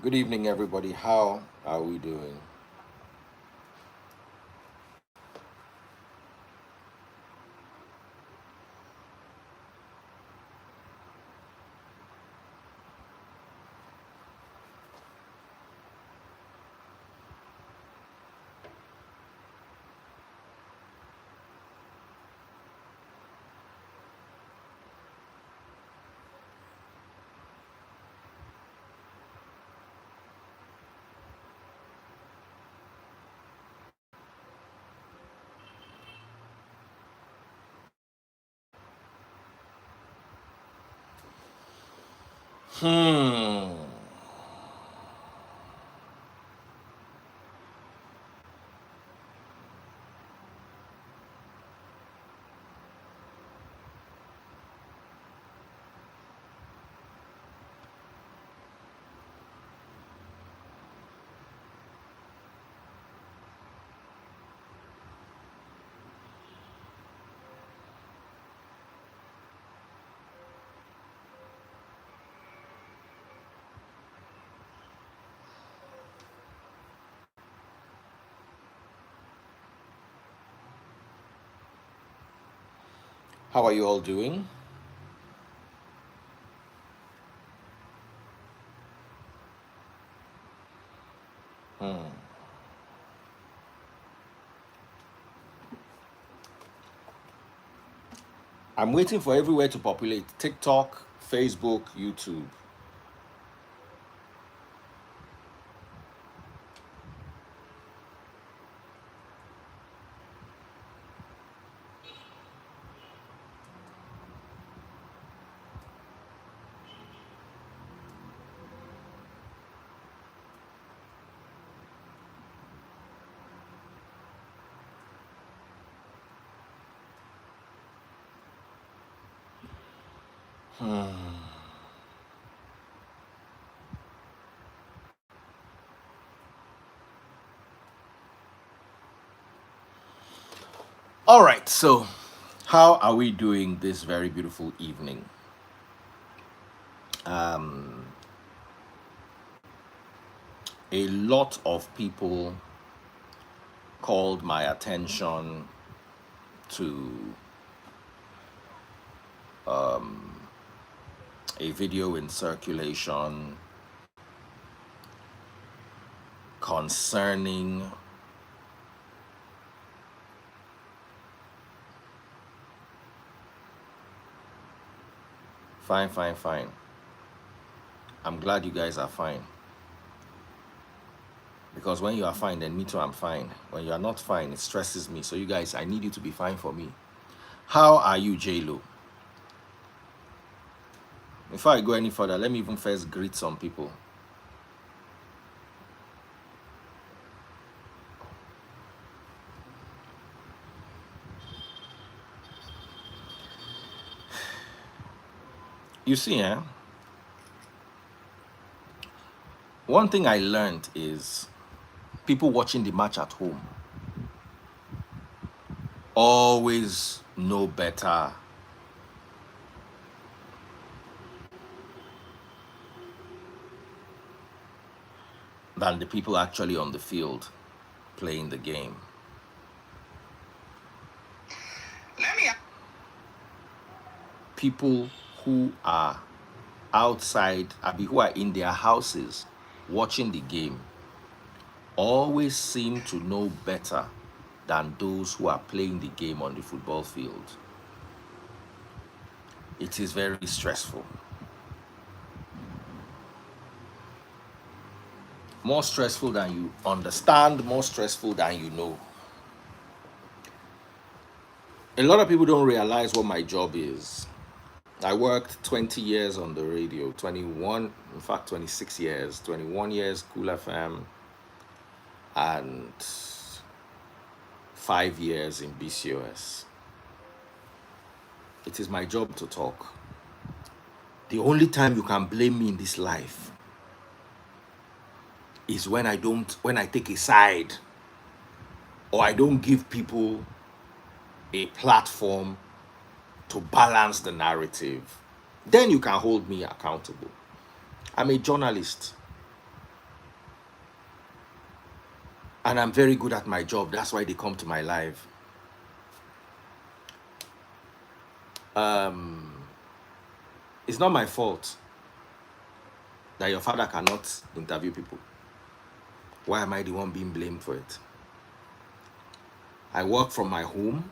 Good evening, everybody. How are we doing? Hmm. How are you all doing? Hmm. I'm waiting for everywhere to populate TikTok, Facebook, YouTube. Hmm. All right, so how are we doing this very beautiful evening? Um, a lot of people called my attention to a video in circulation concerning fine, fine, fine. I'm glad you guys are fine. Because when you are fine, then me too, I'm fine. When you are not fine, it stresses me. So you guys, I need you to be fine for me. How are you, J-Lo? Before I go any further, let me even first greet some people. You see, one thing I learned is people watching the match at home always know better than the people actually on the field playing the game. Let me. People who are outside, who are in their houses watching the game, always seem to know better than those who are playing the game on the football field. It is very stressful. More stressful than you understand, more stressful than you know. A lot of people don't realize what my job is. I worked 20 years on the radio, 21, in fact, 26 years, 21 years, Cool FM, and 5 years in BCOS. It is my job to talk. The only time you can blame me in this life is when I take a side or I don't give people a platform to balance the narrative. Then you can hold me accountable. I'm a journalist. And I'm very good at my job. That's why they come to my live. It's not my fault that your father cannot interview people. Why am I the one being blamed for it? I work from my home.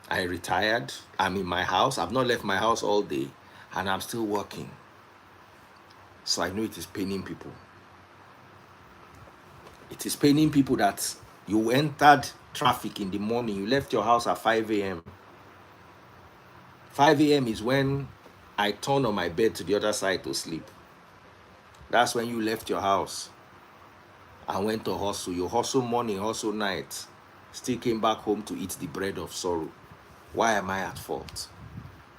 I retired. I'm in my house. I've not left my house all day. And I'm still working. So I know it is paining people. It is paining people that you entered traffic in the morning. You left your house at 5 a.m. 5 a.m. is when I turn on my bed to the other side to sleep. That's when you left your house and went to hustle. You hustle morning, hustle night. Still came back home to eat the bread of sorrow. Why am I at fault?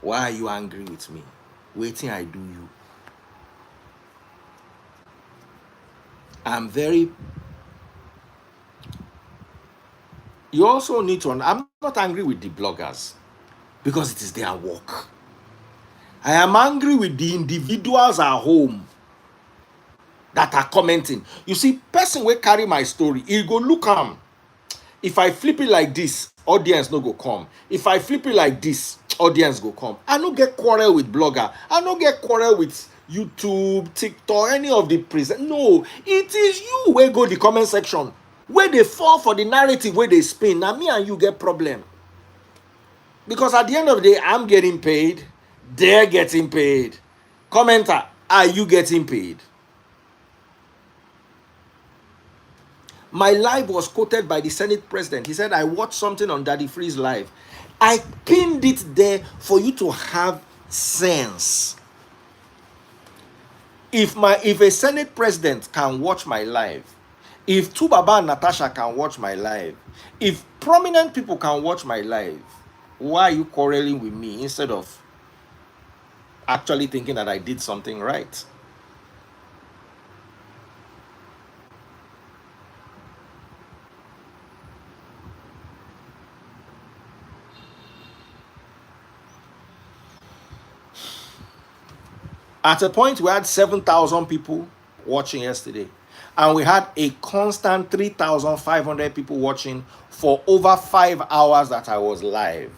Why are you angry with me? Waiting I do you. You also need to, I'm not angry with the bloggers because it is their work. I am angry with the individuals at home that are commenting. You see, person will carry my story. He go look am. If I flip it like this, audience no go come. If I flip it like this, audience go come. I no get quarrel with blogger. I no get quarrel with YouTube, TikTok, any of the present. No, it is you where go the comment section, where they fall for the narrative, where they spin. Now me and you get problem. Because at the end of the day, I'm getting paid. They're getting paid. Commenter, are you getting paid? My live was quoted by the Senate president. He said, I watched something on Daddy Free's live. I pinned it there for you to have sense. If a Senate president can watch my live, if Tubaba Natasha can watch my live, if prominent people can watch my live, why are you quarreling with me instead of actually thinking that I did something right? At a point, we had 7,000 people watching yesterday. And we had a constant 3,500 people watching for over 5 hours that I was live.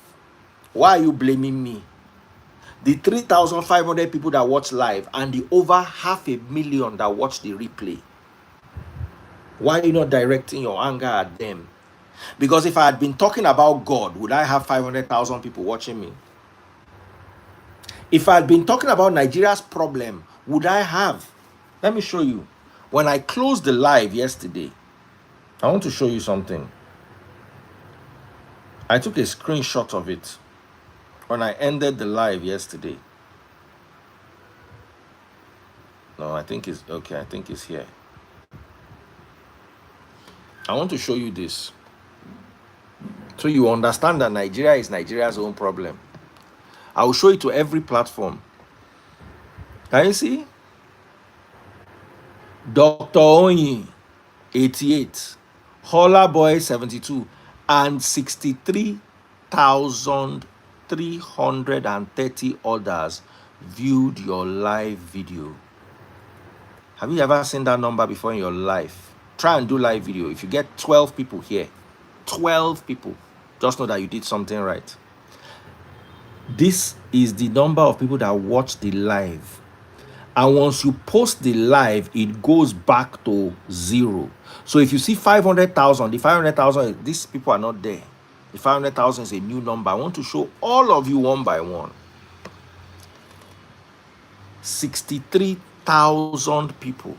Why are you blaming me? The 3,500 people that watch live and the over 500,000 that watch the replay. Why are you not directing your anger at them? Because if I had been talking about God, would I have 500,000 people watching me? If I had been talking about Nigeria's problem, would I have? Let me show you. When I closed the live yesterday, I want to show you something. I took a screenshot of it when I ended the live yesterday. No, I think it's okay. I think it's here. I want to show you this so you understand that Nigeria is Nigeria's own problem. I will show it to every platform. Can you see? Dr. Onyi, 88. Holla Boy, 72. And 63,330 others viewed your live video. Have you ever seen that number before in your life? Try and do live video. If you get 12 people here, 12 people, just know that you did something right. This is the number of people that watch the live. And once you post the live, it goes back to 0. So if you see 500,000, the 500,000, these people are not there. The 500,000 is a new number. I want to show all of you one by one. 63,000 people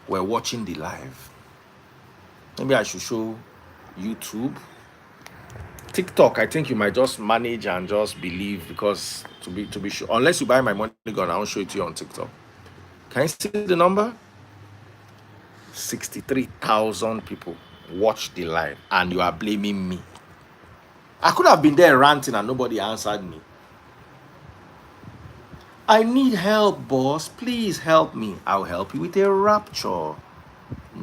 were watching the live. Maybe I should show YouTube. TikTok, I think you might just manage and just believe, because to be sure, unless you buy my money gun, I won't show it to you on TikTok. Can you see the number? 63,000 people watched the live, and you are blaming me. I could have been there ranting and nobody answered me. I need help, boss. Please help me. I'll help you with a rapture.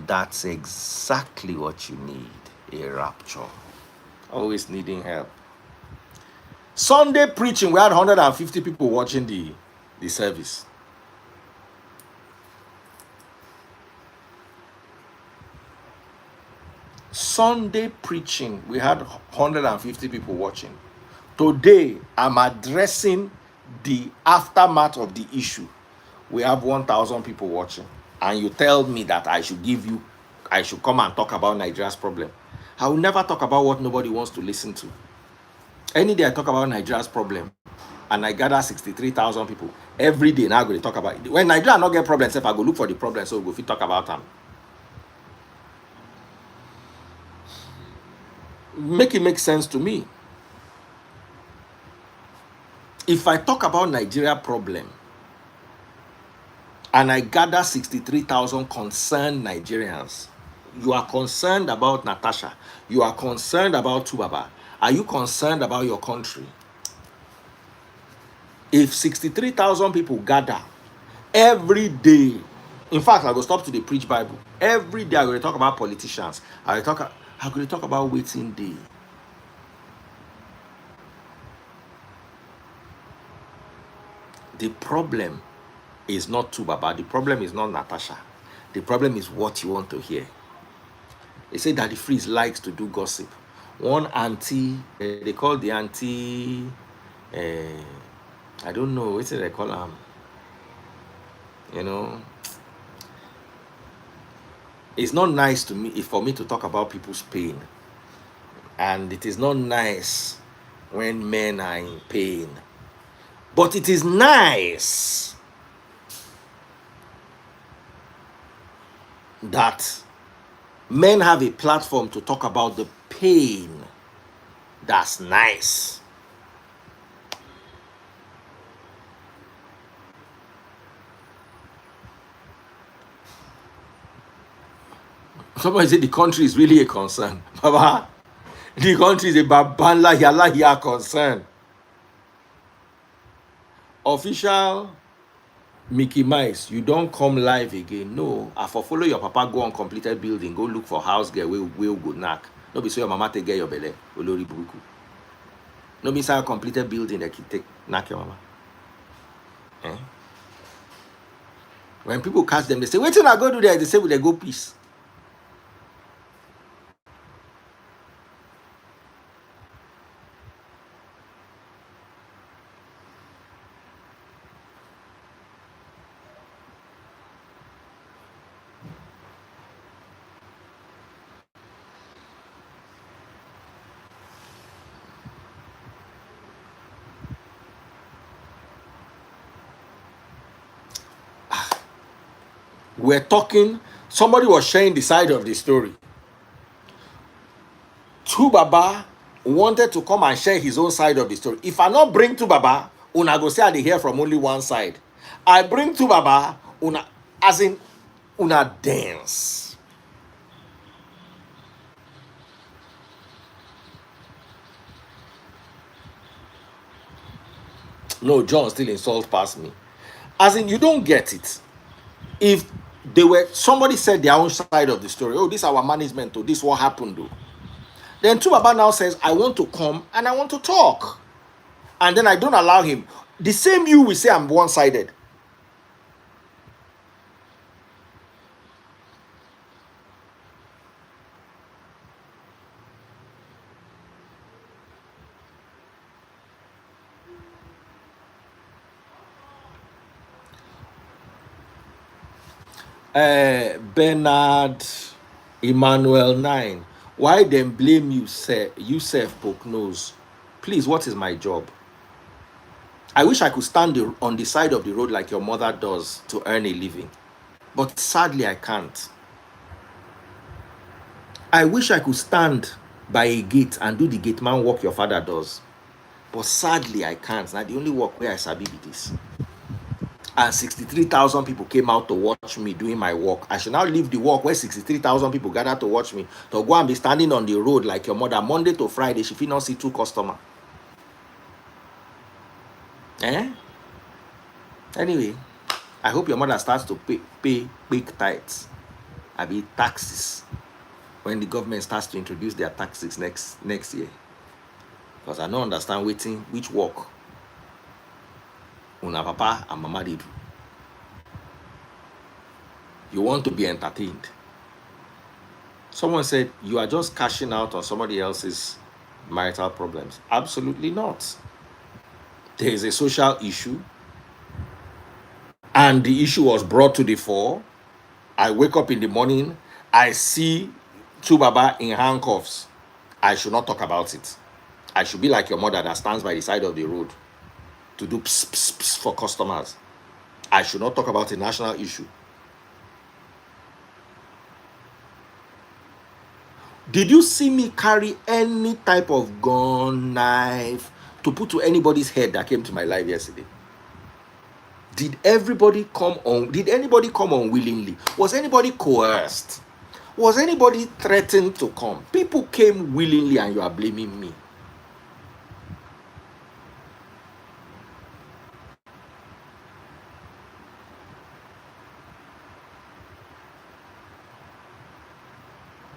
That's exactly what you need, a rapture. Always needing help. Sunday preaching, we had 150 people watching the service. Sunday preaching, we had 150 people watching. Today, I'm addressing the aftermath of the issue. We have 1,000 people watching. And you tell me that I should come and talk about Nigeria's problem. I will never talk about what nobody wants to listen to. Any day I talk about Nigeria's problem, and I gather 63,000 people every day, now I'm going to talk about it. When Nigeria not get problems, if I go look for the problem, so we go talk about them. Make it make sense to me. If I talk about Nigeria problem and I gather 63,000 concerned Nigerians, you are concerned about Natasha, you are concerned about Tubaba, are you concerned about your country? If 63,000 people gather every day, in fact, I go stop to the preach Bible. Every day I will talk about politicians. I will talk about waiting day. The problem is not Tubaba. The problem is not Natasha. The problem is what you want to hear. They say that the freeze likes to do gossip. One auntie, they call the auntie, I don't know, what do they call them? You know, it's not nice to me for me to talk about people's pain. And it is not nice when men are in pain. But it is nice that men have a platform to talk about the pain. That's nice. Somebody said the country is really a concern. Baba, the country is a babanla yala concern. Official Mickey Mice, you don't come live again. No, I for follow your papa go on completed building, go look for house girl will go knack. No be so your mama take get your belle. Olori buruku. No be say completed building that take knack your mama. Eh? When people catch them, they say, wait till I go do there. They say, will they go peace? We're talking, somebody was sharing the side of the story. Tubaba wanted to come and share his own side of the story. If I not bring Tubaba, una go say I dey hear from only one side. I bring Tubaba, una, as in, una dance. No, John still insult past me. As in, you don't get it. If they were, somebody said their own side of the story. Oh, this is our management. Oh, this is what happened. Though. Then Tubaba now says, I want to come and I want to talk. And then I don't allow him. The same you will say I'm one-sided. Bernard Emmanuel 9. Why then blame you, sir? You self poke nose. Please, what is my job? I wish I could stand on the side of the road like your mother does to earn a living. But sadly, I can't. I wish I could stand by a gate and do the gate man work your father does. But sadly, I can't. Now, the only work where I sabi be this. And 63,000 people came out to watch me doing my work. I should now leave the work where 63,000 people gathered to watch me to go and be standing on the road like your mother Monday to Friday. She will not see 2 customers. Anyway, I hope your mother starts to pay big tithes. I mean taxes when the government starts to introduce their taxes next year. Because I don't understand which work una papa and mama did. You want to be entertained. Someone said, you are just cashing out on somebody else's marital problems. Absolutely not. There is a social issue, and the issue was brought to the fore. I wake up in the morning, I see Tubaba in handcuffs. I should not talk about it. I should be like your mother that stands by the side of the road to do pss, pss, pss for customers. I should not talk about a national issue. Did you see me carry any type of gun, knife to put to anybody's head that came to my life yesterday? Did everybody come on? Did anybody come unwillingly? Was anybody coerced? Was anybody threatened to come? People came willingly and you are blaming me.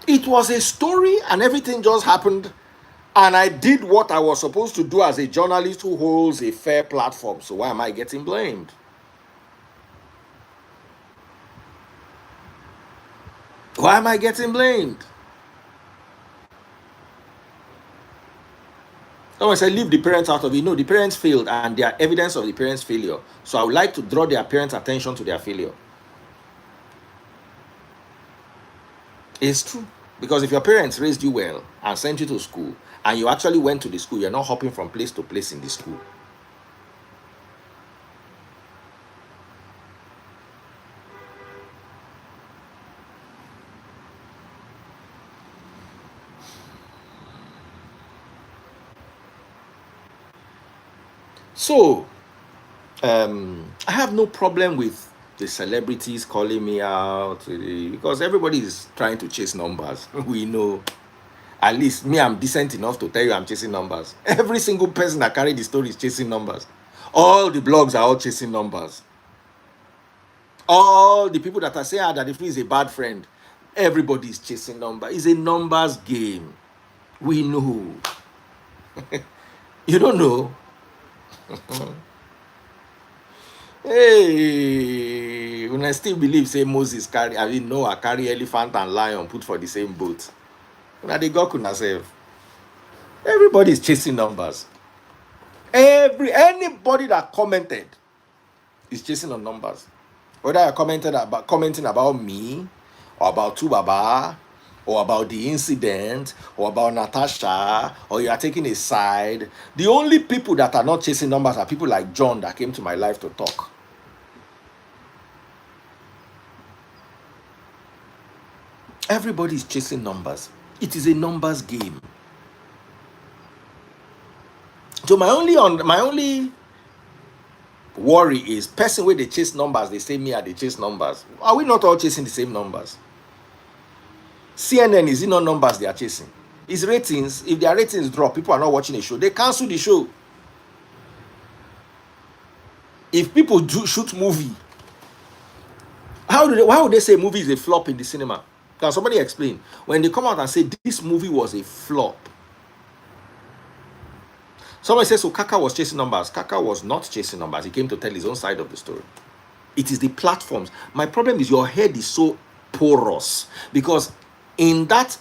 It was a story and everything just happened. And I did what I was supposed to do as a journalist who holds a fair platform. So why am I getting blamed? Why am I getting blamed? Someone said, leave the parents out of it. No, the parents failed and there are evidence of the parents' failure. So I would like to draw their parents' attention to their failure. It's true. Because if your parents raised you well and sent you to school and you actually went to the school, you're not hopping from place to place in the school. So, I have no problem with the celebrities calling me out because everybody is trying to chase numbers. We know. At least me, I'm decent enough to tell you I'm chasing numbers. Every single person that carry the story is chasing numbers. All the blogs are all chasing numbers. All the people that are saying that if he is a bad friend, everybody is chasing numbers. It's a numbers game. We know. You don't know. Hey, when I still believe, say Moses carry, I mean Noah carry elephant and lion put for the same boat. Now they go could self. Everybody is chasing numbers. Anybody that commented is chasing on numbers. Whether you're commenting about me, or about Tubaba, or about the incident, or about Natasha, or you are taking a side. The only people that are not chasing numbers are people like John that came to my life to talk. Everybody is chasing numbers. It is a numbers game. So my only worry is person where they chase numbers, they say me they chase numbers. Are we not all chasing the same numbers? CNN, is it not numbers they are chasing? It's ratings. If their ratings drop, people are not watching a show. They cancel the show. If people do shoot movie, why would they say movie is a flop in the cinema? Can somebody explain? When they come out and say this movie was a flop. Somebody says, so Kaka was chasing numbers. Kaka was not chasing numbers. He came to tell his own side of the story. It is the platforms. My problem is your head is so porous because in that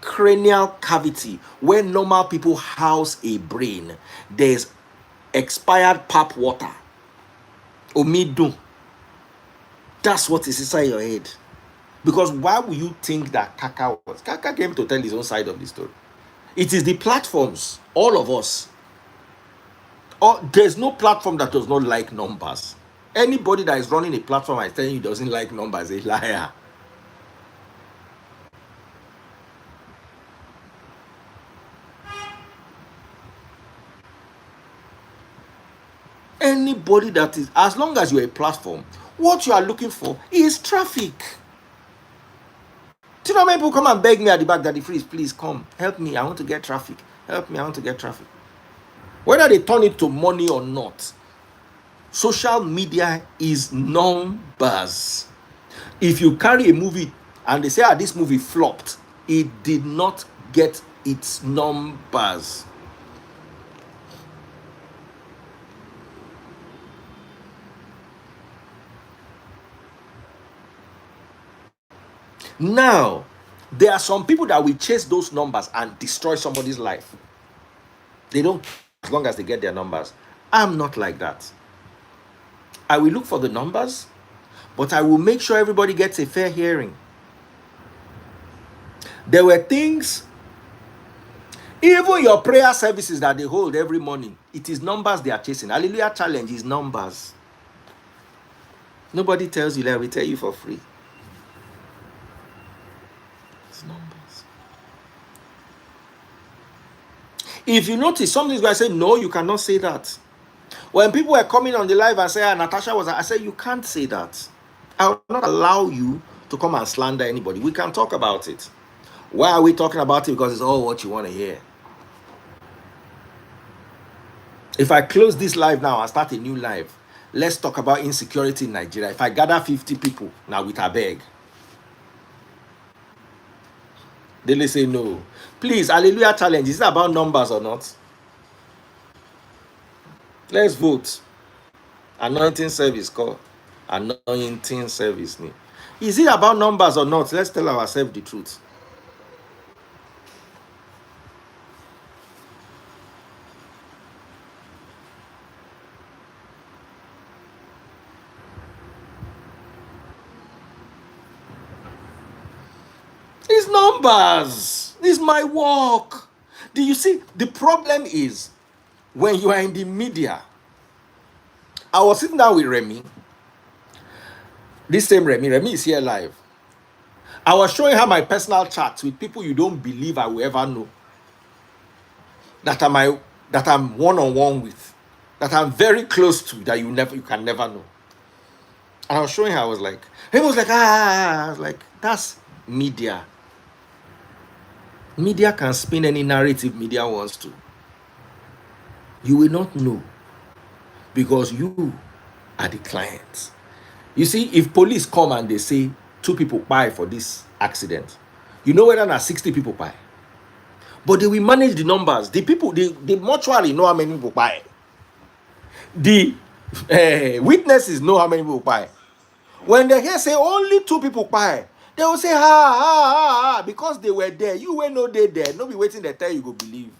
cranial cavity where normal people house a brain, there's expired pap water. Omidu. That's what is inside your head. Because why would you think that Kaka was? Kaka came to tell his own side of the story. It is the platforms, all of us. There's no platform that does not like numbers. Anybody that is running a platform and telling you doesn't like numbers is a liar. Anybody that is, as long as you're a platform, what you are looking for is traffic. Do you know many people come and beg me at the back, Daddy Freeze, please come, help me, I want to get traffic. Help me, I want to get traffic. Whether they turn it to money or not, social media is numbers. If you carry a movie and they say, this movie flopped, it did not get its numbers. Now, There are some people that will chase those numbers and destroy somebody's life. They don't, as long as they get their numbers. I'm not like that. I will look for the numbers, but I will make sure everybody gets a fair hearing. There were things, even your prayer services that they hold every morning, it is numbers they are chasing. Hallelujah Challenge is numbers. Nobody tells you that, we tell you for free. It's numbers. If you notice, some of these guys say, no, you cannot say that. When people were coming on the live and say, Natasha was, I said, you can't say that. I will not allow you to come and slander anybody. We can talk about it. Why are we talking about it? Because it's all what you want to hear. If I close this live now and start a new live, let's talk about insecurity in Nigeria. If I gather 50 people now with a bag, they'll say no. Please, Hallelujah Challenge, is it about numbers or not? Let's vote. Anointing service call. Anointing service name. Is it about numbers or not? Let's tell ourselves the truth. It's numbers. It's my work. Do you see? The problem is when you are in the media. I was sitting down with Remy. This same Remy is here live. I was showing her my personal chats with people you don't believe I will ever know. That I'm one-on-one with. That I'm very close to, that you can never know. And I was showing her, I was like, I was like, that's media. Media can spin any narrative media wants to. You will not know because you are the client. You see, if police come and they say 2 people die for this accident, you know whether not 60 people die. But they will manage the numbers. The people, the mortuary know how many people die. The witnesses know how many people die. When they hear say only 2 people die, they will say ha, because they were there. You will know they there. No be waiting they tell you go believe.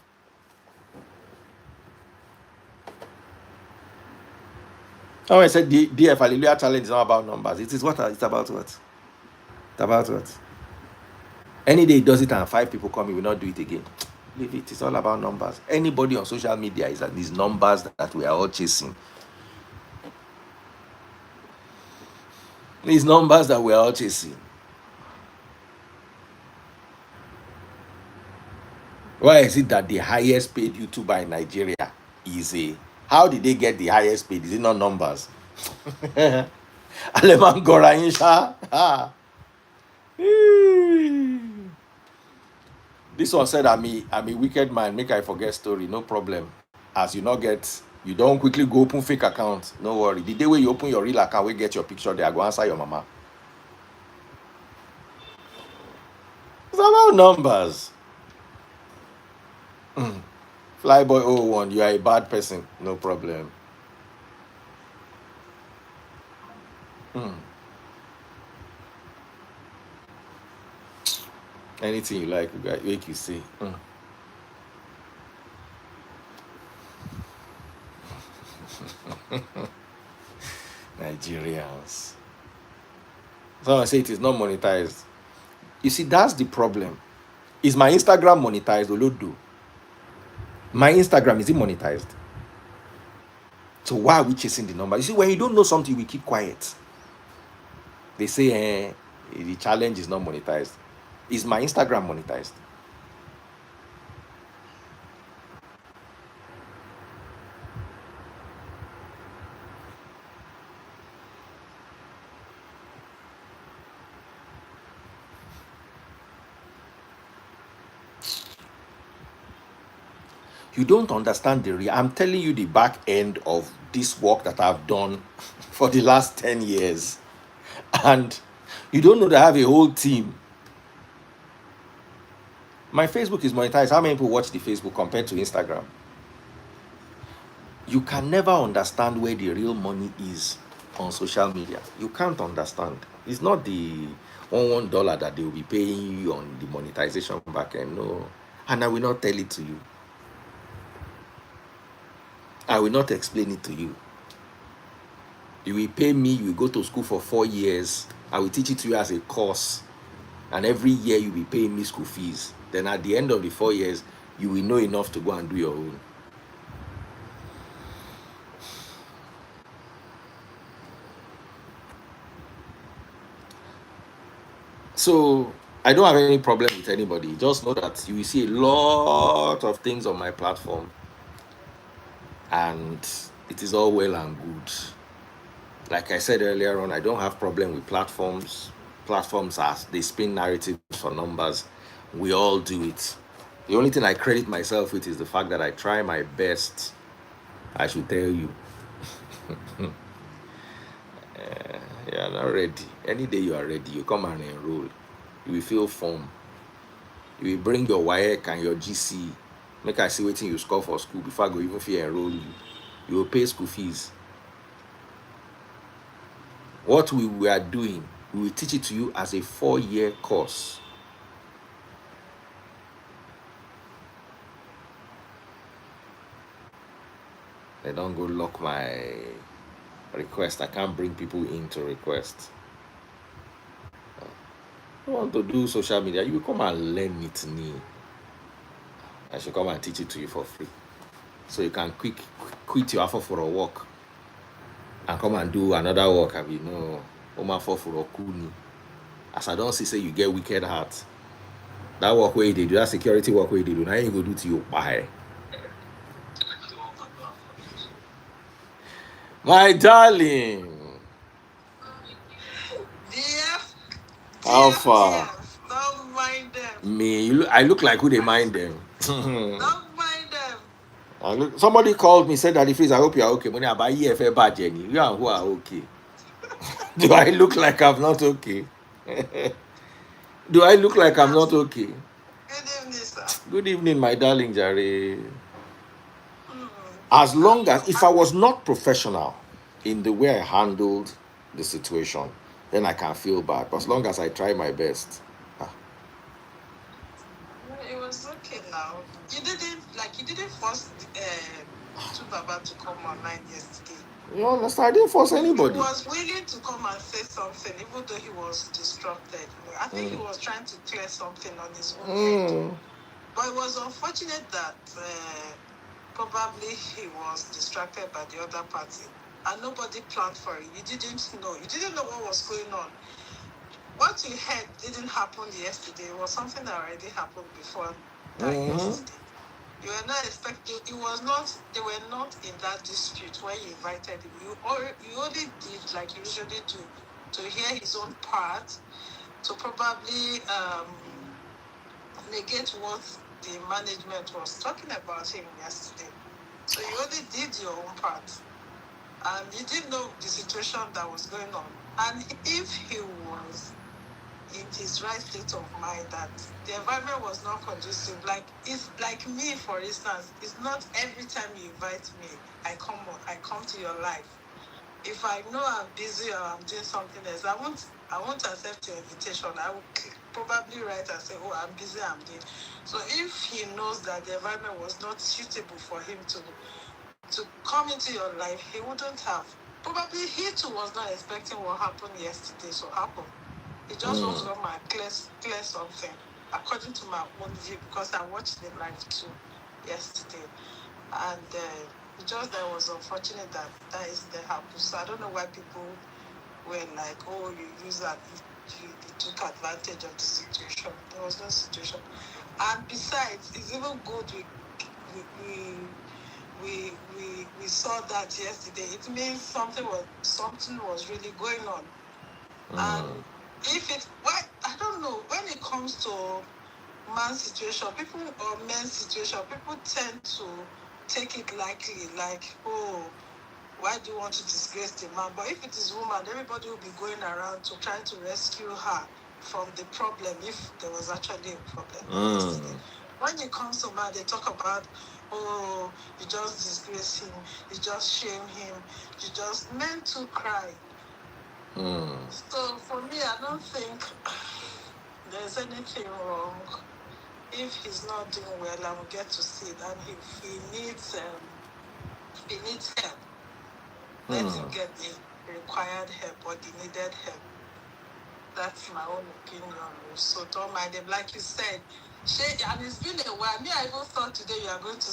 Oh, I said DF Hallelujah Challenge is not about numbers. It is what? It's about what? It's about what? Any day it does it and 5 people come, we will not do it again. Leave it. It's all about numbers. Anybody on social media is these numbers that we are all chasing. These numbers that we are all chasing. Why is it that the highest paid YouTuber in Nigeria is a... How did they get the highest paid? Is it not numbers? Aleman Gorainsha. This one said, I'm a wicked man. Make I forget story. No problem. As you don't quickly go open fake account. No worry. The day when you open your real account, we get your picture there. I go answer your mama. It's about numbers. Flyboy 01, you are a bad person. No problem. Anything you like, make you say. Nigerians. Someone say it is not monetized. You see, that's the problem. Is my Instagram monetized? Olodo. My Instagram, is it monetized? So why are we chasing the number? You see, when you don't know something, we keep quiet. They say, the challenge is not monetized. Is my Instagram monetized? You don't understand I'm telling you the back end of this work that I've done for the last 10 years. And you don't know that I have a whole team. My Facebook is monetized. How many people watch the Facebook compared to Instagram? You can never understand where the real money is on social media. You can't understand. It's not the $1 that they will be paying you on the monetization back end. No. And I will not tell it to you. I will not explain it to you. You will pay me, you will go to school for 4 years. I will teach it to you as a course. And every year you will be paying me school fees. Then at the end of the 4 years, you will know enough to go and do your own. So I don't have any problem with anybody. Just know that you will see a lot of things on my platform, and it is all well and good. Like I said earlier on, I don't have problem with platforms. Platforms as they spin narratives for numbers. We all do it. The only thing I credit myself with is the fact that I try my best. I should tell you, you are not ready. Any day you are ready, you come and enroll. You will fill form. You will bring your WAEC and your GC. Make I see waiting you score for school before I go even feel enroll you. You will pay school fees. What we are doing, we will teach it to you as a 4-year course. They don't go lock my request. I can't bring people in to request. You want to do social media, you come and learn it me. I should come and teach it to you for free. So you can quit your offer for a walk and come and do another work. I mean, no, Oma for a kuni. As I don't see, say you get wicked heart. That work where they do, that security work where they do, now you go do to you. Bye. My darling. Dear, How far? don't mind them. Me, I look like who they mind them. Don't mind them. Somebody called me, said that if I hope you are okay. Money I buy EFA bad Jenny. You and who are okay. Do I look like I'm not okay? Do I look like I'm not okay? Good evening, sir. Good evening, my darling Jare. As long as, if I was not professional in the way I handled the situation, then I can feel bad. But as long as I try my best. It was okay now. You didn't force Tubaba to come online yesterday. You understand? I didn't force anybody. He was willing to come and say something, even though he was distracted. I think he was trying to clear something on his own head. But it was unfortunate that probably he was distracted by the other party, and nobody planned for it. You didn't know. You didn't know what was going on. What you heard didn't happen yesterday. It was something that already happened before that yesterday. You were not expecting. It was not. They were not in that dispute when you invited him. You only did like you usually do, to hear his own part, to probably negate what the management was talking about him yesterday. So you only did your own part, and you didn't know the situation that was going on. And if he was in his right state of mind, that the environment was not conducive, like it's like me, for instance, it's not every time you invite me, I come to your life. If I know I'm busy or I'm doing something else, I won't accept your invitation. I will probably write and say, oh, I'm busy, I'm doing. So if he knows that the environment was not suitable for him to come into your life, he wouldn't have. Probably he too was not expecting what happened yesterday to happen. He just wants to come and clear something, according to my own view, because I watched the live too yesterday. And just that was unfortunate that incident happened. So I don't know why people were like, oh, you use that, you took advantage of the situation. There was no situation. And besides, it's even good we saw that yesterday. It means something was really going on. And I don't know, when it comes to man's situation, people or men's situation, people tend to take it lightly, like, oh, why do you want to disgrace the man? But if it is woman, everybody will be going around to try to rescue her from the problem, if there was actually a problem. When it comes to man, they talk about, oh, you just disgrace him, you just shame him, you just, men to cry. So for me, I don't think there's anything wrong if he's not doing well and we get to see it, and if he needs help, let him get the required help or the needed help. That's my own opinion. So don't mind him. Like you said, and it's been a while. Me, I even thought today you are going to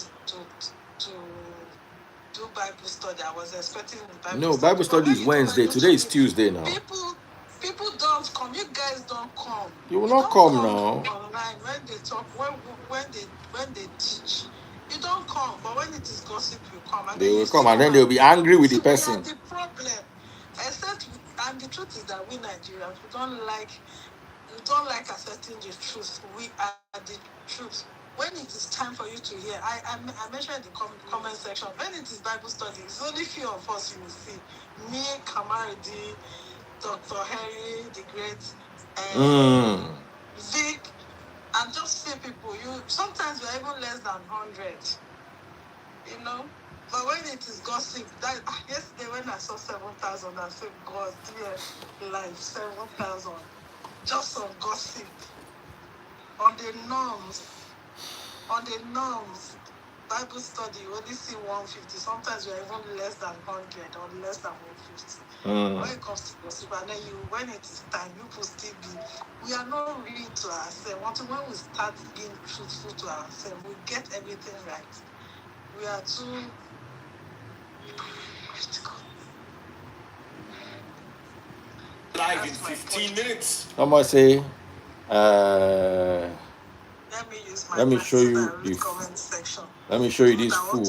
do Bible study. I was expecting the Bible No, study. Bible But study when is you do Wednesday. Bible Today is study, Tuesday now. people don't come. You guys don't come. You will You not don't come come now. online when they talk, when they teach. You don't come. But when it is gossip, you come. And They then will you come still and come then they'll and be angry with the see we are person. the problem. And the truth is that we Nigerians, we don't like accepting the truth. We are the truth. When it is time for you to hear, I mentioned in the comment section, when it is Bible study, it's only few of us you will see. Me, Kamaridi, Dr. Harry, the great, Vic, and just few people. Sometimes we're even less than 100, you know. But when it is gossip, yesterday when I saw 7,000, I said, God, dear life, 7,000. Just on gossip, on the norms, Bible study, you only see 150. Sometimes you're even less than 100 or less than 150. When it comes to gossip, and then when it is time, you will still be. We are not real to ourselves. Until when we start being truthful to ourselves, we get everything right. We are too critical. Live in 15 minutes. How much say? Let me show you the comment section. Let me show you this fool. Me,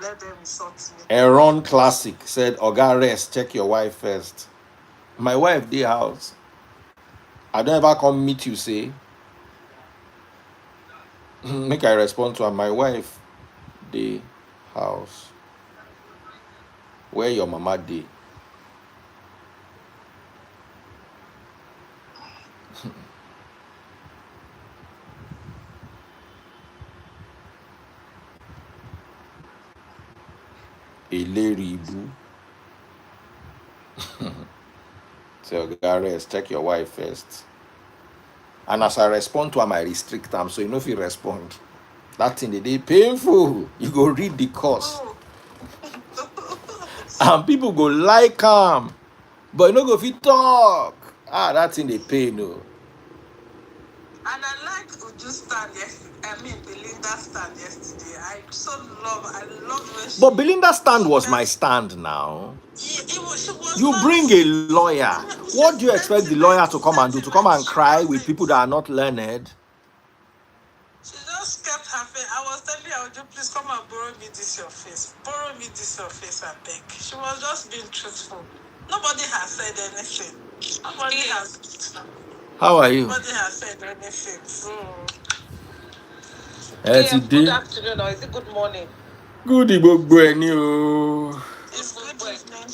let them insult me. Aaron Classic said, Oga rest, check your wife first. My wife, the house. I don't ever come meet you, say. Make I respond to her. My wife, the house. Where your mama dey? Eleri Ibu. So, Oga rest, check your wife first. And as I respond to her, I restrict them. So you know if you respond. That thing they painful. You go read the course. And people go like but you know go if you talk. That thing they pay no. And I like Uju's stand yesterday. I mean Belinda's stand yesterday. I love when she. But Belinda's stand was my stand now. She was You not. bring a lawyer. What do you expect the lawyer to come and do? To come and cry with people that are not learned? She just kept her face. I was telling her, would you please come and borrow me this your face? Borrow me this your face, I beg. She was just being truthful. Nobody has said anything. Nobody has. How are you? Nobody has said anything. Good afternoon, or is it good morning? Good evening. It's good evening.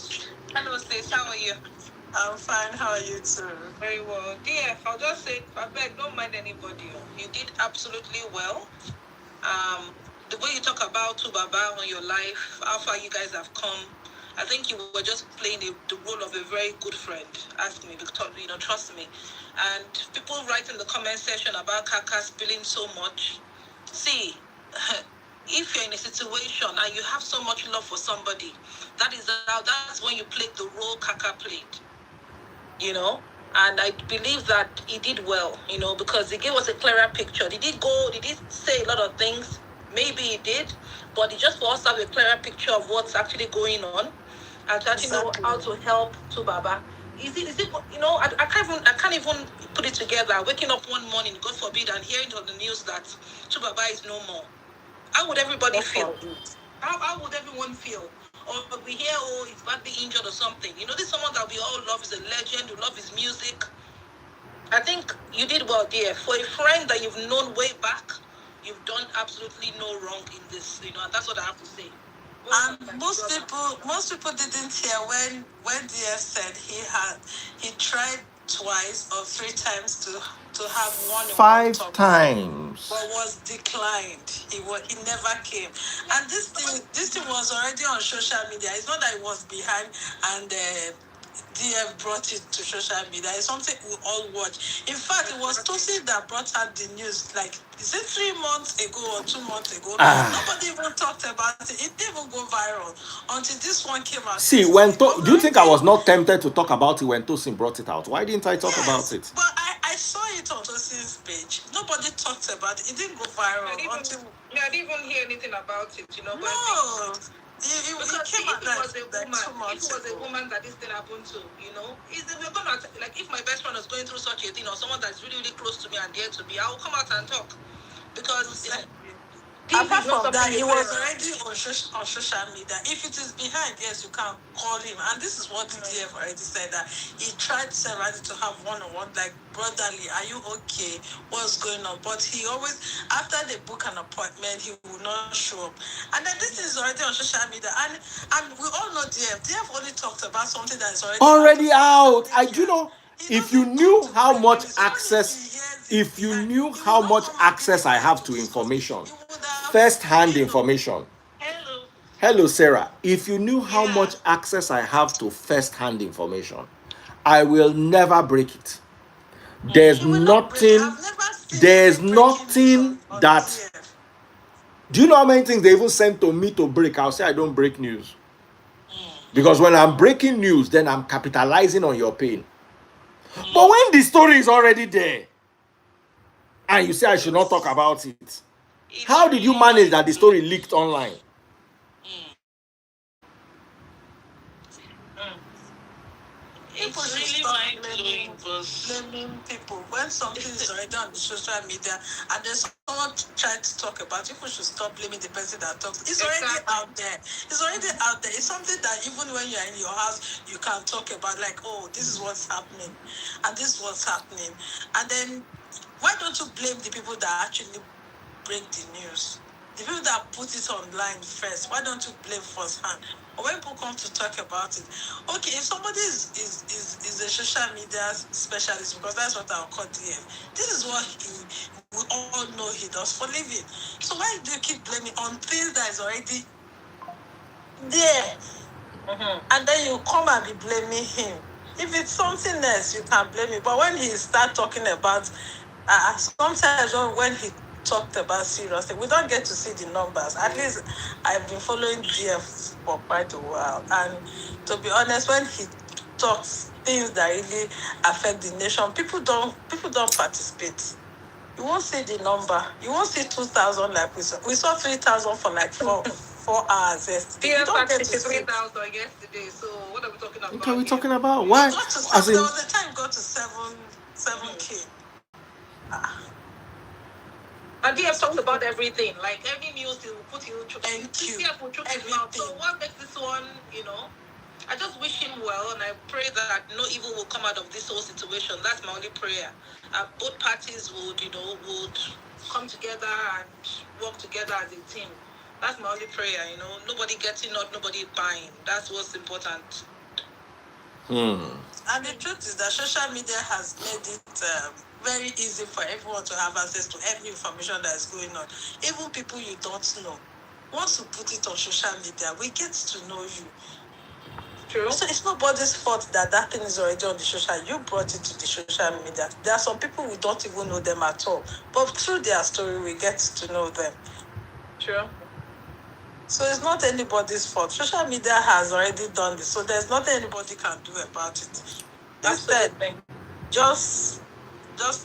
Hello, sis. How are you? I'm fine. How are you too? Very well. DF, I'll just say, I beg, don't mind anybody. You did absolutely well. The way you talk about Tubaba on your life, how far you guys have come, I think you were just playing the role of a very good friend. Ask me, because trust me. And people write in the comment section about Kaka spilling so much. See, if you're in a situation and you have so much love for somebody, that's when you play the role Kaka played. You know? And I believe that he did well, because he gave us a clearer picture. Did he say a lot of things? Maybe he did, but it's just for us to have a clearer picture of what's actually going on and to actually know how to help Tubaba. Is it I can't even put it together. Waking up one morning, God forbid, and hearing on the news that Tubaba is no more. How would everybody feel? How would everyone feel? Or we hear, he's badly injured or something. This is someone that we all love. Is a legend. We love his music. I think you did well, dear. For a friend that you've known way back, you've done absolutely no wrong in this. And that's what I have to say. And most people didn't hear when DF said he tried twice or three times to have one in one 5 talk, times. but was declined. He never came. And this thing was already on social media. It's not that it was behind and DF brought it to social media. It's something we all watch. In fact, it was Tosin that brought out the news. Like, is it 3 months ago or 2 months ago? Nobody even talked about it. It didn't even go viral until this one came out. See, do you think I was not tempted to talk about it when Tosin brought it out? Why didn't I talk about it? But I saw it on Tosin's page. Nobody talked about it. It didn't go viral I didn't even hear anything about it, you know. But no. Because if it was a woman that this thing happened to, you know, we're gonna like if my best friend was going through such a thing or someone that's really, really close to me and dear to me, I'll come out and talk. Because apart from that, he was already on social media. If it is behind, yes, you can call him. And this is what the DF already said, that he tried severally to have one-on-one, like, brotherly, are you okay? What's going on? But he always, after they book an appointment, he will not show up. And then this is already on social media. And we all know DF. DF only talked about something that is already out. You know, if you knew how much access I have to information, first-hand information. Hello, Sarah. If you knew how much access I have to first-hand information, I will never break it. There's nothing that. Do you know how many things they even send to me to break? I'll say I don't break news. Because when I'm breaking news, then I'm capitalizing on your pain. But when the story is already there, and you say I should not talk about it, how did you manage that the story leaked online? People really blaming people when something is already on the social media and then someone trying to talk about it. People should stop blaming the person that talks. It's already out there. It's already out there. It's something that even when you're in your house, you can talk about, like, oh, this is what's happening and this is what's happening. And then why don't you blame the people that actually break the news? The people that put it online first, why don't you blame firsthand? Or when people come to talk about it, okay, if somebody is a social media specialist, because that's what I'll call DM, this is what we all know he does for living. So why do you keep blaming on things that is already there? And then you come and be blaming him. If it's something else, you can blame it. But when he start talking about, sometimes when he talked about seriously, we don't get to see the numbers. At least I've been following DF for quite a while. And to be honest, when he talks things that really affect the nation, people don't participate. You won't see the number. You won't see 2,000 like we saw. We saw 3,000 for like 4 hours yesterday. You don't get to see 3,000 yesterday. So what are we talking about? What are we talking about? Why? There was a time it got to 7K. And DF talks about everything. Like every news he will put you through. DF will choke his mouth. So what makes this one, you know? I just wish him well, and I pray that no evil will come out of this whole situation. That's my only prayer. Both parties would come together and work together as a team. That's my only prayer, you know. Nobody getting out, nobody buying. That's what's important. And the truth is that social media has made it very easy for everyone to have access to every information that is going on. Even people you don't know. Once you put it on social media, we get to know you. True. So it's nobody's fault that thing is already on the social. You brought it to the social media. There are some people we don't even know them at all, but through their story we get to know them. True. So it's not anybody's fault. Social media has already done this, so there's nothing anybody can do about it. Instead, just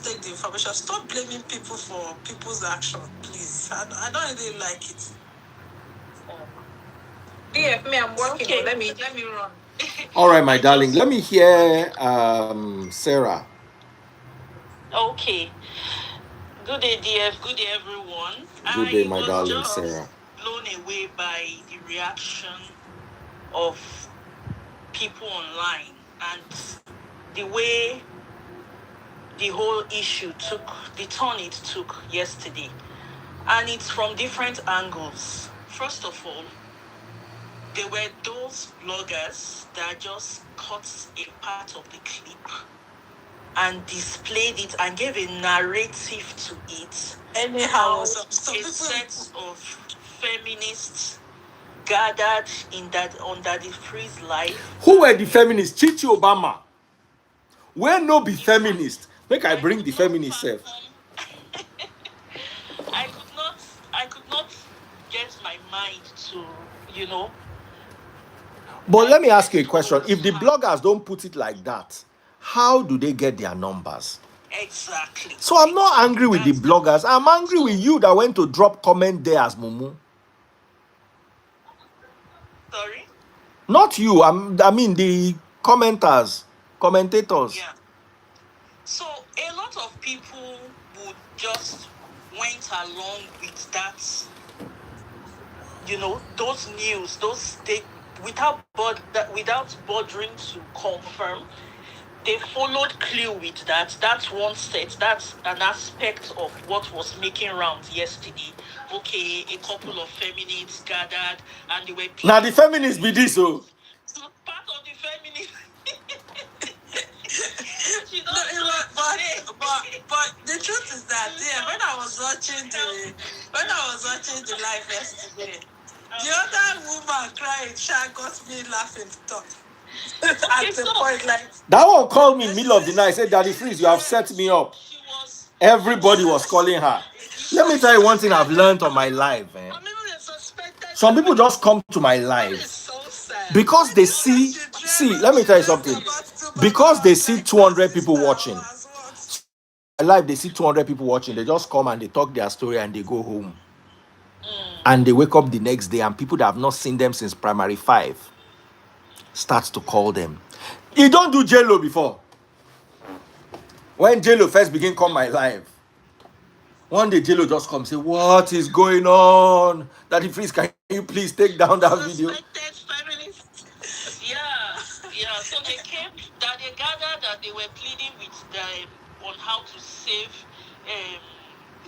take the information. Stop blaming people for people's action, please. I don't really like it. DF, me, I'm working. Okay. Let me run. All right, my darling. Let me hear Sarah. Okay. Good day, DF. Good day, everyone. Good day, my darling Sarah. Blown away by the reaction of people online and the way the whole issue took, the turn it took yesterday. And it's from different angles. First of all, there were those bloggers that just cut a part of the clip and displayed it and gave a narrative to it. Anyhow, a set of feminists gathered in that under the freeze life. Who were the feminists? Chichi Obama. Where no be feminist? Make I bring the feminist self. I could not get my mind to, But let me ask you a question. If the bloggers don't put it like that, how do they get their numbers? Exactly. So I'm not angry with the bloggers. I'm angry with you that went to drop comment there as Mumu. Sorry? Not you. I mean the commentators. Yeah. So a lot of people would just went along with that, those news, without bothering to confirm. They followed clue with that. That's one set. That's an aspect of what was making rounds yesterday. Okay, a couple of feminists gathered and they were. Now the feminists be this, oh. So part of the feminists. But the truth is that when I was watching the live yesterday, the other woman crying, got me laughing. At the point, that one called me in the middle of the night. Said, "Daddy Freeze, you have set me up." Everybody was calling her. Let me tell you one thing I've learned on my live. Some people just come to my live because they see. Let me tell you something. Because they see 200 people watching. My live, they see 200 people watching. They just come and they talk their story and they go home. And they wake up the next day and people that have not seen them since primary 5 starts to call them. You don't do JLo before. When JLo first begin come my live, one day JLo just come say, "What is going on? Daddy Freeze, can you please take down that video?" Yeah. So they came, that they gathered, that they were pleading with them on how to save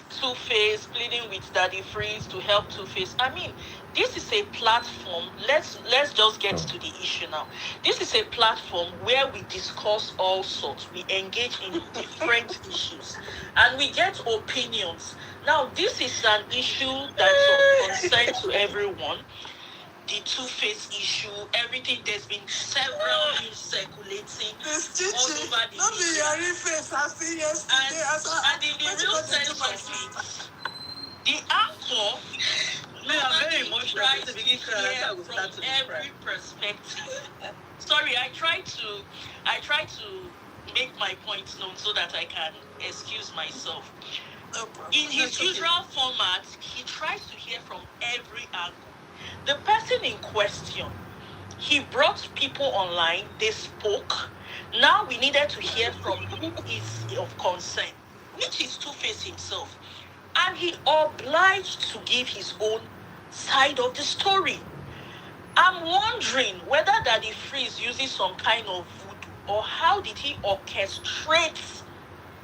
Two-Face, pleading with Daddy Freeze to help Two-Face. I mean, this is a platform. Let's just get to the issue now. This is a platform where we discuss all sorts. We engage in different issues, and we get opinions. Now, this is an issue that's of concern to everyone. The Two-Face issue, everything. There's been several news circulating all over the media. And in the real sense of it, the anchor, I'm very emotional to begin from every perspective. Sorry, I try to make my points known so that I can excuse myself. In his usual format, he tries to hear from every angle. The person in question, he brought people online, they spoke. Now we needed to hear from who is of concern, which is Two-Face himself. And he obliged to give his own side of the story. I'm wondering whether Daddy Freeze uses some kind of voodoo, or how did he orchestrate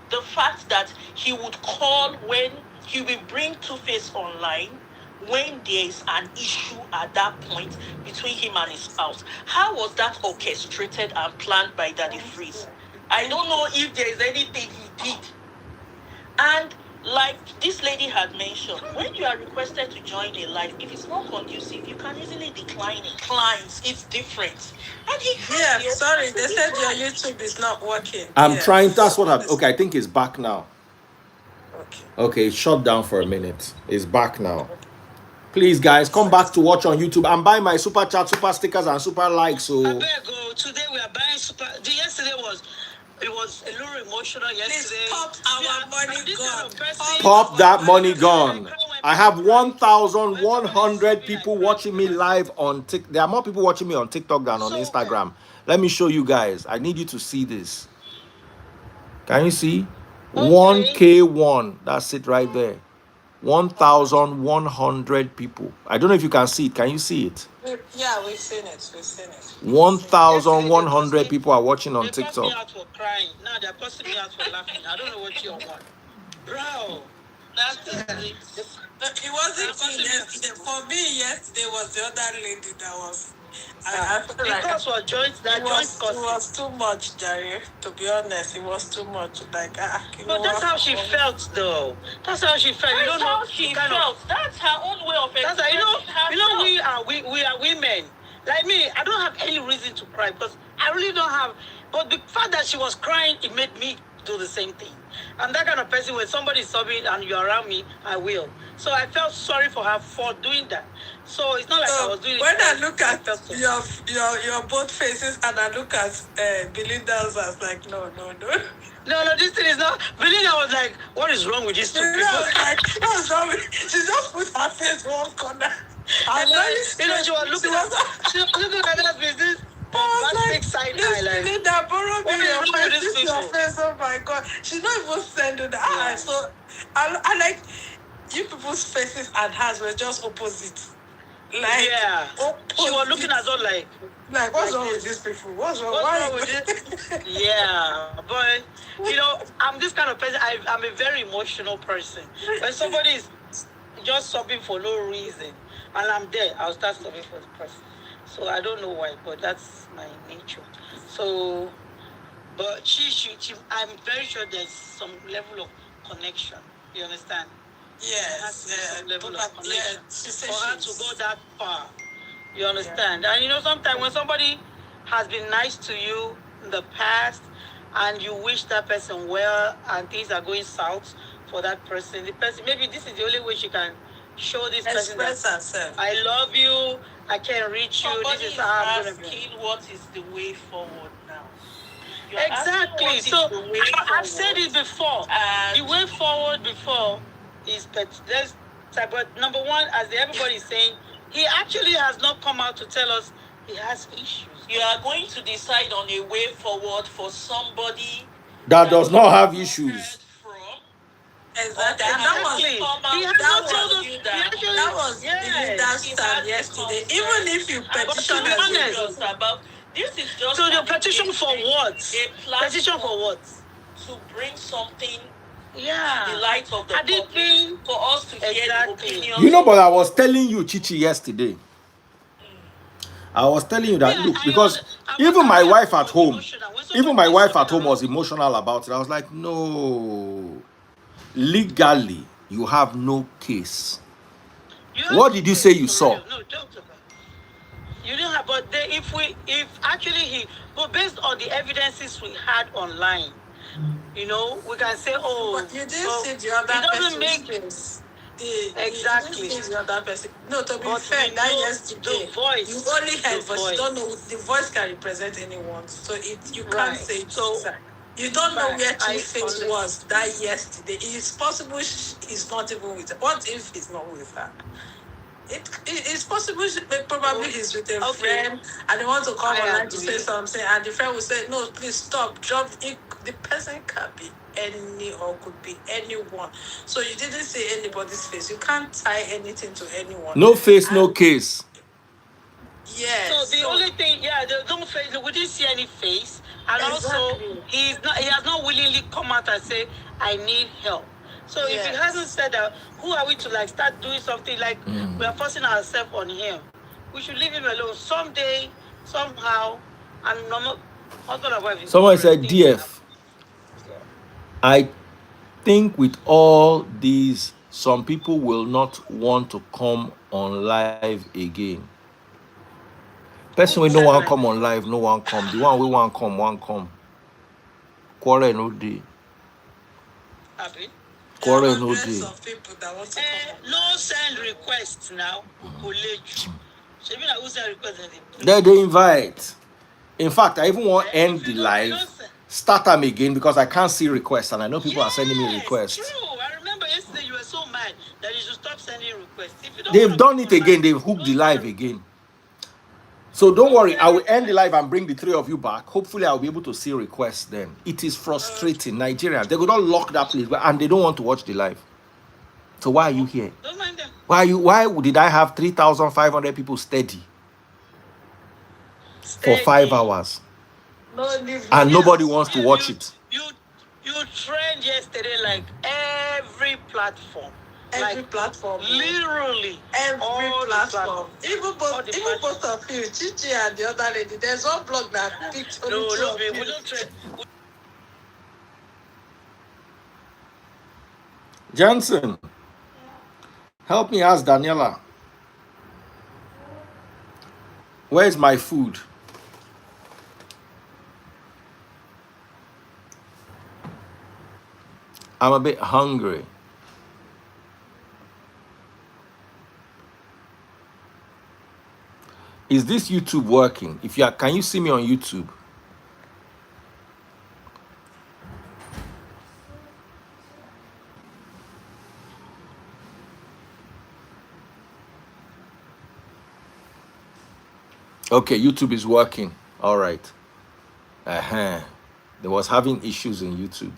the fact that he would call when he will bring Two-Face online when there is an issue at that point between him and his spouse. How was that orchestrated and planned by Daddy Freeze? I don't know if there is anything he did. And like this lady had mentioned, when you are requested to join a live, if it's not conducive, you can easily decline it. Clients, it's different. And he sorry, they said your YouTube is not working. I'm trying. That's what I'm. Okay, I think it's back now. Okay, shut down for a minute. It's back now. Please, guys, come back to watch on YouTube and buy my super chat, super stickers, and super likes. So I better go. Today we are buying super. Yesterday was a little emotional. Yesterday, please pop our money gun. Pop that money gun. I have 1,100 people watching me live on TikTok. There are more people watching me on TikTok than on Instagram. Let me show you guys. I need you to see this. Can you see? 1K1. That's it right there. 1,100 people. I don't know if you can see it. Can you see it? Yeah, we've seen it. 1,100 people are watching on TikTok. They me out for crying. Now they're cussing me out for laughing. I don't know what you want. Bro, that's it. It wasn't yesterday. For me, yesterday was the other lady that was I feel the like cost was joint. That joint it cost. was too much, Jerry. To be honest, it was too much. Like, you know But that's what? how she felt, though. That's how she felt. You That's don't know. how she felt. That's her own way of That's how, expressing herself. we are women. Like me, I don't have any reason to cry because I really don't have. But the fact that she was crying, it made me do the same thing. I'm that kind of person. When somebody is sobbing and you're around me, I will. So I felt sorry for her for doing that. So it's not like I was doing it. When I look at felt so your both faces and I look at Belinda's, I was like, no. No, this thing is not. Belinda was like, what is wrong with these two people? I was like, what's wrong with? She just put her face one corner. And she was looking at that business. Bombastic side eye, like, Belinda, borrow me what is your wrong with face. these This your people? face. Oh my God, she's not even sending that. Yeah. So I like you people's faces and hers were just opposite. Like, Yeah. She was looking at us like what's wrong with these people? What's wrong with this? Yeah, but I'm this kind of person. I'm a very emotional person. When somebody is just sobbing for no reason, and I'm there, I'll start sobbing for the person. So I don't know why, but that's my nature. So, but I'm very sure there's some level of connection. You understand? Yes, some level of connection for for her to go that far. You understand? Yeah. And sometimes when somebody has been nice to you in the past and you wish that person well and things are going south for that person, the person, maybe this is the only way she can show this person that herself. I love you, I can reach you, Somebody this is how I'm going to be. asking what is the way forward now. Exactly. So I've said it before. The way forward before is but number one, as everybody is saying, he actually has not come out to tell us he has issues. You are going to decide on a way forward for somebody that does not have issues. Exactly. And that was Belinda's stand yesterday. Even if you petition about this is just so the petition for what? Petition for what? To bring something to the light of the public for us to hear the opinions. But I was telling you, Chichi, yesterday. I was telling you that, look, because even my wife at home was emotional about it. I was like, no, legally, you have no case. What did you say you saw? No, don't. You didn't have, but but based on the evidences we had online, we can say, but you didn't see the other person's face. Exactly. The other person. No, to be fair, that yesterday, voice, you only heard, but you don't know. The voice can represent anyone, so you can't say it. So you don't know where Two-Face was that yesterday. It's possible he's not even with her. What if he's not with her? It's possible probably he's with a friend and they want to come online to say something, and the friend will say, no, please stop, drop it. The person can be any or could be anyone. So you didn't see anybody's face. You can't tie anything to anyone. No face, no case. Yes. So the only thing, no face. We didn't see any face, and also he has not willingly come out and say, I need help. So if he hasn't said that, who are we to start doing something like we are forcing ourselves on him? We should leave him alone. Someday, somehow, and husband and wife. Someone said, DF. I think with all these, some people will not want to come on live again. Person we no one come on live, no one come. The one we want come, one come. Quarrel no day. Quarrel no day. No send requests now. They invite. In fact, I even want to end the live, start them again because I can't see requests and I know people are sending me requests. True. I remember yesterday you were so mad that you should stop sending requests. They've done it again. They've hooked the live again. So don't worry. I will end the live and bring the three of you back. Hopefully, I'll be able to see requests then. It is frustrating. Nigerians, they could not lock that place and they don't want to watch the live. So why are you here? Don't mind them. Why did I have 3,500 people steady for 5 hours? And nobody wants to watch it. You trend yesterday like every platform. Every like, platform. literally Every all platform. Even all the both of you, Chichi and the other lady. There's one blog that picked only No, two no, of babe, you. we don't trade. Johnson, help me ask Daniela, where's my food? I'm a bit hungry. Is this YouTube working? If you are, can you see me on YouTube? Okay, YouTube is working. All right. Uh-huh. They was having issues in YouTube.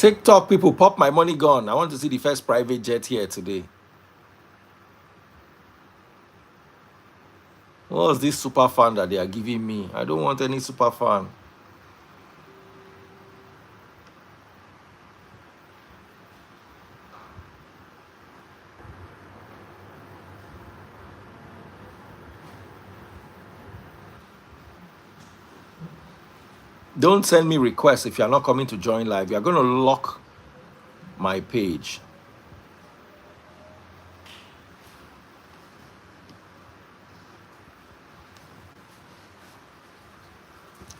TikTok people, pop my money gone. I want to see the first private jet here today. What's this super fan that they are giving me? I don't want any super fan. Don't send me requests if you're not coming to join live. You're going to lock my page.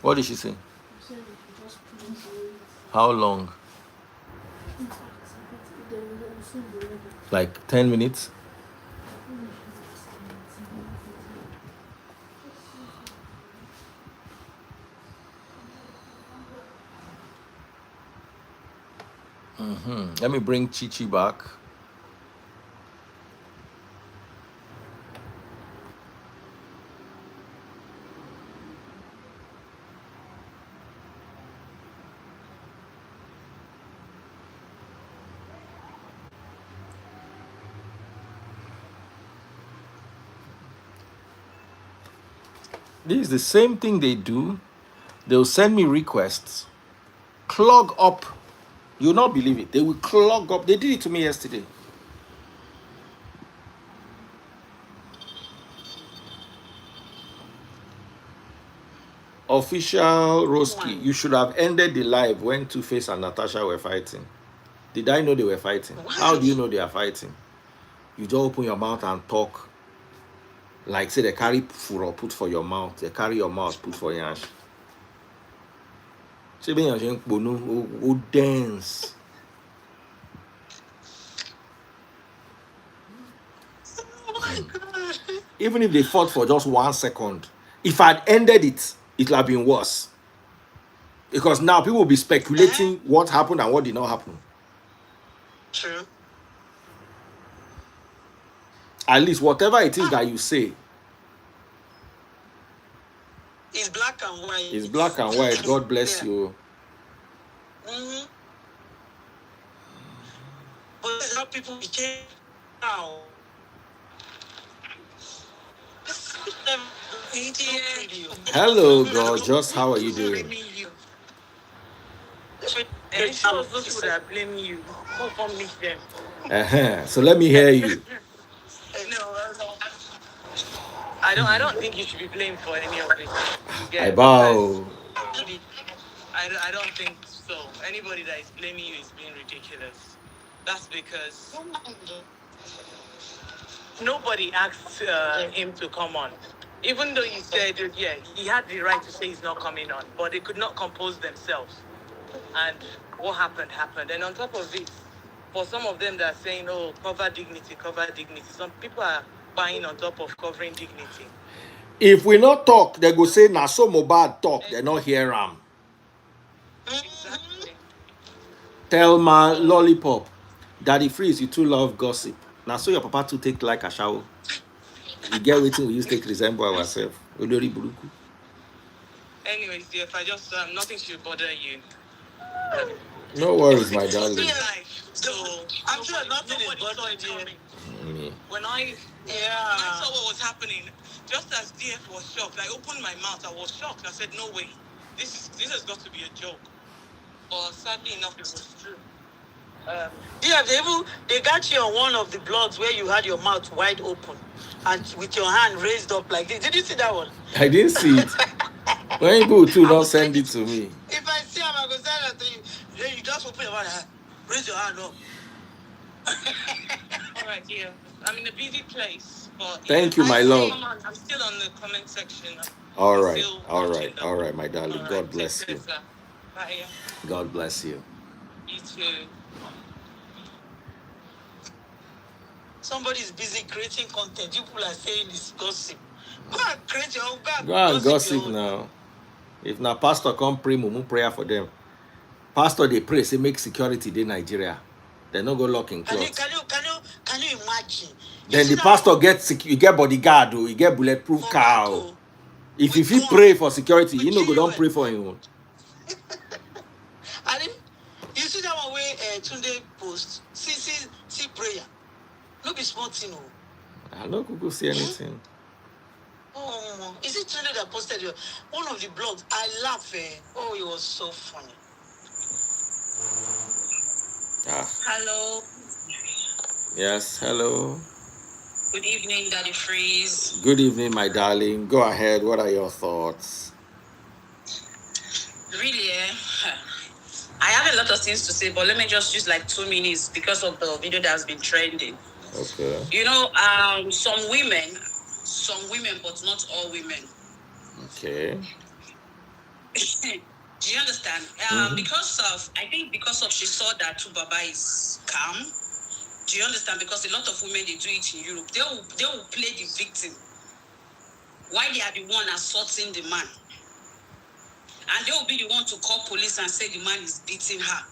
What did she say? How long? Like 10 minutes? Let me bring Chichi back. This is the same thing they do. They'll send me requests, clog up. You'll not believe it. They will clog up. They did it to me yesterday. Official Roski, you should have ended the live when Two-Face and Natasha were fighting. Did I know they were fighting? How do you know they are fighting? You just open your mouth and talk. Like say they carry furo put for your mouth. They carry your mouth put for your ash. Say ben yon bono dance. Even if they fought for just 1 second, if I'd ended it, it would have been worse. Because now people will be speculating what happened and what did not happen. True. At least whatever it is that you say, It's black and white. it's black and white. God bless you. Mm-hmm. But this is how people became now. Hello, gorgeous. How are you doing? It's those who that blame you. Who come meet them? So let me hear you. No, I don't think you should be blamed for any of it. I bow. I don't think so. Anybody that is blaming you is being ridiculous. That's because nobody asked him to come on. Even though you said, yeah, he had the right to say he's not coming on, but they could not compose themselves. And what happened, happened. And on top of it, for some of them that are saying, oh, cover dignity, some people are buying on top of covering dignity. If we not talk, they go say, nah, so Mohbad talk, they not hear him. Exactly. Tell my lollipop, Daddy Freeze, you too love gossip. Now so your papa to take like a shower. You get waiting, we use take resemble ourselves. Olori Buruku. Anyways, dear, if I just nothing should bother you. No worries, my It's darling. life. So I'm sure nothing is nobody saw bothering it you. coming. Me. When I saw what was happening, just as DF was shocked, I opened my mouth. I was shocked. I said, "No way, this has got to be a joke." But sadly enough, it was true. Yeah, they got you on one of the blogs where you had your mouth wide open and with your hand raised up like this. Did you see that one? I didn't see it. When people too I don't will send send it to me. If I see him, I will send it to you. Then you just open your mouth, raise your hand up. All right, yeah. I'm in a busy place, but Thank you, my love. I'm still on the comment section. All right, my darling. All God right, bless take you. care, sir. Bye. God bless you. You too. Somebody is busy creating content. People are saying it's gossip. Go and create your own. Go and gossip your own. now. If na pastor come pray mumu prayer for them. Pastor they pray say make security in Nigeria. They no go lock in clothes. Can you imagine? Then the pastor you get bodyguard, or you get bulletproof car. If you pray for security, you know go don't pray for him. And you see that one way Tunde post. See prayer. No be small thing. I no go see anything. Oh, is it Tunde that posted one of the blogs? I laugh. Oh, it was so funny. Hello. Yes, hello. Good evening, Daddy Freeze. Good evening, my darling. Go ahead. What are your thoughts? Really, I have a lot of things to say, but let me just use like 2 minutes because of the video that has been trending. Okay. You know, some women, but not all women. Okay. Do you understand? Because of she saw that Tubaba is calm. Do you understand? Because a lot of women, they do it in Europe. They will play the victim while they are the one assaulting the man. And they will be the one to call police and say the man is beating her.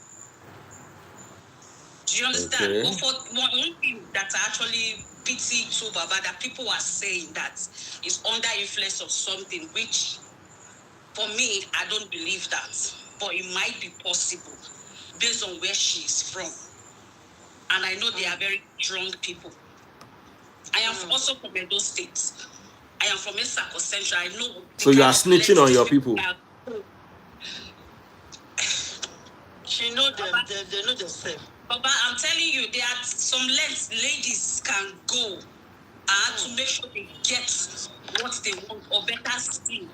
Do you understand? Okay. But for one thing that I actually pity Tubaba, that people are saying that is under influence of something, which for me, I don't believe that. But it might be possible based on where she is from. And I know they are very strong people. I am also from Edo State. I am from Esako Central. I know. So you are snitching on your people. She know them. They know themselves. But I'm telling you, there are some ladies can go to make sure they get what they want, or better still,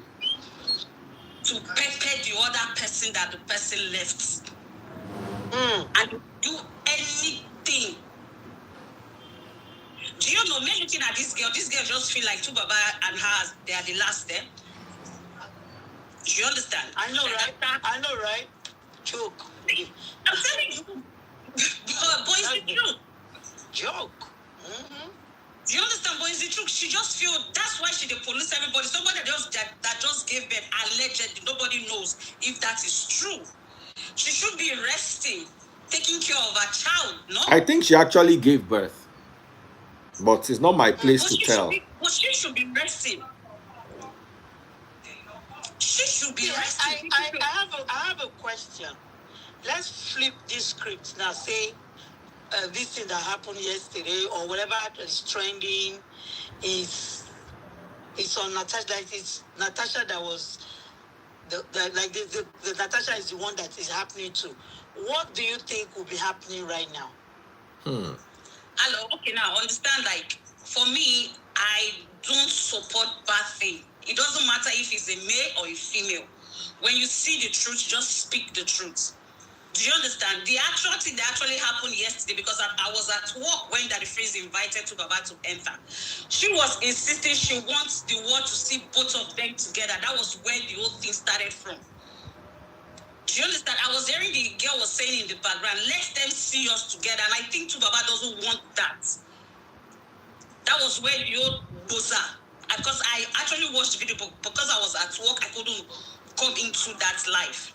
to pepper the other person that the person left. And do anything. Do you know, me looking at this girl just feel like Tubaba and her, they are the last there. Do you understand? I know, right? Joke. I'm telling you. But it's the truth. Joke. Do you understand? But it's the truth. She just feel that's why she the police everybody. Somebody that just gave birth allegedly. Nobody knows if that is true. She should be resting, taking care of her child. No, I think she actually gave birth, but it's not my place to tell. She should be resting. She should be resting. I have a question. Let's flip this script now. Say this thing that happened yesterday or whatever is trending is on Natasha. Like it's Natasha that was the Natasha is the one that is happening to. What do you think will be happening right now? Hello. Okay, now understand. Like for me, I don't support bad thing. It doesn't matter if it's a male or a female. When you see the truth, just speak the truth. Do you understand? The actual thing that actually happened yesterday, because I was at work when Daddy Freeze invited Tubaba to enter. She was insisting she wants the world to see both of them together. That was where the whole thing started from. Do you understand? I was hearing the girl was saying in the background, let them see us together. And I think Tubaba doesn't want that. That was where the old Boza. Because I actually watched the video, but because I was at work, I couldn't come into that life.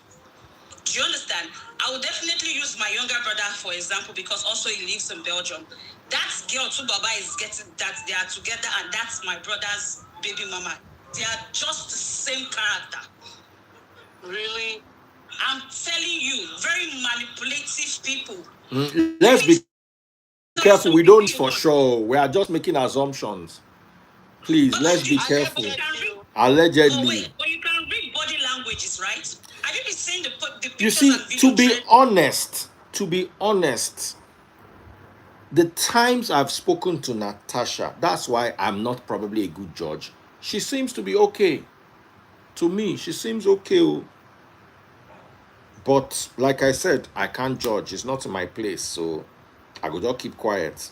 Do you understand? I would definitely use my younger brother for example, because also he lives in Belgium. that girl Tubaba is getting that they are together, and that's my brother's baby mama. They are just the same character. Really? I'm telling you, very manipulative people. Let's Let be me careful. We don't know this for tell you sure. something. We are just making assumptions. Please, let's be careful. But I you get can read. you. Allegedly. But you can read body languages, right? Are you seeing the You pictures see, and video trend? to be honest, the times I've spoken to Natasha, that's why I'm not probably a good judge. She seems to be okay. To me, she seems okay. Oh. But like I said, I can't judge. It's not in my place. So I could just keep quiet.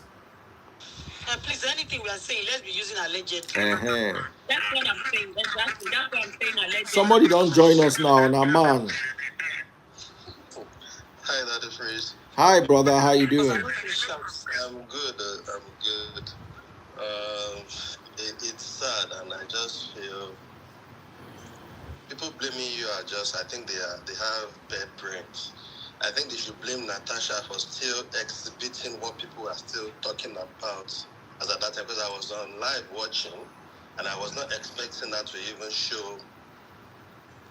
Please, anything we are saying, let's be using allegedly. Uh-huh. That's what I'm saying. Exactly. That's what I'm saying allegedly. Somebody don't join us now, Naman. Hi, Daddy Freeze. Hi, brother. How you Because I doing? know free shouts. I'm good. I'm good. Um, it's sad, and I just feel people blaming you are just. I think they have bad brains. I think they should blame Natasha for still exhibiting what people are still talking about. As at that time, because I was on live watching, and I was not expecting that to even show.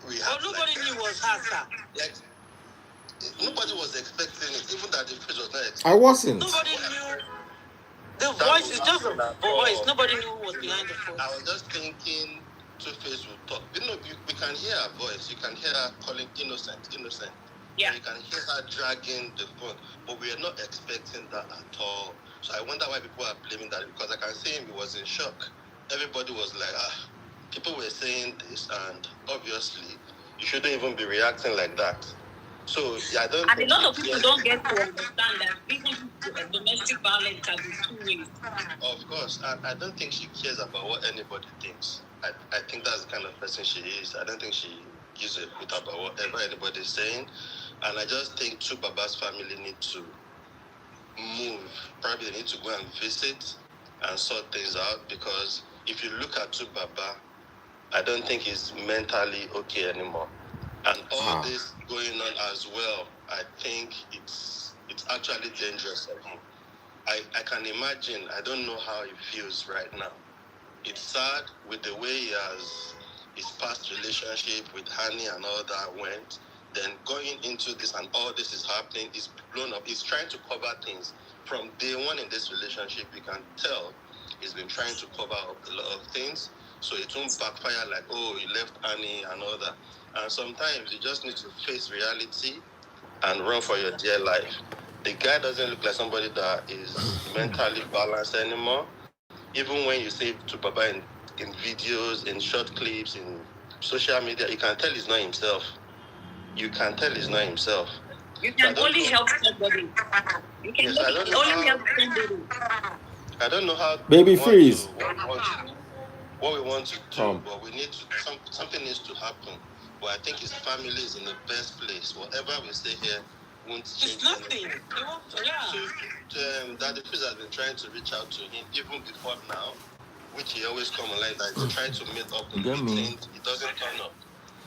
We But have nobody knew it was her, sir. like nobody was expecting it. Even that the Freeze was not expecting. I wasn't. Nobody knew. The That voice would is just a happen at voice. all. Nobody knew who was behind the I voice. was just thinking Two-Face will talk. You know, we can hear her voice. You can hear her calling innocent. Yeah. And you can hear her dragging the phone. But we are not expecting that at all. So I wonder why people are blaming that, because I can see him, he was in shock. Everybody was like, people were saying this, and obviously, you shouldn't even be reacting like that. So I don't And a think lot of people don't get to understand that even domestic violence can be two ways. Of course, I don't think she cares about what anybody thinks. I think that's the kind of person she is. I don't think she gives a bit about whatever anybody is saying. And I just think Tubaba's family need to move. Probably they need to go and visit and sort things out, because if you look at Tubaba, I don't think he's mentally okay anymore. And all this going on as well, I think it's actually dangerous for him. I can imagine. I don't know how he feels right now. It's sad with the way he has his past relationship with Hani and all that went. Then going into this and all this is happening, he's blown up. He's trying to cover things. From day one in this relationship, you can tell he's been trying to cover up a lot of things. So it won't backfire like, oh, he left Annie and all that. And sometimes you just need to face reality and run for your dear life. The guy doesn't look like somebody that is mentally balanced anymore. Even when you say to Baba in videos, in short clips, in social media, you can tell he's not himself. You can tell he's not himself. You can only help somebody. You can Yes, I don't know only how. help somebody. I don't know how Baby we want freeze. what we want to do, but we need to something needs to happen. But I think his family is in the best place. Whatever we say here won't change It's nothing. anything. He won't, yeah. So Daddy Freeze has been trying to reach out to him even before now, which he always come online. That he's trying to meet up in Get me. meetings. He doesn't turn up.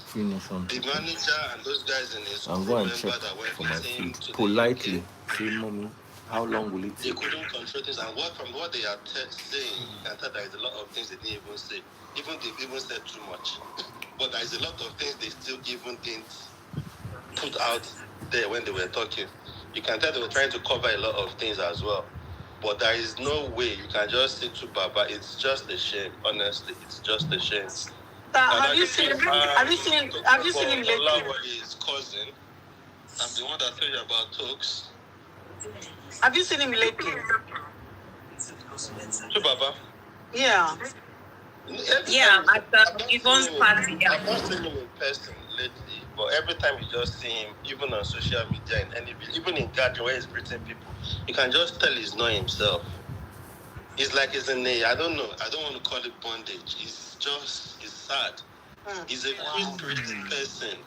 Finish on The manager and those guys in his and crew go and member check that went for my with him food to politely. the UK, Say, mommy, how long will it they take? couldn't control things. And from what they are saying, you can tell there is a lot of things they didn't even say. Even they've even said too much. But there is a lot of things they still even didn't put out there when they were talking. You can tell they were trying to cover a lot of things as well. But there is no way you can just say to Baba, it's just a shame. Honestly, it's just a shame. Have you seen him lately? His cousin. I'm the one that told you about Tokes. Have you seen him lately? To Baba. Yeah. Yeah, at Yvonne's party. I've not seen him in person lately, but every time you just see him, even on social media, in any even in gathering where he's greeting people, you can just tell he's not himself. It's like he's in a, I don't know, I don't want to call it bondage. It's sad. He's a free-spirited person.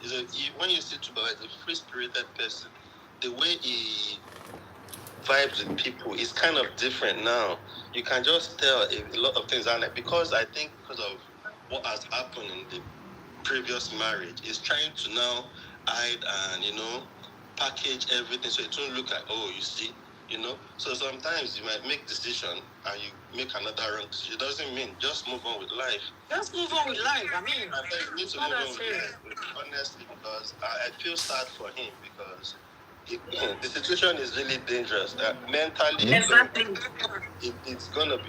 When you see Tubaba, he's a free-spirited person. The way he vibes with people is kind of different now. You can just tell a lot of things, and because I think because of what has happened in the previous marriage, is trying to now hide and package everything so it won't look like, oh, you see, So sometimes you might make decision and you make another wrong decision. It doesn't mean just move on with life. Just move on with life. I mean, You need to move on with life, honestly, because I feel sad for him because the situation is really dangerous. Mentally, exactly.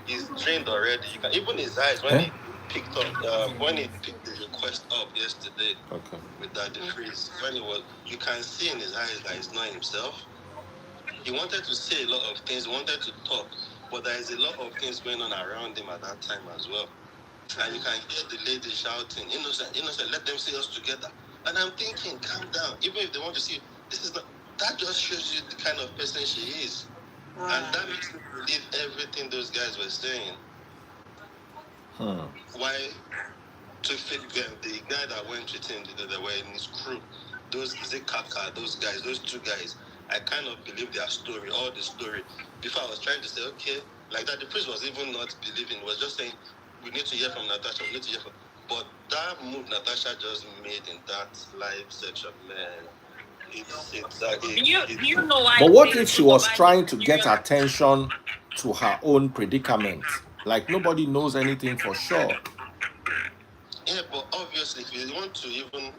he's drained already. You can even his eyes when he picked the request up yesterday. Okay. With that the freeze you can see in his eyes that he's not himself. He wanted to say a lot of things, he wanted to talk, but there is a lot of things going on around him at that time as well. And you can hear the lady shouting, innocent, innocent, let them see us together. And I'm thinking, calm down. Even if they want to see you, that just shows you the kind of person she is. Right. And that makes me believe everything those guys were saying. Why the guy that went with him, they were in his crew, those Zekaka, those two guys, I kind of believe their story, all the story. Before I was trying to say, okay, like that, the priest was even not believing, was just saying, we need to hear from Natasha, we need to hear from. But that move Natasha just made in that live section, man, do you know why? But what if she was trying to get attention to her own predicament? Like nobody knows anything for sure. Yeah, but obviously, if you want to even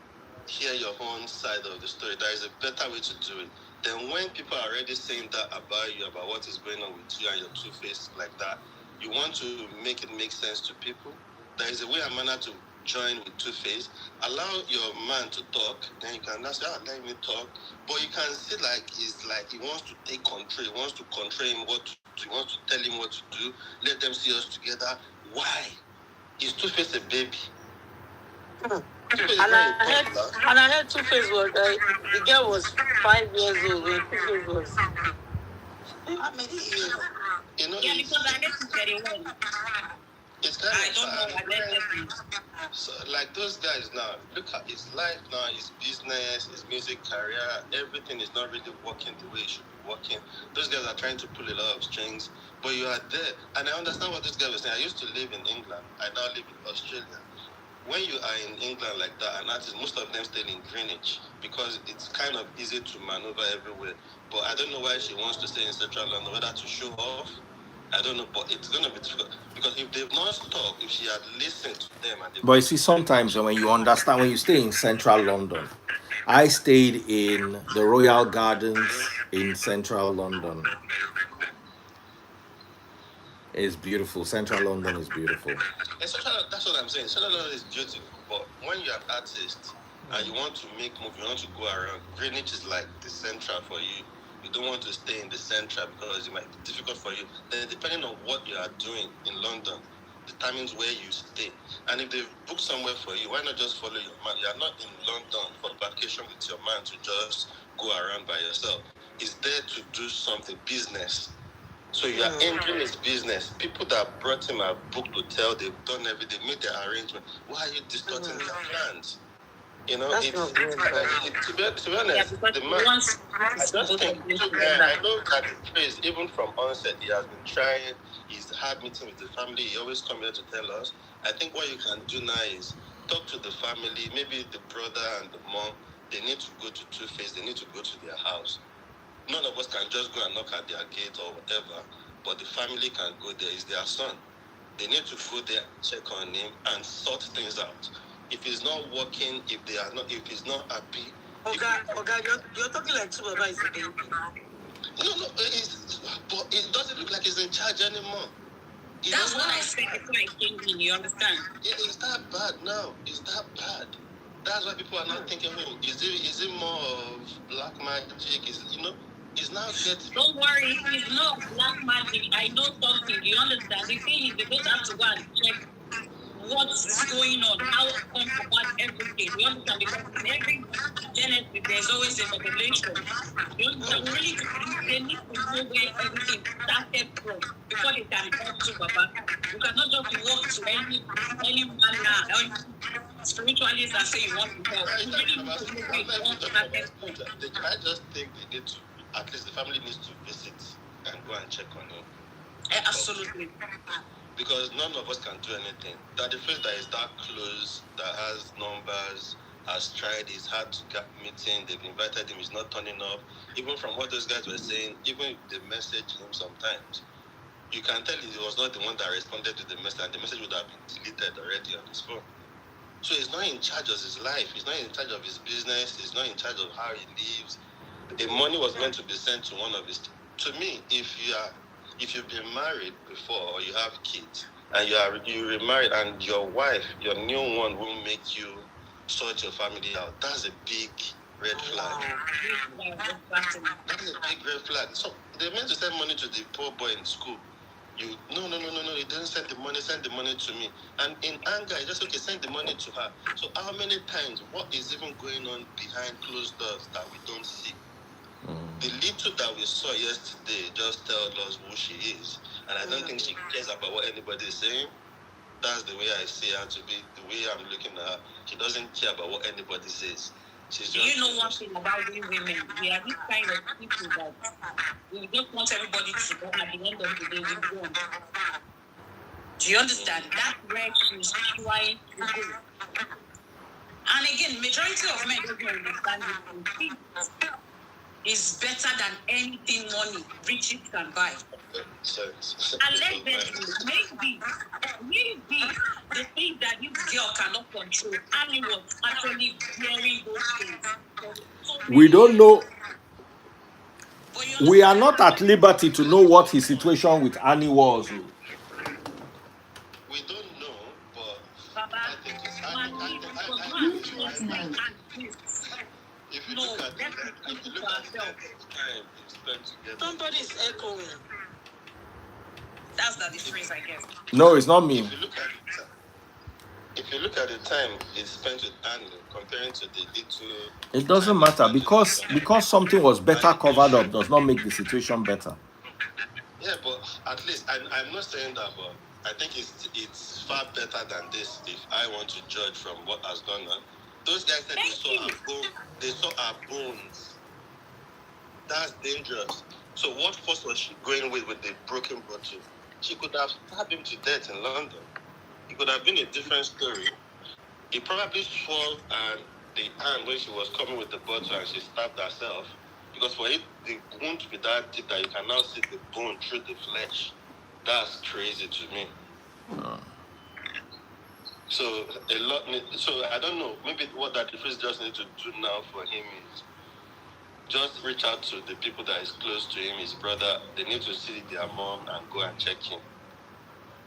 hear your own side of the story, there is a better way to do it. Then when people are already saying that about you, about what is going on with you and your two-face like that, you want to make it make sense to people. There is a way and manner to join with two-face. Allow your man to talk, then you can say, let me talk. But you can see it's like he wants to take control. He wants to control him he wants to tell him what to do. Let them see us together. Why? Is two-face a baby? And I heard Two-Face was the girl was 5 years old when Two-Face was. How many years? Yeah, because I heard 31. It's kind I don't know. So, like those guys now, look at his life now, his business, his music career, everything is not really working the way it should be working. Those guys are trying to pull a lot of strings, but you are there. And I understand what this guy was saying. I used to live in England. I now live in Australia. When you are in England like that, and artists, most of them stay in Greenwich because it's kind of easy to maneuver everywhere. But I don't know why she wants to stay in Central London, whether to show off. I don't know, but it's going to be difficult because if they've not stopped, if she had listened to them, but you see, sometimes when you understand, when you stay in Central London, I stayed in the Royal Gardens in Central London. It's beautiful. Central London is beautiful. That's what I'm saying. Central London is beautiful, but when you're an artist and you want to make movies, you want to go around, Greenwich is like the central for you. You don't want to stay in the central because it might be difficult for you. Then depending on what you are doing in London, determines where you stay. And if they've booked somewhere for you, why not just follow your man? You are not in London for vacation with your man to just go around by yourself. He's there to do something, business. So you are entering his business. People that brought him have booked hotel, they've done everything, made their arrangement. Why are you distorting their plans? That's it's not good, to be honest, the man. I just think I know that the phrase, even from onset, he has been trying. He's had meetings with the family. He always comes here to tell us. I think what you can do now is talk to the family, maybe the brother and the mom. They need to go to Two-Face. They need to go to their house. None of us can just go and knock at their gate or whatever, but the family can go there. It's their son. They need to go there, check on him, and sort things out. If it's not working, if he's not happy. You're talking like Tubaba is a baby. No, but it doesn't look like he's in charge anymore. That's what I said before I came in, you understand? Yeah, it's that bad now. It's that bad. That's why people are not thinking, is it more of black magic? It's now getting... Don't worry, it's not black magic. I know something, you understand? The thing is, they just have to go and check what's going on, how it comes about everything. You understand? Because in every genesis, there's always a revelation. You understand? They need to know where everything started from before they can talk to Baba. You cannot just walk to any man now, any spiritualist and say you want to help. You really need to know where it all started from. I just think they need to, at least the family needs to visit and go and check on him. Absolutely. Because none of us can do anything. That the place that is that close, that has numbers, has tried. He's had to get meeting. They've invited him. He's not turning up. Even from what those guys were saying, even if they message him sometimes, you can tell he was not the one that responded to the message, and the message would have been deleted already on his phone. So he's not in charge of his life. He's not in charge of his business. He's not in charge of how he lives. The money was meant to be sent to one of his. To me, if you've been married before or you have kids and you remarried and your wife, your new one, will make you sort your family out, that's a big red flag. That's a big red flag. So they meant to send money to the poor boy in school. No, you didn't send the money to me. And in anger, I just, okay, send the money to her. So how many times, what is even going on behind closed doors that we don't see? The little that we saw yesterday just tells us who she is. And I don't think she cares about what anybody is saying. That's the way I see her to be, the way I'm looking at her. She doesn't care about what anybody says. Do you know one thing about we women? We are this kind of people that we just want everybody to go at the end of the day we won. Do you understand? That's where she's trying to go. And again, majority of men don't understand this. Is better than anything money, riches can buy. Allegedly, maybe the thing that you girl cannot control, Annie was actually wearing those things. We don't know. We are not at liberty to know what his situation with Annie was. We don't know, but I think it's Annie. If you look at the time spent together. Somebody's echoing. That's not the phrase, I guess. No, it's not me. If you look at the time it's spent with Annie comparing to the little. It doesn't matter because something was better covered up does not make the situation better. Yeah, but at least I'm not saying that, but I think it's far better than this. If I want to judge from what has gone on, those guys said they saw our bones. That's dangerous. So what force was she going with the broken bottle? She could have stabbed him to death in London. It could have been a different story. He probably swore and the hand when she was coming with the bottle and she stabbed herself. Because for it, the wound to be that deep that you can now see the bone through the flesh. That's crazy to me. So I don't know. Maybe what that priest just need to do now for him is just reach out to the people that is close to him, his brother. They need to see their mom and go and check him.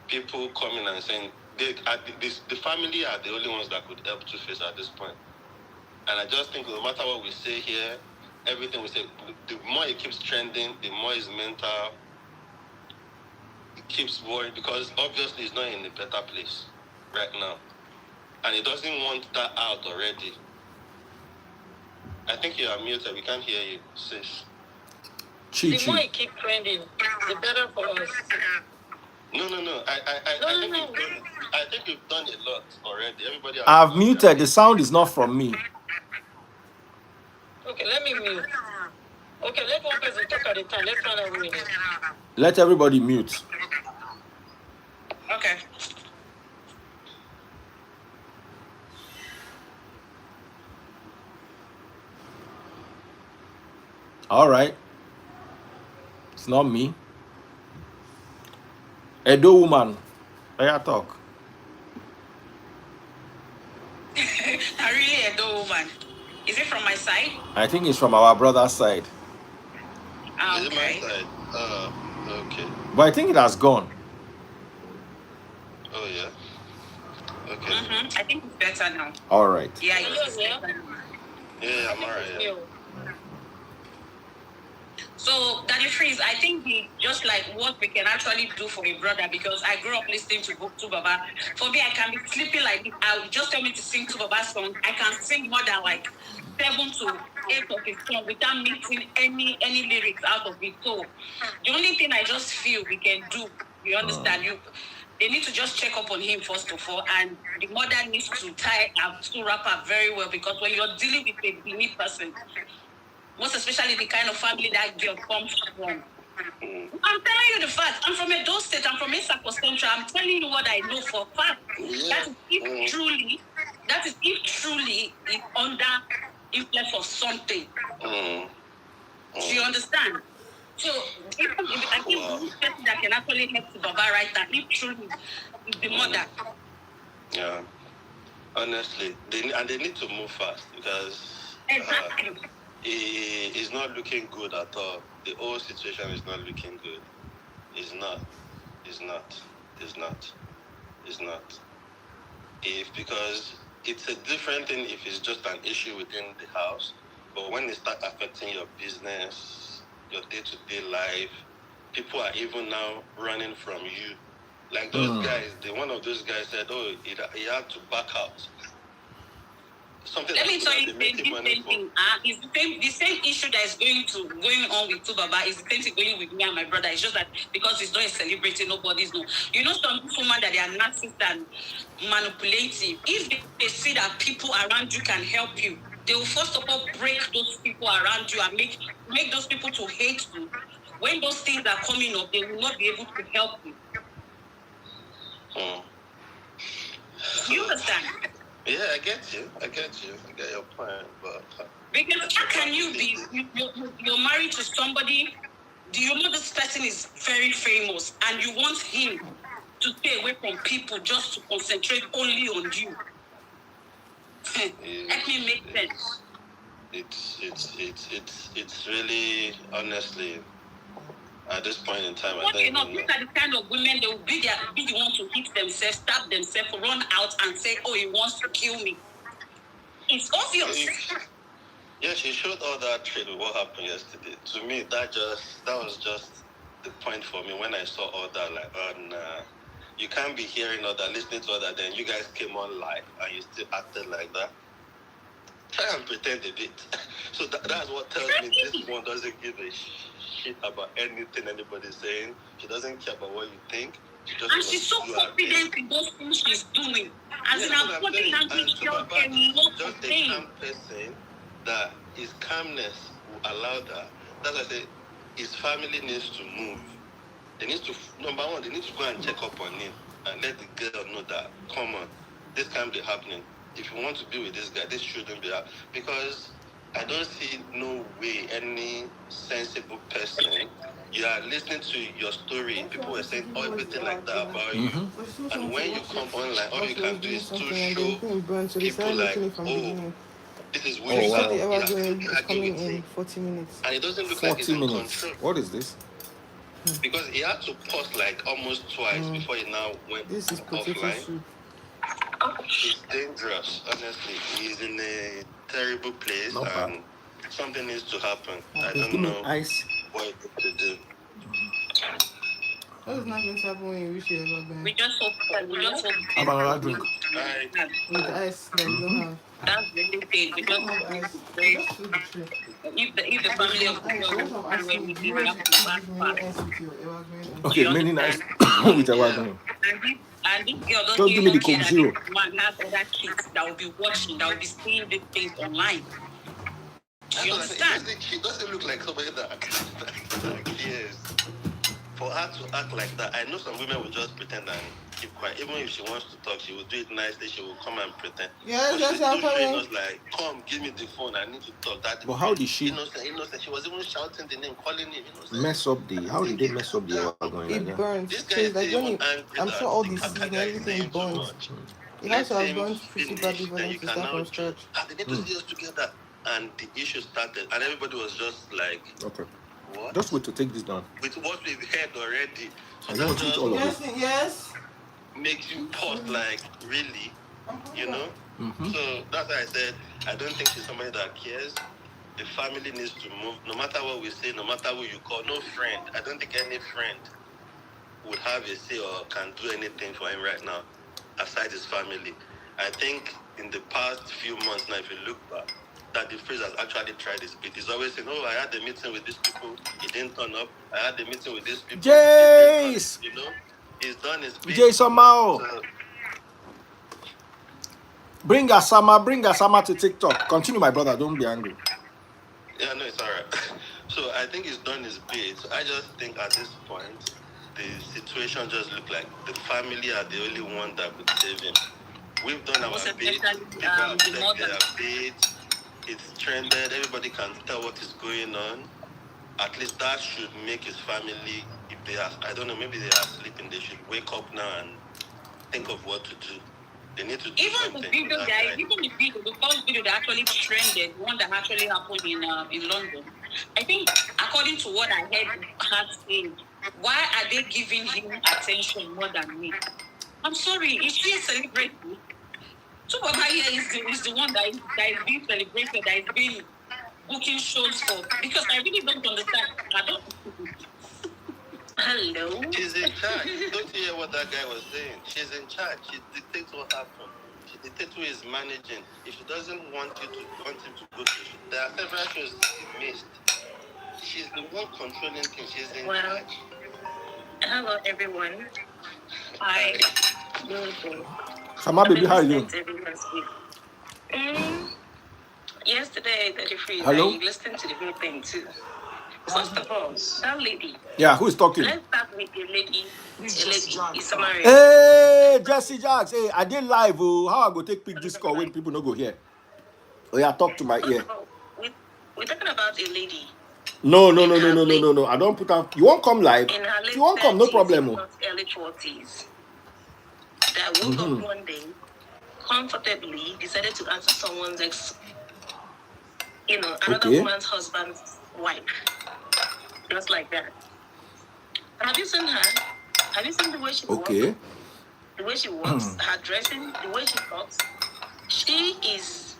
People coming and saying the family are the only ones that could help Two-Face at this point. And I just think no matter what we say here, everything we say, the more it keeps trending, the more it's mental. It keeps worrying because obviously he's not in a better place right now. And he doesn't want that out already. I think you are muted. We can't hear you, sis. The more it keeps trending, the better for us. No. I think you've done a lot already. Everybody. I've muted. The sound is not from me. Okay, let me mute. Okay, let one person talk at a time. Let's find out who it is. Let everybody mute. Okay. All right. It's not me. Edo woman. I talk. I really Edo woman. Is it from my side? I think it's from our brother's side. Okay. Is it my side? Okay. But I think it has gone. Oh yeah. Okay. I think it's better now. All right. Yeah, it's better. Yeah, I'm alright. Yeah. So, Daddy Freeze, I think just like what we can actually do for a brother, because I grew up listening to Tubaba. For me, I can be sleeping like this. Just tell me to sing Tubaba's song. I can sing more than like 7 to 8 of his song without mixing any lyrics out of it. So, the only thing I just feel we can do, you understand, they need to just check up on him first of all, and the mother needs to tie to wrap up very well, because when you're dealing with a unique person, most especially the kind of family that girl comes from. I'm telling you the fact. I'm from Edo State. I'm from East Central. I'm telling you what I know for a fact. That if truly That is if truly is under influence of something. Mm. Do you understand? So even if I think Wow. this person that can actually help Baba right now, if truly is the mother. Yeah. Honestly, they need to move fast because Exactly. it is not looking good at all. The whole situation is not looking good. It's not. It's not. It's not. It's not. If because it's a different thing if it's just an issue within the house, but when it start affecting your business, your day-to-day life, people are even now running from you. Like those guys, one of those guys said, "Oh, he had to back out." Something Let that me could tell have you been the making money same for. thing. It's the same issue that is going on with Tubaba is the same thing going with me and my brother. It's just that because it's not a celebrity, nobody's know. You know, some women that they are narcissistic and manipulative. If they see that people around you can help you, they will first of all break those people around you and make those people to hate you. When those things are coming up, they will not be able to help you. You understand? Yeah, I get you. I get your point, but because how can you be you're married to somebody? Do you know this person is very famous and you want him to stay away from people just to concentrate only on you? Let me make sense. It's really honestly at this point in time, I don't Okay, even now know. these are the kind of women they will be the ones to hit themselves, stab themselves, run out and say, "Oh, he wants to kill me." It's obvious. Yeah, she showed all that trade with what happened yesterday. To me, that was just the point for me when I saw all that. Like, nah, you can't be hearing all that, listening to all that. Then you guys came on live and you still acted like that. Try and pretend a bit. So that's what tells me this one doesn't give a shit about anything anybody's saying. She doesn't care about what you think. And she's so confident in those things she's doing. As in her body language tells a lot of just a things. calm person that his calmness will allow that. That's why I say his family needs to move. They need to, number one, they need to go and check up on him and let the girl know that, come on, this can't be happening. If you want to be with this guy, this shouldn't be happening. Because I don't see no way any sensible person, you are listening to your story, people were saying everything like that about you. And when you come online, all you can do is to show people like, oh, this is who you are. The You are still Evergreen is tagging coming with in him. 40 minutes. And it doesn't look like he's 40 in minutes. control. What is this? Because he had to pause like almost twice before he now went This is potato offline. soup. It's dangerous, honestly. He's in a terrible place. Not bad. And something needs to happen. I Please don't give me know ice. what to do. What is not going to happen when you reach your Evergreen? We just hope. Have another drink. With ice that you don't have. That's the only thing. We just Have ice. very Just fill the tray. if the family of the Ice. girl What is I'm very asking well, you, we have to back many back. ice with your Evergreen? Okay, You many nice understand? with Evergreen. And this girl Just don't give me the even care Coke that Zero. this man has other kids that will be watching, that will be seeing these things online. Do you understand? She doesn't look like somebody that cares. For her to act like that, I know some women will just pretend and keep quiet. Even if she wants to talk, she will do it nicely. She will come and pretend. Yes, But that's she's still showing happening. us like, come, give me the phone. I need to talk. That But how did she innocent. She was even shouting the name, calling him innocent. mess up the? How did they mess up the Evergreen like It that? burns. This guy So is it's like still when even you, angry I'm that sure all the the season, Kaka guy is everything saying too burns. much. It Let has to have him burned pretty badly finish, for then them you to can start now from judge. scratch. They need to see us together. And the issue started, and everybody was just like, Okay. what? Just wait to take this down. With what we've heard already. So I that want to eat just all of Yes, it. yes. makes you pause like, really? You know? Mm-hmm. So that's why I said, I don't think she's somebody that cares. The family needs to move. No matter what we say, no matter who you call, no friend. I don't think any friend would have a say or can do anything for him right now, aside his family. I think in the past few months now, if you look back, that the phrase has actually tried his bit. He's always saying, oh, I had a meeting with these people, he didn't turn up. I had a meeting with these people, Jace! you know, he's done his bit. Jace somehow. So, Bring Asama to TikTok. Continue, my brother. Don't be angry. yeah, no, it's all right. So I think he's done his bit. So I just think at this point, the situation just looked like the family are the only one that could save him. We've done our Most bit. especially People have the said mother. their bit. It's trended. Everybody can tell what is going on. At least that should make his family, if they are, I don't know, maybe they are sleeping, they should wake up now and think of what to do. They need to do Even something. the video, the first video that actually trended, one that actually happened in London. I think, according to what I heard her saying, why are they giving him attention more than me? I'm sorry, is she a celebrity? Tubaba here is the one that is being celebrated, that is being booking shows for, because I really don't understand. I don't. Hello. She's in charge. Don't you hear what that guy was saying? She's in charge. She dictates what happens. She dictates who is managing. If she doesn't want him to go to, there are several shows he missed. She's the one controlling things. She's in charge. Hello everyone. Hi. Sama baby, how are you? Yesterday, 33, Hello? I listened to the whole thing too. First of all, that lady. Yeah, who is talking? Let's start with the lady. Is Samari. Hey, Jesse Jacks. Hey, I did live. Oh, how I go take pick this call when people don't go here? Oh, yeah, talk to my ear. We're talking about a lady. No. I don't put out. You won't come live. If you won't come, no problem. Early 40s. That woke up one day, comfortably decided to answer someone's another woman's husband's wife. Just like that. Have you seen her? Have you seen the way she walks? The way she walks, her dressing, the way she talks. She is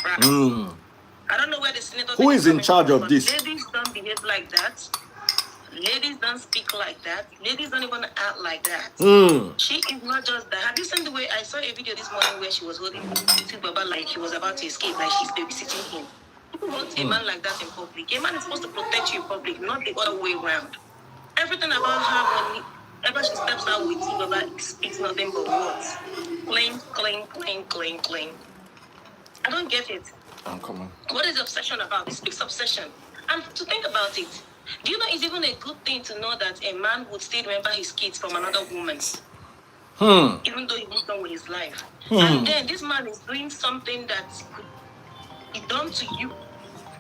brass. I don't know where the senator. Who is in charge of this? Ladies don't behave like that. Ladies don't speak like that. Ladies don't even act like that. She is not just that. Have you seen the way I saw a video this morning where she was holding Tubaba like he was about to escape, like she's babysitting him? Who wants a man like that in public? A man is supposed to protect you in public, not the other way around. Everything about her, whenever she steps out with Tubaba, speaks nothing but words. Clean. I don't get it. I'm coming. What is the obsession about? This big obsession. And to think about it, do you know it's even a good thing to know that a man would still remember his kids from another woman? Even though he moved on with his life. And then this man is doing something that could be done to you.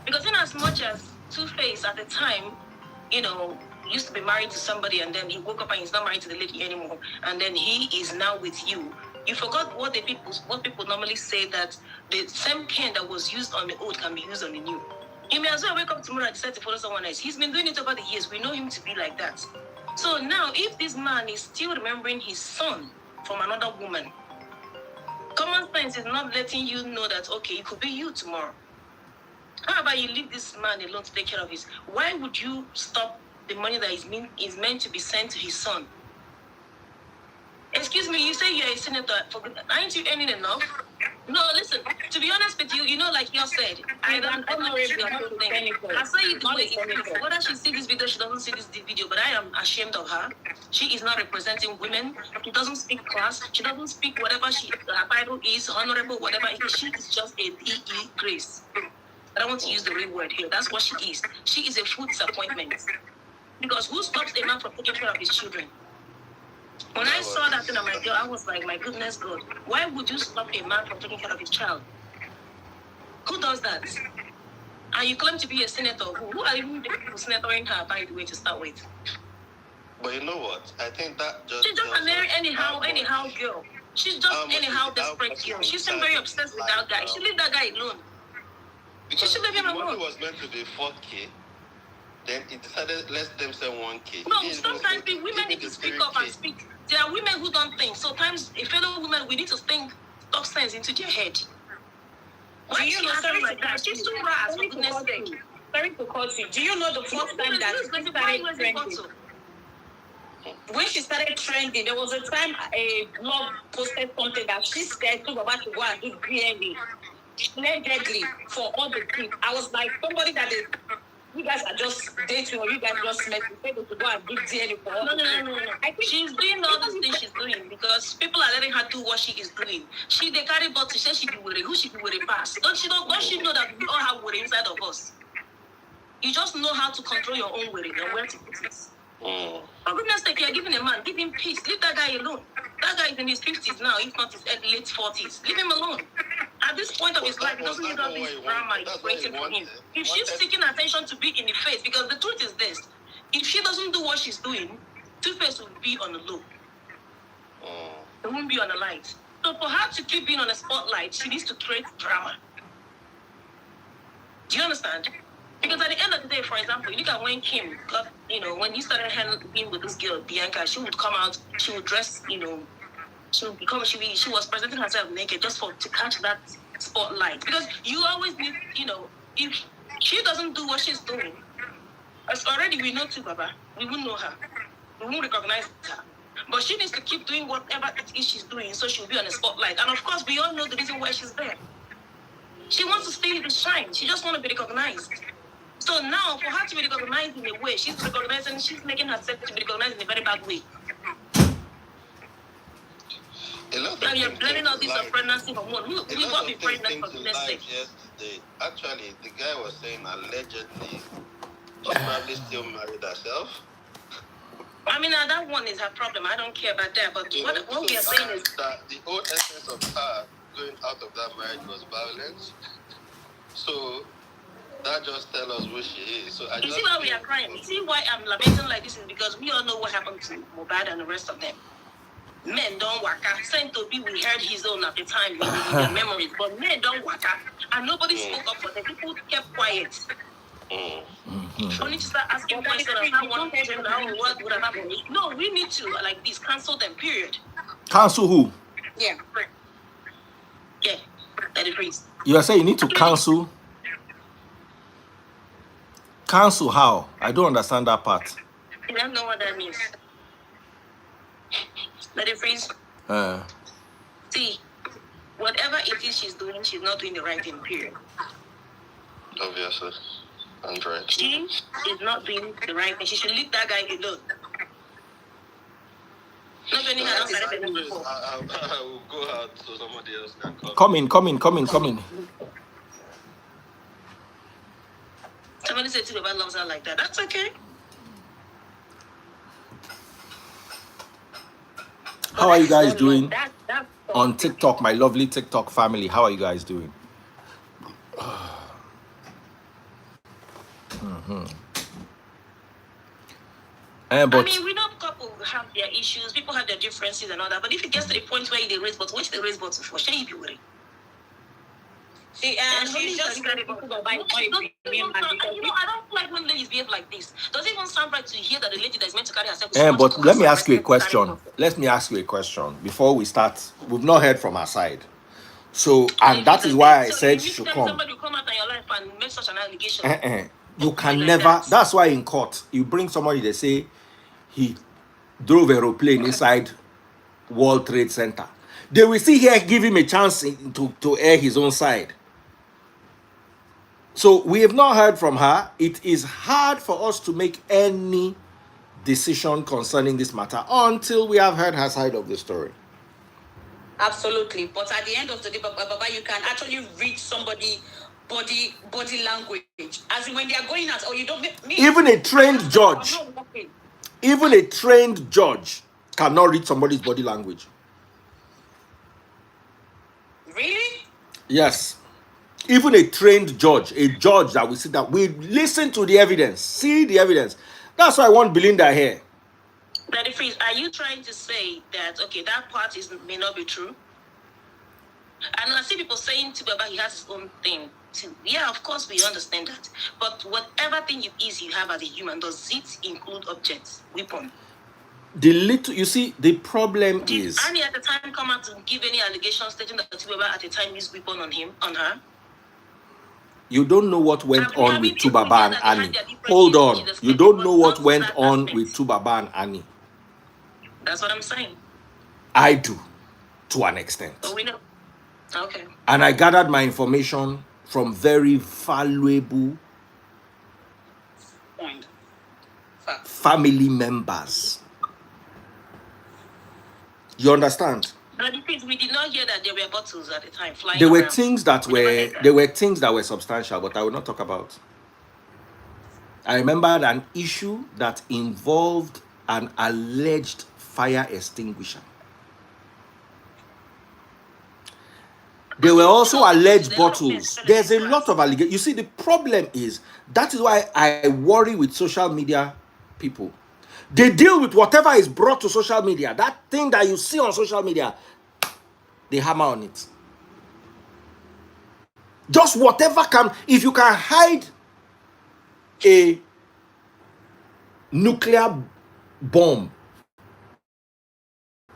Because in as much as Two-Face at the time, used to be married to somebody and then he woke up and he's not married to the lady anymore. And then he is now with you. You forgot what people normally say, that the same pen that was used on the old can be used on the new. He may as well wake up tomorrow and decide to follow someone else. He's been doing it over the years. We know him to be like that. So now, if this man is still remembering his son from another woman, common sense is not letting you know that, okay, it could be you tomorrow. How about you leave this man alone to take care of his? Why would you stop the money that is meant to be sent to his son? Excuse me, you say you're a senator. Aren't you earning enough? No, listen, to be honest with you, like you said, I don't know if you're not thing. I saw you do it. Whether she sees this video, she doesn't see this video, but I am ashamed of her. She is not representing women. She doesn't speak class. She doesn't speak whatever her Bible is, honorable, whatever it is. She is just a D.E. Grace. I don't want to use the real word here. That's what she is. She is a food disappointment. Because who stops a man from taking care of his children? When I saw that thing on my girl, I was like, my goodness God, why would you stop a man from taking care of his child? Who does that? And you claim to be a senator. Who are even the people senatoring her, by the way, to start with? But you know what? I think that just... She's just a very anyhow girl. She's just anyhow desperate girl. She seemed very obsessed with that guy. She leave that guy alone. Because she should leave him alone. The money was meant to be 4K. Then he decided, let them say 1K. No, sometimes women need to speak up and speak. There are women who don't think. Sometimes a fellow woman, we need to talk sense into their head. Why you know, sorry like that? She's too rash, for goodness sake. Sorry to cut you. Do you know the first time that she started trending? When she started trending, there was a time a blog posted something that she said to Baba to go and do DNA. Allegedly, for all the kids. I was like, somebody that is... You guys are just dating, or you guys just met. You say to go and give DNA for all. No. I think she's doing all these things she's doing because people are letting her do what she is doing. They carry bottle. She says she be with it. Who she be with it pass? Don't she know that we all have worry inside of us? You just know how to control your own worry and where to put it. For goodness sake, you're giving a man, give him peace. Leave that guy alone. That guy is in his 50s now, if not his late 40s. Leave him alone. At this point of his life, he doesn't need all this drama waiting for him. If she's seeking attention to be in the face, because the truth is this, if she doesn't do what she's doing, Two-Face will be on the low. It won't be on the light. So for her to keep being on the spotlight, she needs to create drama. Do you understand? Because at the end of the day, for example, you look at when Kim got, when he started being with this girl, Bianca, she would come out, she would dress, she was presenting herself naked just to catch that spotlight. Because you always need, if she doesn't do what she's doing, as already we know Tubaba, we won't know her. We won't recognize her. But she needs to keep doing whatever it is she's doing so she'll be on the spotlight. And of course, we all know the reason why she's there. She wants to stay in the shine. She just wants to be recognized. So now, for her to be recognized in a way, she's making herself to be recognized in a very bad way. Now you're blaming all this on pregnancy hormone. We won't be pregnant for goodness sake. Yesterday, actually, the guy was saying allegedly she probably still married herself. I mean, that one is her problem. I don't care about that. But what we are saying is that the whole essence of her going out of that marriage was violence. So that just tells us who she is. So you see why we are crying? You see why I'm lamenting like this is because we all know what happened to Mohbad and the rest of them. Men don't waka. Saint Toby, we heard his own at the time with their memories, but men don't waka. And nobody spoke up for them. People kept quiet. We need to start asking questions of how one person, what would have happened. No, we need to, like this, cancel them, period. Cancel who? Yeah. Yeah. Let it freeze. You are saying you need to cancel? Cancel how? I don't understand that part. I don't know what that means. Let it freeze. See, whatever it is she's doing, she's not doing the right thing, period. Obviously. And right. She is not doing the right thing. She should leave that guy alone. Not doing it before. I will go out so somebody else can come. Come in. Somebody said Tubaba loves her like that. That's okay. How are you guys doing on TikTok, my lovely TikTok family? How are you guys doing? But I mean, we know couples have their issues, people have their differences and all that. But if it gets to the point where they raise bottle, what's the raise bottle for? Shall you be worried? She's just I don't like when ladies behave like this. Does it even sound right to hear that the lady that is meant to carry herself? But let me ask you a question. Let me ask you a question before we start. We've not heard from her side. So, and that is why I said she should come. Somebody will come out in your life and make such an allegation. You can never. That's why in court, you bring somebody, they say he drove an aeroplane inside World Trade Center. They will see here give him a chance to air his own side. So we have not heard from her. It is hard for us to make any decision concerning this matter until we have heard her side of the story. Absolutely. But at the end of the day, Baba, you can actually read somebody body language. As in when they are going out, or you don't me. Even a trained judge. Even a trained judge cannot read somebody's body language. Really? Yes. Even a trained judge, a judge that will sit down, we listen to the evidence, see the evidence. That's why I want Belinda here. Daddy Freeze, are you trying to say that, okay, that part may not be true? And I see people saying to Baba he has his own thing too. Yeah, of course we understand that. But whatever thing you have as a human, does it include objects, weapon? You see, the problem is... Did Annie at the time come out to give any allegations stating that Tubaba at the time used weapon on her? You don't know what went on with Tubaba and Annie. Hold on. You don't know what went on with Tubaba and Annie. That's what I'm saying. I do, to an extent. But we know. Okay. And I gathered my information from very valuable family members. You understand? We did not hear that there were bottles at the time flying. There were things that were substantial, but I will not talk about. I remembered an issue that involved an alleged fire extinguisher. There were also alleged There's a lot of bottles. things There's a that lot of allegations. You see, the problem is that is why I worry with social media people. They deal with whatever is brought to social media. That thing that you see on social media, they hammer on it. Just whatever can, if you can hide a nuclear bomb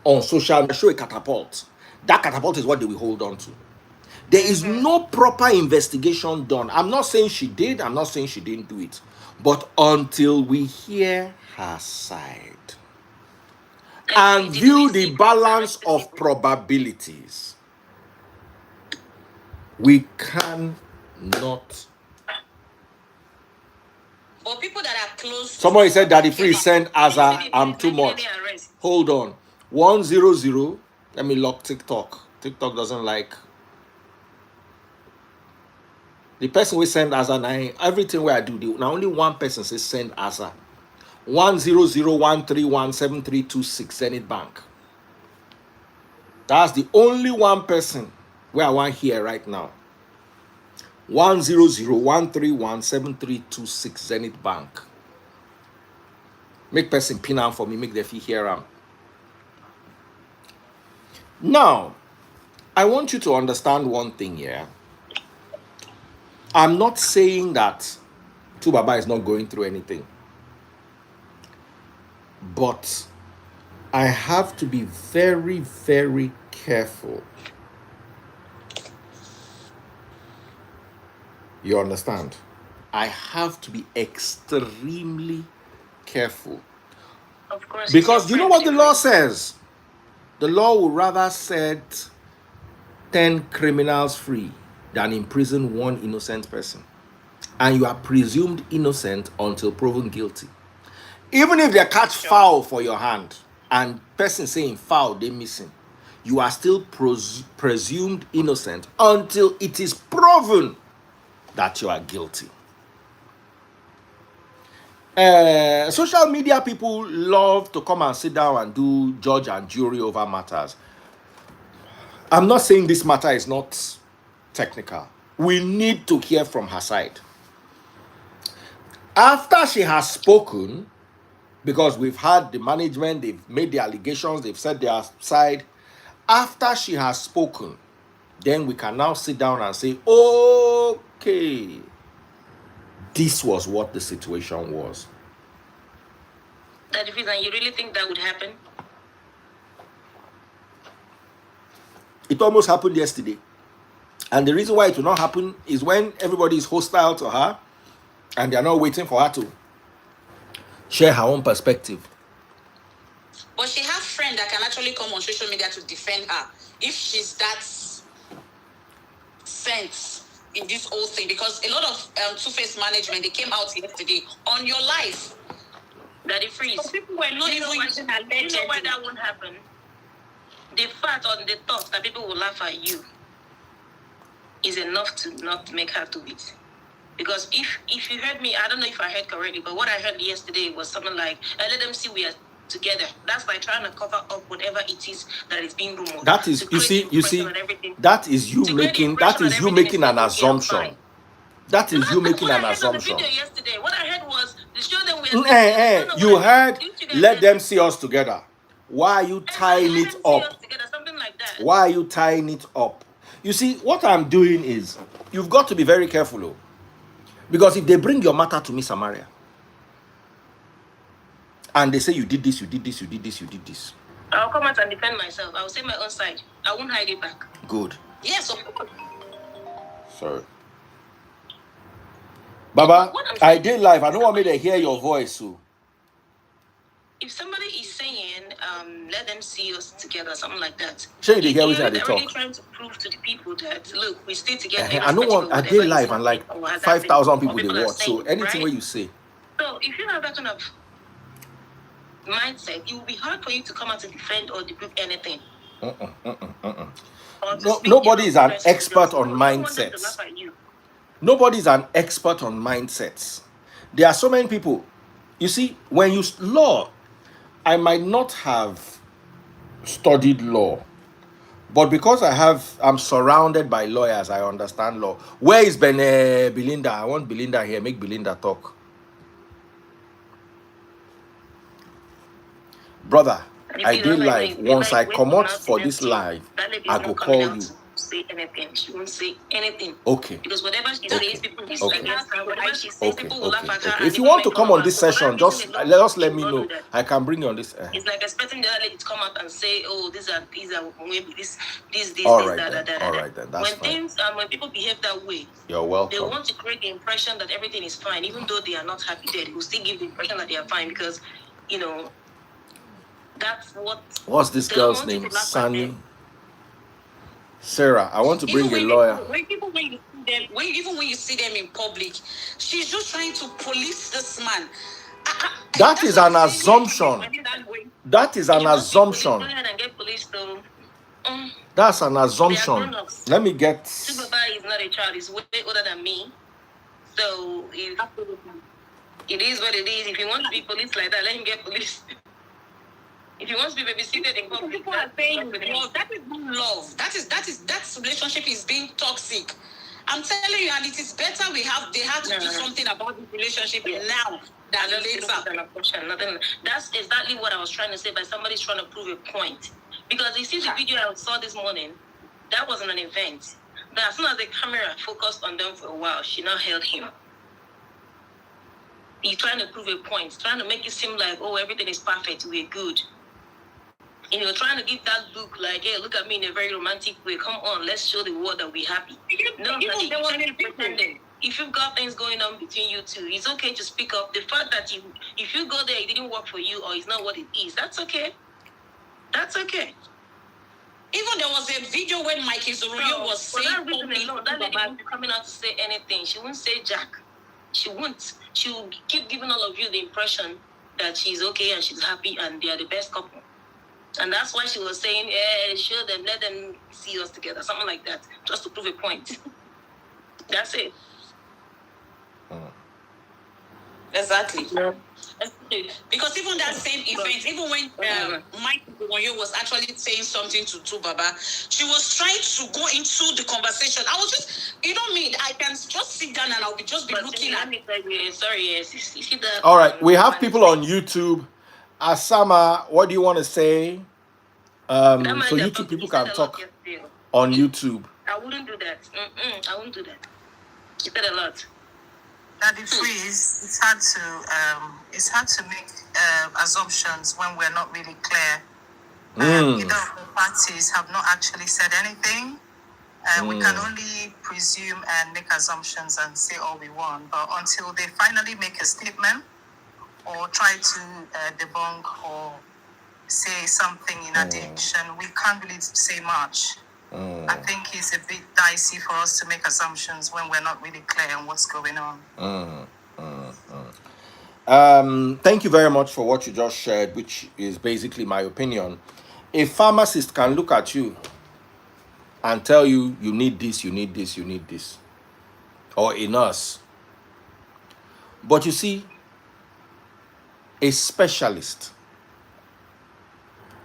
on social media, show a catapult. That catapult is what they will hold on to. There is no proper investigation done. I'm not saying she did, I'm not saying she didn't do it. But until we hear her side and view the balance of probabilities, we cannot. But people that are close. Somebody said Daddy Free send Aza, I'm too much. Hold on. 100. Let me lock TikTok. TikTok doesn't like. The person will send Aza now. Everything where I do, now only one person says send Aza. 100131732 Zenith Bank. That's the only one person where I want here right now. 100131732 Zenith Bank. Make person pin out for me, make the fee here. Now, I want you to understand one thing here. I'm not saying that Tubaba is not going through anything. But I have to be very, very careful. You understand? I have to be extremely careful. Of course. Because you know what the law says? The law would rather set 10 criminals free than imprison one innocent person. And you are presumed innocent until proven guilty. Even if they catch foul for your hand and person saying foul, they missing, you are still presumed innocent until it is proven that you are guilty. Social media people love to come and sit down and do judge and jury over matters. I'm not saying this matter is not technical. We need to hear from her side. After she has spoken, because we've had the management, they've made the allegations, they've said their side. After she has spoken, then we can now sit down and say, okay, this was what the situation was. That if you really think that would happen? It almost happened yesterday. And the reason why it will not happen is when everybody is hostile to her and they're not waiting for her to share her own perspective. But she has friends that can actually come on social media to defend her if she's that sense in this whole thing. Because a lot of Two-Face management, they came out yesterday on your life. Daddy Freeze. So people were not even using her. You know why that won't happen? The fact or the thought that people will laugh at you is enough to not make her do it. Because if you heard me, I don't know if I heard correctly, but what I heard yesterday was something like, let them see we are together. That's like trying to cover up whatever it is that is being rumored. That is, you see, that is you making an assumption. That is you making an assumption. What I heard was the show that we you heard, let them see us together. Why are you tying it up? Why are you tying it up? You see, what I'm doing is, you've got to be very careful. Because if they bring your matter to me, Samaria, and they say you did this, you did this, you did this, you did this, I'll come out and defend myself. I'll say my own side. I won't hide it back. Good. Yes, of course. Sorry. Baba, I did live. I don't want me to hear your voice. So. If somebody is saying, let them see us together, something like that. Sure, you hear what they talk. Really trying to prove to the people that, look, we stay together. I don't want, I did live and like 5,000 people they watch. So anything where you say. So if you have that kind of mindset, it will be hard for you to come out to defend or deprove anything. Nobody is an expert on mindsets. Nobody is an expert on mindsets. There are so many people. You see, when you law, I might not have studied law, But because I'm surrounded by lawyers, I understand law. Where is Belinda? I want Belinda here. Make Belinda talk. Brother, I did live. Once I come out for this live, I go call you. Say anything. She won't say anything. Okay. Because whatever she says, people will laugh at her. Whatever she says, people will laugh at her. If you want to come on this session, just let me know. I can bring you on this. It's like expecting the other lady to come out and say, "Oh, these are maybe this, All right then. That's fine. When people behave that way, you're welcome. They want to create the impression that everything is fine, even though they are not happy. They will still give the impression that they are fine because, that's what. What's this girl's name? Sunny. Sarah, I want to bring a lawyer. When you see them in public, she's just trying to police this man. That is an assumption. That is an assumption. That's an assumption. Let me get. Tubaba is not a child. He's way older than me. So it is what it is. If he wants to be policed like that, let him get policed. If he wants to be babysitted in public, people are saying love. That is not love. That relationship is being toxic. I'm telling you, and it is better they have to do something about this relationship now than later. That's exactly what I was trying to say. But somebody's trying to prove a point, because you see the video I saw this morning, that wasn't an event. But as soon as the camera focused on them for a while, she now held him. He's trying to prove a point, trying to make it seem like, oh, everything is perfect, we're good. Trying to give that look like, hey, look at me in a very romantic way. Come on, let's show the world that we're happy. No, if you've got things going on between you two, it's okay to speak up. The fact that if you go there, it didn't work for you or it's not what it is, that's okay. That's okay. Even there was a video when Mikey Zoroyo was saying, that lady won't be coming out to say anything. She won't say jack. She won't. She will keep giving all of you the impression that she's okay and she's happy and they are the best couple. And that's why she was saying, show them, let them see us together, something like that, just to prove a point. That's it. Exactly. Yeah. Because even that same event, even when Mike was actually saying something to Tubaba, she was trying to go into the conversation. I was just, I can just sit down and I'll be looking at it. Sorry, yes. You see that? All right, we have people on YouTube. Asama, what do you want to say? So YouTube people can talk on YouTube. I wouldn't do that. I wouldn't do that. You said a lot. Daddy Freeze, it's hard to make assumptions when we're not really clear. Either of the parties have not actually said anything. We can only presume and make assumptions and say all we want. But until they finally make a statement or try to debunk or say something in addition, we can't really say much. I think it's a bit dicey for us to make assumptions when we're not really clear on what's going on. Thank you very much for what you just shared, which is basically my opinion. A pharmacist can look at you and tell you, you need this, you need this, you need this. Or a nurse. But you see, a specialist,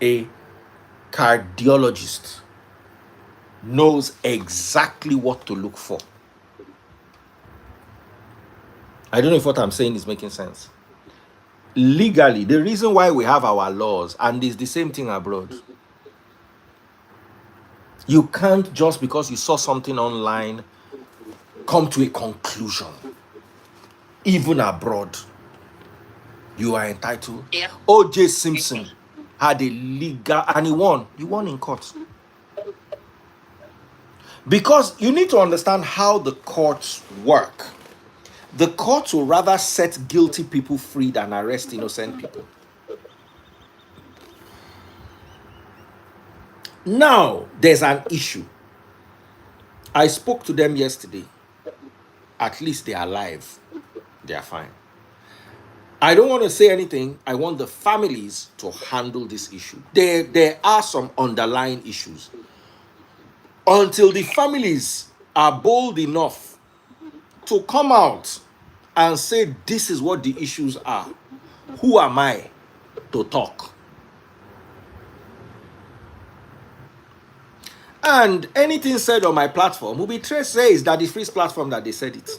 a cardiologist, knows exactly what to look for. I don't know if what I'm saying is making sense. Legally, the reason why we have our laws, and it's the same thing abroad, you can't just because you saw something online come to a conclusion. Even abroad, you are entitled. Yeah. O.J. Simpson had a legal, and he won. He won in court. Because you need to understand how the courts work. The courts will rather set guilty people free than arrest innocent people. Now, there's an issue. I spoke to them yesterday. At least they are alive. They are fine. I don't want to say anything. I want the families to handle this issue. There are some underlying issues. Until the families are bold enough to come out and say this is what the issues are, who am I to talk? And anything said on my platform will be traced, says that the free platform that they said it.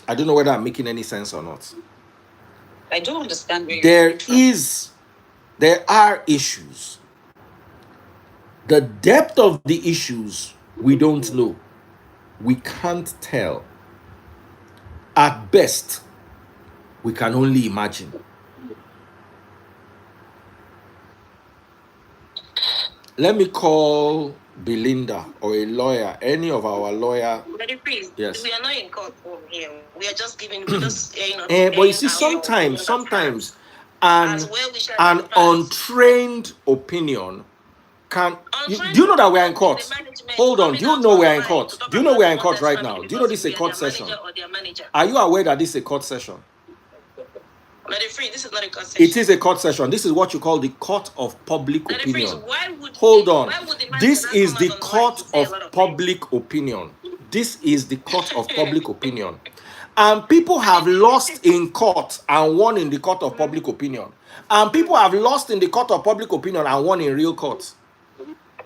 I don't know whether I'm making any sense or not. I do understand where There are issues. The depth of the issues we don't know. We can't tell. At best, we can only imagine. Let me call Belinda or a lawyer, any of our lawyer. Yes. We are not in court here. We are just giving, but you see, sometimes, an untrained opinion can. Do you know that we're in court? Hold on. Do you know we're in court? Do you know we're in court right now? Do you know this is a court session? Are you aware that this is a court session? This is not a court session. It is a court session. This is what you call the court of public opinion. Hold on. This is the court of public opinion. This is the court of public opinion. And people have lost in court and won in the court of public opinion. And people have lost in the court of public opinion and won in real court.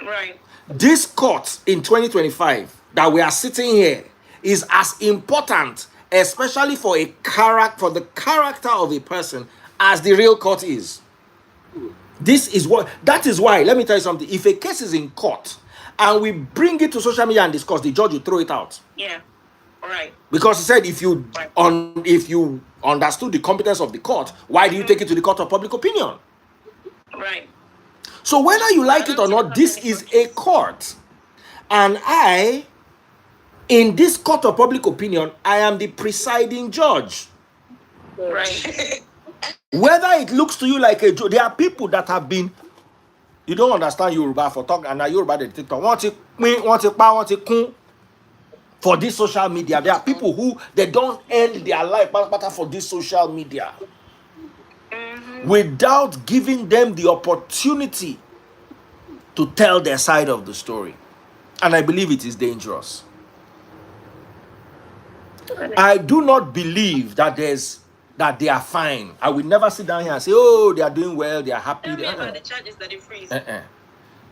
Right. This court in 2025 that we are sitting here is as important, especially for the character of a person, as the real court is. That is why, let me tell you something. If a case is in court and we bring it to social media and discuss, the judge will throw it out. Yeah. Right. Because he said if you understood the competence of the court, why do you take it to the court of public opinion? Right. So whether you like it or not, this is a court. And in this court of public opinion, I am the presiding judge. Right. Whether it looks to you like a joke, there are people that have been, you don't understand Yoruba for talk, and now Yoruba the TikTok for this social media. There are people who they don't end their life for this social media without giving them the opportunity to tell their side of the story. And I believe it is dangerous. I do not believe that they are fine. I will never sit down here and say, oh, they are doing well, they are happy. Tell me about the charges that they freeze.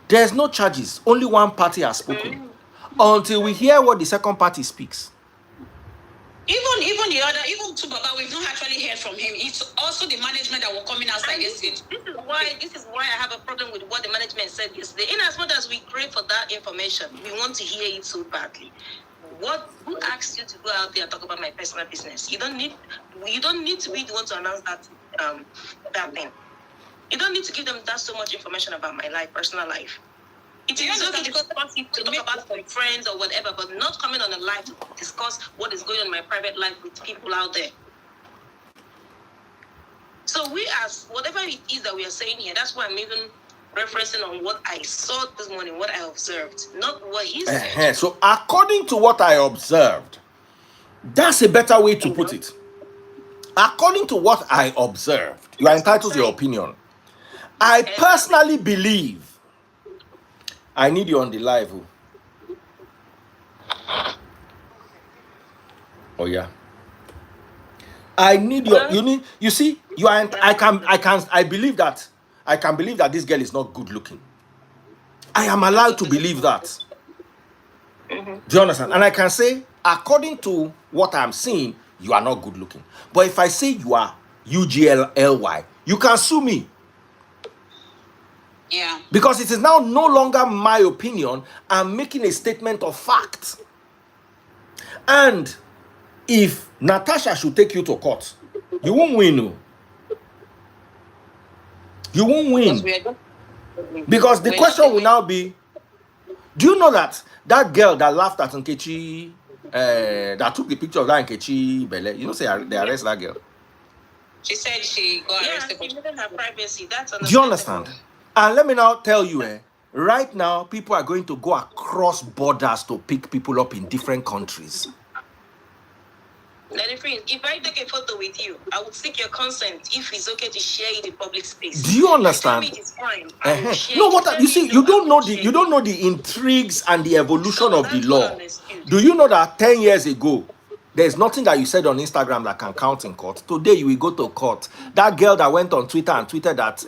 There's no charges. Only one party has spoken. Until we hear what the second party speaks. Even the other, even Tubaba, we've not actually heard from him. It's also the management that were coming outside yesterday. This is why I have a problem with what the management said yesterday. In as much as we crave for that information, we want to hear it so badly. Who asked you to go out there and talk about my personal business? You don't need to be the one to announce that thing. You don't need to give them that so much information about my life, personal life. It is okay to talk about my friends or whatever, but not coming on a live to discuss what is going on in my private life with people out there. So we ask whatever it is that we are saying here. That's why I'm even referencing on what I saw this morning, what I observed, not what he said. So according to what I observed, that's a better way to put it. According to what I observed, you are entitled to your opinion. I personally believe. I need you on the live. Oh yeah. I need your. You see. You are. I believe that. I can believe that this girl is not good looking. I am allowed to believe that. Do you understand? And I can say, according to what I'm seeing, you are not good looking. But if I say you are UGLY, you can sue me. Yeah. Because it is now no longer my opinion. I'm making a statement of fact. And if Natasha should take you to court, you won't win. No. You won't win. Because the question will now be, do you know that girl that laughed at Nkechi, that took the picture of that Nkechi Bele, you know, say they arrest that girl? She said she got arrested. She needed her privacy. That's understandable. Do you understand? And let me now tell you, right now, people are going to go across borders to pick people up in different countries. If I take a photo with you, I would seek your consent if it's okay to share it in public space. Do you understand? If you tell me it is fine. No, what you see, you don't know the intrigues and the evolution of the law. Do you know that 10 years ago, there's nothing that you said on Instagram that can count in court? Today, you will go to court. That girl that went on Twitter and tweeted that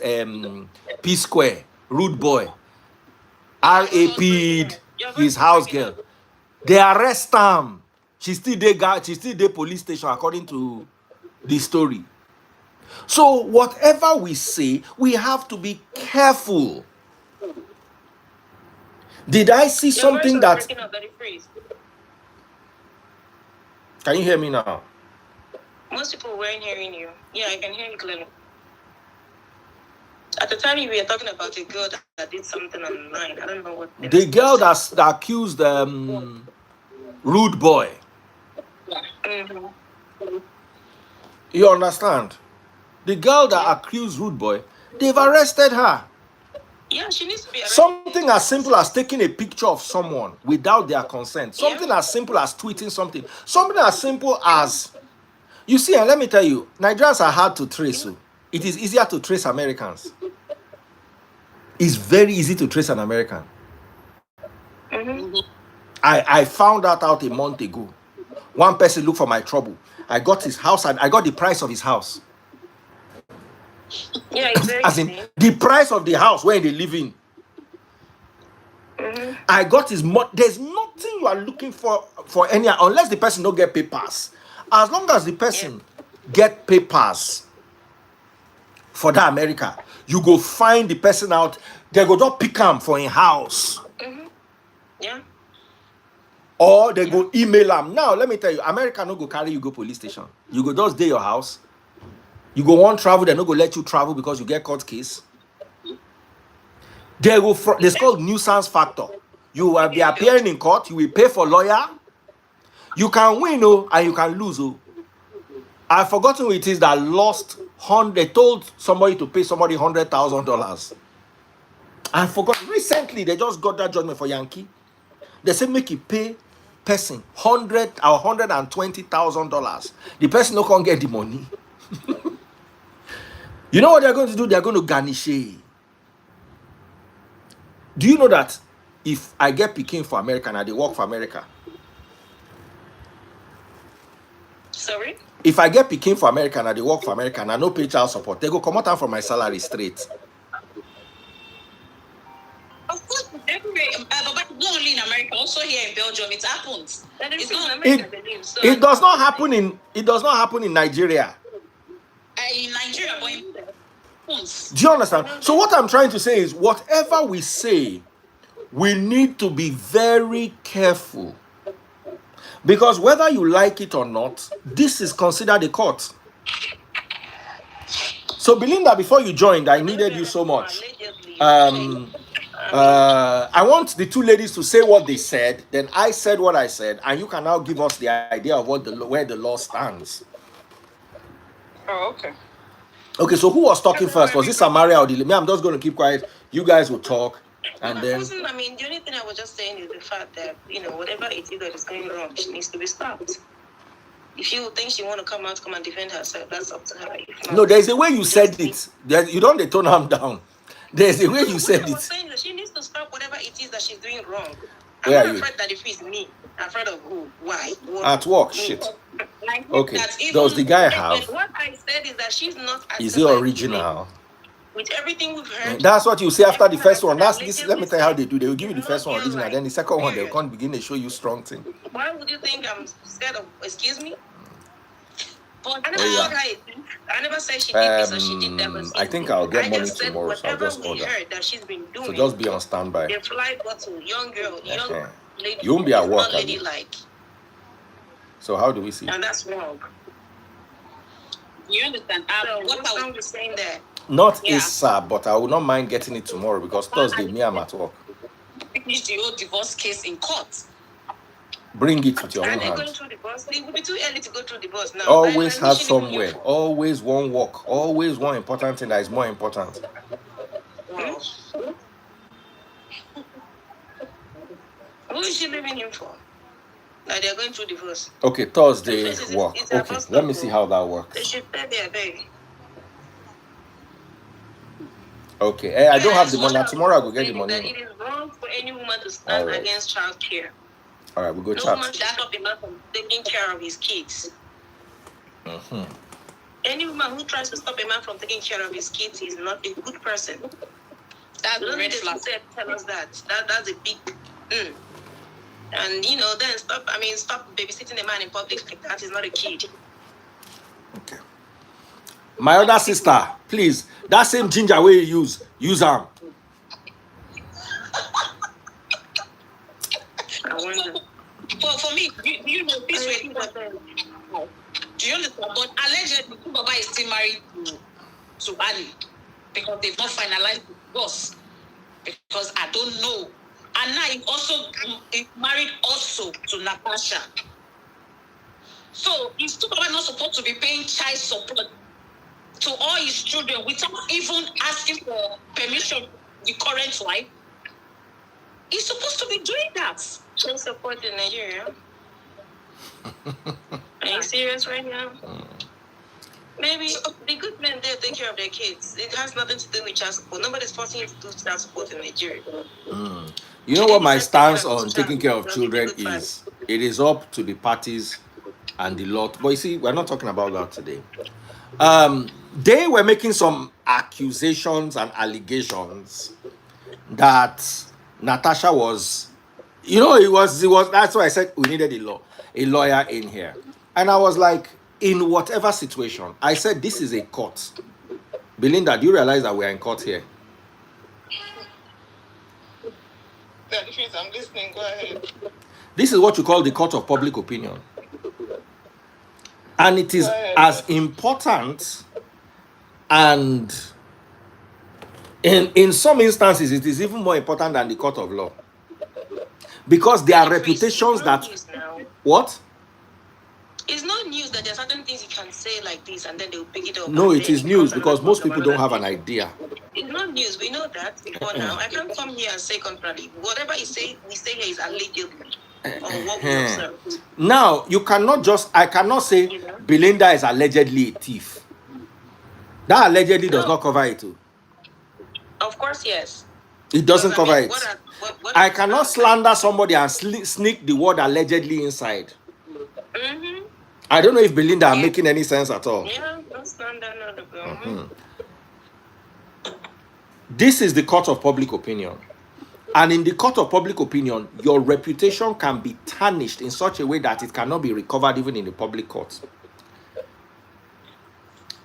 P Square, rude boy, RAP'd his house girl. They arrest him. She still dey police station according to the story. So whatever we say, we have to be careful. Did I see something that... Can you hear me now? Most people weren't hearing you. Yeah, I can hear you clearly. At the time, you were talking about a girl that did something online. I don't know what. The girl that accused Rude Boy. Mm-hmm. You understand? The girl that accused Rude Boy, they've arrested her. Yeah, she needs to be arrested. Something as simple as taking a picture of someone without their consent. Something as simple as tweeting something. Something as simple as... You see, and let me tell you, Nigerians are hard to trace. So it is easier to trace Americans. It's very easy to trace an American. Mm-hmm. I found that out a month ago. One person looked for my trouble. I got his house and I got the price of his house. Yeah, it's very as in the price of the house where they live in. Mm-hmm. I got his there's nothing you are looking for any, unless the person don't get papers. As long as the person get papers for that America, you go find the person out. They go just pick him for a house. Mm-hmm. Yeah. Or they go email him. Now, let me tell you, America no go carry you go police station. You go just day your house. You go on travel, they no go let you travel because you get court case. They go it's called nuisance factor. You will be appearing in court, you will pay for lawyer. You can win, and you can lose. I've forgotten who it is that lost they told somebody to pay somebody $100,000. I forgot. Recently, they just got that judgment for Yankee. They said make you pay person $120,000. The person no can't get the money. You know what they're going to do? They're going to garnish. Do you know that if I get picking for America and they work for America? Sorry? If I get picking for America and they work for America and I no pay child support, they go come out from my salary straight. Of course, everywhere, but not only in America, also here in Belgium, it happens. It does not happen in Nigeria. In Nigeria, but do you understand? So what I'm trying to say is, whatever we say, we need to be very careful. Because whether you like it or not, this is considered a court. So Belinda, before you joined, I needed you so much. I want the two ladies to say what they said, then I said what I said, and you can now give us the idea of where the law stands. Oh, okay. Okay, so who was talking first? Was this Samaria or Dileme? I'm just going to keep quiet. You guys will talk, and then... I mean, the only thing I was just saying is the fact that, whatever it is that is going wrong, she needs to be stopped. If you think she want to come and defend herself, that's up to her. No, there's a way you said it. You don't tone her down. There's a way you said it. Saying that she needs to stop whatever it is that she's doing wrong. I'm not afraid that if it's me, I'm afraid of who? Why? What? At work, shit. Okay, does the guy have... What I said is that she's not... Is it original? With everything we've heard... That's what you say after the first one. Let me tell you how they do. They will give you the first one original, then the second one, they'll come begin to show you strong thing. Why would you think I'm scared of... Excuse me? But I never said she did this or she did that. I think I'll get money tomorrow, so I'll just order. That she's been doing, so just be on standby. The fly bottle, young girl, young lady. You won't be at work. Ladylike. So how do we see? And that's wrong. You understand? What I was saying there. Not ASAP, but I will not mind getting it tomorrow because Thursday, me, I'm at work. Finish the whole divorce case in court. Bring it with your own hand. Going through the bus? It would be too early to go through the bus now. Always have somewhere. Always one walk. Always one important thing that is more important. Wow. Who is she leaving him for? Like they're going through divorce. Okay, Thursday walk. Okay, let me see how that works. They should stay there, baby. Okay, I don't have the money. Tomorrow I will get the money. It is wrong for any woman to stand against child care. All right, we'll go chat. No woman should stop a man from taking care of his kids. Mm-hmm. Any woman who tries to stop a man from taking care of his kids is not a good person. That's a red flag. Tell us that. That's a big. And then stop. Stop babysitting a man in public like that. Is not a kid. Okay. My other sister, please, that same ginger way you use them. I wonder. But for me, you know this way. Do you understand? But allegedly, Tubaba is still married to Ali because they've not finalized the divorce. Because I don't know. And now he also married also to Natasha. So is Tubaba not supposed to be paying child support to all his children without even asking for permission from the current wife? He's supposed to be doing that. Child support in Nigeria. Are you serious right now? Maybe the good men there take care of their kids. It has nothing to do with child support. Nobody's forcing you to do child support in Nigeria. You know what my stance on taking care of children is? It is up to the parties and the lot. But you see, we're not talking about that today. They were making some accusations and allegations that Natasha was, it was. That's why I said we needed a lawyer in here. And I was like, in whatever situation, I said this is a court. Belinda, do you realize that we're in court here? I'm listening. Go ahead. This is what you call the court of public opinion. And it is as important, and in some instances, it is even more important than the court of law. Because there are reputations that... What? It's not news that there are certain things you can say like this and then they'll pick it up. No, it is news because most people don't have an idea. It's not news. We know that before now. I can't come here and say contrary. Whatever we say here is allegedly. Or what we observe. Now, I cannot say Belinda is allegedly a thief. That allegedly does not cover it too. Of course, yes. It doesn't cover it. I cannot slander somebody and sneak the word allegedly inside. I don't know if Belinda are making any sense at all. Yeah, don't slander. This is the court of public opinion. And in the court of public opinion, your reputation can be tarnished in such a way that it cannot be recovered even in the public court.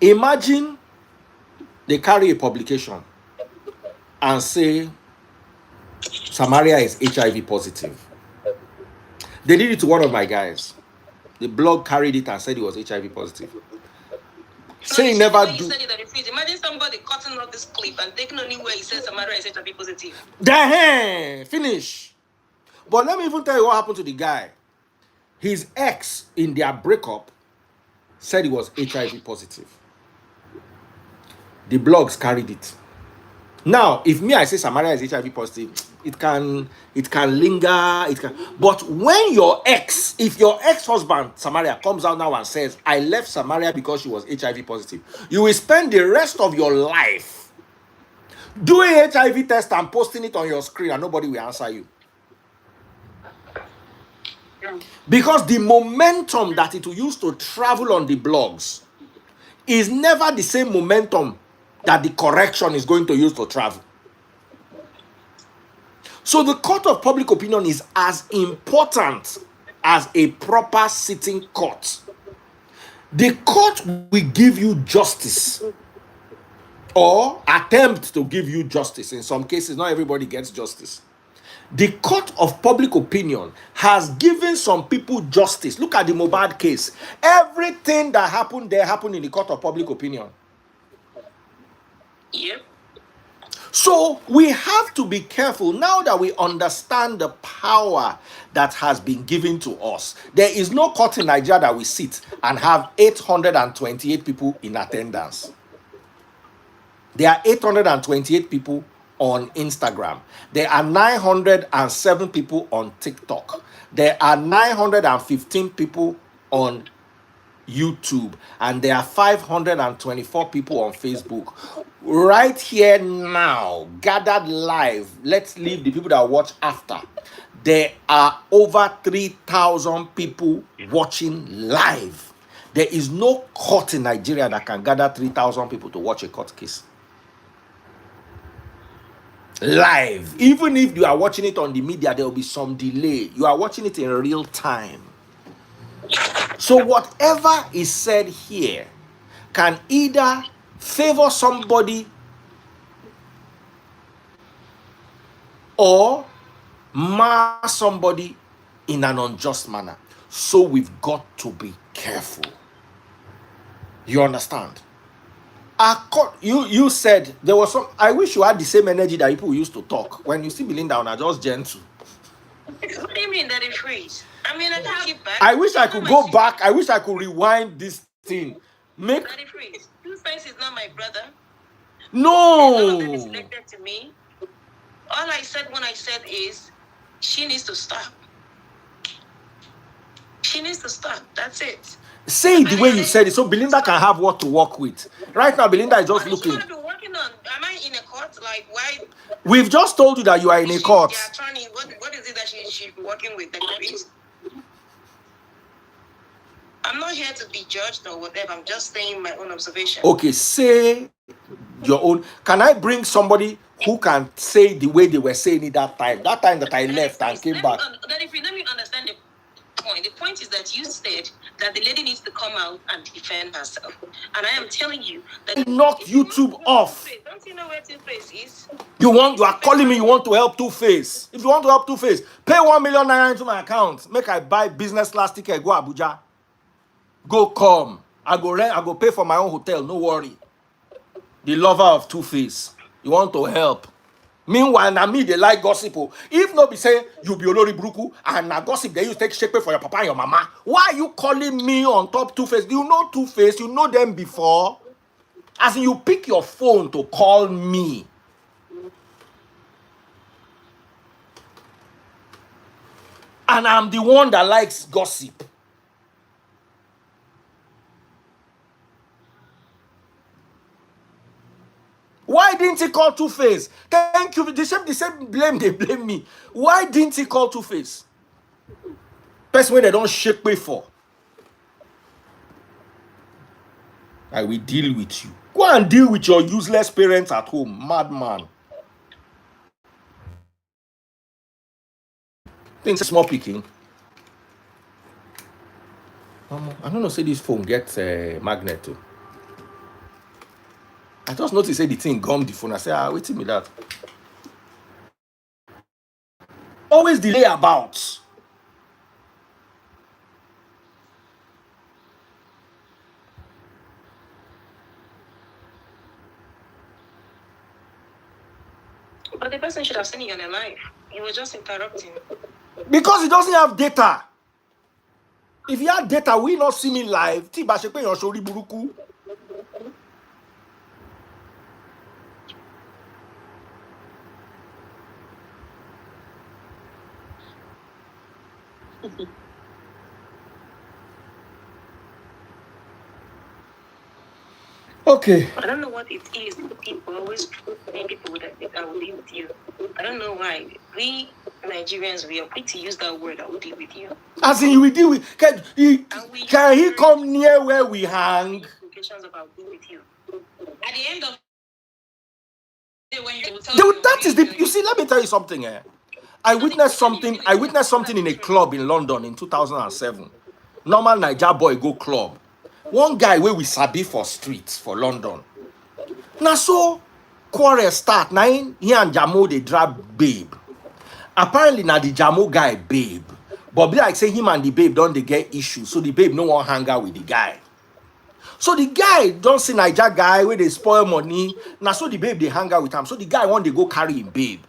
Imagine they carry a publication and say Samaria is HIV positive. They did it to one of my guys. The blog carried it and said he was HIV positive. Say he never do. Imagine somebody cutting off this clip and taking only where he says Samaria is HIV positive. Finish. But let me even tell you what happened to the guy. His ex in their breakup said he was HIV positive. The blogs carried it. Now, if I say Samaria is HIV positive, it can linger, but when if your ex-husband Samaria comes out now and says, I left Samaria because she was HIV positive, you will spend the rest of your life doing HIV test and posting it on your screen and nobody will answer you. Because the momentum that it will use to travel on the blogs is never the same momentum that the correction is going to use to travel. So the court of public opinion is as important as a proper sitting court. The court will give you justice or attempt to give you justice. In some cases, not everybody gets justice. The court of public opinion has given some people justice. Look at the Mohbad case. Everything that happened there happened in the court of public opinion. Yep. So we have to be careful now that we understand the power that has been given to us. There is no court in Nigeria that we sit and have 828 people in attendance. There are 828 people on Instagram. There are 907 people on TikTok. There are 915 people on YouTube, and there are 524 people on Facebook. Right here now, gathered live. Let's leave the people that watch after. There are over 3,000 people watching live. There is no court in Nigeria that can gather 3,000 people to watch a court case. Live. Even if you are watching it on the media, there will be some delay. You are watching it in real time. So whatever is said here can either favor somebody or mar somebody in an unjust manner. So we've got to be careful. You understand? You said there was some. I wish you had the same energy that people used to talk. When you see Belinda, are just gentle. What do you mean that it freeze? I mean, I can keep back. I wish I could go back. I wish I could rewind this thing. Make That it freeze. Two-Face is not my brother. no. None of them is connected to me. All I said when I said is, she needs to stop. She needs to stop. That's it. Say it the way you said it, so Belinda can have what to work with. Right now, Belinda is just What is she looking. gonna be working on? Am I in a court? Like, why? We've just told you that you are in a court. The attorney, what is it that she's working with? I'm not here to be judged or whatever. I'm just saying my own observation. Okay, say your own. Can I bring somebody who can say the way they were saying it that time? That time that I left and came back. Let me understand the point. The point is that you said that the lady needs to come out and defend herself. And I am telling you that knock YouTube off. Don't you know where Two-Face is? You are calling me, you want to help Two-Face. If you want to help Two-Face, pay 1 million naira into my account. Make I buy business class ticket, go Abuja. Go come. I go pay for my own hotel, no worry. The lover of Two-Face. You want to help. Meanwhile, na me they like gossip. If no be say you be Olori Bruku and na gossip they you take shake for your papa and your mama. Why are you calling me on top Two-Face? Do you know Two-Face? You know them before? As in you pick your phone to call me. And I'm the one that likes gossip. Why didn't he call Two-Face? Thank you. The same blame, they blame me. Why didn't he call Two-Face? Person when they don't shake me for. I will deal with you. Go and deal with your useless parents at home, madman. Things small picking. I don't know, say this phone gets a magnet too. I just noticed say the thing gummed the phone. I say, wait me that. Always delay about. But the person should have seen you on a live. You were just interrupting. Because he doesn't have data. If he had data, will not see me live. Tiba shepe yon shori buruku. Okay. I don't know what it is. People always make people that I will deal with you. I don't know why. We Nigerians, we are quick to use that word, I will deal with you. As in, you will deal with. Can he come near where we hang? Of I will deal with you. At the end of the day, when you that is the. You see, let me tell you something. I witnessed something in a club in London in 2007. Normal Naija boy go club. One guy where we sabi for streets for London. Now so quarrel start. Now he and Jamo they drag babe. Apparently now the Jamo guy babe. But be like say him and the babe don't they get issues. So the babe no one hang out with the guy. So the guy don't see Naija guy where they spoil money. Now so the babe they hang out with him. So the guy want they go carry him babe.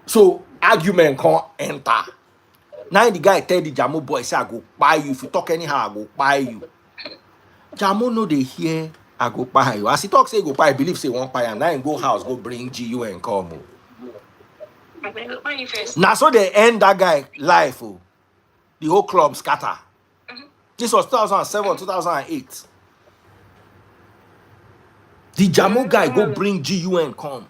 So argument can't enter. Now the guy tell the Jamo boy say I go buy you. If you talk anyhow, I go buy you. Jamo no they hear I go buy you. As he talk say go buy, believe say one buy and now go house go bring GU and come. Now so they end that guy life. The whole club scatter. This was 2007, 2008. The Jamo guy go bring GU and come.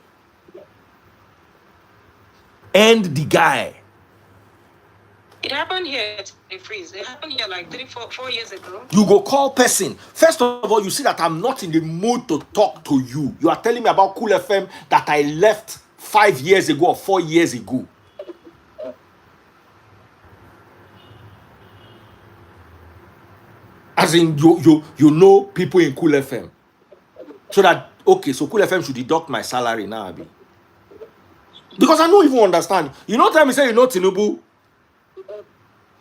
End the guy. It happened here at the freeze. It happened here like 4 years ago. You go call person. First of all, you see that I'm not in the mood to talk to you. You are telling me about Cool FM that I left 5 years ago or 4 years ago. As in, you know people in Cool FM. So that, okay, so Cool FM should deduct my salary now, Abi. Because I don't even understand. You know, tell me say you know Tinubu.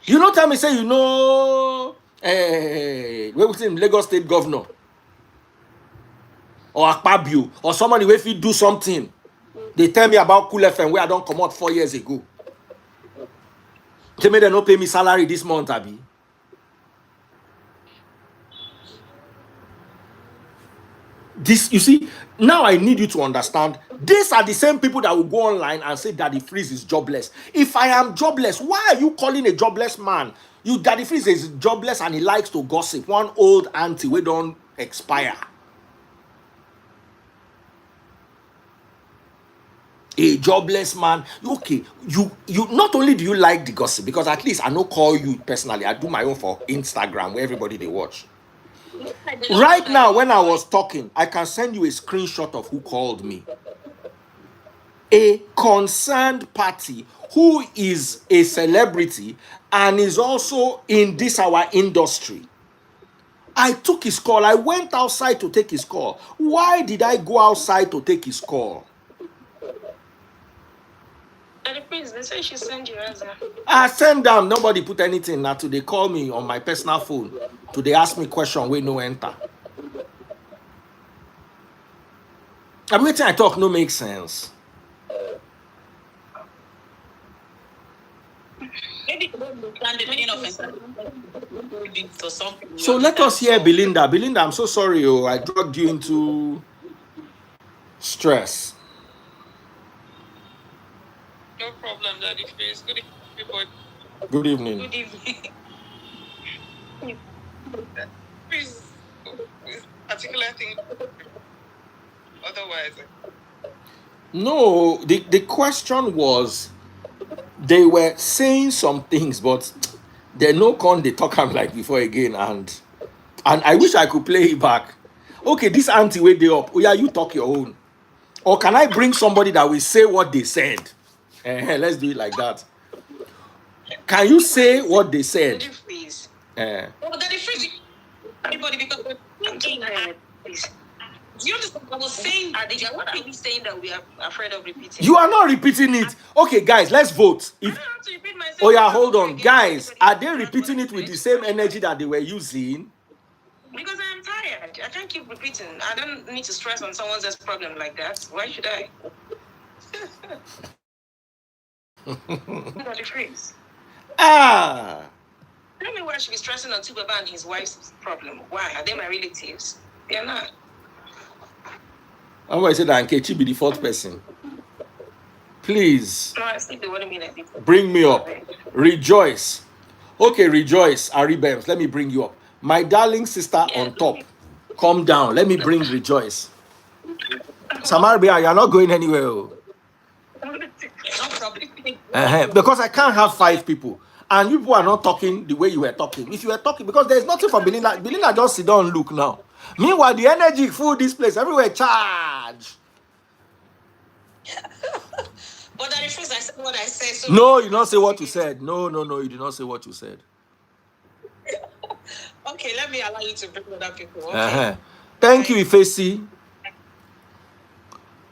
You know, tell me say you know where was him, Lagos State Governor, or Akpabio, or somebody where if you do something, they tell me about Cool FM where I don't come out 4 years ago. They made them not pay me salary this month, Abi. This, you see, now I need you to understand, these are the same people that will go online and say Daddy Freeze is jobless. If I am jobless, why are you calling a jobless man? You, Daddy Freeze is jobless and he likes to gossip. One old auntie, we don't expire. A jobless man. Okay, you not only do you like the gossip, because at least I no call you personally. I do my own for Instagram where everybody they watch. Right now, when I was talking, I can send you a screenshot of who called me. A concerned party who is a celebrity and is also in this our industry. I took his call. I went outside to take his call. Why did I go outside to take his call? They say she send you answer. I send them. Nobody put anything. Now today call me on my personal phone. Today ask me question where no enter. Everything I talk no make sense. Maybe you don't understand the meaning of for some people. So let us hear Belinda. Belinda, I'm so sorry. Oh, I dragged you into stress. No problem, Daddy Freeze. Good evening, everybody. Good evening. Good evening. Freeze is particular thing. Otherwise, No, the question was, they were saying some things, but they no con they talk am like before again, and I wish I could play it back. Okay, this auntie wait they up. Oh yeah, you talk your own. Or can I bring somebody that will say what they said? Let's do it like that. Can you say what they said? Daddy Freeze. Eh. Oh, Daddy Freeze, everybody, because we're thinking, please. Do you understand? I was saying, what are you saying that we are afraid of repeating? You are not repeating it. Okay, guys, let's vote. I If don't have to repeat myself. oh yeah, hold on, guys. Are they repeating it with the same energy that they were using? Because I am tired. I can't keep repeating. I don't need to stress on someone else's problem like that. Why should I? Daddy Freeze. Ah. Tell me why I should be stressing on Tubaba and his wife's problem. Why? Are they my relatives? They are not. I'm going to say that Nkechi be the fourth person. Please. No, I think they wouldn't mean anything. Bring me up. Rejoice. Okay, Rejoice. Ari Bems, let me bring you up. My darling sister on top. Calm down. Let me bring Rejoice. Samaribia, you're not going anywhere. No problem. Because I can't have 5 people. And you people are not talking the way you were talking. If you were talking, because there's nothing for Belinda. Belinda just sit down and look now. Meanwhile, the energy full this place. Everywhere charge. But Daddy Freeze, I said what I said. So No, you don't say what you said. No, you did not say what you said. Okay, let me allow you to bring other people. Okay. Thank you, Ifesi,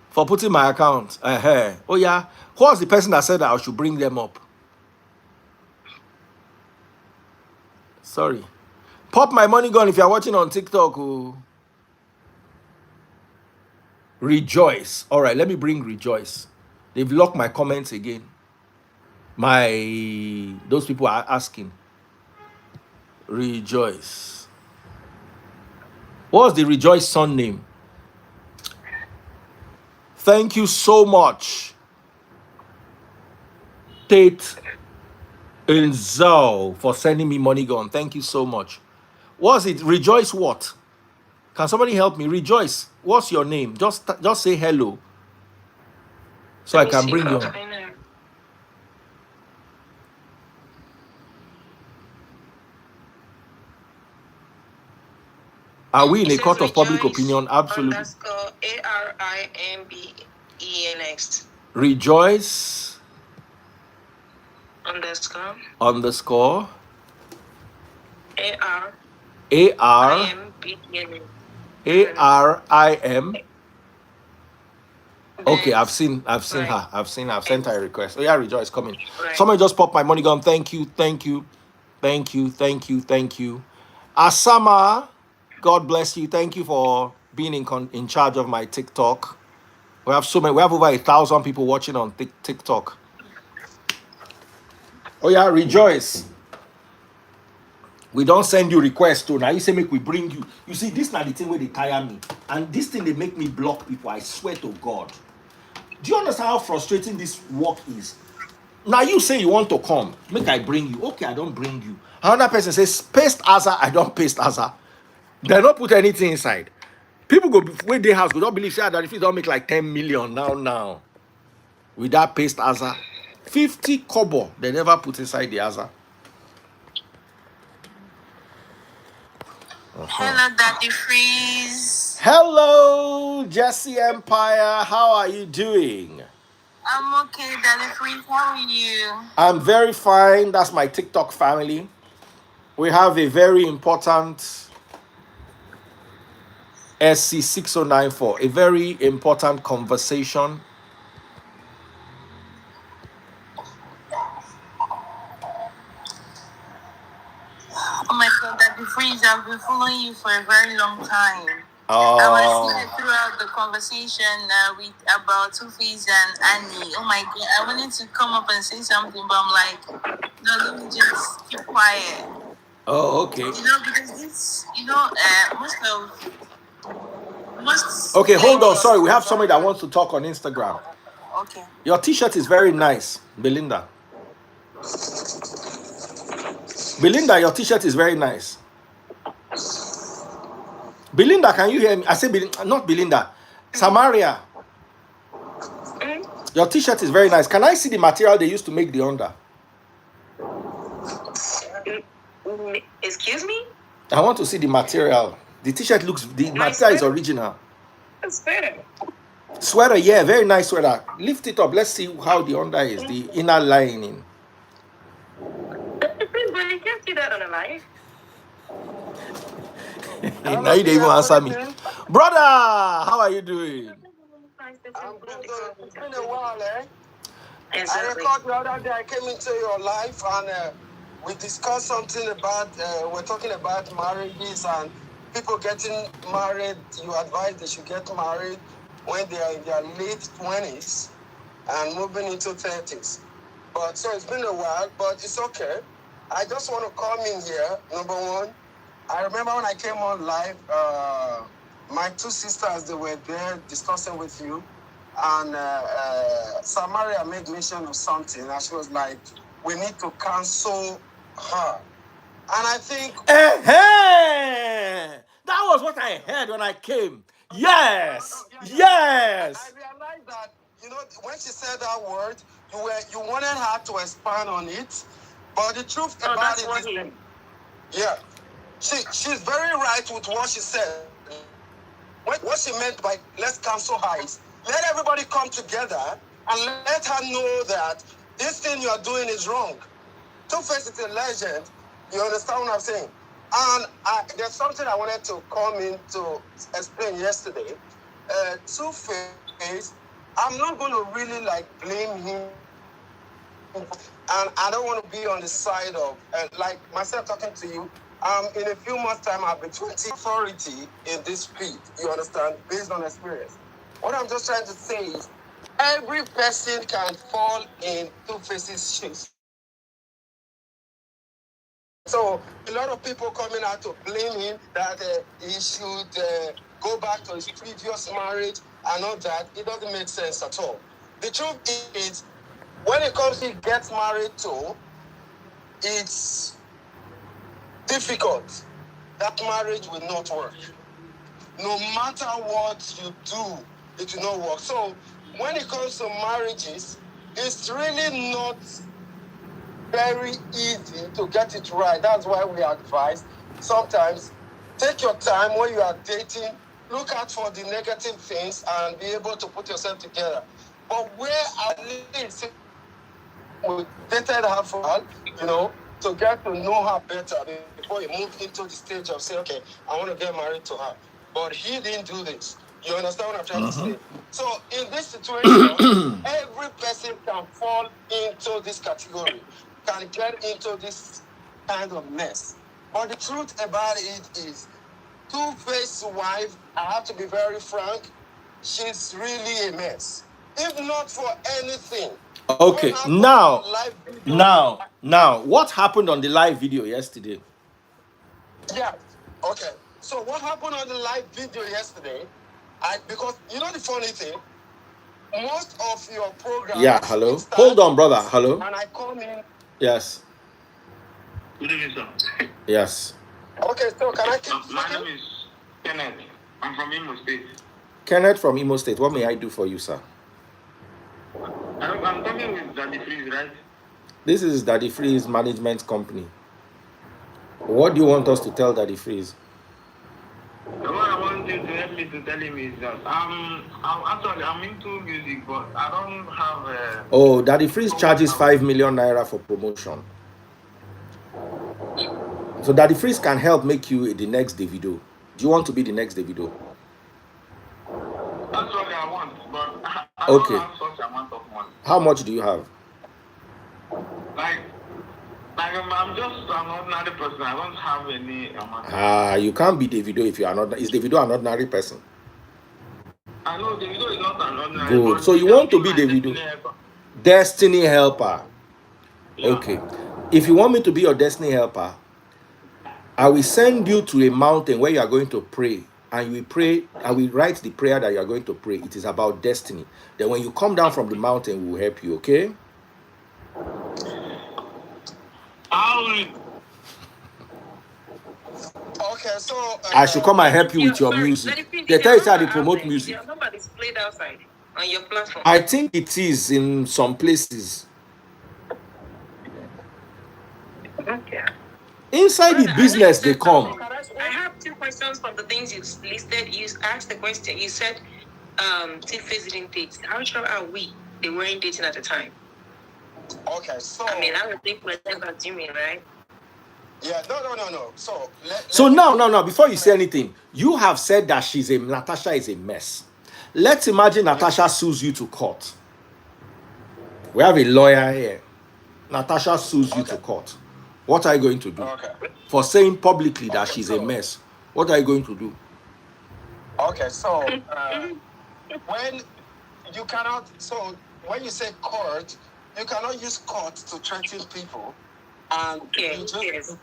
for putting my account. Oh yeah. Who was the person that said that I should bring them up? Sorry. Pop my money gun if you're watching on TikTok. Oh. Rejoice. All right, let me bring Rejoice. They've locked my comments again. Those people are asking. Rejoice. What's the Rejoice son name? Thank you so much. Tate Enzo for sending me money gun. Thank you so much. What's it? Rejoice what? Can somebody help me? Rejoice. What's your name? Just say hello. So I can bring you on. Are we in a court of public opinion? Absolutely. _ARIMBENX. Rejoice Underscore. underscore AR. AR IMBTN. ARIM. Okay, I've Best. seen Right. her. I've sent her a request. Oh yeah, Rejoice coming. Right. Somebody just popped my money gun. Thank you, thank you, thank you, thank you, thank you. Asama, God bless you. Thank you for being in charge of my TikTok. We have so many. We have over 1,000 people watching on TikTok. Oh yeah, Rejoice. We don't send you requests to now. You say make we bring you. You see, this now the thing where they tire me, and this thing they make me block people. I swear to God. Do you understand how frustrating this work is? Now you say you want to come, make I bring you. Okay, I don't bring you. Another person says paste Asa, I don't paste Asa. They don't put anything inside. People go wait their house, go don't believe say that if you don't make like 10 million now with that paste Asa, 50 kobo they never put inside the Asa. Hello, Daddy Freeze. Hello, Jesse Empire. How are you doing? I'm okay, Daddy Freeze. How are you? I'm very fine. That's my TikTok family. We have a very important SC6094, a very important conversation. Oh my God, Daddy Freeze, I've been following you for a very long time. I was here throughout the conversation with about Two-Face and Annie. Oh my God, I wanted to come up and say something, but I'm like, no, let me just keep quiet. Oh, okay. You know, because this, most. Okay, hold on. Sorry, we have somebody that wants to talk on Instagram. Okay. Your t-shirt is very nice, Belinda. Belinda, your t-shirt is very nice. Belinda, can you hear me? I say not Belinda. Samaria. Your t-shirt is very nice. Can I see the material they used to make the under? Excuse me? I want to see the material. The t-shirt looks, the material is original. Sweater. Sweater, yeah, very nice sweater. Lift it up. Let's see how the under is, the inner lining. But you can't see that on a live. Now you didn't even answer me. Brother, how are you doing? I'm good. It's been a while, eh? Exactly. I recorded the other day. I came into your life and we discussed something about. We're talking about marriages and people getting married. You advise they should get married when they are in their late 20s and moving into 30s. But so it's been a while, but it's okay. I just want to come in here. Number one, I remember when I came on live, my two sisters, they were there discussing with you. And Samaria made mention of something. And she was like, we need to cancel her. And I think... That was what I heard when I came. Yes. Yes. I realized that, when she said that word, you wanted her to expand on it. But the truth about it is... Yeah. She's very right with what she said. What she meant by let's cancel her is let everybody come together and let her know that this thing you are doing is wrong. Two-Face is a legend. You understand what I'm saying? And there's something I wanted to come in to explain yesterday. Two-Face, I'm not going to really blame him. And I don't want to be on the side of, like myself talking to you, in a few months' time, I'll be 20 authority in this field, you understand, based on experience. What I'm just trying to say is, every person can fall in Two-Face's shoes. So a lot of people coming out to blame him that he should go back to his previous marriage and all that. It doesn't make sense at all. The truth is, when it comes to get married to, it's difficult. That marriage will not work. No matter what you do, it will not work. So when it comes to marriages, it's really not very easy to get it right. That's why we advise sometimes take your time when you are dating, look out for the negative things and be able to put yourself together. But where I live, we dated her for a while, to get to know her better before he moved into the stage of saying, okay, I want to get married to her. But he didn't do this. You understand what I'm trying to say? So in this situation, every person can fall into this category, can get into this kind of mess. But the truth about it is, Two-Face's wife, I have to be very frank, she's really a mess. If not for anything. Okay, now, what happened on the live video yesterday? Yeah, okay. So what happened on the live video yesterday? Because you know the funny thing, most of your programs. Yeah, hello. Hold on, brother. Hello. And I come in. Yes. Good evening, sir. Yes. Okay, so can I keep My name is Kenneth. I'm from Imo State. Kenneth from Imo State. What may I do for you, sir? I'm talking with Daddy Freeze, right? This is Daddy Freeze Management Company. What do you want us to tell Daddy Freeze? What I want you to help me to tell him is that I'm into music, but I don't have. Oh, Daddy Freeze charges 5 million naira for promotion. So Daddy Freeze can help make you the next Davido. Do you want to be the next Davido? That's what I want, but I okay. don't have such amount of money. How much do you have? Like I'm just an ordinary person. I don't have any amount. You can't be Davido if you are not. Is Davido an ordinary person? I know Davido is not an ordinary. Good. So you want to be Davido? Destiny helper. Yeah. Okay. If you want me to be your destiny helper, I will send you to a mountain where you are going to pray. And you will pray, I will write the prayer that you are going to pray. It is about destiny. Then when you come down from the mountain, we will help you, okay? Okay, so I should come and help you with your music. They tell you how to promote music. Your number is played outside on your platform. I think it is in some places. Okay. Inside the business, they come. I have 2 questions from the things you listed. You asked the question. You said, Two-Face didn't date. How sure are we they weren't dating at the time? Okay, so I mean, I would think we're assuming, right? Yeah, no. So now, before you say anything, you have said that Natasha is a mess. Let's imagine Natasha sues you to court. We have a lawyer here. Natasha sues you to court. What are you going to do? For saying publicly that she's a mess, what are you going to do? Okay, so when you say court, you cannot use court to threaten people, and you just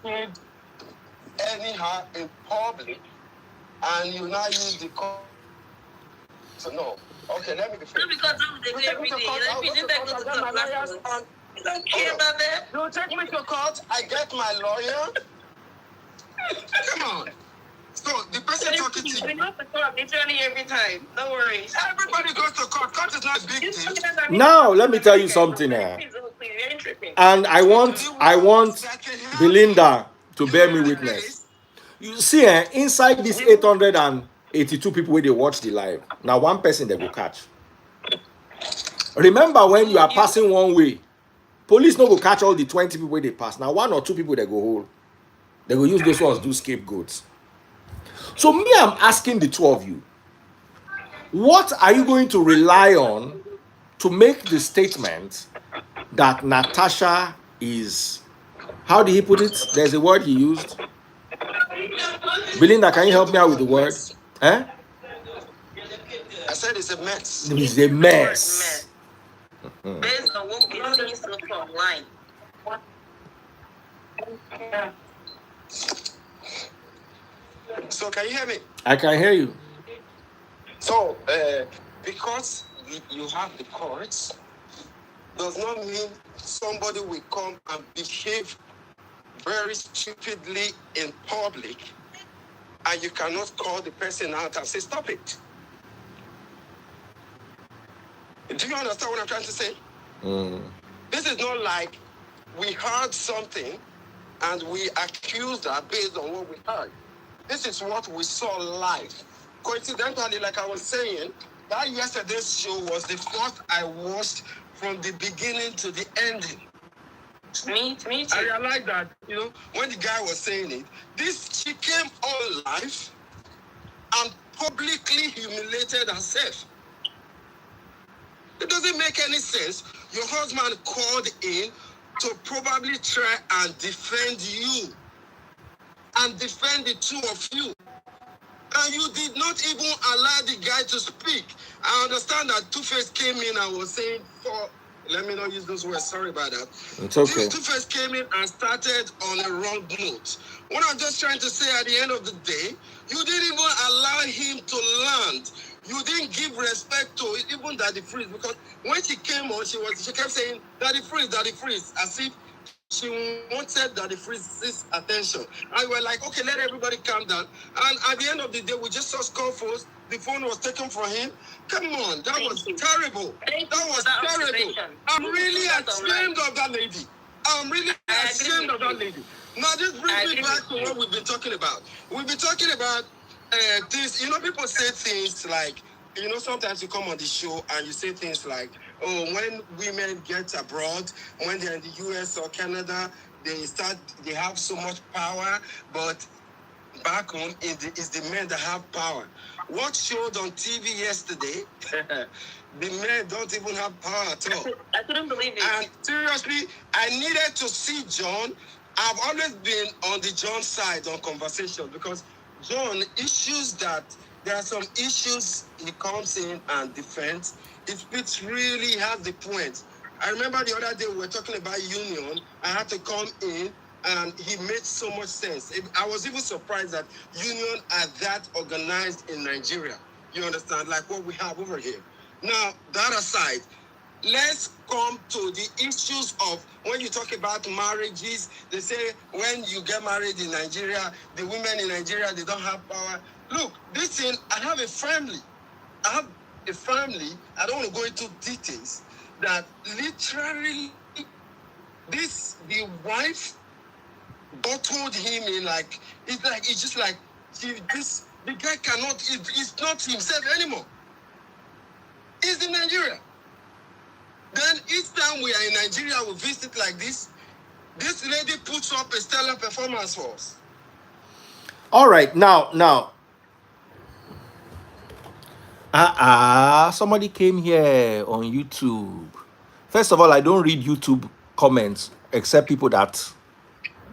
anyhow in public, and you now use the court. So no. Okay, let me be fair. No, because they do every day. You don't care about that. You take me to court, I get my lawyer. Come on. So the person talking to you. We go to court literally every time. Don't worry. Everybody goes to court. Court is not big deal. Now let me tell you something. And I want Belinda to bear me witness. You see, inside these 882 people where they watch the live, now one person they will catch. Remember when you are passing one way, police no go catch all the 20 people where they pass. Now 1 or 2 people they go hold. They go use those ones do scapegoats. So me, I'm asking the 2 of you, what are you going to rely on to make the statement that Natasha is, how did he put it? There's a word he used. Belinda, can you help me out with the word? I said it's a mess. It's a mess. Based on what we've seen so far online. So can you hear me? I can hear you. So because you have the courts, does not mean somebody will come and behave very stupidly in public, and you cannot call the person out and say, stop it. Do you understand what I'm trying to say? This is not like we heard something and we accused her based on what we heard. This is what we saw live. Coincidentally, like I was saying, that yesterday's show was the first I watched from the beginning to the ending. Me too. I realized that, when the guy was saying it, she came on live and publicly humiliated herself. It doesn't make any sense. Your husband called in to probably try and defend you and defend the two of you. And you did not even allow the guy to speak. I understand that Two-Face came in and was saying, let me not use those words, sorry about that. It's okay. Two-Face came in and started on a wrong note. What I'm just trying to say, at the end of the day, you didn't even allow him to land. You didn't give respect to even Daddy Freeze, because when she came on, she kept saying, Daddy Freeze, as if she wanted Daddy Freeze's attention. And we were like, okay, let everybody calm down. And at the end of the day, we just saw Scarface. The phone was taken from him. Come on, that was terrible. That was terrible. I'm really ashamed of that lady. I'm really ashamed of that lady. Now, this brings me back to what we've been talking about. We've been talking about things, people say things like, sometimes you come on the show and you say things like, oh, when women get abroad, when they're in the US or Canada, they have so much power, but back home, it's the men that have power. What showed on TV yesterday, the men don't even have power at all. I couldn't believe it. And seriously, I needed to see John. I've always been on the John side on conversation, because John, there are some issues he comes in and defends. It really has the point. I remember the other day we were talking about union. I had to come in, and he made so much sense. I was even surprised that union are that organized in Nigeria. You understand? Like what we have over here. Now, that aside, let's come to the issues of when you talk about marriages. They say when you get married in Nigeria, the women in Nigeria, they don't have power. Look, this thing, I have a family. I don't want to go into details, that literally the wife bottled him in, it's just like the guy cannot, he's not himself anymore. He's in Nigeria. Then each time we are in Nigeria, we visit like this lady puts up a stellar performance for us. All right, now, somebody came here on YouTube. First of all, I don't read YouTube comments except people that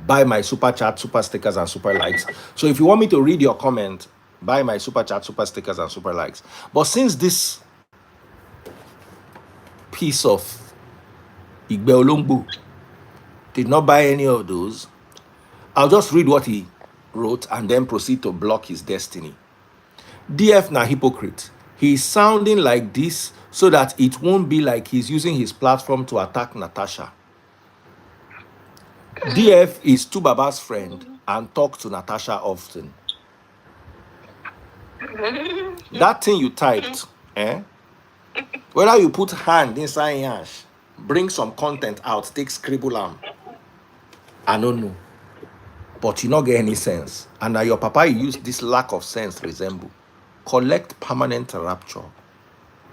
buy my super chat, super stickers, and super likes. So if you want me to read your comment, buy my super chat, super stickers, and super likes. But since this piece of Igbe Olongbo did not buy any of those, I'll just read what he wrote and then proceed to block his destiny. DF na hypocrite. He's sounding like this so that it won't be like he's using his platform to attack Natasha. DF is Tubaba's friend and talks to Natasha often. That thing you typed, whether you put hand inside yash, bring some content out, take scribble am, I don't know. But you not get any sense. And now your papa use this lack of sense resemble. Collect permanent rapture.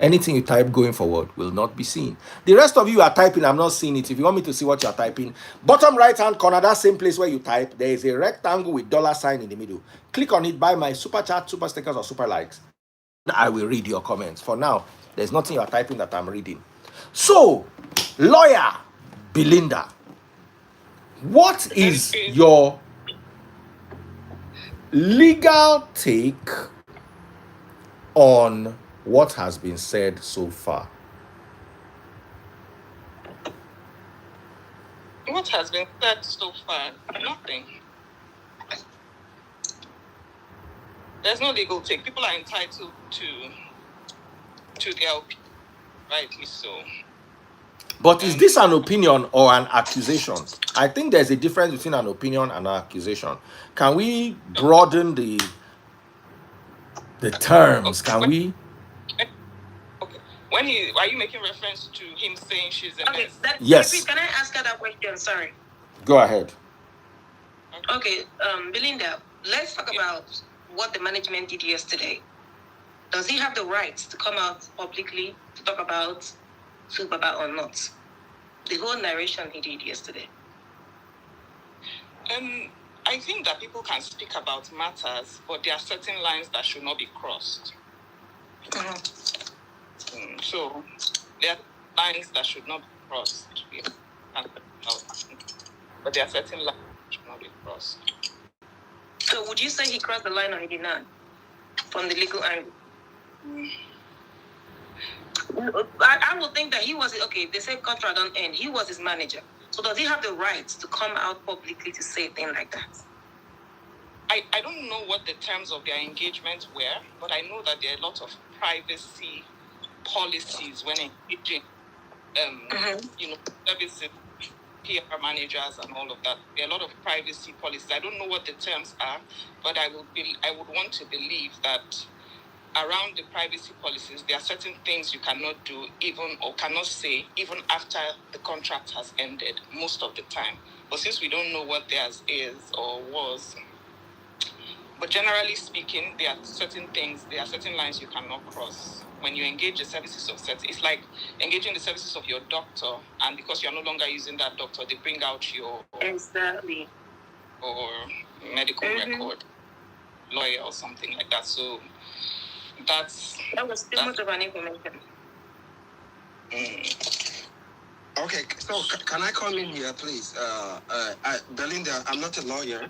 Anything you type going forward will not be seen. The rest of you are typing, I'm not seeing it. If you want me to see what you're typing, bottom right hand corner, that same place where you type, there is a rectangle with $sign in the middle. Click on it, buy my super chat, super stickers, or super likes. I will read your comments. For now, there's nothing you're typing that I'm reading. So, lawyer Belinda, what is your legal take on what has been said so far? What has been said so far? Nothing. There's no legal take. People are entitled to their opinion, rightly so. But is this an opinion or an accusation? I think there's a difference between an opinion and an accusation. Can we broaden the terms? Can we? Okay. Are you making reference to him saying she's a mess? Yes. Can I ask her that question? Sorry. Go ahead. Okay, Belinda, let's talk about what the management did yesterday. Does he have the right to come out publicly to talk about Tubaba or not? The whole narration he did yesterday. I think that people can speak about matters, but there are certain lines that should not be crossed. So there are lines that should not be crossed. But there are certain lines that should not be crossed. So would you say he crossed the line or he did not? From the legal angle? I would think that he was, okay, they say contract don't end. He was his manager. So does he have the right to come out publicly to say a thing like that? I don't know what the terms of their engagement were, but I know that there are a lot of privacy policies when engaging, services, PR managers, and all of that. There are a lot of privacy policies. I don't know what the terms are, but I would want to believe that around the privacy policies, there are certain things you cannot do even or cannot say even after the contract has ended most of the time. But since we don't know what theirs is or was, but generally speaking, there are certain lines you cannot cross. When you engage the services of certain, it's like engaging the services of your doctor, and because you're no longer using that doctor, they bring out your exactly or medical record, lawyer or something like that. So that was too much of an information. Okay, so can I come in here, please? Belinda, I'm not a lawyer,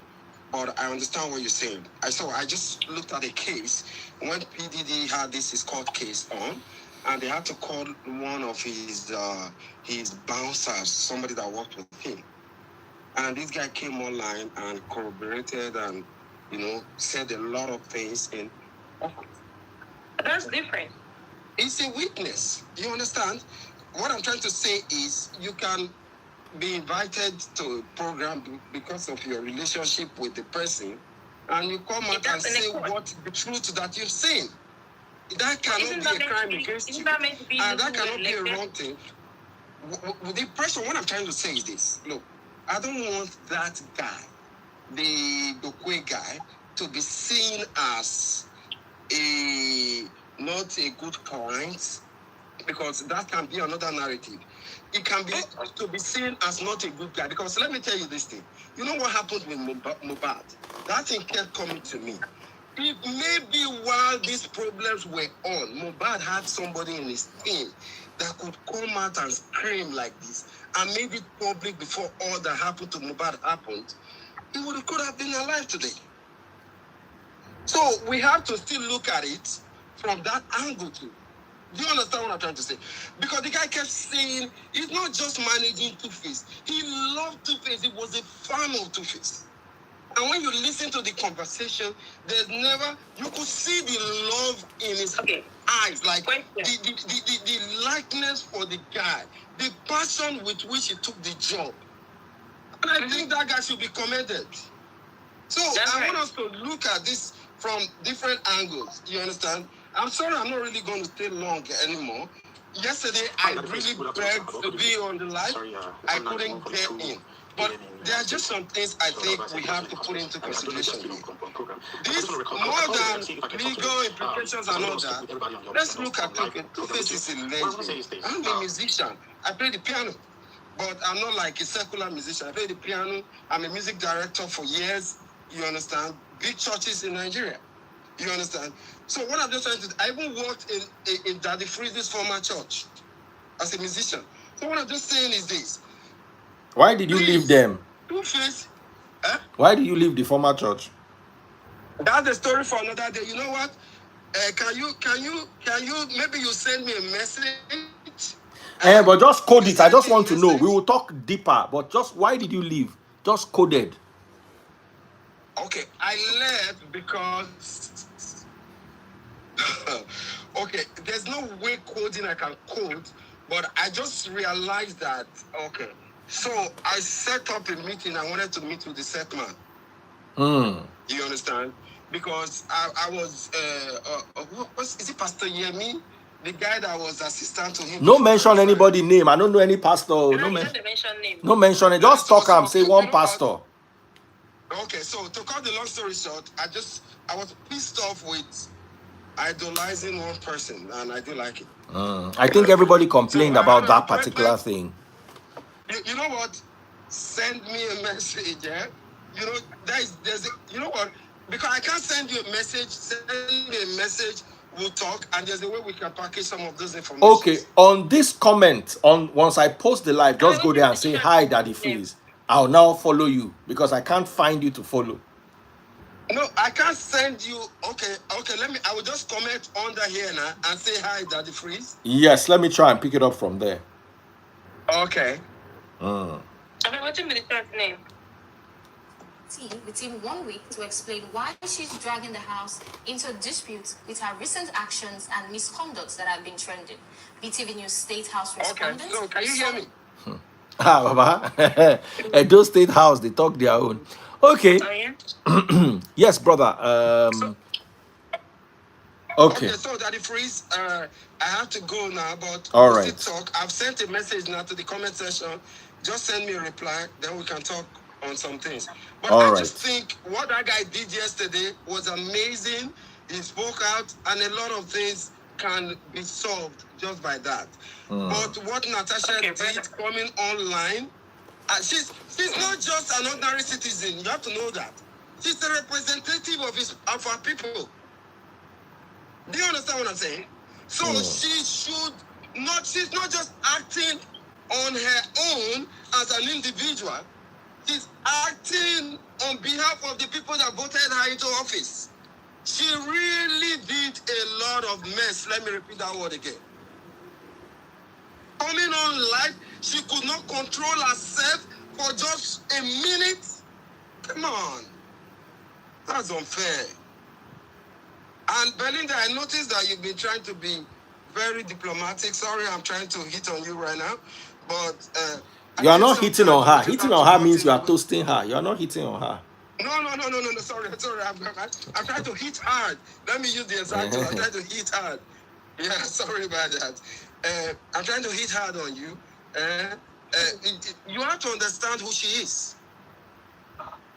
but I understand what you're saying. I just looked at a case when PDD had his court case on, and they had to call one of his bouncers, somebody that worked with him, and this guy came online and corroborated and said a lot of things in. That's different. It's a witness. You understand? What I'm trying to say is you can be invited to a program because of your relationship with the person, and you come out and say what the truth that you've seen. That cannot be a crime against you. And that cannot be a wrong thing. With the person, what I'm trying to say is this. Look, I don't want that guy, the Dokwe guy, to be seen as not a good client, because that can be another narrative. It can be to be seen as not a good guy, because let me tell you this thing. You know what happened with Mohbad? That thing kept coming to me. If maybe while these problems were on, Mohbad had somebody in his team that could come out and scream like this and made it public before all that happened to Mohbad happened, he could have been alive today. So we have to still look at it from that angle too. Do you understand what I'm trying to say? Because the guy kept saying he's not just managing Two-Face. He loved Two-Face. He was a fan of Two-Face. And when you listen to the conversation, you could see the love in his eyes, like the likeness for the guy, the passion with which he took the job. And I think that guy should be commended. So I want us to look at this from different angles. You understand? I'm sorry, I'm not really going to stay long anymore. Yesterday, I really begged to be on the live. I couldn't get in. But there are just some things I think we have to put into consideration here. This, more than legal implications and all that, let's look at Two-Face is a legend. I'm a musician. I play the piano. But I'm not like a secular musician. I play the piano. I'm a music director for years. You understand? Big churches in Nigeria. You understand? So what I'm just trying to do, I even worked in Daddy Freeze's former church as a musician. So what I'm just saying is this. Why did you leave them? Two-Face. Why did you leave the former church? That's the story for another day. You know what? Can you maybe you send me a message? But just code it. I just want to know. We will talk deeper. But just why did you leave? Just coded. Okay, I left because okay, there's no way coding I can code, but I just realized that so I set up a meeting. I wanted to meet with the set man. You understand? Because I was is it Pastor Yemi? The guy that was assistant to him. No mention anybody name. I don't know any pastor. No mention name. No mention it. Just talk and say one pastor. Okay, so to cut the long story short, I was pissed off with idolizing one person, and I do like it. I think everybody complained So, about that try- particular thing. You know what? Send me a message, yeah? You know, you know what? Because I can't send you a message, send me a message, we'll talk, and there's a way we can package some of those information. Okay, on this comment, once I post the live, just go there and say hi, Daddy Freeze. I'll now follow you because I can't find you to follow. No, I can't send you. Okay, I will just comment under here now and say hi, Daddy Freeze. Yes, let me try and pick it up from there. Okay. Okay, what's your minister's name? Within 1 week to explain why she's dragging the house into a dispute with her recent actions and misconducts that have been trending. BTV News State House respondents. Okay, so can you hear me? Baba. Those State House, they talk their own. Okay. Oh, yeah? Yes, brother. Okay. So Daddy Freeze, I have to go now, but All we'll right. still talk. I've sent a message now to the comment section. Just send me a reply, then we can talk on some things. But All I just right. think what that guy did yesterday was amazing. He spoke out, and a lot of things can be solved just by that. But what Natasha did coming online, she's not just an ordinary citizen. You have to know that. She's the representative of our people. Do you understand what I'm saying? So she's not just acting on her own as an individual. She's acting on behalf of the people that voted her into office. She really did a lot of mess. Let me repeat that word again. Coming on live, she could not control herself for just a minute. Come on. That's unfair. And Belinda, I noticed that you've been trying to be very diplomatic. Sorry, I'm trying to hit on you right now. But you are not hitting on her. Hitting on her means you are toasting her. You are not hitting on her. No. Sorry. I'm trying to hit hard. Let me use the exact word. I'm trying to hit hard. Yeah, sorry about that. I'm trying to hit hard on you. You have to understand who she is.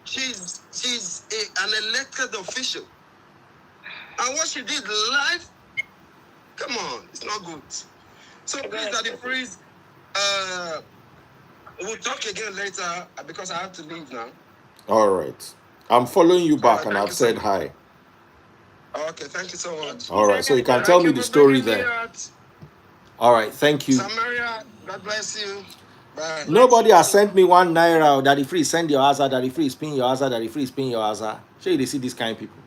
She's an elected official. And what she did live, come on, it's not good. So please, Daddy Freeze, we'll talk again later because I have to leave now. All right. I'm following you back and I've said hi. Okay, thank you so much. All right, so you can tell me the story there. All right, thank you. Samaria, God bless you. Bye. Nobody has sent me 1 naira. Daddy Freeze, send your answer. Daddy Freeze, spin your answer. Daddy Freeze, spin your answer. Show you they see these kind of people.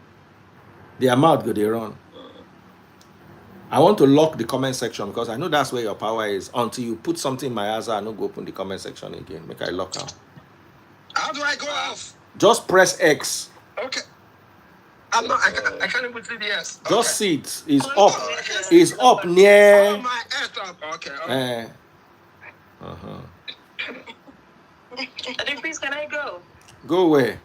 Their mouth go, they run. I want to lock the comment section because I know that's where your power is. Until you put something in my answer, I don't go open the comment section again. Make I lock out. How do I go off? Just press X. Okay. I can't even see the S. Okay. Just see it. It's up. It's up near. Oh, my S up. Okay. Daddy Freeze, can I go? Go where?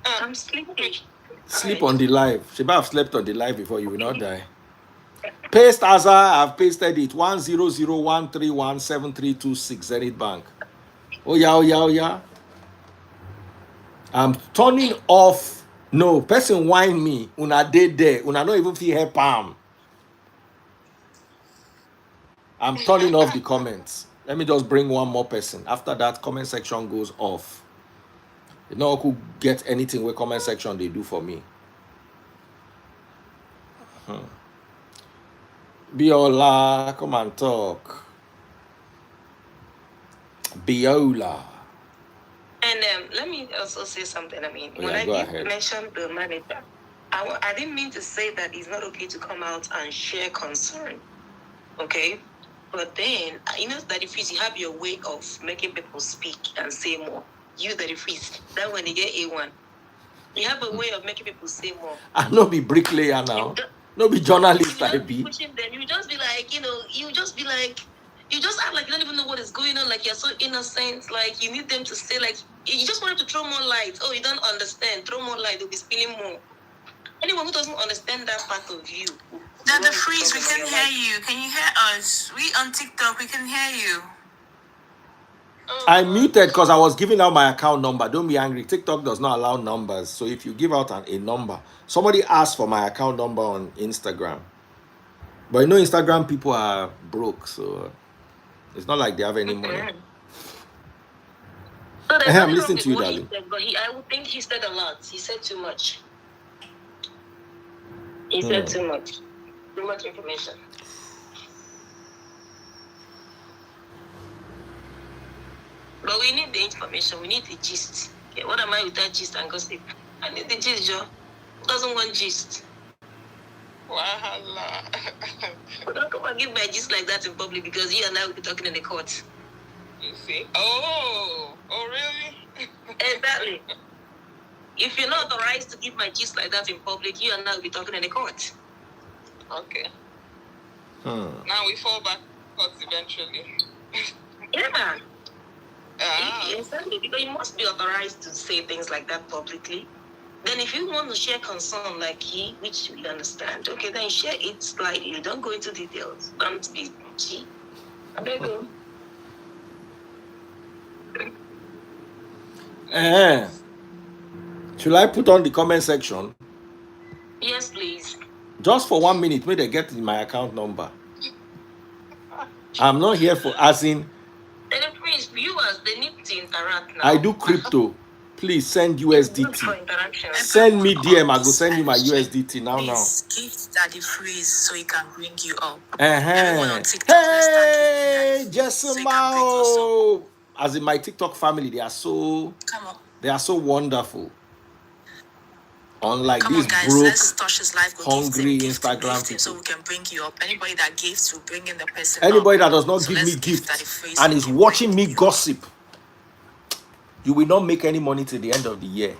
I'm sleepy. Sleep on the live. She might have slept on the live before, you will not die. Paste as I've pasted it. 10013173326 Zenith Bank. Oh yeah. I'm turning off. No, person whine me. Una dead there. Una not even feel her palm. I'm turning off the comments. Let me just bring one more person. After that, comment section goes off. You know who get anything with comment section they do for me. Biola, come and talk. Biola. And let me also say something. I mean, when I mentioned the manager, I didn't mean to say that it's not okay to come out and share concern. Okay? But then, Daddy Freeze, you have your way of making people speak and say more. You, Daddy Freeze, that when you get A1, you have a way of making people say more. I no be bricklayer now. No be journalist, I be. Pushing them, you just be like, you just act like you don't even know what is going on, like you're so innocent, like you need them to say, like, you just want them to throw more light. Oh, you don't understand, throw more light, they'll be spilling more. Anyone who doesn't understand that part of you. Daddy Freeze, we can hear you. Can you hear us? We on TikTok, we can hear you. I muted because I was giving out my account number. Don't be angry. TikTok does not allow numbers. So if you give out a number, somebody asked for my account number on Instagram. But Instagram people are broke, so it's not like they have any money. So there's I'm nothing wrong listening with to you, what he darling. said, but I would think he said a lot. He said too much. He said too much. Too much information. But we need the information. We need the gist. Okay, what am I with that gist and gossip? I need the gist, Joe. Who doesn't want gist? Wahala. But don't come and give my gist like that in public because you and I will be talking in the court. You see? Oh, really? Exactly. If you're not authorized to give my gist like that in public, you and I will be talking in the court. Okay. Now we fall back to court eventually. Yeah. Ah. Exactly, because you must be authorized to say things like that publicly. Then if you want to share concern like he, which we understand, okay, then share it slightly. Don't go into details. Don't be cheap. I beg you. Should I put on the comment section? Yes, please. Just for 1 minute, may they get my account number. I'm not here for asking. Then please, viewers, they need to interact now. I do crypto. Please send USDT. Send me DM. I go send you my USDT now. Please gift Daddy Freeze so he can bring you up. Hey, Jessamao. As in my TikTok family, they are so wonderful. Unlike these broke, hungry Instagram people. So we can bring you up. Anybody that gives will bring in the person. Anybody that does not give me gifts and is watching me gossip, you will not make any money till the end of the year.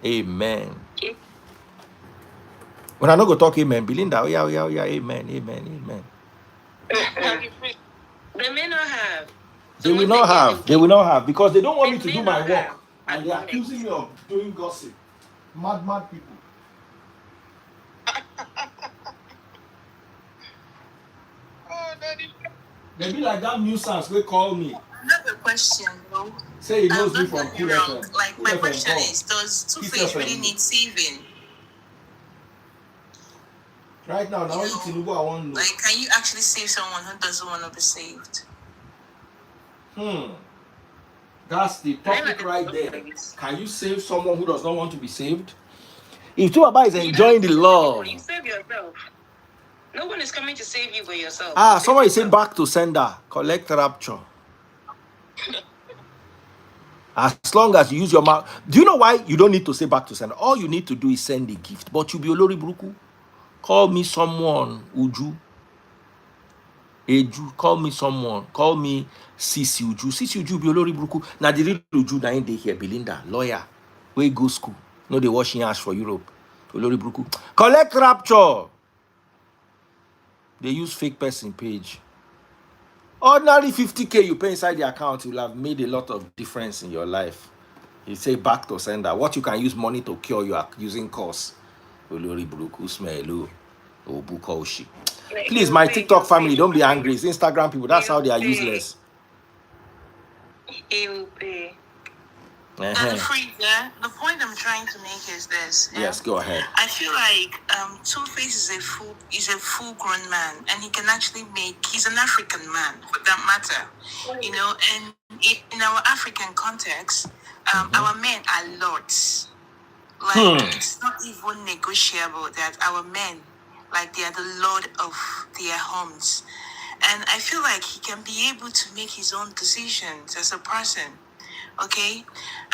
Amen. Okay. When I not go talk amen, Belinda, yeah, amen. They may not have. They will not have. They will not have because they don't want me to do my work. And they are accusing me of doing gossip. Mad people. Oh, Daddy. They be like that nuisance. They call me. I have a question, though. Say he knows me from Cool wrong. FM. Like, Cool my FM question call. is, does Kiss Two-Face FM. really need saving? Right now, only Tinubu I want to know. Like, can you actually save someone who doesn't want to be saved? That's the topic right there. Can you save someone who does not want to be saved? If Tubaba is enjoying the love. You save yourself. No one is coming to save you but yourself. Someone is saying back to sender. Collect rapture. As long as you use your mouth. Do you know why you don't need to say back to sender? All you need to do is send a gift. But you be Olori Bruku. Call me someone, Uju. Eju. Call me someone. Call me Sisi Uju. Sisi Uju be Olori Bruku. Now the real Uju na in dey here. Belinda, lawyer. Where go school. No, they washing ass for Europe. Olori Bruku. Collect rapture. They use fake person page. Ordinary 50K you pay inside the account will have made a lot of difference in your life. You say back to sender. What you can use money to cure, you are using course. Olori Bruku smelu. Obukoshi. Please, my TikTok family, don't be angry. It's Instagram people. That's how they are useless. The point I'm trying to make is this. Yes, go ahead. I feel like Two-Face is a full-grown man, and he can actually he's an African man, for that matter. You know, and in our African context, our men are lords. Like, it's not even negotiable that our men, like, they are the lord of their homes. And I feel like he can be able to make his own decisions as a person. Okay?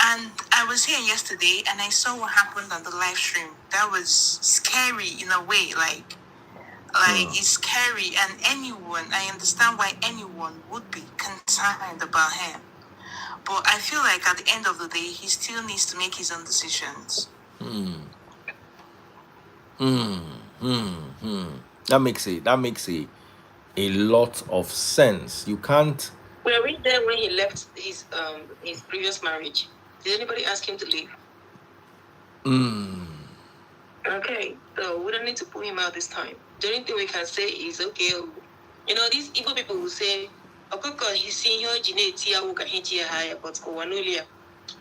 And I was here yesterday and I saw what happened on the live stream. That was scary in a way. Like it's scary, and I understand why anyone would be concerned about him. But I feel like at the end of the day, he still needs to make his own decisions. That makes a lot of sense. You can't. Were we there when he left his previous marriage? Did anybody ask him to leave? Okay, so we don't need to pull him out this time. The only thing we can say is, okay, you know, these Igbo people will say,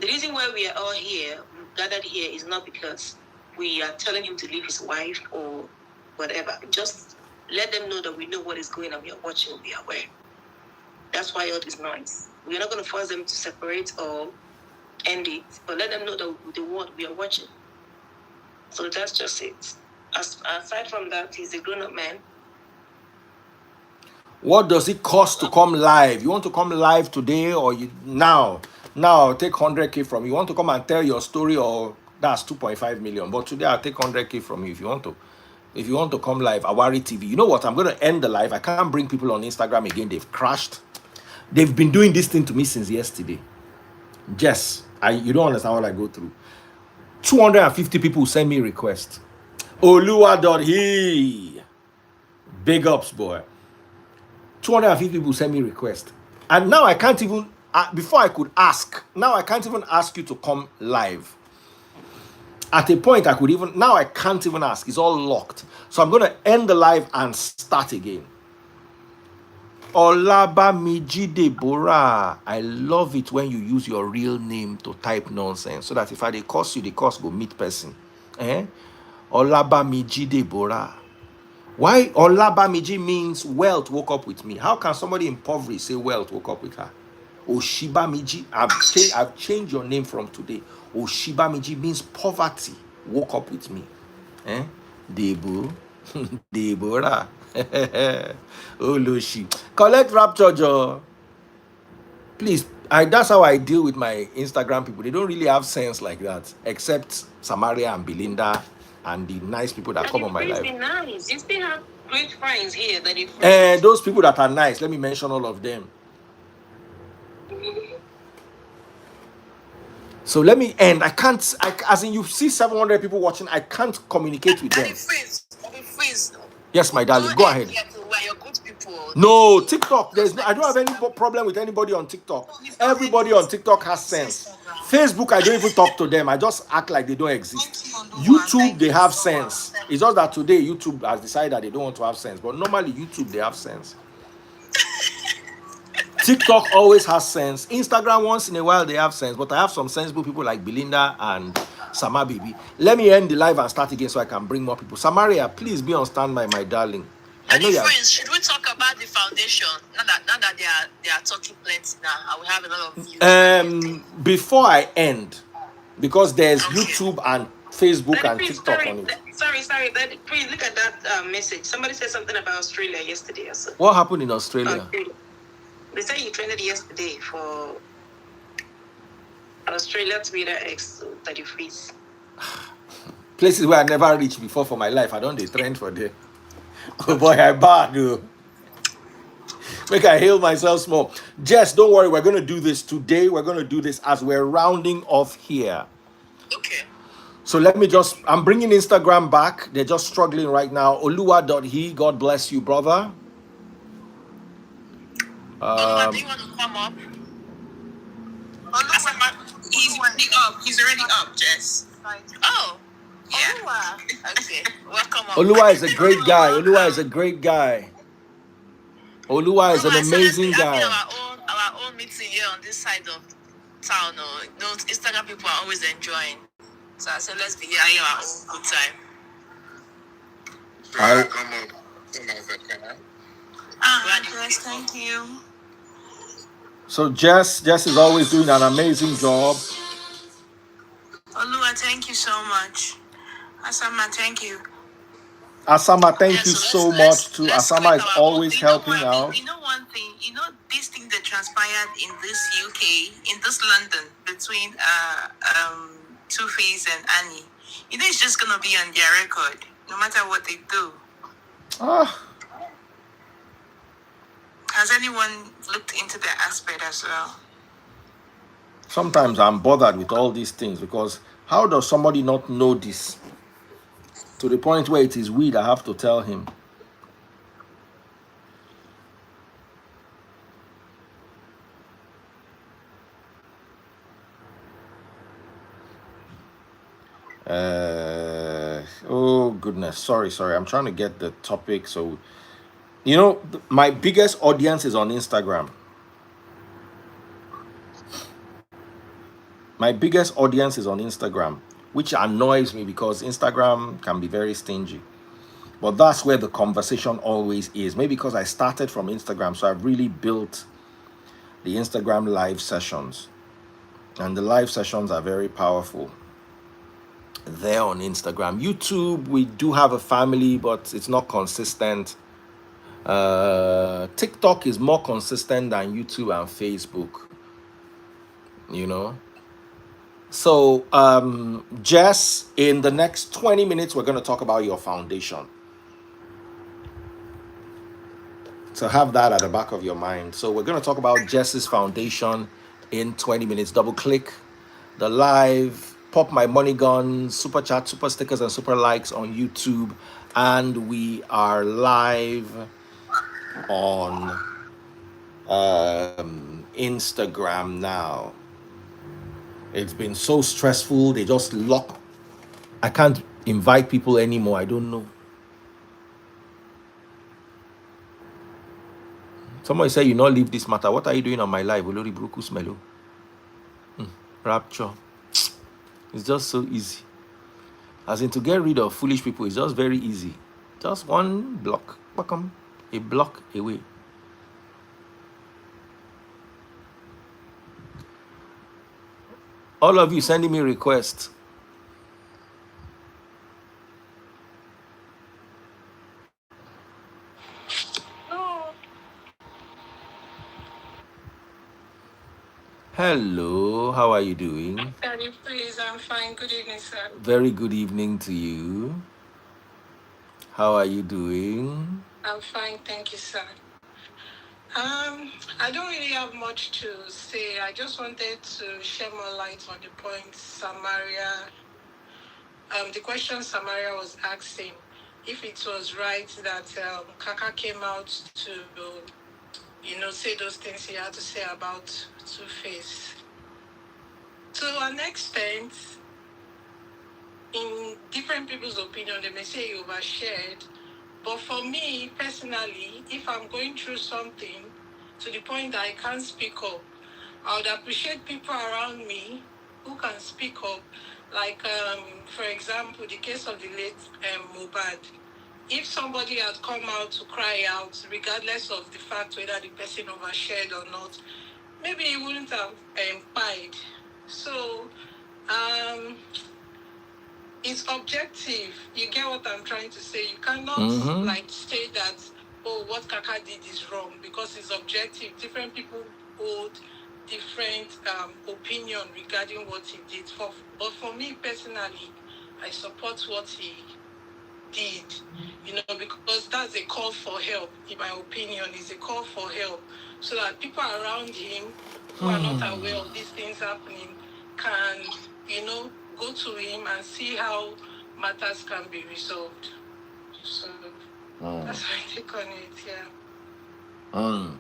The reason why we are all here, gathered here, is not because we are telling him to leave his wife or whatever. Just let them know that we know what is going on. We are watching, we are aware. That's why all this noise. We're not going to force them to separate or end it, but let them know that we are watching. So that's just it. Aside from that, he's a grown-up man. What does it cost to come live? You want to come live today or you now? Now I'll take 100K from you. You want to come and tell your story, or that's 2.5 million. But today I'll take 100K from you if you want to. If you want to come live, Awari TV. You know what? I'm going to end the live. I can't bring people on Instagram again. They've crashed. They've been doing this thing to me since yesterday. Jess, you don't understand what I go through. 250 people send me requests. Oluwa.he. Big ups, boy. 250 people send me requests. And now I can't even, before I could ask, now I can't even ask you to come live. At a point I could even, now I can't even ask. It's all locked. So I'm going to end the live and start again. Olabamiji Deborah. I love it when you use your real name to type nonsense, so that if I dey curse you, the curse go meet person. Olabamiji Deborah. Why Olabamiji means wealth woke up with me. How can somebody impoverished say wealth woke up with her? Oshibamiji, I've changed your name from today. Oshibamiji means poverty woke up with me. Debo. Deborah. Oloshi. Collect rapture, Joe. Please, that's how I deal with my Instagram people. They don't really have sense like that, except Samaria and Belinda and the nice people that come on my life. Nice. You still have great friends here that you. And those people that are nice, let me mention all of them. So let me end. As in you see 700 people watching, I can't communicate with them. Yes, my darling, go ahead. No, TikTok. I don't have any problem with anybody on TikTok. Everybody on TikTok has sense. Facebook, I don't even talk to them. I just act like they don't exist. YouTube, they have sense. It's just that today YouTube has decided that they don't want to have sense. But normally YouTube, they have sense. TikTok always has sense. Instagram, once in a while, they have sense. But I have some sensible people like Belinda and Sama Baby. Let me end the live and start again so I can bring more people. Samaria, please be on standby, my darling. I know friends, should we talk about the foundation? Now that they are talking plenty now, I will have a lot of views. Before I end, because there's YouTube and Facebook and TikTok on it. Sorry. Please look at that message. Somebody said something about Australia yesterday. Also. What happened in Australia? They said you trended yesterday for Australia Twitter X 33. Places where I never reached before for my life. I don't trend for there. Oh boy, I bad. Make I heal myself small. Jess, don't worry. We're going to do this today. We're going to do this as we're rounding off here. Okay. So let me I'm bringing Instagram back. They're just struggling right now. Oluwa.he, God bless you, brother. Oluwa, do you want to come up? He's already up. He's already up, Jess. Oh. Yeah. Okay. Welcome. Oluwa is a great guy. Oluwa is a great guy. Oluwa is an amazing guy. Our own meeting here on this side of town. Instagram people are always enjoying. So I said, let's be here our own good time. Yes, thank you. So Jess is always doing an amazing job. Oluwa, thank you so much. Asama, thank you. Asama, thank you so much too. Asama is always helping out. You know one thing, this thing that transpired in this UK, in this London, between Two-Face and Annie, it's just gonna be on their record, no matter what they do. Has anyone looked into that aspect as well? Sometimes I'm bothered with all these things, because how does somebody not know this to the point where it is we that have to tell him? Oh goodness, sorry. I'm trying to get the topic. So, my biggest audience is on Instagram. My biggest audience is on Instagram, which annoys me because Instagram can be very stingy. But that's where the conversation always is. Maybe because I started from Instagram, so I've really built the Instagram live sessions. And the live sessions are very powerful there on Instagram. YouTube, we do have a family, but it's not consistent. TikTok is more consistent than YouTube and Facebook, you know. So, Jess, in the next 20 minutes, we're going to talk about your foundation. So have that at the back of your mind. So we're going to talk about Jess's foundation in 20 minutes. Double click the live, pop my money gun, super chat, super stickers, and super likes on YouTube. And we are live on Instagram now. It's been so stressful. They just lock. I can't invite people anymore. I don't know. Somebody say you not leave this matter. What are you doing on my live? Olori Bruku Smelo. Rapture. It's just so easy. As in to get rid of foolish people, it's just very easy. Just one block. Welcome. A block away. All of you sending me requests. Hello, how are you doing? Daddy, please, I'm fine. Good evening, sir. Very good evening to you. How are you doing? I'm fine, thank you, sir. I don't really have much to say. I just wanted to shed more light on the point Samaria, the question Samaria was asking, if it was right that Kaka came out to, say those things he had to say about Two-Face. To an extent, in different people's opinion, they may say he overshared. But for me, personally, if I'm going through something to the point that I can't speak up, I would appreciate people around me who can speak up. Like, for example, the case of the late Mohbad. If somebody had come out to cry out, regardless of the fact whether the person overshared or not, maybe he wouldn't have cried. So, it's objective. You get what I'm trying to say? You cannot say that, oh, what Kaka did is wrong, because it's objective. Different people hold different opinion regarding what he did. But for me personally, I support what he did, because that's a call for help. In my opinion, is a call for help, so that people around him who are not aware of these things happening can, go to him and see how matters can be resolved. So that's my take on it. Yeah.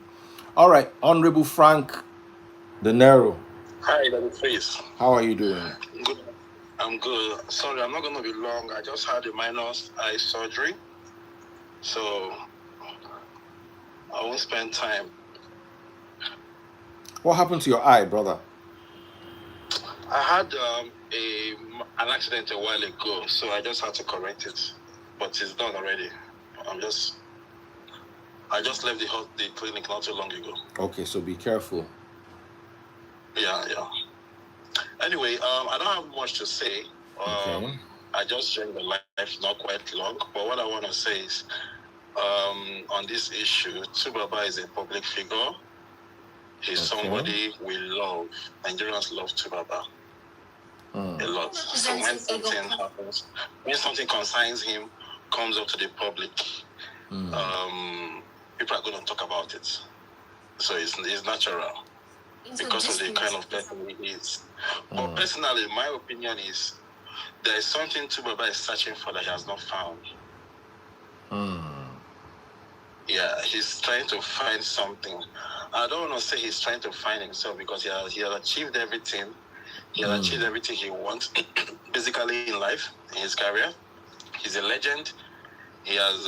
All right, Honorable Frank De Niro. Hi, Daddy Face. How are you doing? Good. I'm good. Sorry, I'm not going to be long. I just had a minor eye surgery, so I won't spend time. What happened to your eye, brother? I had an accident a while ago, so I just had to correct it. But it's done already. I just left the clinic not too long ago. Okay, so be careful. Yeah. Anyway, I don't have much to say. Okay. I just joined the life not quite long, but what I want to say is, on this issue, Tubaba is a public figure. He's somebody we love. Nigerians love Tubaba a lot. So when something happens, when something concerns him, comes up to the public, people are going to talk about it. So it's natural because of the kind of person he is. But personally, my opinion is there is something Tubaba is searching for that he has not found. Yeah, he's trying to find something. I don't want to say he's trying to find himself, because he has achieved everything. He has achieved everything he wants, basically, in life, in his career. He's a legend. He has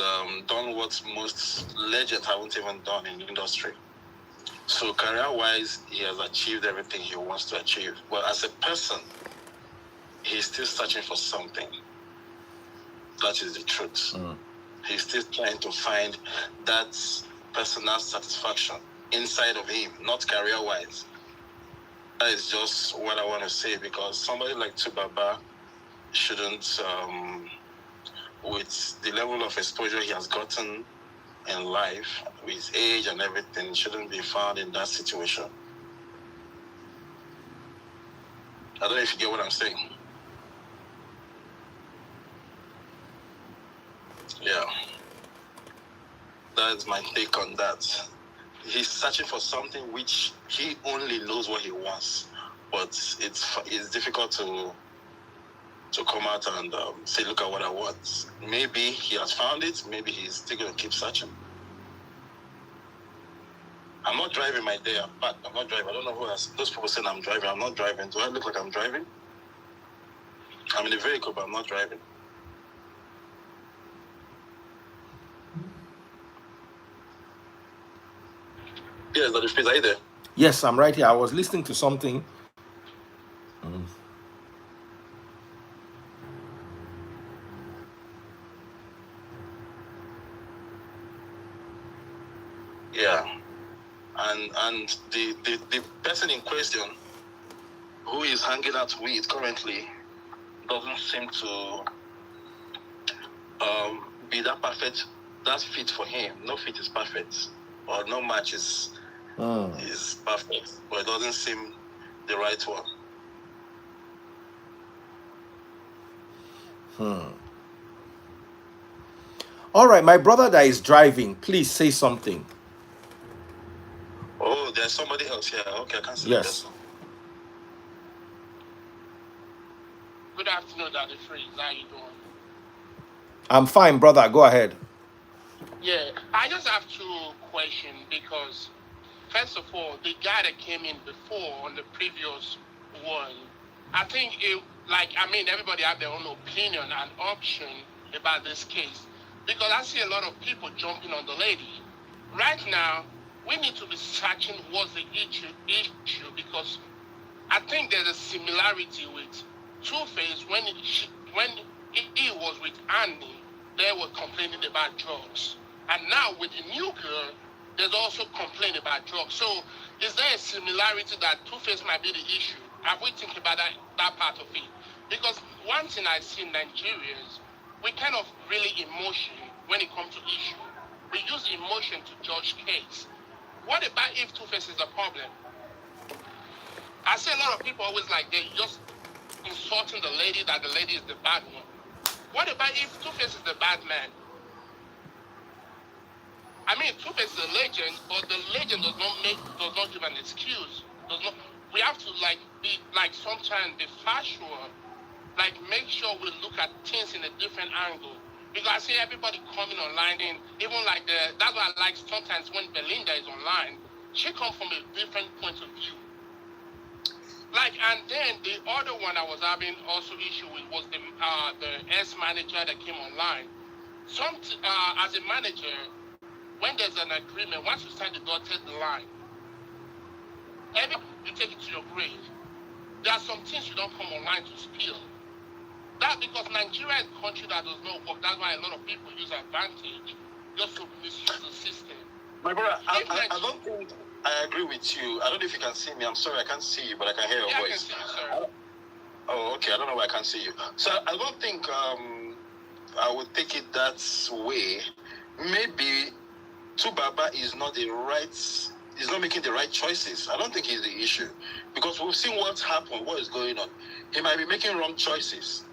done what most legends haven't even done in the industry. So career-wise, he has achieved everything he wants to achieve. But as a person, he's still searching for something. That is the truth. He's still trying to find that personal satisfaction inside of him, not career-wise. That is just what I want to say, because somebody like Tubaba shouldn't, with the level of exposure he has gotten in life, with his age and everything, shouldn't be found in that situation. I don't know if you get what I'm saying. Yeah. That's my take on that. He's searching for something which he only knows what he wants, but it's difficult to come out and say, look at what I want. Maybe he has found it. Maybe he's still going to keep searching. I'm not driving my day. I'm not driving. I don't know who else. Those people saying I'm driving. I'm not driving. Do I look like I'm driving? I'm in a vehicle, but I'm not driving. Yes, Dr. Fizz, are you there? Yes, I'm right here. I was listening to something. Yeah. And the person in question who is hanging out with currently doesn't seem to be that fit for him. No fit is perfect, or no match is perfect, but it doesn't seem the right one. All right, my brother that is driving, please say something. Oh, there's somebody else here. Okay, I can see Yes. that. Good afternoon, Dr. Freeze. How you doing? I'm fine, brother. Go ahead. Yeah, I just have two questions because, first of all, the guy that came in before on the previous one, I think everybody have their own opinion and option about this case, because I see a lot of people jumping on the lady. Right now, we need to be searching what's the issue because I think there's a similarity with Two-Face when he was with Annie, they were complaining about drugs. And now with the new girl, there's also complaint about drugs. So is there a similarity that Two-Face might be the issue? Have we think about that part of it? Because one thing I see in Nigerians, we kind of really emotion when it comes to issue. We use emotion to judge case. What about if Two-Face is the problem? I see a lot of people always like they just insulting the lady, that the lady is the bad one. What about if Two-Face is the bad man? I mean, Two-Face is a legend, but the legend does not give an excuse. We have to be sometimes be factual, make sure we look at things in a different angle. Because I see everybody coming online, and even that's why I like sometimes when Belinda is online, she comes from a different point of view. And then the other one I was having also issue with was the ex-manager that came online. As a manager, when there's an agreement, once you sign the dotted line, you take it to your grave. There are some things you don't come online to spill. That's because Nigeria is a country that does not work. That's why a lot of people use advantage just to misuse the system. My brother, I don't think I agree with you. I don't know if you can see me. I'm sorry, I can't see you, but I can hear your voice. I can see you, sir. Oh, okay. I don't know why I can't see you. So I don't think I would take it that way. Maybe Tubaba is not he's not making the right choices. I don't think he's the issue. Because we've seen what's happened, what is going on. He might be making wrong choices.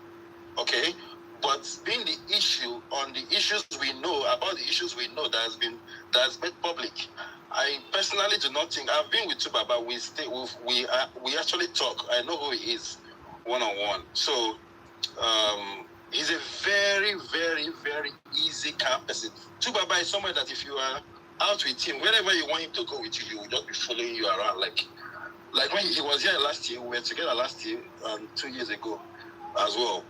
Okay? But being the issue on the issues we know, about the issues we know that's made public, I personally do not think. I've been with Tubaba. We actually talk. I know who he is one-on-one. So he's a very, very, very easy calm person. Tubaba is someone that if you are out with him, wherever you want him to go with you, he will just be following you around. Like when he was here last year, we were together last year and 2 years ago as well.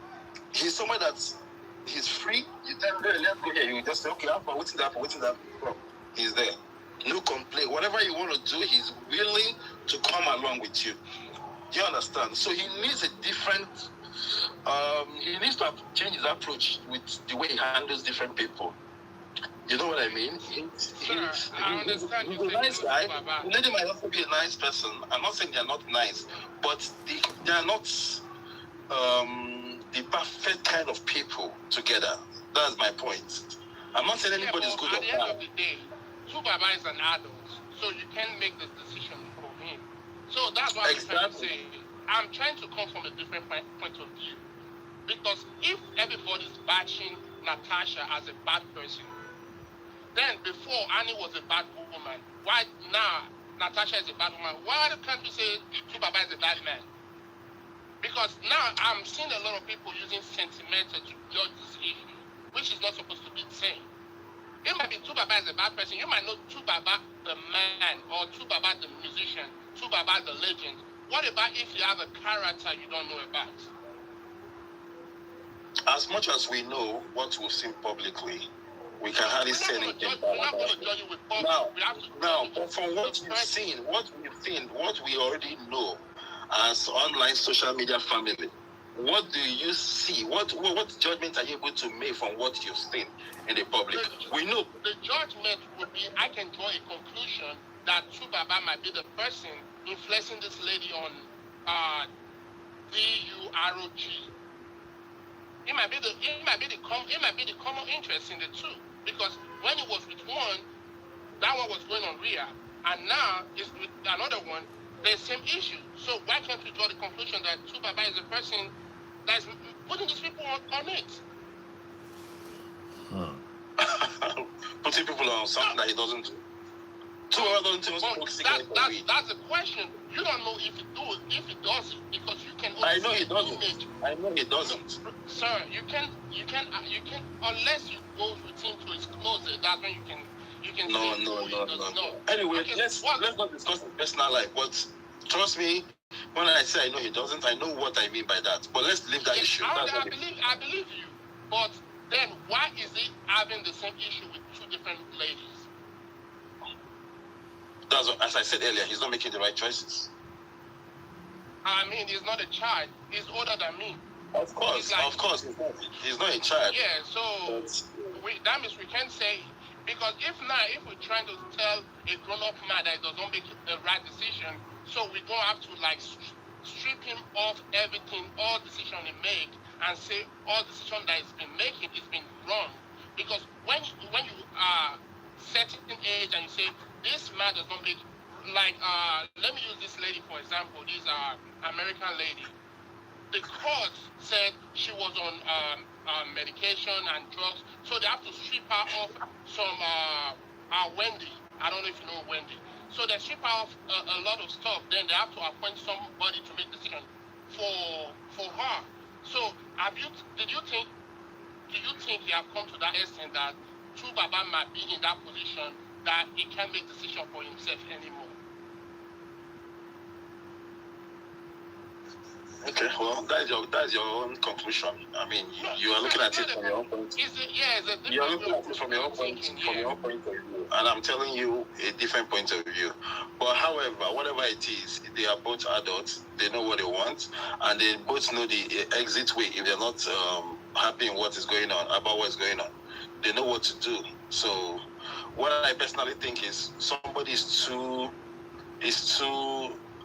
He's someone that he's free. You tell him, let's go here. You just say, okay, I'm waiting that. He's there. no complaint. Whatever you want to do, he's willing to come along with you. Do you understand? So he needs a different. He needs to change his approach with the way he handles different people. You know what I mean? He's a nice guy. The lady might also be a nice person. I'm not saying they're not nice, but they are not the perfect kind of people together. That's my point. I'm not saying anybody's good or bad. At the end of the day, Tubaba is an adult, so you can't make the decision for him. So that's what I'm trying to say. I'm trying to come from a different point of view. Because if everybody's bashing Natasha as a bad person, then before Annie was a bad woman, why now Natasha is a bad woman? Why can't you say Tubaba is a bad man? Because now I'm seeing a lot of people using sentiment to judge this issue, which is not supposed to be the same. It might be Tubaba is a bad person. You might know Tubaba the man or Tubaba the musician, Tubaba the legend. What about if you have a character you don't know about? As much as we know what we've seen publicly, we can hardly say anything about it. Now, but from what we've seen, what we already know as online social media family, what do you see? What judgment are you able to make from what you've seen in the public? We know. The judgment would be, I can draw a conclusion that Tubaba might be the person influencing this lady on DUROG. It might be the common interest in the two, because when it was with one, that one was going on real, and now it's with another one, the same issue. So why can't we draw the conclusion that Tubaba is the person that's putting these people on it? Putting people on something that he doesn't do. That's the question. You don't know if he does it, because you can only I know he doesn't. Sir, you can unless you go with him to his closet, that's when you can No. Anyway, okay, let's not discuss his personal life, but trust me, when I say I know he doesn't, I know what I mean by that. But let's leave that issue. I believe you. But then why is he having the same issue with two different ladies? That's what, as I said earlier, he's not making the right choices. I mean, he's not a child. He's older than me. Of course, he's not a child. Yeah, so that means we can't say, because if we're trying to tell a grown-up man that he does not make the right decision, so we don't have to like strip him off everything, all decision he make, and say all decision that he's been making is been wrong. Because when you are certain age and you say this man does not make, like let me use this lady for example, this American lady. The court said she was on medication and drugs, so they have to strip her off some Wendy. I don't know if you know Wendy. So they strip her off a lot of stuff. Then they have to appoint somebody to make decision for her. So do you think he have come to that extent that Tubaba might be in that position that he can't make decision for himself anymore? Okay, well, that's your own conclusion. I mean, you are looking at it from your own point. You're looking at it from your own point of view, and I'm telling you a different point of view. But however, whatever it is, they are both adults. They know what they want, and they both know the exit way if they're not happy in what is going on, about what's going on. They know what to do. So, what I personally think is somebody is too.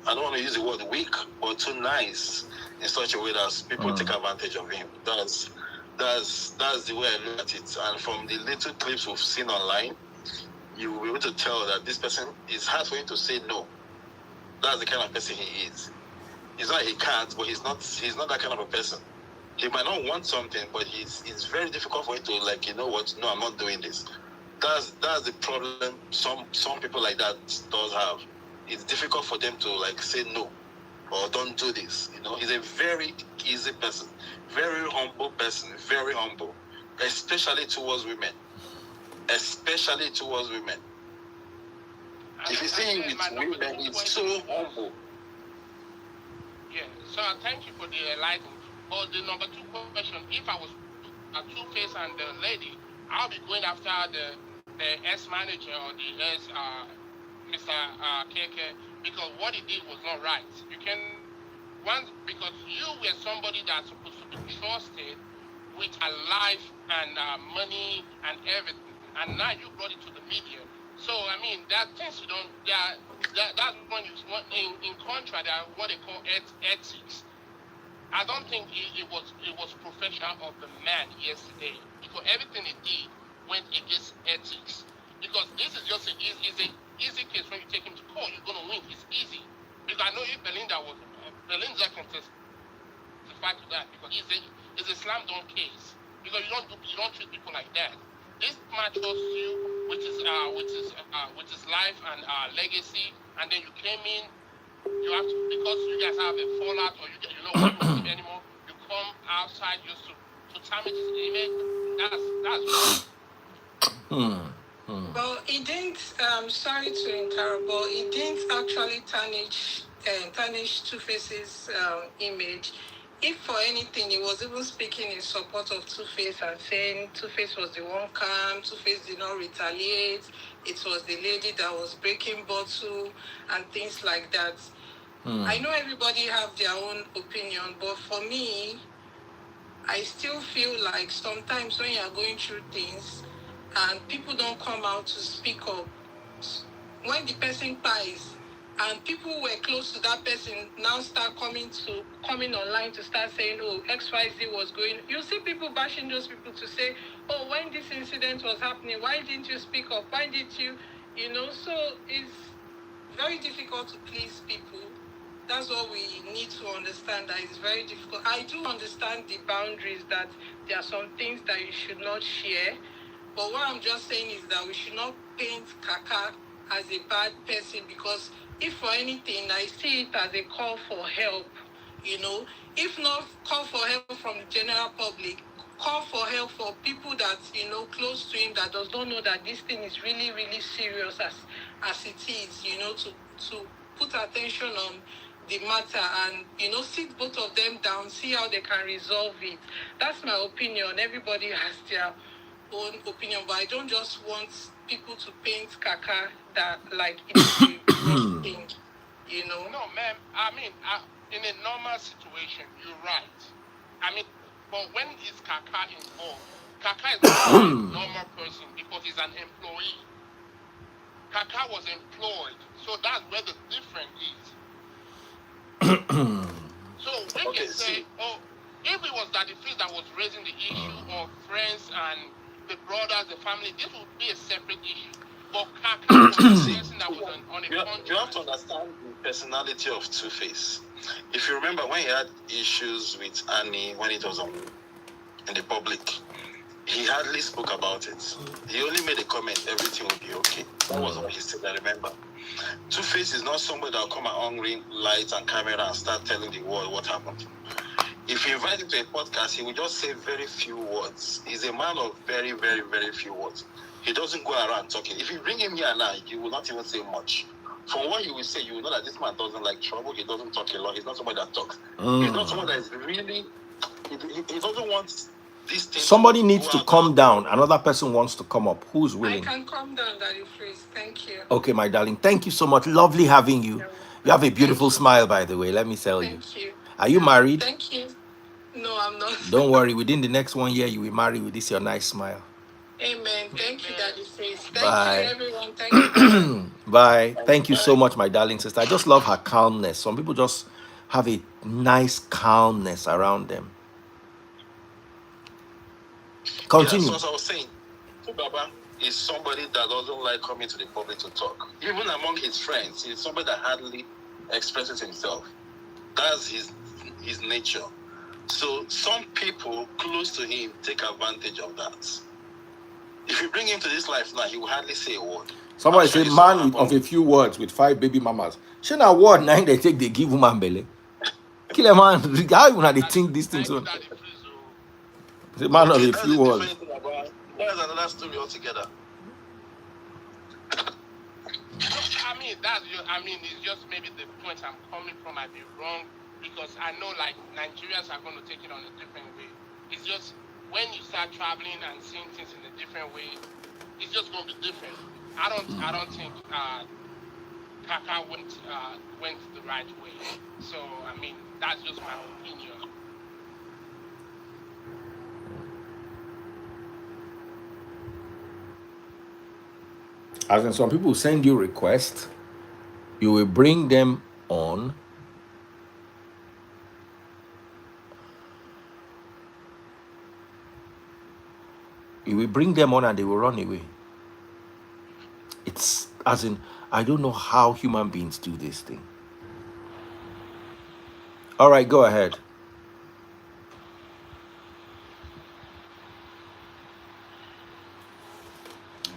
I don't want to use the word weak, but too nice in such a way that people take advantage of him. That's the way I look at it. And from the little clips we've seen online, you will be able to tell that this person is hard for him to say no. That's the kind of person he is. He's not he can't, but he's not that kind of a person. He might not want something, but it's very difficult for him to, like, you know what, no, I'm not doing this. That's the problem some people like that does have. It's difficult for them to like say no or don't do this. You know, he's a very easy person, very humble person, very humble, especially towards women. If you see him with women, he's so humble. Yeah, so thank you for the enlightenment. But the number two question, if I was a Two-Face and the lady, I'll be going after the the ex-manager or the Mr. KK, because what he did was not right. You can once because you were somebody that's supposed to be trusted with a life and money and everything, and now you brought it to the media. So I mean, there are things you don't. That's when you in contra, there are what they call ethics. I don't think it was professional of the man yesterday because everything he did went against ethics. Because this is just is a easy case when you take him to court, you're gonna win. It's easy. Because I know if Belinda can testify to that because it's a slam dunk case. Because you don't treat people like that. This man trusts you with his life and legacy, and then you came in you have to because you guys have a fallout or you're not working with him anymore. You come outside just to damage his image. That's wrong. Well, it didn't. Sorry to interrupt, but it didn't actually tarnish Two Face's image. If for anything, he was even speaking in support of Two Face and saying Two Face was the one calm. Two Face did not retaliate. It was the lady that was breaking bottle and things like that. I know everybody have their own opinion, but for me, I still feel like sometimes when you are going through things and people don't come out to speak up, when the person dies and people who were close to that person now start coming online to start saying, oh, XYZ was going, you see people bashing those people to say, oh, when this incident was happening, why didn't you speak up? Why did you, so it's very difficult to please people. That's what we need to understand, that it's very difficult. I do understand the boundaries, that there are some things that you should not share. But what I'm just saying is that we should not paint Kaka as a bad person, because if for anything, I see it as a call for help, If not call for help from the general public, call for help for people that, close to him, that does not know that this thing is really, really serious as it is, to put attention on the matter and, sit both of them down, see how they can resolve it. That's my opinion. Everybody has their own opinion, but I don't just want people to paint Kaka that like it's a wrong thing, No, ma'am. I mean, in a normal situation, you're right. I mean, but when is Kaka involved? Kaka is not a normal person because he's an employee. Kaka was employed, so that's where the difference is. So we can say, oh, if it was that the face that was raising the issue of friends and the brothers, the family, this would be a separate issue. But Kaka was the person that was on a contract. You have to understand the personality of Two Face. If you remember when he had issues with Annie when it was in the public, he hardly spoke about it. He only made a comment, everything will be okay. That was what he said, I remember. Two Face is not somebody that will come and ring lights and camera and start telling the world what happened. If you invite him to a podcast, he will just say very few words. He's a man of very, very, very few words. He doesn't go around talking. If you bring him here now, you will not even say much. From what you will say, you will know that this man doesn't like trouble. He doesn't talk a lot. He's not somebody that talks. He's not someone that is really... He doesn't want this thing. Somebody needs to calm down. Another person wants to come up. Who's willing? I can calm down, Daddy Freeze. Thank you. Okay, my darling. Thank you so much. Lovely having you. You have a beautiful smile, by the way. Let me tell you. Thank you. Are you married? Thank you. No, I'm not. Don't worry. Within the next 1 year, you will marry with this your nice smile. Amen. Thank you, Daddy Freeze. Thank Bye. you, everyone. Thank you. Bye. Thank you so much, my darling sister. I just love her calmness. Some people just have a nice calmness around them. Continue. Yeah, so as I was saying, Tubaba is somebody that doesn't like coming to the public to talk. Even among his friends, he's somebody that hardly expresses himself. That's his nature. So some people close to him take advantage of that. If you bring him to this life now, he will hardly say a word. Somebody say, man of a few words with 5 baby mamas. She na word 9 they take, they give woman belly. Kill a man. How you they think these things on? The man of a few words. That's another story altogether. It's just maybe the point I'm coming from might be wrong because I know like Nigerians are going to take it on a different way. It's just when you start traveling and seeing things in a different way, it's just going to be different. I don't think Kaka went the right way. So I mean, that's just my opinion. As in, some people send you requests, you will bring them on. You will bring them on and they will run away. It's as in, I don't know how human beings do this thing. All right, go ahead.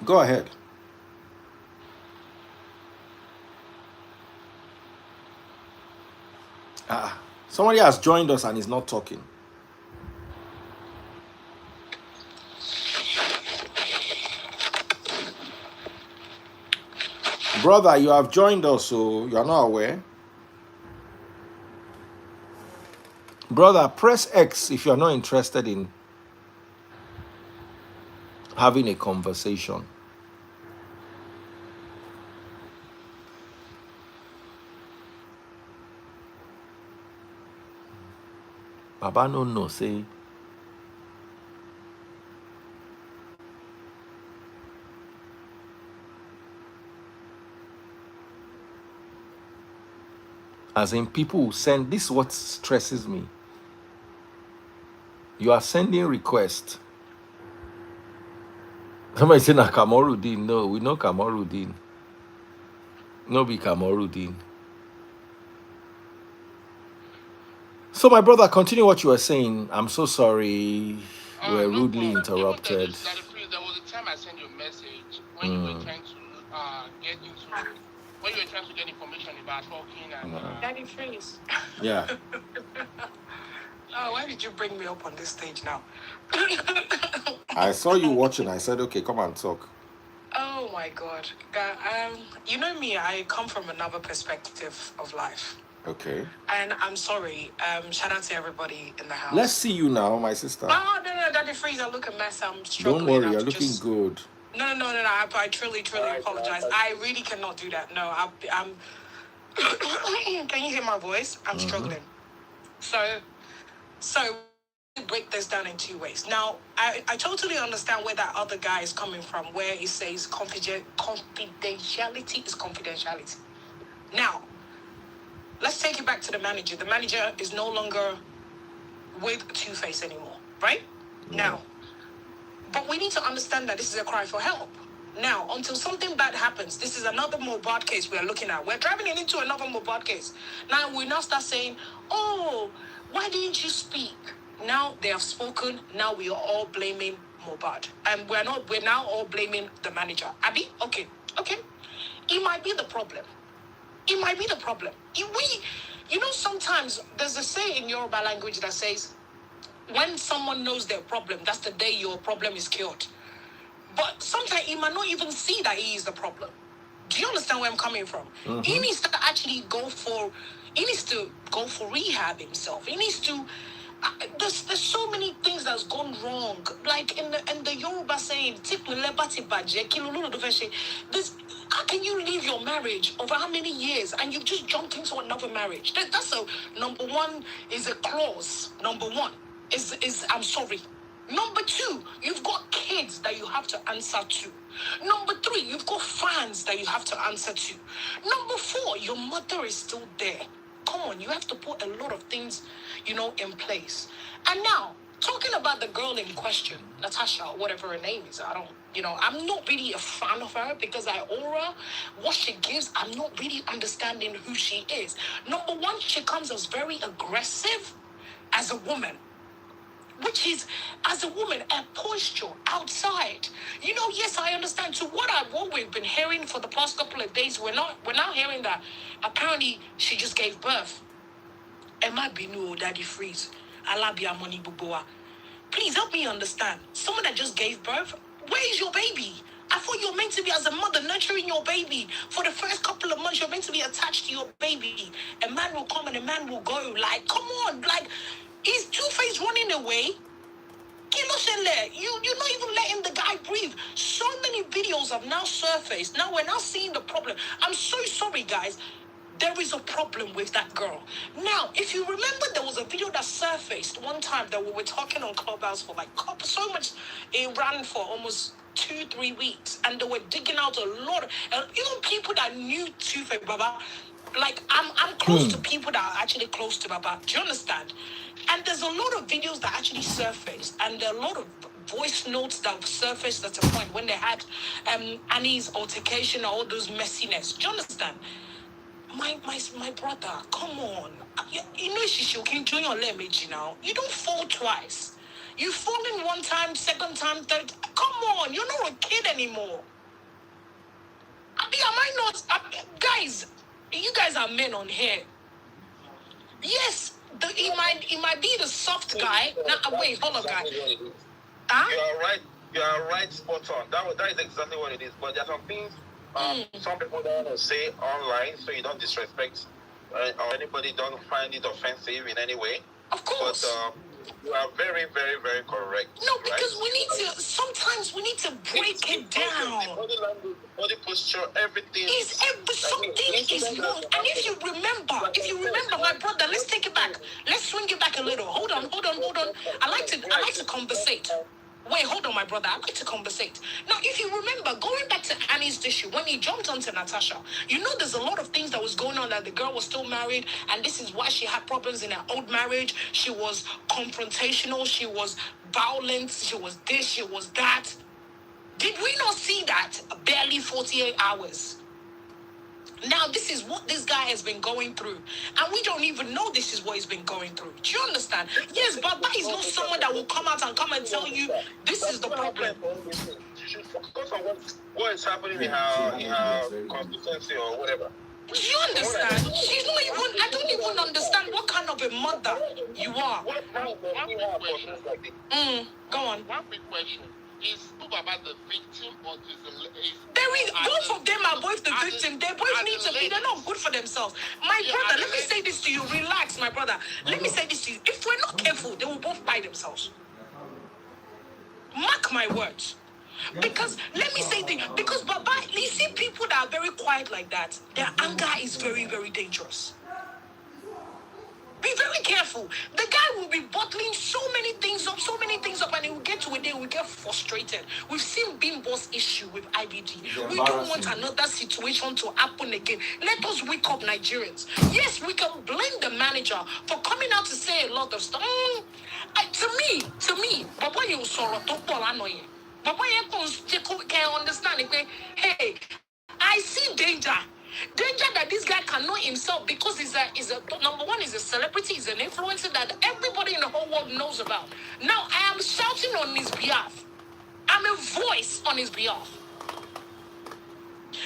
Go ahead. Somebody has joined us and is not talking. Brother, you have joined us, so you are not aware. Brother, press X if you are not interested in having a conversation. Baba no say. As in, people will send, this is what stresses me. You are sending requests. Somebody say na Kamorudin. No, we know Kamorudin. No be Kamorudin. So my brother, continue what you were saying. I'm so sorry. We were No rudely problem. interrupted. There was a time I sent you a message when you were trying to when you were trying to get information about talking and Daddy Freeze. Yeah. Oh, why did you bring me up on this stage now? I saw you watching. I said, okay, come and talk. Oh my God. You know me, I come from another perspective of life. Okay. And I'm sorry. Shout out to everybody in the house. Let's see you now, my sister. Oh, no, Daddy Freeze, I look a mess. I'm struggling. Don't worry, you're looking good. No. I truly apologize. I really cannot do that. No, I'm. Can you hear my voice? I'm struggling. So break this down in two ways. Now, I totally understand where that other guy is coming from, where he says confidentiality is confidentiality. Now, let's take it back to the manager. The manager is no longer with Two-Face anymore, right? Yeah. Now, but we need to understand that this is a cry for help. Now, until something bad happens, this is another Mobad case we are looking at. We're driving it into another Mobad case. Now, we now start saying, oh, why didn't you speak? Now they have spoken. Now we are all blaming Mobad. And we're now all blaming the manager. Abi? Okay. It might be the problem. Sometimes there's a saying in Yoruba language that says, when someone knows their problem, that's the day your problem is cured. But sometimes he might not even see that he is the problem. Do you understand where I'm coming from? Mm-hmm. He needs to actually go for rehab himself. He needs to. There's so many things that's gone wrong. Like in the Yoruba saying, how can you leave your marriage over how many years and you've just jumped into another marriage? That's a number one is a clause. Number one is I'm sorry. Number two, you've got kids that you have to answer to. Number three, you've got fans that you have to answer to. Number four, your mother is still there. Come on, you have to put a lot of things, in place. And now, talking about the girl in question, Natasha, whatever her name is, I'm not really a fan of her because what she gives, I'm not really understanding who she is. Number one, she comes as very aggressive as a woman. Which is, as a woman, a posture outside. Yes, I understand. So what we've been hearing for the past couple of days, we're now hearing that apparently she just gave birth. Emma Binu, Daddy Freeze, Alabia Money Buboa. Please help me understand. Someone that just gave birth, where is your baby? I thought you were meant to be, as a mother, nurturing your baby. For the first couple of months, you're meant to be attached to your baby. A man will come and a man will go. Like, come on. Like, is Two-Face running away? You're not even letting the guy breathe. So many have now surfaced. Now we're now seeing the problem. I'm so sorry, guys. There is a problem with that girl. Now, if you remember, there was a video that surfaced one time that we were talking on Clubhouse for like so much. It ran for almost 2-3 weeks, and they were digging out a lot. Even people that knew Tubaba, like I'm close to people that are actually close to Baba. Do you understand? And there's a lot of videos that actually surfaced, and there are a lot of voice notes that surfaced at a point when they had Annie's altercation, all those messiness. Do you understand? My brother, come on. You know she's can join your lemage now. You don't fall twice. You fall in one time, second time, third. Come on, you're not a kid anymore. Am I not? Guys, you guys are men on here. Yes, it might be the soft guy. Now, wait, hold on, guy. Huh? You are right, spot on. That is exactly what it is. But there are some things some people don't want to say online, so you don't disrespect or anybody don't find it offensive in any way. Of course. But you are very, very, very correct. No, because we need to. Sometimes we need to break it down. The body language, body posture, everything. Something is wrong. And if you remember, my brother, let's take it back. Let's swing it back a little. Hold on. I like to conversate. Wait, hold on, my brother. I'd like to conversate. Now, if you remember, going back to Annie's issue, when he jumped onto Natasha, you know there's a lot of things that was going on, that the girl was still married, and this is why she had problems in her old marriage. She was confrontational, she was violent, she was this, she was that. Did we not see that barely 48 hours? Now, this is what this guy has been going through. And we don't even know this is what he's been going through. Do you understand? Yes, but that is not someone that will come out and tell you this is the problem. You should focus on what is happening in her constituency or whatever. Do you understand? She's not even, I don't even understand what kind of a mother you are. One quick question. Go on. One quick question. Is Tubaba the victim or is both of them are both the victim. They both need to be. They're not good for themselves. My brother, let me say this to you. Relax, my brother. Let me say this to you. If we're not careful, they will both buy themselves. Mark my words. Because let me say this. Because Baba, you see people that are very quiet like that, their anger is very, very dangerous. Be very careful. The guy will be bottling so many things up, and he will get to a day, he will get frustrated. We've seen Bimbo's issue with IBD. We don't want another situation to happen again. Let us wake up, Nigerians. Yes, we can blame the manager for coming out to say a lot of stuff. To me, Baba, you saw a top annoying. Baba, you can understand it. Hey, I see danger. Danger that this guy can know himself, because he's a number one, he's a celebrity, he's an influencer that everybody in the whole world knows about. Now I am shouting on his behalf. I'm a voice on his behalf.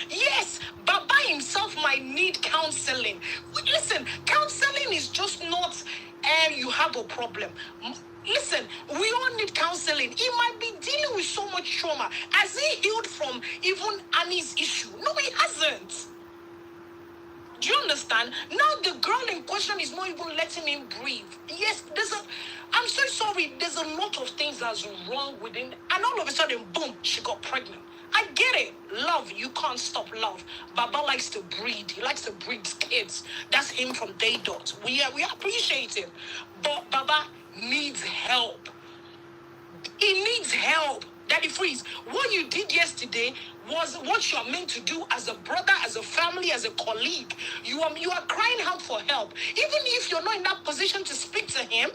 Yes, Baba himself might need counseling. Listen, counseling is just not you have a problem. Listen, we all need counseling. He might be dealing with so much trauma. Has he healed from even Annie's issue? No, he hasn't. Do you understand? Now the girl in question is not even letting him breathe. Yes, I'm so sorry, there's a lot of things that's wrong with him. And all of a sudden, boom, she got pregnant. I get it. Love, you can't stop love. Baba likes to breed. He likes to breed kids. That's him from day dot. We appreciate it. But Baba needs help. He needs help. Daddy Freeze, what you did yesterday was what you are meant to do as a brother, as a family, as a colleague. You are crying out for help. Even if you're not in that position to speak to him,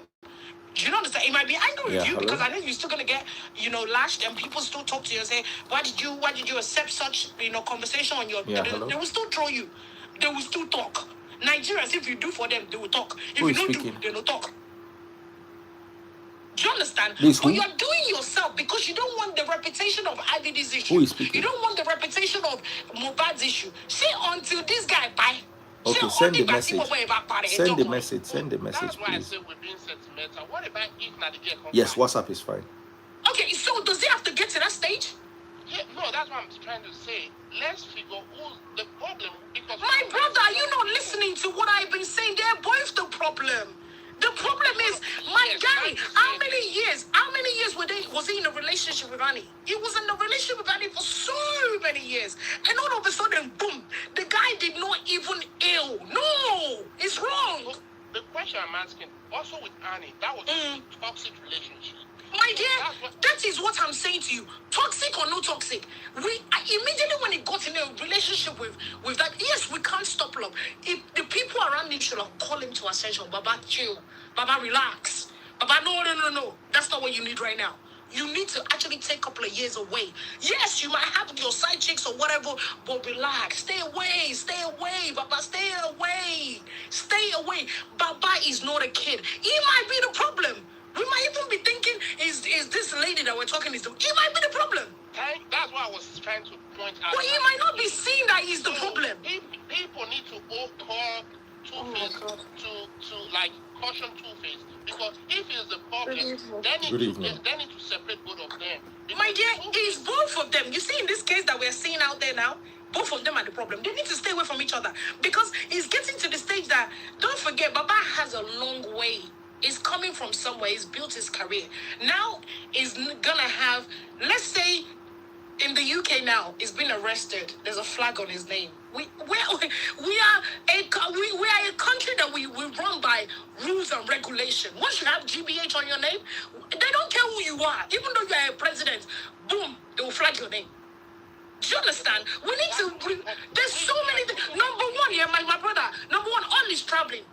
do you know what I'm saying? He might be angry with you because I know you're still gonna get, lashed, and people still talk to you and say, why did you accept such, conversation on your they will still throw you. They will still talk. Nigerians, if you do for them, they will talk. If you don't do, they will talk. Do you understand? But you're doing yourself because you don't want the reputation of IBD's issue. Who is speaking? You don't want the reputation of Mohbad's issue. Say until this guy buy. Okay, send the message. Send the message. That's why I please. say we're being sentimental. What about if not the girl comes Yes, back? WhatsApp is fine. Okay, so does he have to get to that stage? Yeah, no, that's what I'm trying to say. Let's figure who's the problem. Because My brother, are you not listening to what I've been saying? They're both the problem. The problem is, my guy, how many years was he in a relationship relationship with Annie. He was in a relationship with Annie for so many years. And all of a sudden, boom, the guy did not even ill. No, it's wrong. So the question I'm asking, also with Annie, that was a toxic relationship. My dear, that is what I'm saying to you. Toxic or no toxic, immediately when he got in a relationship with that, yes, we can't stop love. If the people around him should have called him to attention, Baba, chill, Baba, relax, Baba, no, that's not what you need right now. You need to actually take a couple of years away. Yes, you might have your side chicks or whatever, but relax. Stay away, Baba, stay away. Baba is not a kid. He might be the problem. We might even be thinking, is this lady that we're talking to? He might be the problem. That's what I was trying to point out. But he might not be seeing that he's the problem. People need to all call Two-Face to like caution Two-Face, because if he's the problem, they need to separate both of them. My dear, it's both of them. You see, in this case that we're seeing out there now, both of them are the problem. They need to stay away from each other, because it's getting to the stage that, don't forget, Baba has a long way. He's coming from somewhere. He's built his career. Now he's gonna have, let's say, in the UK now, he's been arrested. There's a flag on his name. We are a country that we run by rules and regulation. Once you have GBH on your name, they don't care who you are. Even though you're a president, boom, they will flag your name. Do you understand? We need to. There's so many things. Number one, yeah, my brother. Number one, all is traveling.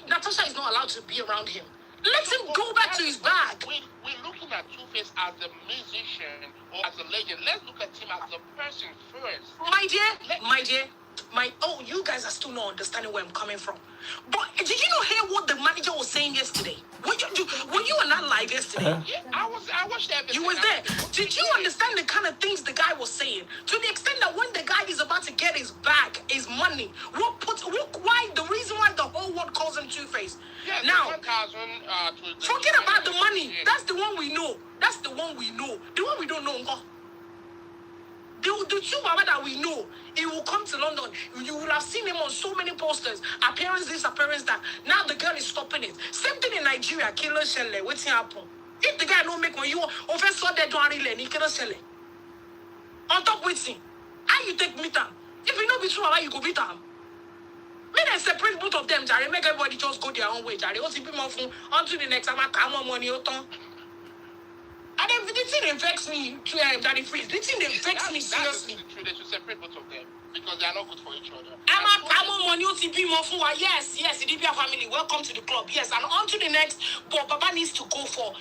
Natasha is not allowed to be around him. Let him go back to his bag. We're looking at Two-Face as a musician or as a legend. Let's look at him as a person first. My dear, you guys are still not understanding where I'm coming from. But did you not hear what the manager was saying yesterday? Were you on that live yesterday? Yeah, I watched everything. You was there. Did you understand the kind of things the guy was saying? To the extent that when the guy is about to get his bag, his money, why the reason why the whole world calls him Two-Face? Yeah, now, forget about the money. Yeah. That's the one we know. The one we don't know. The Tubaba that we know, he will come to London. You will have seen him on so many posters. Appearance this, appearance that. Now the girl is stopping it. Same thing in Nigeria. Killer Shelle. What's happen? If the guy don't make when you offense so dead don't really he killer Shelle. On top with him. How you take meet him? If you know be true, how you go beat him? May they separate both of them, Jare. Make everybody just go their own way, Jare. What's it be more fun? Until the next time I come on money, and then the thing vex me to Daddy Freeze. The thing vex me seriously. That's true. They should separate both of them because they are not good for each other. I'm on money to be more fun. Yes, it be a family. Welcome to the club. Yes, and on to the next. But Baba needs to go for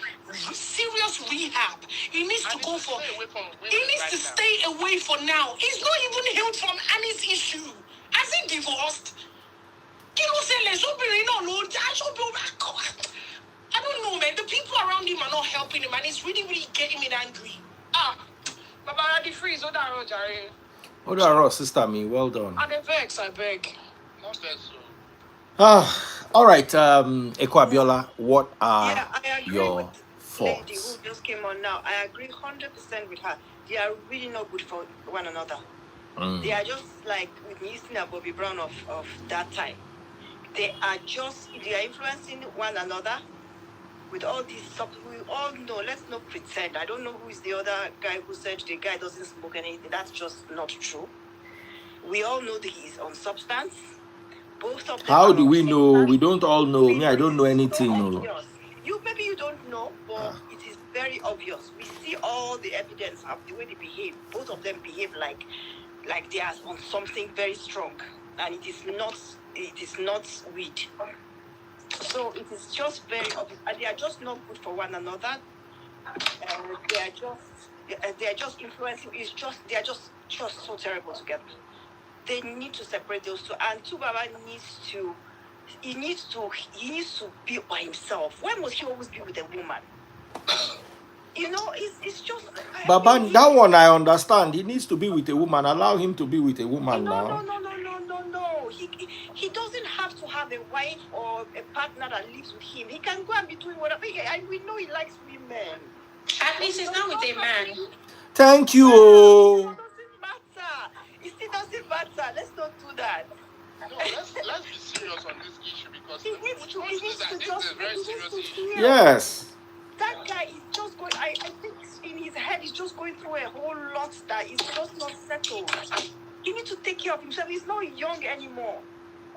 serious rehab. He needs to go for. He needs to stay away for now. He's not even healed from Annie's issue. Has he divorced? I don't know, man. The people around him are not helping him, and it's really, really getting me angry. Baba, the freeze, Oda sister me, well done. I beg. Not so. All right, Eko Abiola, what are I agree your with thoughts? lady who just came on now. I agree 100% with her. They are really not good for one another. They are just like with Nisina and Bobby Brown of that time. They are influencing one another with all this stuff. We all know, let's not pretend. I don't know who is the other guy who said the guy doesn't smoke anything. That's just not true. We all know that he's on substance. Both of them. How do we know? We don't all know. Me, I don't know anything. So maybe you don't know, but it is very obvious. We see all the evidence of the way they behave. Both of them behave like they are on something very strong, and it is not weed. So it is just very obvious, and they are just not good for one another. They are just influencing. They are just so terrible together. They need to separate those two, and Tubaba needs to be by himself. Why must he always be with a woman? It's just. Baba, that one I understand. He needs to be with a woman. Allow him to be with a woman now. No. He doesn't have to have a wife or a partner that lives with him. He can go and be doing whatever. And we know he likes women. At least he's not with a man. Thank you. It doesn't matter. It still doesn't matter. Let's not do that. No, let's be serious on this issue because He needs to just very serious issue. Yes. that guy is just going. I think in his head, he's just going through a whole lot that is just not settled. He needs to take care of himself. He's not young anymore.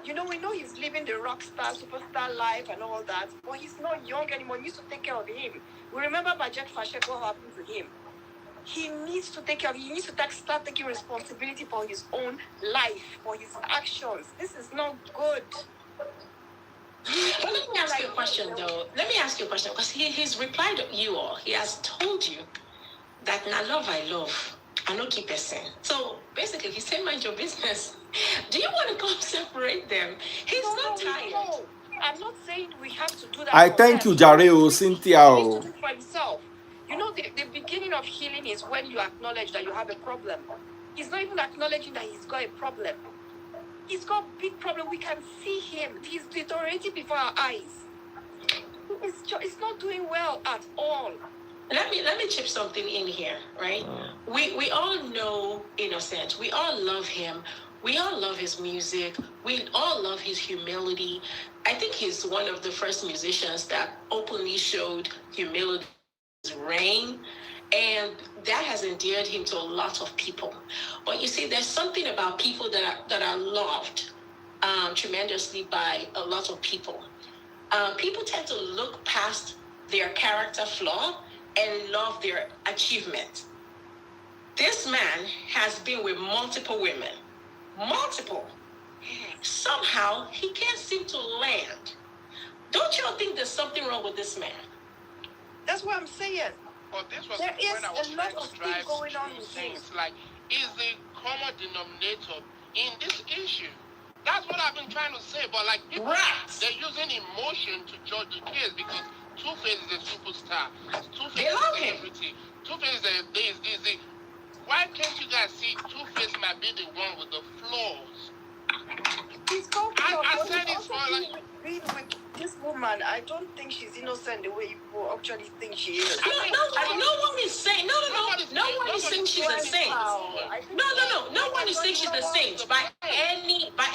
You know, we know he's living the rock star, superstar life and all that, but he's not young anymore. He needs to take care of him. We remember Bajet Fashek, what happened to him. He needs to take care of, he needs to start taking responsibility for his own life, for his actions. This is not good. But let me ask you a question, though. Let me ask you a question, because he's replied to you all. He has told you that na love I love, I no keep person. So basically, he's saying mind your business. Do you want to come separate them? He's not tired. No. I'm not saying we have to do that. I thank you, Jareo, Cynthia. He needs to do it for himself. You know, the beginning of healing is when you acknowledge that you have a problem. He's not even acknowledging that he's got a problem. He's got a big problem. We can see him. He's deteriorating before our eyes. It's not doing well at all. Let me chip something in here, right? We all know Innocent. We all love him. We all love his music. We all love his humility. I think he's one of the first musicians that openly showed humility, his reign, and that has endeared him to a lot of people. But you see, there's something about people that are loved tremendously by a lot of people. People tend to look past their character flaw and love their achievement. This man has been with multiple women. Multiple. Somehow, he can't seem to land. Don't you think there's something wrong with this man? That's what I'm saying. But this was there is when I was a lot trying of to drive things going on with things him. like, is the common denominator in this issue? That's what I've been trying to say, but like people, they're using emotion to judge the case because Two-Face is a superstar. Two-Face is a celebrity. Two-Face is a why can't you guys see Two-Face might be the one with the flaws? I said it's for like being with this woman. I don't think she's innocent the way people actually think she is. No one is saying no one is saying she's a saint. No one is saying she's a saint by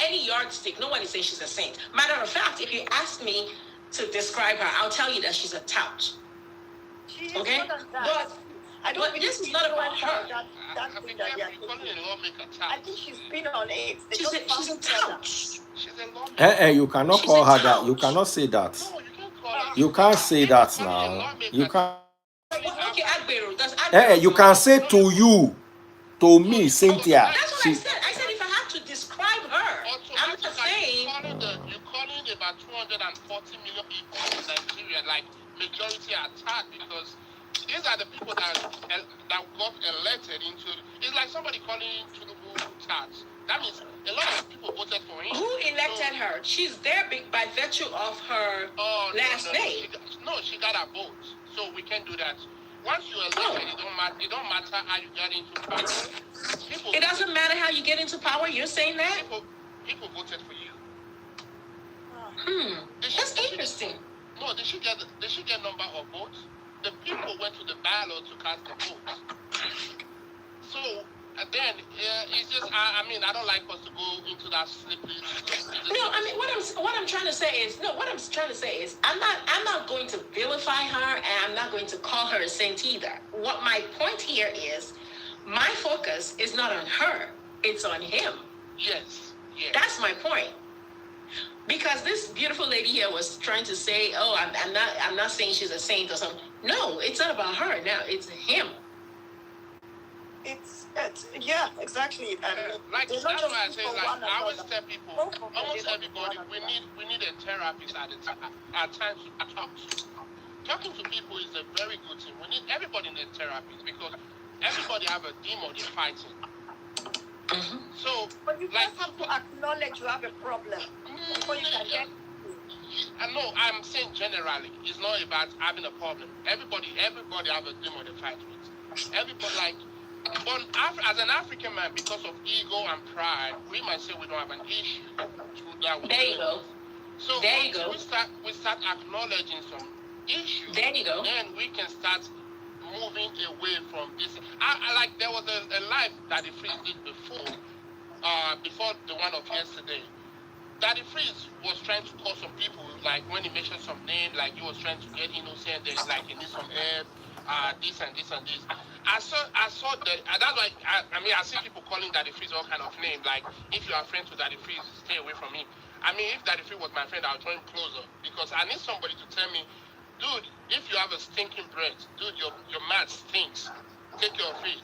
any yardstick. No one is saying she's a saint. Matter of fact, if you ask me to describe her, I'll tell you that she's a tout. Okay, but this is not about her. I think she's been on it. She's a tout. You cannot call her that. You cannot say that. You can't say that now. You can't. You can say to me, Cynthia. That's what I said. I said if I had to describe her, I'm just saying. You're calling about 240 million people in Nigeria, like majority are tagged because these are the people that got elected into. It's like somebody calling Tubaba tax. That means a lot of people voted for him. Who elected her? She's there by virtue of her last name. She got a vote, so we can't do that. Once you're elected, it don't matter how you get into power. It doesn't matter how you get into power. You're saying that? People voted for you. That's interesting. No, did she get number of votes? The people went to the ballot to cast the votes. So then it's just I don't like us to go into that slippery. No, I mean what I'm trying to say is I'm not going to vilify her and I'm not going to call her a saint either. What my point here is, my focus is not on her, it's on him. Yes. That's my point. Because this beautiful lady here was trying to say, oh, I'm not saying she's a saint or something. No, it's not about her now. It's him. It's yeah, exactly. Like that's why I say, like I always tell people, almost everybody, we need a therapist at times to talk to. Talking to people is a very good thing. We need everybody in a therapist because everybody have a demon they're fighting. So, but you just have to acknowledge you have a problem before you can get. No, I'm saying generally, it's not about having a problem. Everybody have a demon they fight with. Everybody like. But as an African man, because of ego and pride, we might say we don't have an issue. There you go. So there you go. We start acknowledging some issues. There you go. Then we can start moving away from this. I like there was a live that the Freeze did before the one of yesterday. Daddy Freeze was trying to call some people, like when he mentioned some name, like he was trying to get innocent, then like he needs some help, this and this and this. I saw that. That's why I mean I see people calling Daddy Freeze all kind of name. Like if you are friends with Daddy Freeze, stay away from him. I mean if Daddy Freeze was my friend, I'll join closer because I need somebody to tell me, dude, if you have a stinking breath, dude, your mouth stinks. Take your feet.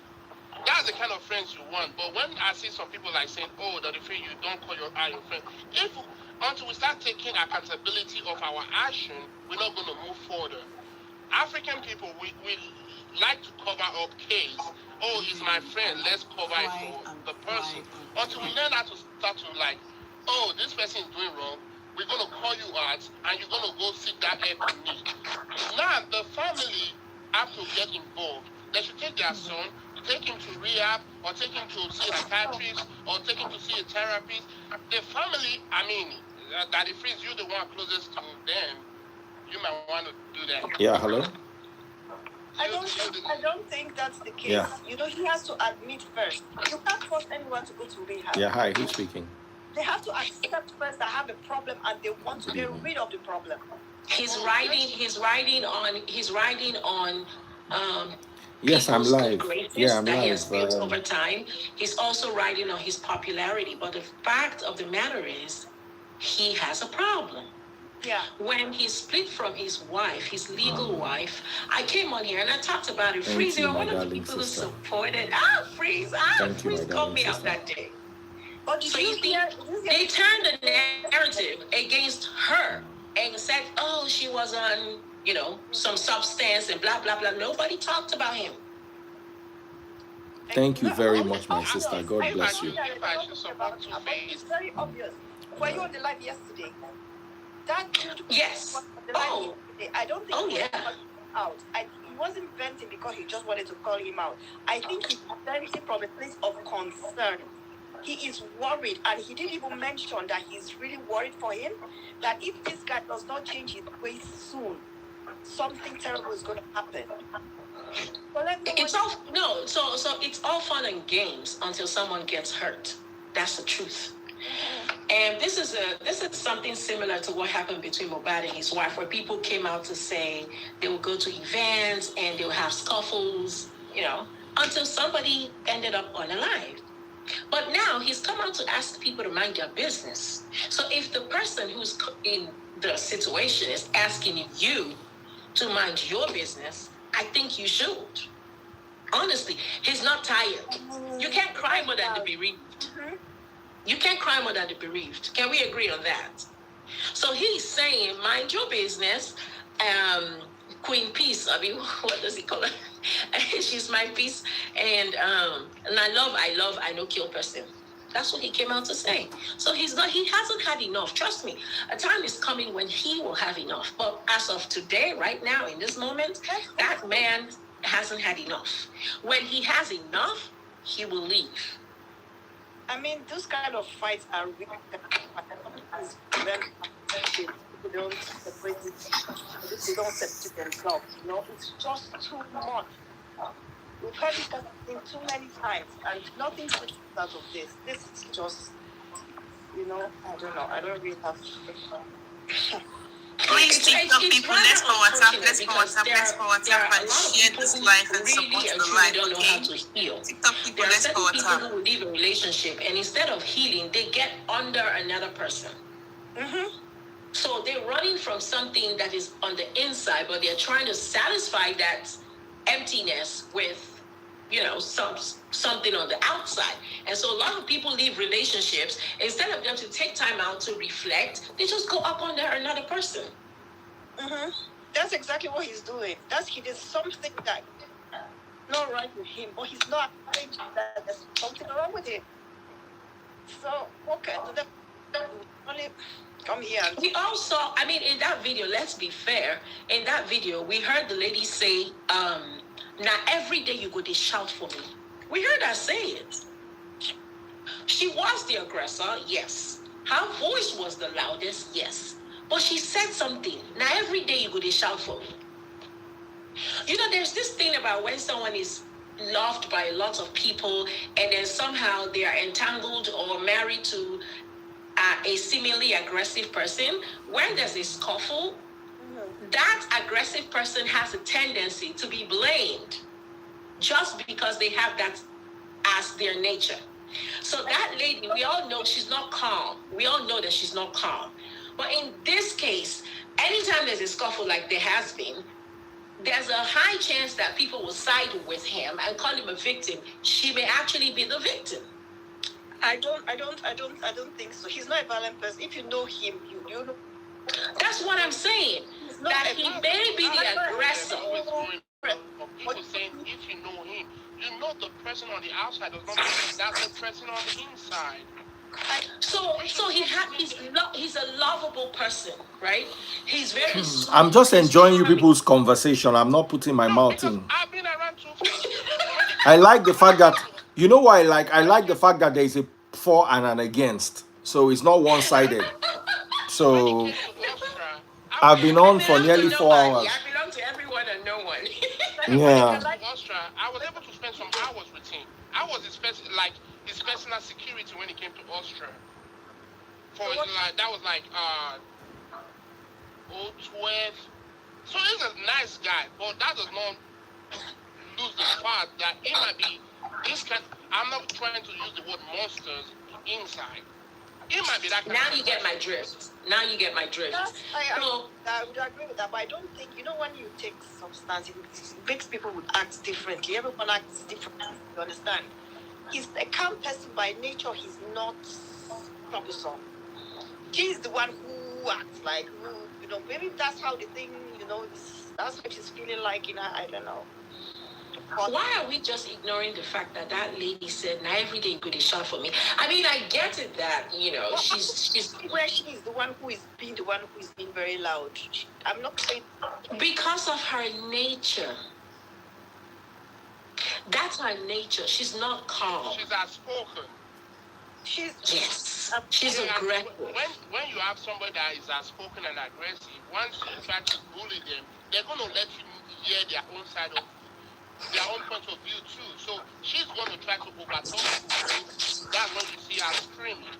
That's the kind of friends you want. But when I see some people like saying, oh, Daddy Freeze, you don't call your eye your friend. Until we start taking accountability of our action, we're not going to move further. African people, we like to cover up case. Oh, he's my friend. Let's cover it for the person. Until we learn how to start to like, oh, this person is doing wrong. We're going to call you out and you're going to go seek that help you need. Now, the family have to get involved. They should take their son, take him to rehab, or take him to see a psychiatrist, or take him to see a therapist. The family, I mean, Daddy Freeze, you're the one closest to them. You might want to do that. Yeah, hello? I don't think that's the case. Yeah. You know, he has to admit first. You can't force anyone to go to rehab. Yeah, hi, who's speaking? They have to accept first that have a problem and they want to get rid of the problem. He's riding on Yes, I'm live. Yeah, I'm that he live. has built over time. He's also riding on his popularity. But the fact of the matter is, he has a problem. Yeah. When he split from his wife, his legal wife, I came on here and I talked about it. Freeze, you're one of the people who supported. Freeze called me out that day. But so you think they turned the narrative against her and said, oh, she was on, you know, some substance and blah, blah, blah. Nobody talked about him. Thank you very much, my sister. God bless you. It's very obvious. Were you on the live yesterday? That dude yes. I don't think he was out. He wasn't venting because he just wanted to call him out. I think he's venting from a place of concern. He is worried, and he didn't even mention that he's really worried for him, that if this guy does not change his ways soon, something terrible is going to happen. So it's all fun and games until someone gets hurt. That's the truth. And this is something similar to what happened between Mohbad and his wife, where people came out to say they would go to events and they would have scuffles, you know, until somebody ended up unalive. But now he's come out to ask people to mind their business. So if the person who's in the situation is asking you to mind your business, I think you should. Honestly, he's not tired. You can't cry more than the bereaved. Mm-hmm. You can't cry more than the bereaved. Can we agree on that? So he's saying, mind your business. Queen Peace, I mean, what does he call her? She's my peace. And I know kill person. That's what he came out to say. So he hasn't had enough. Trust me, a time is coming when he will have enough. But as of today, right now, in this moment, that man hasn't had enough. When he has enough, he will leave. I mean, those kind of fights are really people don't separate it. They don't separate themselves. You know, it's just too much. We've heard this kind of thing too many times, and nothing good out of this. This is just, you know, I don't know. I don't really have. Please, TikTok people, let's go WhatsApp and share this life and support the life, okay? TikTok people, let's go WhatsApp. There are people who leave a relationship, and instead of healing, they get under another person. Mm-hmm. So they're running from something that is on the inside, but they're trying to satisfy that emptiness with, you know, something on the outside. And so a lot of people leave relationships. Instead of them to take time out to reflect, they just go up under another person. Mm-hmm. That's exactly what he's doing. He did something that not right with him, but he's not thinking that there's something wrong with him. So, okay, only come here. We all saw, I mean, in that video, let's be fair, in that video, we heard the lady say, now every day you go to shout for me. We heard her say it. She was the aggressor, yes. Her voice was the loudest, yes. But she said something. Now every day you go to shout for me. You know, there's this thing about when someone is loved by lots of people and then somehow they are entangled or married to a seemingly aggressive person, when there's a scuffle, that aggressive person has a tendency to be blamed just because they have that as their nature. So that lady, we all know she's not calm. We all know that she's not calm. But in this case, anytime there's a scuffle like there has been, there's a high chance that people will side with him and call him a victim. She may actually be the victim. I don't think so. He's not a violent person. If you know him, you know. That's what I'm saying. That he may be the aggressor. People saying if you know him, you know the person on the outside does not mean that's the person on the inside. So he's a lovable person, right? He's very sweet. I'm just enjoying you people's conversation. I'm not putting my mouth in. I've been around too. I like the fact that, you know what I like? I like the fact that there is a for and an against. So it's not one-sided. So I've been on for nearly 4 hours. I belong to everyone and no one. Yeah. I was able to spend some hours with him. I was his personal security when he came to Austria. That was like 012. So he's a nice guy, but that does not lose the fact that it might be this kind. I'm not trying to use the word monsters inside. It might be that kind. Now you get my drift. Now you get my drift. I would agree with that, but I don't think, when you take substance, it makes people would act differently. Everyone acts differently, you understand? He's a calm person by nature. He's not troublesome. She's the one who acts like, maybe that's how the thing, that's what she's feeling like, I don't know. Why are we just ignoring the fact that lady said, "Now every day good is shot for me"? I mean, I get it that she's where she is the one who is being very loud. I'm not saying because of her nature. That's her nature. She's not calm. She's outspoken. She's aggressive. When you have somebody that is outspoken and aggressive, once you try to bully them, they're going to let you hear their own side of their own point of view too. So she's going to try to overtalk people. That's when you see her screaming.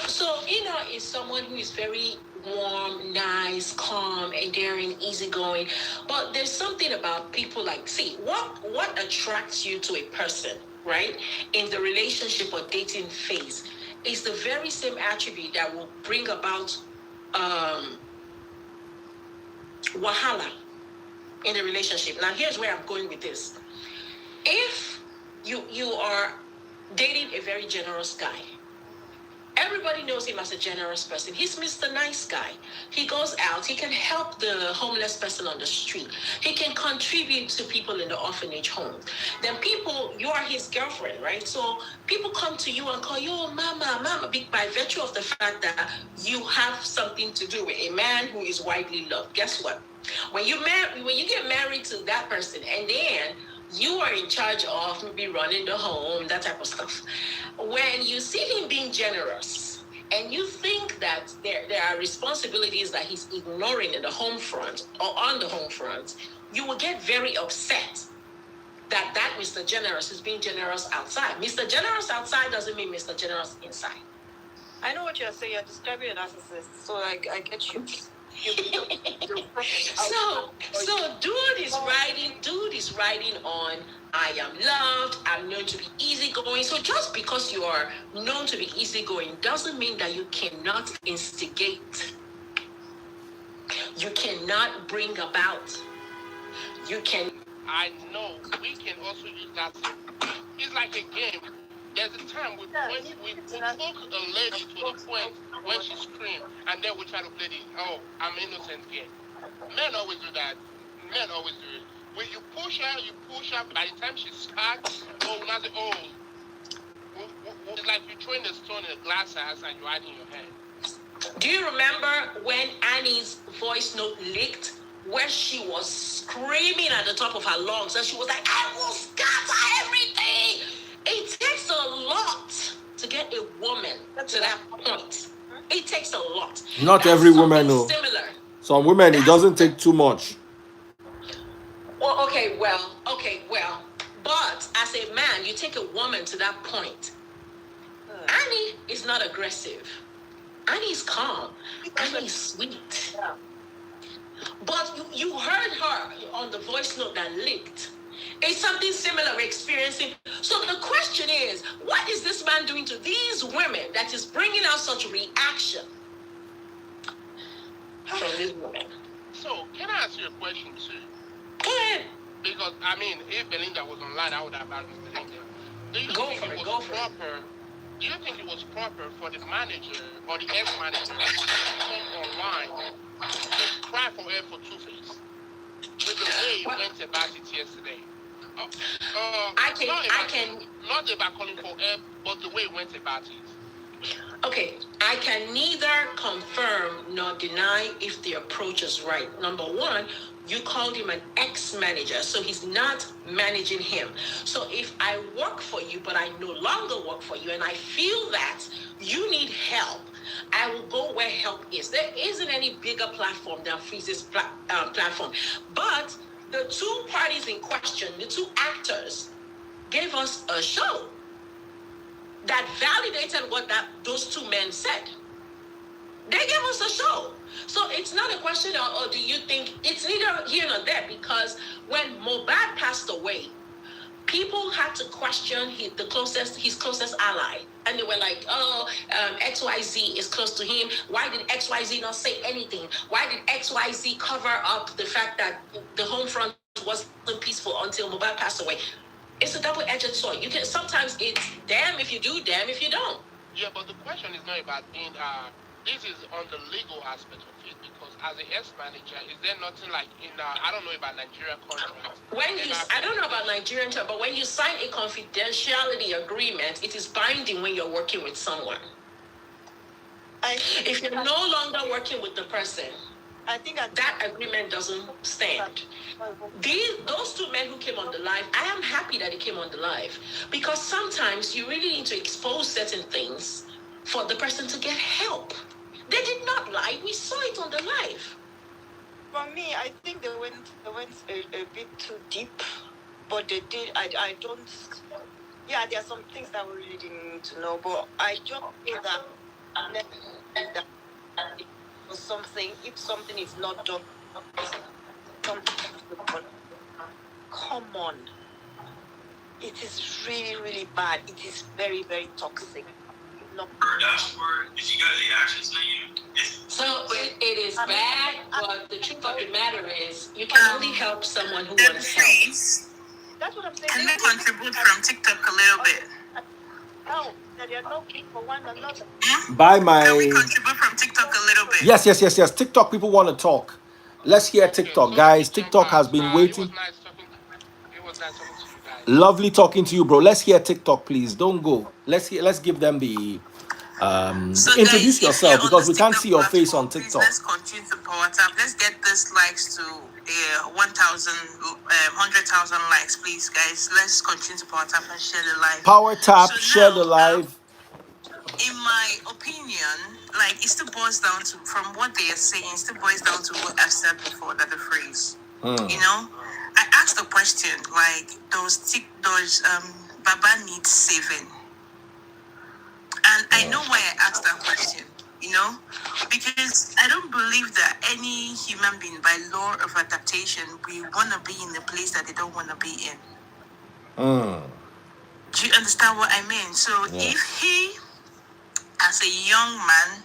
So Ina is someone who is very warm, nice, calm, endearing, easygoing. But there's something about people what attracts you to a person, right? In the relationship or dating phase is the very same attribute that will bring about wahala in the relationship. Now, here's where I'm going with this. If you are dating a very generous guy, everybody knows him as a generous person. He's Mr. Nice Guy. He goes out. He can help the homeless person on the street. He can contribute to people in the orphanage home. Then you are his girlfriend, right? So people come to you and call you, "Oh, mama," by virtue of the fact that you have something to do with a man who is widely loved. Guess what? When you get married to that person, and then you are in charge of maybe running the home, that type of stuff. When you see him being generous, and you think that there are responsibilities that he's ignoring in the home front or on the home front, you will get very upset that Mr. Generous is being generous outside. Mr. Generous outside doesn't mean Mr. Generous inside. I know what you're saying. You're describing a narcissist, so I get you. So dude is riding on, "I am loved, I'm known to be easygoing." So just because you are known to be easygoing doesn't mean that you cannot instigate. You cannot bring about. I know we can also use that. It's like a game. There's a time we took a lady to the point when she screamed, and then we try to play I'm innocent here. Men always do that. Men always do it. When you push her, by the time she starts, it's like you're throwing a stone in a glass house and you're hiding your head. Do you remember when Annie's voice note leaked, where she was screaming at the top of her lungs, and she was like, "I will scatter everything"? It takes a lot to get a woman to that point. It takes a lot. Not every woman, no. Similar. Some women, it doesn't take too much. Well, okay, well. But as a man, you take a woman to that point. Annie is not aggressive. Annie's calm. Annie's sweet. Yeah. But you heard her on the voice note that leaked. It's something similar we're experiencing. So the question is, what is this man doing to these women that is bringing out such reaction from these women? So, can I ask you a question too? Go ahead. Because, I mean, if Belinda was online, I would have asked Belinda. Do you Go think for it it, was go for it. proper? Do you think it was proper for the manager or the ex-manager to come online to cry for help for Two-Face with the way he went about it yesterday? Not about calling for help, but the way he went about it. Okay, I can neither confirm nor deny if the approach is right. Number one, you called him an ex-manager, so he's not managing him. So if I work for you, but I no longer work for you, and I feel that you need help, I will go where help is. There isn't any bigger platform than Freeze's platform. But the two parties in question, the two actors, gave us a show that validated what those two men said. They gave us a show. So it's not a question of, or do you think, it's neither here nor there, because when Mohbad passed away, people had to question his closest ally. And they were like, XYZ is close to him. Why did XYZ not say anything? Why did XYZ cover up the fact that the home front wasn't peaceful until Mohbad passed away? It's a double-edged sword. You can sometimes it's damn if you do, damn if you don't. Yeah, but the question is not about being. This is on the legal aspect of it, because as an ex-manager, is there nothing like in I don't know about Nigerian contracts. I don't know about Nigerian, but when you sign a confidentiality agreement, it is binding when you're working with someone. If you're no longer working with the person, I think that agreement doesn't stand. Those two men who came on the live, I am happy that they came on the live, because sometimes you really need to expose certain things for the person to get help. They did not lie. We saw it on the live. For me, I think they went a bit too deep, but they did. I don't. Yeah, there are some things that we really didn't need to know, but I just feel that something, if something is not done, come on. It is really, really bad. It is very, very toxic. No. If you got any actions on you. So it is bad, but the truth of the matter is you can only help someone who wants help. That's what I'm saying. Can we contribute from TikTok a little bit? No, that you're not good for one another. Can we contribute from TikTok a little bit? Yes. TikTok people want to talk. Let's hear TikTok, guys. TikTok has been waiting. It was nice talking to you guys. Lovely talking to you, bro. Let's hear TikTok, please. Don't go. Let's give them the So introduce guys, yourself, because we can't see your face on TikTok. Let's continue to power tap. Let's get this likes to 1,000, 100,000 likes, please, guys. Let's continue to power tap and share the live. Power tap, So share now, the live. In my opinion, like it still boils down to, from what they are saying, it still boils down to what I've said before, that the phrase. You know, I asked the question, like, does Baba need saving? And I know why I asked that question, you know, because I don't believe that any human being, by law of adaptation, we want to be in the place that they don't want to be in. Do you understand what I mean? So if he, as a young man,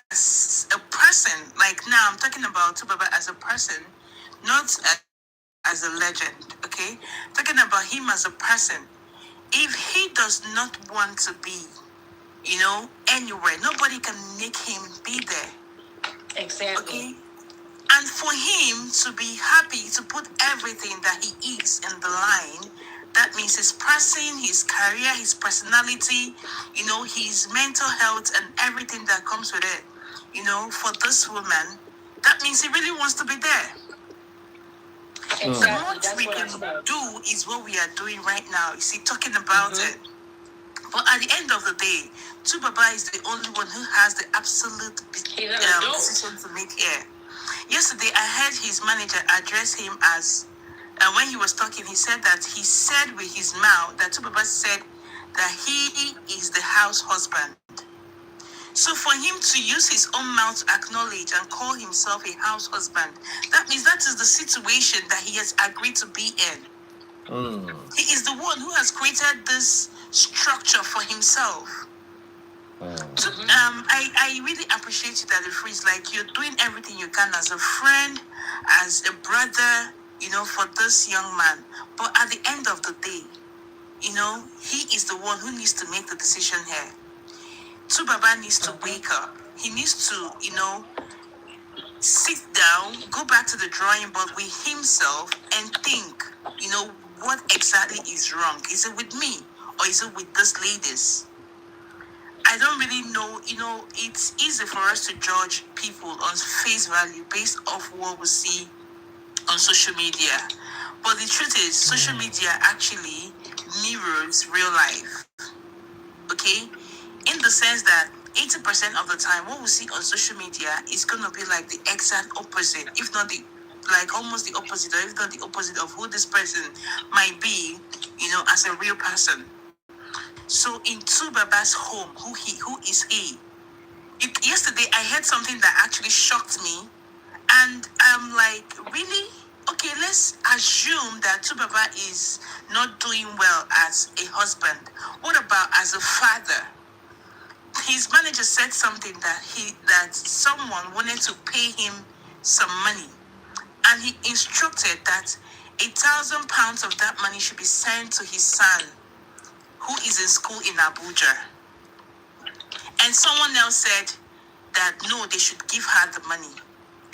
as a person, like now I'm talking about Tubaba as a person, not as a legend, okay? Talking about him as a person. If he does not want to be, you know, anywhere, nobody can make him be there. Exactly. Okay? And for him to be happy to put everything that he is in the line, that means his person, his career, his personality, you know, his mental health and everything that comes with it, you know, for this woman, that means he really wants to be there. Exactly. What we can do is what we are doing right now. You see, talking about it. But at the end of the day, Tubaba is the only one who has the absolute decision to make here. Yesterday, I heard his manager address him as, when he was talking, he said that he said with his mouth, that Tubaba said that he is the house husband. So for him to use his own mouth to acknowledge and call himself a house husband, that means that is the situation that he has agreed to be in. He is the one who has created this structure for himself. So, I really appreciate you, Daddy Freeze. Like, you're doing everything you can as a friend, as a brother, for this young man. But at the end of the day, he is the one who needs to make the decision here. Tubaba needs to wake up. He needs to, sit down, go back to the drawing board with himself and think, what exactly is wrong? Is it with me or is it with these ladies? I don't really know. It's easy for us to judge people on face value based off what we see on social media. But the truth is, social media actually mirrors real life. Okay? In the sense that 80% of the time, what we see on social media is going to be like the exact opposite, if not almost the opposite, or if not the opposite of who this person might be, as a real person. So in Tubaba's home, who is he? Yesterday, I heard something that actually shocked me, and I'm like, really? Okay, let's assume that Tubaba is not doing well as a husband. What about as a father? His manager said something that someone wanted to pay him some money, and he instructed that £1,000 of that money should be sent to his son, who is in school in Abuja. And someone else said that no, they should give her the money.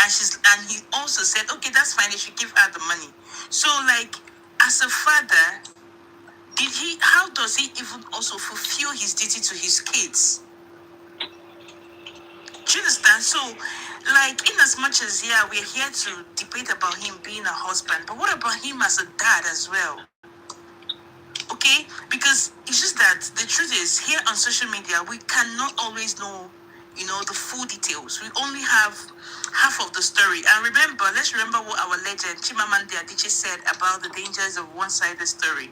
And he also said, okay, that's fine, they should give her the money. So, like, as a father, how does he even also fulfill his duty to his kids? Do you understand? So, like, in as much as, we're here to debate about him being a husband, but what about him as a dad as well? Okay? Because it's just that the truth is, here on social media, we cannot always know, the full details. We only have half of the story. And let's remember what our legend, Chimamanda Adichie, said about the dangers of one-sided story.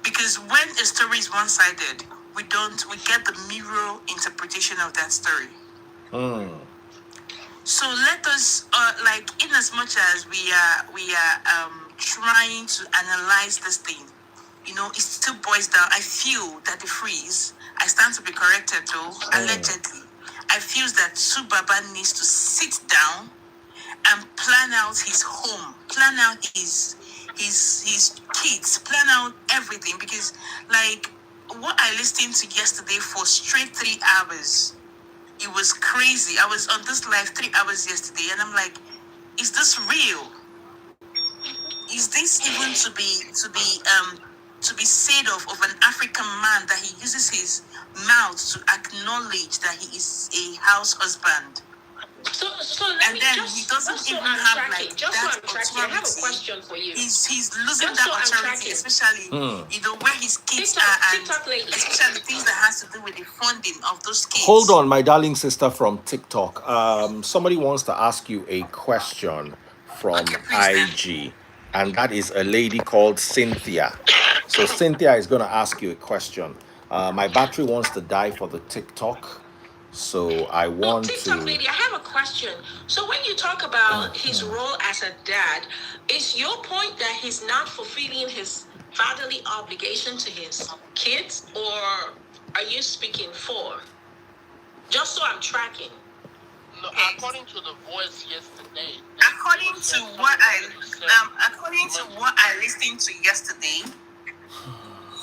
Because when a story is one-sided, we get the mirror interpretation of that story. So let us, in as much as we are trying to analyze this thing, it still boils down. I feel that the freeze, I stand to be corrected though, allegedly, I feel that Tubaba needs to sit down and plan out his home, plan out his kids, plan out everything. Because, like, what I listened to yesterday for straight 3 hours, it was crazy. I was on this live 3 hours yesterday, and I'm like, is this real? Is this even to be said of an African man, that he uses his mouth to acknowledge that he is a house husband? So and then he doesn't even have like that authority. I have a question for you. He's losing that authority, especially where his kids are, and especially things that has to do with the funding of those kids. Hold on, my darling sister from TikTok. Somebody wants to ask you a question from IG, and that is a lady called Cynthia. So Cynthia is going to ask you a question. My battery wants to die for the TikTok. So I want TikTok lady, I have a question. So when you talk about his role as a dad, is your point that he's not fulfilling his fatherly obligation to his kids, or are you speaking for? Just so I'm tracking. No, according to the voice yesterday. According to what I listened to yesterday.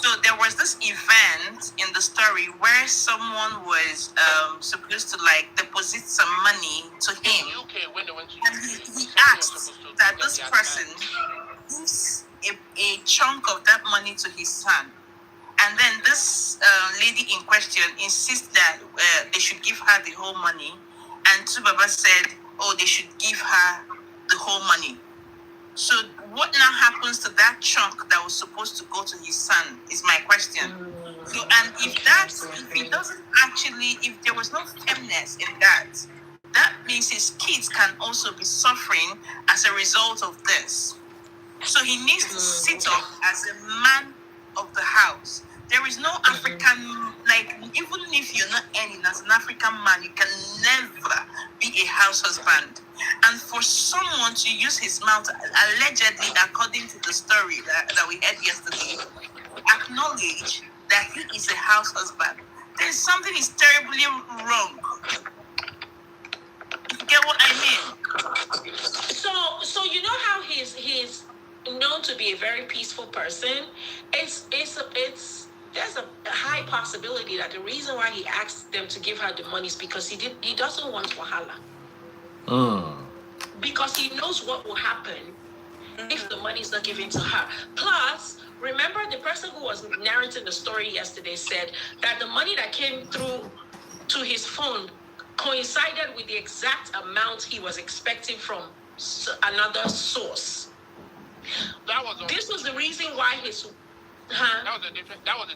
So there was this event in the story where someone was supposed to deposit some money to him, and he asked that this person gives a chunk of that money to his son, and then this lady in question insists that they should give her the whole money, and Tubaba said, "Oh, they should give her the whole money." So what now happens to that chunk that was supposed to go to his son is my question. So, and if there was no firmness in that, that means his kids can also be suffering as a result of this. So he needs to sit up as a man of the house There is no African, like, even if you're not earning as an African man, you can never be a house husband. And for someone to use his mouth, allegedly, according to the story that we heard yesterday, acknowledge that he is a house husband, then something is terribly wrong. You get what I mean? So you know how he's known to be a very peaceful person. It's there's a high possibility that the reason why he asked them to give her the money is because he doesn't want wahala. Because he knows what will happen if the money is not given to her. Plus, remember the person who was narrating the story yesterday said that the money that came through to his phone coincided with the exact amount he was expecting from another source. This was the reason why his... That was a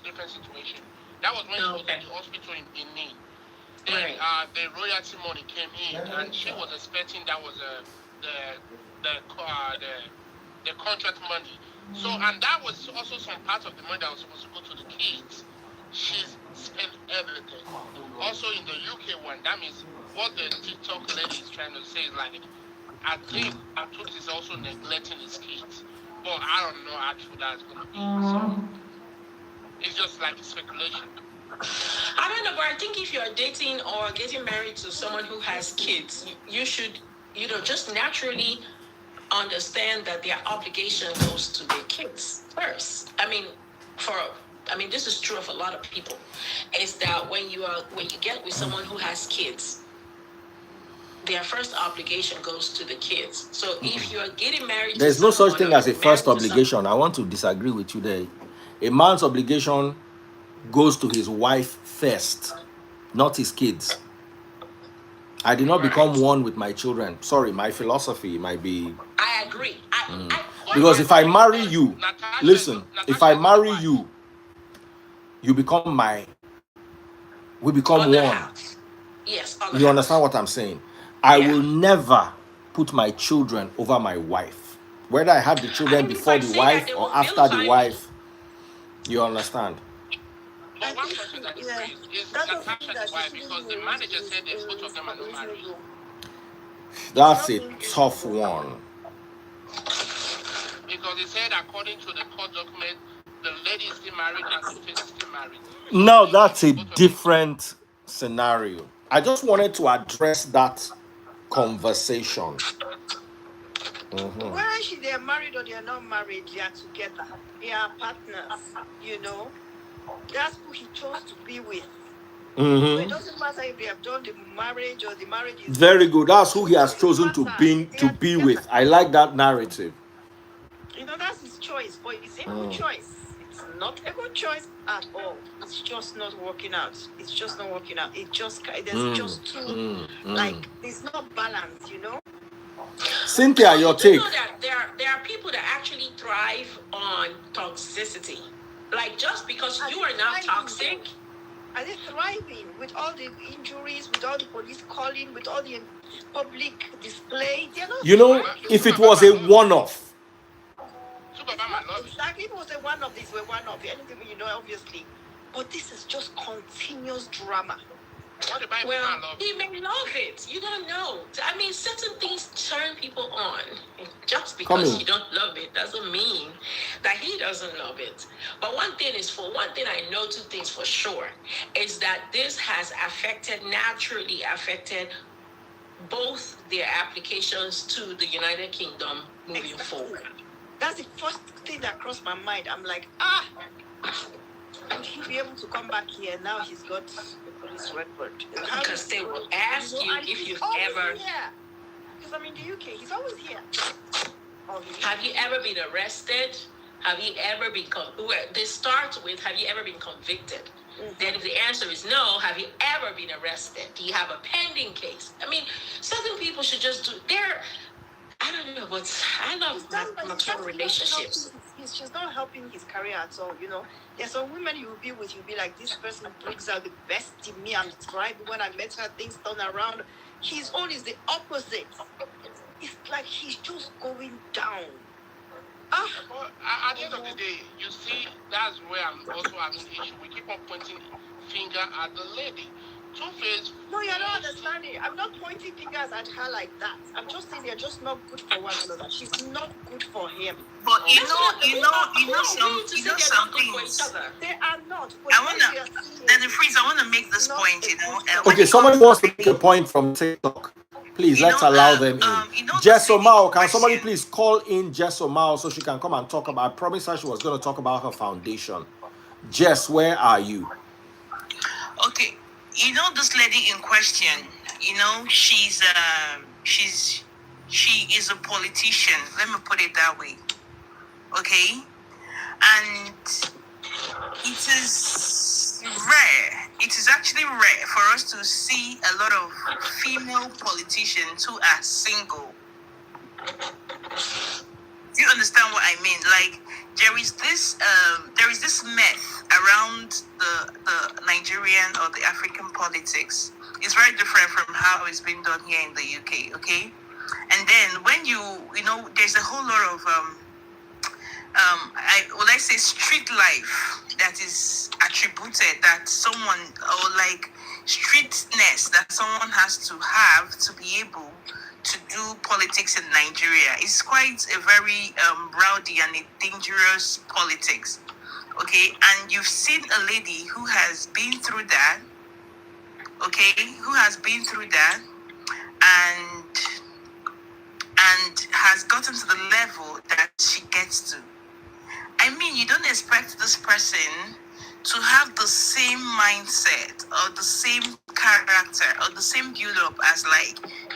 different situation. That was when he was in the hospital in Benin. Then the royalty money came in, and she was expecting that was the contract money. So, and that was also some part of the money that was supposed to go to the kids. She's spent everything. Also in the UK one, that means what the TikTok lady is trying to say is like, I think Atut is also neglecting his kids. But I don't know how true that's going to be. So it's just like speculation. I don't know, but I think if you're dating or getting married to someone who has kids, you should, just naturally understand that their obligation goes to their kids first. I mean, this is true of a lot of people. Is that when you get with someone who has kids, their first obligation goes to the kids. So if you are getting married, there's no such thing as a first obligation. I want to disagree with you there. A man's obligation goes to his wife first, not his kids. I did not become one with my children. Sorry, my philosophy might be... I agree. Because if I marry you, listen, if I marry you, you become we become one. Yes. You understand what I'm saying? I will never put my children over my wife. Whether I have the children before the wife or after the wife. You understand? But one person that is Natasha's wife, because the manager said that both of them are not married. That's a tough one. Because they said according to the court document, the lady is still married and the face is still married. No, that's a different scenario. I just wanted to address that conversation. Whether they are married or they are not married, they are together. They are partners, That's who he chose to be with. So it doesn't matter if they have done the marriage or the marriage is... Very good. That's who he has chosen to be with. I like that narrative. That's his choice, but it's a good choice. It's not a good choice at all. It's just not working out. It's just not working out. It just... There's just too... Like, there's no balance, Cynthia, your take. That there are people that actually thrive on toxicity. Like, just because you are not toxic... Are they thriving with all the injuries, with all the police calling, with all the public display? They're not if it was a one-off. Exactly, if it was a one-off, these were one-off. Anything, obviously. But this is just continuous drama. Well, he may love it. You don't know. I mean, certain things turn people on. Just because you don't love it doesn't mean that he doesn't love it. But one thing I know, two things for sure, is that this has naturally affected both their applications to the United Kingdom moving forward. That's the first thing that crossed my mind. I'm like, would he be able to come back here? Now he's got a police record. Because they will ask you if you've ever... Because I'm in the UK. He's always here. Have you ever been arrested? Have you ever been... They start with, have you ever been convicted? Then if the answer is no, have you ever been arrested? Do you have a pending case? I mean, certain people should just do... I don't know, but I love mature relationships. She's not helping his career at all, There's some women you'll be with, you'll be like, this person brings out the best in me. I'm thriving. When I met her, things turn around. His own is the opposite. It's like he's just going down. But at the end of the day, you see, that's where I'm also having issue. We keep on pointing finger at the lady. Two-Face. No, you're not understanding. I'm not pointing fingers at her like that. I'm just saying they're just not good for one another. She's not good for him. But you know something. They are not. But I wanna, then the freeze. I wanna make this point. Okay, somebody wants to make a point from TikTok. Please, let's allow them in. Jess Omao, can somebody please call in Jess Omao so she can come and talk about? I promised her she was going to talk about her foundation. Jess, where are you? Okay, this lady in question. She is a politician. Let me put it that way. Okay, and it is rare. It is actually rare for us to see a lot of female politicians who are single. Do you understand what I mean? Like, there is this myth around the Nigerian or the African politics. It's very different from how it's been done here in the UK. Okay, and then when there's a whole lot of I say street life that is attributed, that someone, or like streetness that someone has to have to be able to do politics in Nigeria. It's quite a very rowdy and a dangerous politics. Okay, and you've seen a lady who has been through that. Okay, who has been through that, and has gotten to the level that she gets to. I mean, you don't expect this person to have the same mindset or the same character or the same build up as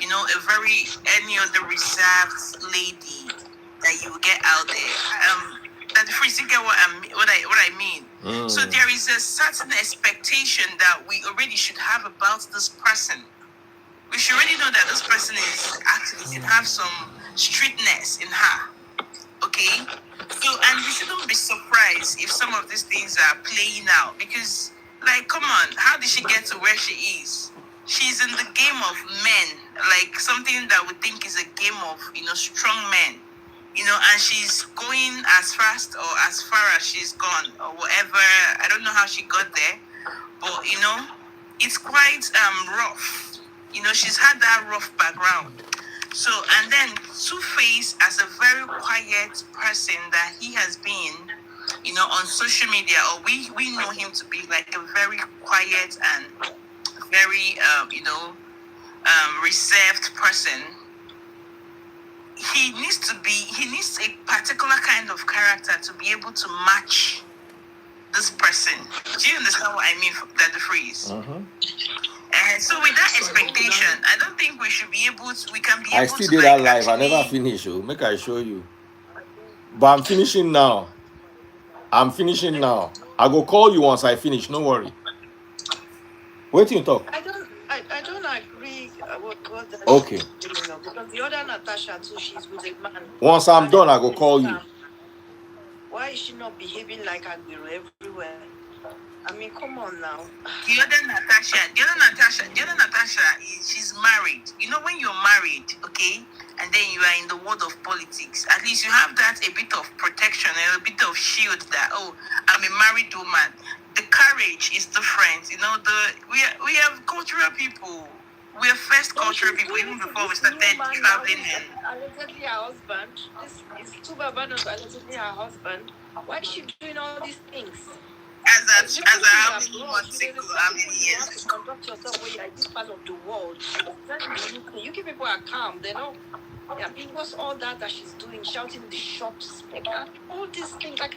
any other reserved lady that you get out there. That the freeze, you get what I mean. So there is a certain expectation that we already should have about this person. We should already know that this person is actually should have some streetness in her. Okay? So, and we shouldn't be surprised if some of these things are playing out, because, like, come on, how did she get to where she is? She's in the game of men, like something that we think is a game of, strong men, and she's going as fast or as far as she's gone or whatever. I don't know how she got there, but, it's quite rough. She's had that rough background. So, and then Two-Face, as a very quiet person that he has been, on social media, or we know him to be like a very quiet and very, reserved person. He needs a particular kind of character to be able to match this person. Do you understand what I mean? That the freeze. So with that expectation, I don't think we should be able to. We can be able to. I still did that live. I never finish. Make I show you. But I'm finishing now. I go call you once I finish. No worry. Wait till you talk. I don't agree with what that okay. Because the other Natasha too, she's with a man. Once I'm done, I go call you. Why is she not behaving like Agbero everywhere? I mean, come on now. The other Natasha, she's married. When you're married, okay, and then you are in the world of politics, at least you have that a bit of protection and a bit of shield that, I'm a married woman. The courage is different. We have cultural people. We are first cultural people even before we started traveling. Allegedly her husband. This is Tubaba Natasha, allegedly her husband. Why is she doing all these things? As a how many months ago, how many years ago? Conduct yourself when you're in this part of the world. You keep people are calm. They know. I mean, what's all that she's doing? Shouting in the shops, all these things. Like,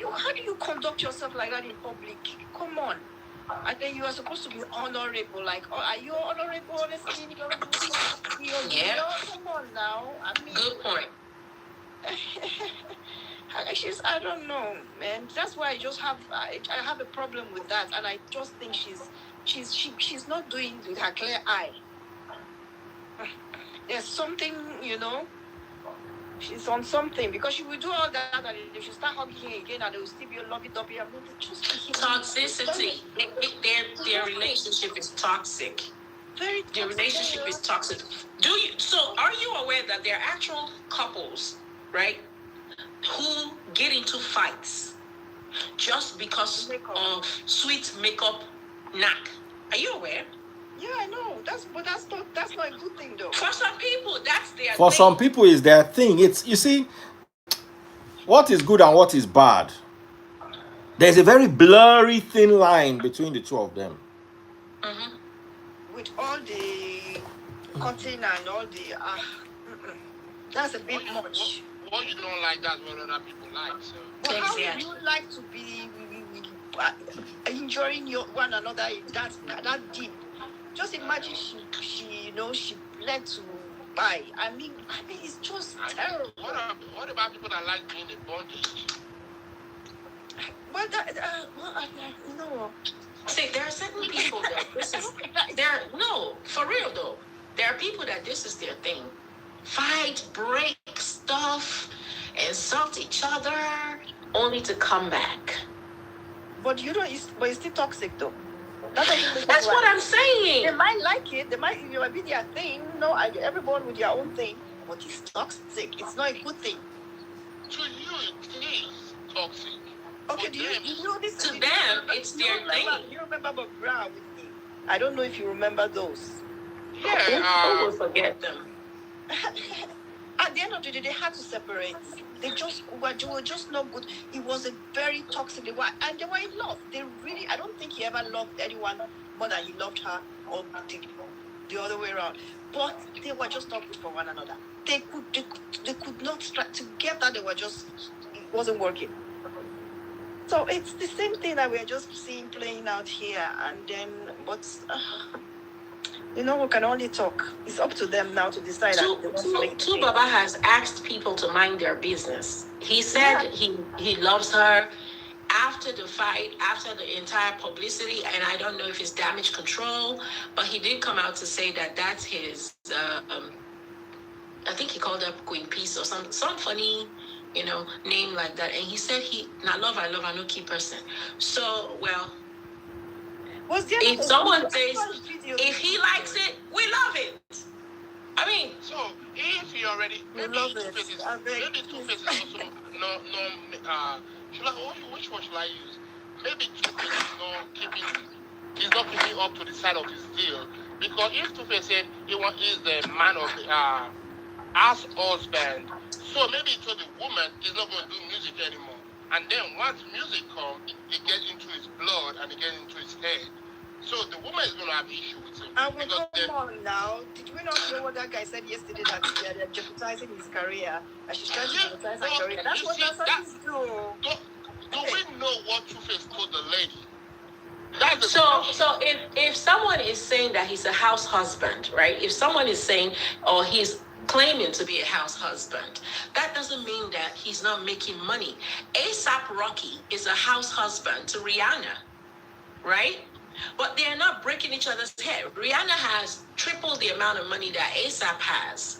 how do you conduct yourself like that in public? Come on. And then you are supposed to be honorable. Like, are you honorable? Honestly, yeah. Come on now. I mean, good point. I don't know, man. That's why I have a problem with that, and I just think she's not doing with her clear eye. There's something, she's on something, because she will do all that, and if she start hugging him again, and they will still be lovey-dovey. I mean, just toxicity. Their relationship is toxic. Very toxic. Their relationship is toxic. So are you aware that they're actual couples, right? who get into fights just because of sweet makeup knack. Are you aware? Yeah, I know. That's not a good thing though. For some people, that's their For thing. some people, is their thing. It's, you see, what is good and what is bad. There's a very blurry, thin line between the two of them. Mm-hmm. With all the cutting and all the that's a bit much. What you don't like, that's what other people like. So. But how do you like to be enjoying one another that deep? Just imagine she bled to buy. I mean, it's just terrible. What about people that like being in bondage? Well, no. See, there are certain people that this is for real though. There are people that this is their thing. Fight, break stuff, insult each other, only to come back. But but it's still toxic though. That's what I'm saying. They might like it. It might be their thing. No, everyone with their own thing. But it's toxic. It's not a good thing. To you, it is toxic. Okay, do you know this? To them, it's their thing. You remember Bob Brown with me? I don't know if you remember those. Yeah, who will forget them? At the end of the day, they had to separate. They were just not good. It was a very toxic. They were in love. I don't think he ever loved anyone more than he loved her, or the other way around. But they were just not good for one another. They could not strike together. It wasn't working. So it's the same thing that we're just seeing playing out here, and then we can only talk. It's up to them now to decide. Tubaba has asked people to mind their business. He said he loves her. After the fight, after the entire publicity, and I don't know if it's damage control, but he did come out to say that that's his. I think he called her Queen Peace or some funny, name like that. And he said I love no key person. So if someone says if he likes it, we love it. I mean, so if he already maybe Two-Face is also which one should I use? Maybe Two-Face is not keeping up to the side of his deal, because if Two-Face said he is the man of the house husband, so maybe he told the woman he's not going to do music anymore, and then once music comes, it gets into his blood and it gets into his head. So the woman is going to have issue with him. Come on now. Did we not hear what that guy said yesterday, that they're jeopardizing his career? And she's trying to jeopardize her career. That's what she's doing. Do we know what Two-Face told the lady? So if someone is saying that he's a house husband, right? If someone is saying, or he's claiming to be a house husband, that doesn't mean that he's not making money. A$AP Rocky is a house husband to Rihanna, right? But they're not breaking each other's head. Rihanna has triple the amount of money that A$AP has.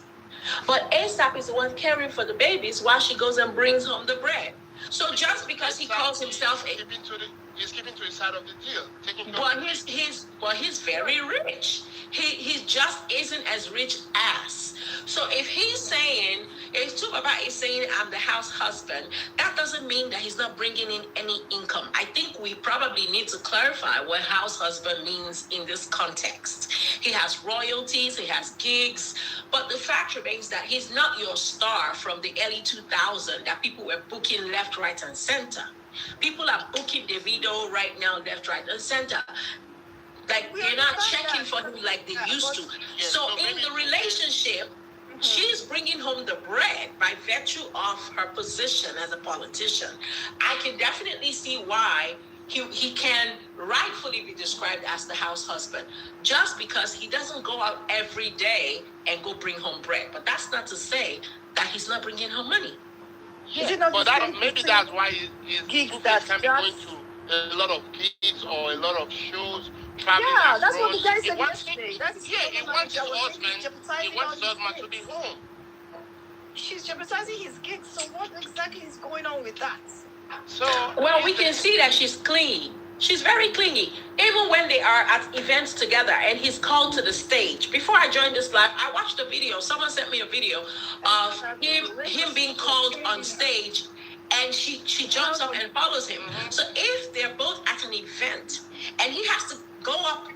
But A$AP is the one caring for the babies while she goes and brings home the bread. So just because he calls himself he's keeping to his side of the deal. But he's very rich. He just isn't as rich as. So if Tubaba is saying I'm the house husband, that doesn't mean that he's not bringing in any income. I think we probably need to clarify what house husband means in this context. He has royalties, he has gigs, but the fact remains that he's not your star from the early 2000s that people were booking left, right, and center. People are booking Davido right now, left, right, and center. Like, they're not checking for him like they used to. So in the relationship, she's bringing home the bread by virtue of her position as a politician. I can definitely see why he can rightfully be described as the house husband, just because he doesn't go out every day and go bring home bread. But that's not to say that he's not bringing home money. Yeah, but maybe that's why his Two-Face can be going to a lot of gigs or a lot of shows. Yeah, that's what the guy said yesterday. He wants his husband to be home. She's jeopardizing his gigs, so what exactly is going on with that? We can see that she's clean. She's very clingy. Even when they are at events together and he's called to the stage. Before I joined this live, I watched a video. Someone sent me a video of him being called on stage, and she jumps up and follows him. So if they're both at an event and he has to go up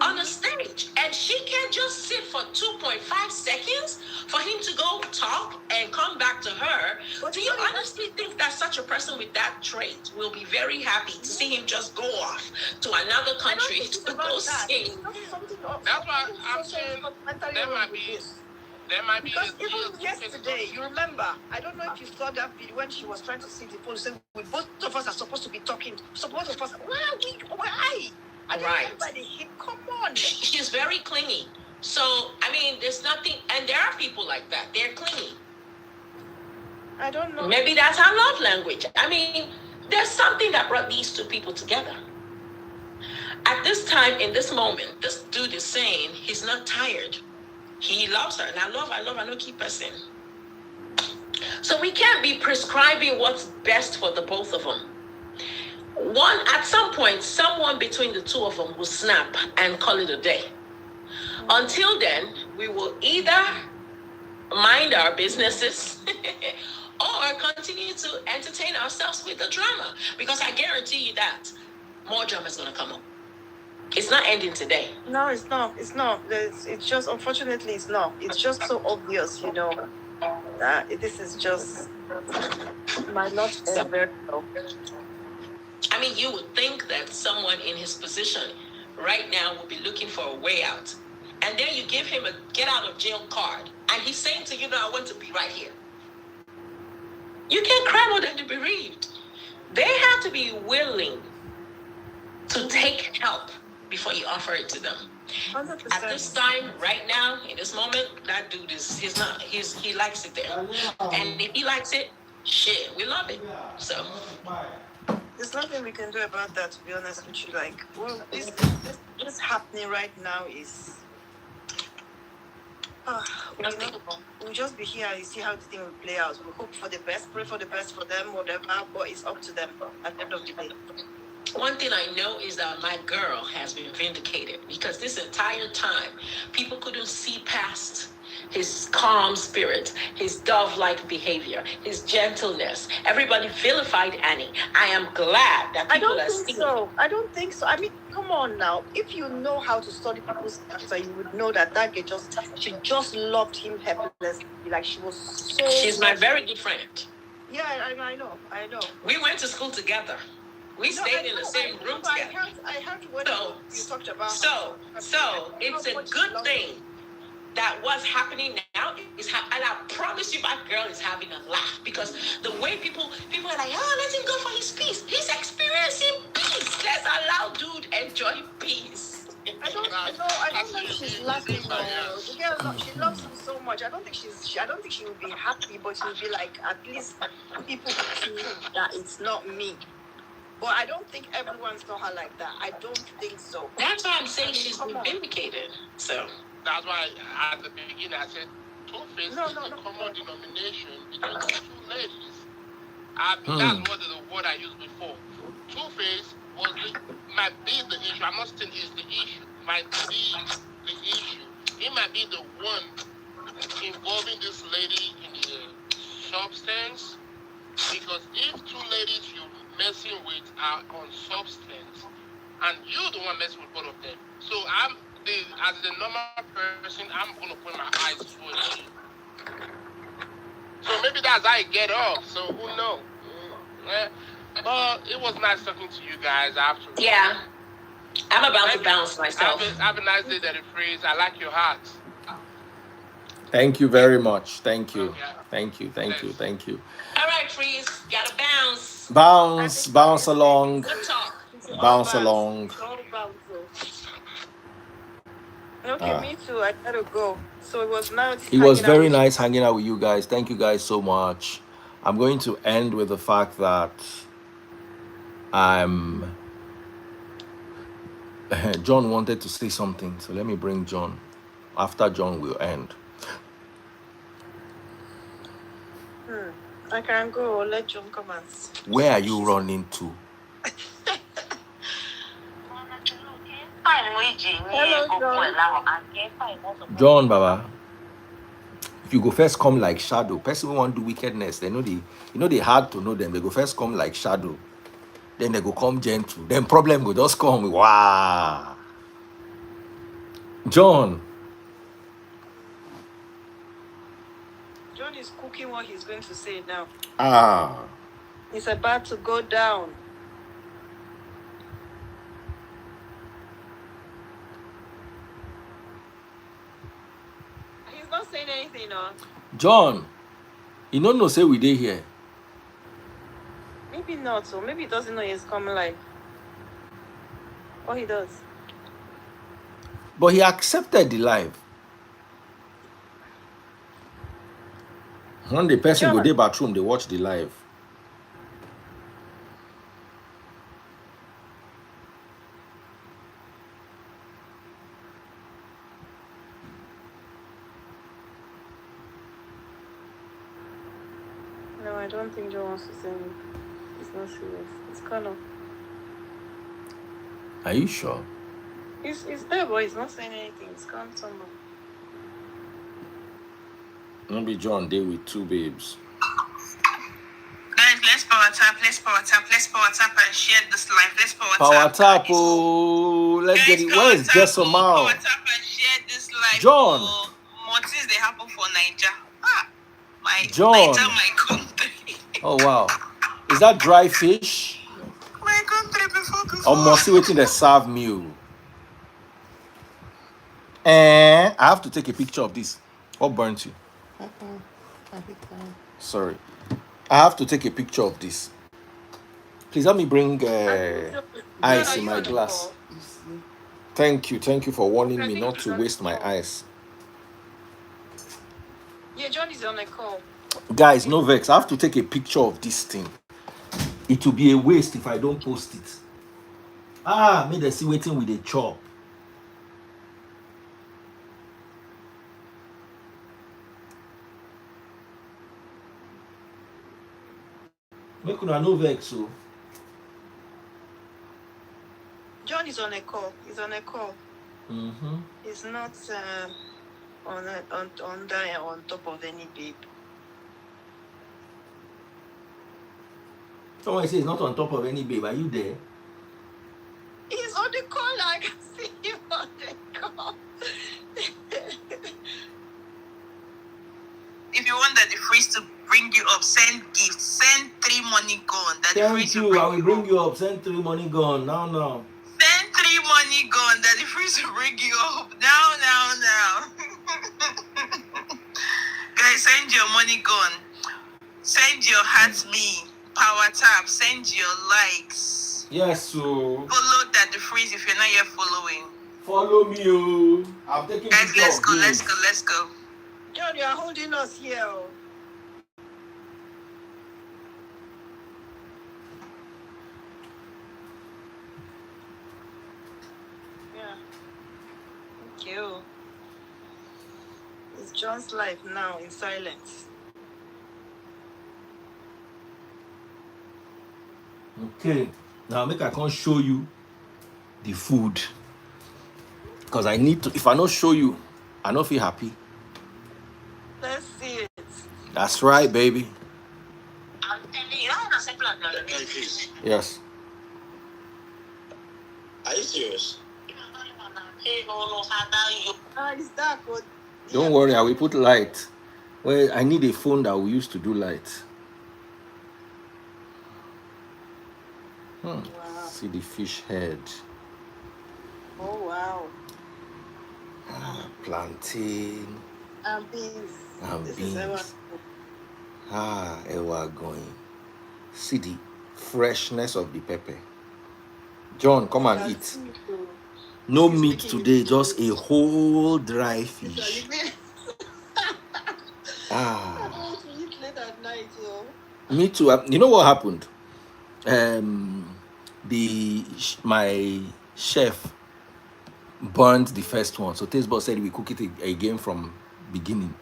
on the stage and she can't just sit for 2.5 seconds for him to go talk and come back to her, do you honestly think that such a person with that trait will be very happy to see him just go off to another country to go sing? That's why I'm saying there might be because even yesterday, you remember, I don't know if you saw that video when she was trying to see the phone, saying we both of us are supposed to be talking. So both of us, why? I don't remember the hit. Come on. She's very clingy. So, I mean, there's nothing, and there are people like that. They're clingy. I don't know. Maybe that's our love language. I mean, there's something that brought these two people together. At this time, in this moment, this dude is saying he's not tired. He loves her, and I know keep person. So we can't be prescribing what's best for the both of them. At some point, someone between the two of them will snap and call it a day. Until then, we will either mind our businesses or continue to entertain ourselves with the drama. Because I guarantee you that more drama is going to come up. It's not ending today. No, it's not. It's just, unfortunately, it's not. It's just so obvious, that this is just, might not end very well. I mean, you would think that someone in his position right now would be looking for a way out. And then you give him a get out of jail card. And he's saying to you, I want to be right here. You can't cry more than the bereaved. They have to be willing to take help before you offer it to them. 100%. At this time, right now, in this moment, that dude he likes it there. And if he likes it, shit, we love it. So there's nothing we can do about that, to be honest with you. Like, well, this happening right now is we'll just be here and see how the thing will play out. We hope for the best, pray for the best for them, whatever, but it's up to them at the end of the day. One thing I know is that my girl has been vindicated, because this entire time, people couldn't see past his calm spirit, his dove-like behavior, his gentleness. Everybody vilified Annie. I am glad that people are seeing. I don't think so. I mean, come on now. If you know how to study people's character, you would know that girl she just loved him helplessly. Like, she was so... She's my very good friend. Yeah, I know. We went to school together. We stayed in the same room together. I heard what you talked about. So it's a good thing that what's happening now is, and I promise you, my girl is having a laugh, because the way people are like, let him go for his peace. He's experiencing peace. Let's allow dude enjoy peace. I don't know if she's laughing. The girl, she loves him so much. I don't think she will be happy, but she will be like, at least people see that it's not me. But I don't think everyone saw her like that. I don't think so. That's why I'm saying she's been vindicated. So that's why at the beginning I said Two-Face is the common denomination between the two ladies. That's what the word I used before. Two-Face might be the issue. I'm not saying it's the issue. Might be the issue. It might be the one involving this lady in the substance. Because if two ladies you're messing with are on substance, and you're the one messing with both of them, so as the normal person, I'm going to put my eyes towards you. So maybe that's how I get off. So who knows? But it was nice talking to you guys after. Yeah. I'm about to bounce myself. Have a nice day, Daddy Freeze. I like your heart. Thank you very much. Thank you. Okay. Thank you. All right, Freeze. Gotta bounce. Bounce along. Good talk. Bounce along. Okay, me too. I gotta go. So it was nice. It was very nice hanging out with you guys. Thank you guys so much. I'm going to end with the fact that John wanted to say something, so let me bring John. After John, we'll end. I can go. Let John come and... Where are you running to? John, Baba. If you go first come like shadow, person who want do wickedness, they know they hard to know them. They go first come like shadow, then they go come gentle. Then problem go just come. Wow. John. John is cooking what he's going to say now. Ah. He's about to go down. He's not saying anything, no? John, you don't know say we dey here. Maybe not, so maybe he doesn't know he's coming live. Or he does. But he accepted the live. When the person go to the bathroom, they watch the live. No, I don't think John wants to say anything. It's not serious. It's kind of... Are you sure? He's there, but he's not saying anything. It's calm somewhere. Maybe John dey with two babes. Guys, let's power tap and share this live. Let's power tap. Oh, let's get it. Where is Jessel Mao? Power tap and share this live. John. What is they happen for Niger? My John. Niger, my country. Oh wow. Is that dry fish? My country before. Or must see waiting to serve meal? I have to take a picture of this. What burnt you? Sorry. I have to take a picture of this. Please let me bring ice in my glass. Thank you for warning me not to waste my ice. Yeah, John is on a call. Guys, no vex. I have to take a picture of this thing. It will be a waste if I don't post it. Me they see waiting with a chop. Make una no vex so. John is on a call. He's on a call. Mm-hmm. He's not on top of any babe. Someone says he's not on top of any babe. Are you there? He's on the call. I can see him on the call. If you want that the freeze to bring you up, send gifts. Send 3 money gone. That the freeze Thank you. I will bring you up. Send 3 money gone. Now. Send 3 money gone. That the freeze will bring you up. Now. Guys, send your money gone. Send your heart me. Power tap. Send your likes. Yes, so. Follow that the freeze if you're not yet following. Follow me, oh. I'm taking guys, let's go. John, you are holding us here. Oh. Yeah. Thank you. It's John's life now in silence. Okay. Now make I can't show you the food. Because I need to. If I don't show you, I don't feel happy. Let's see it. That's right, baby. I'm telling you, how does it plan? Yes. Are you serious? It's dark. Don't worry, I will put light. Well, I need a phone that we use to do light. Wow. See the fish head. Oh, wow. Plantain. And beans. And beans. Ewa going. See the freshness of the pepper. John, come and eat. No meat today, just a whole dry fish. Eat late at night, Me too. You know what happened? My chef burned the first one, so Taste Bud said we cook it again from beginning.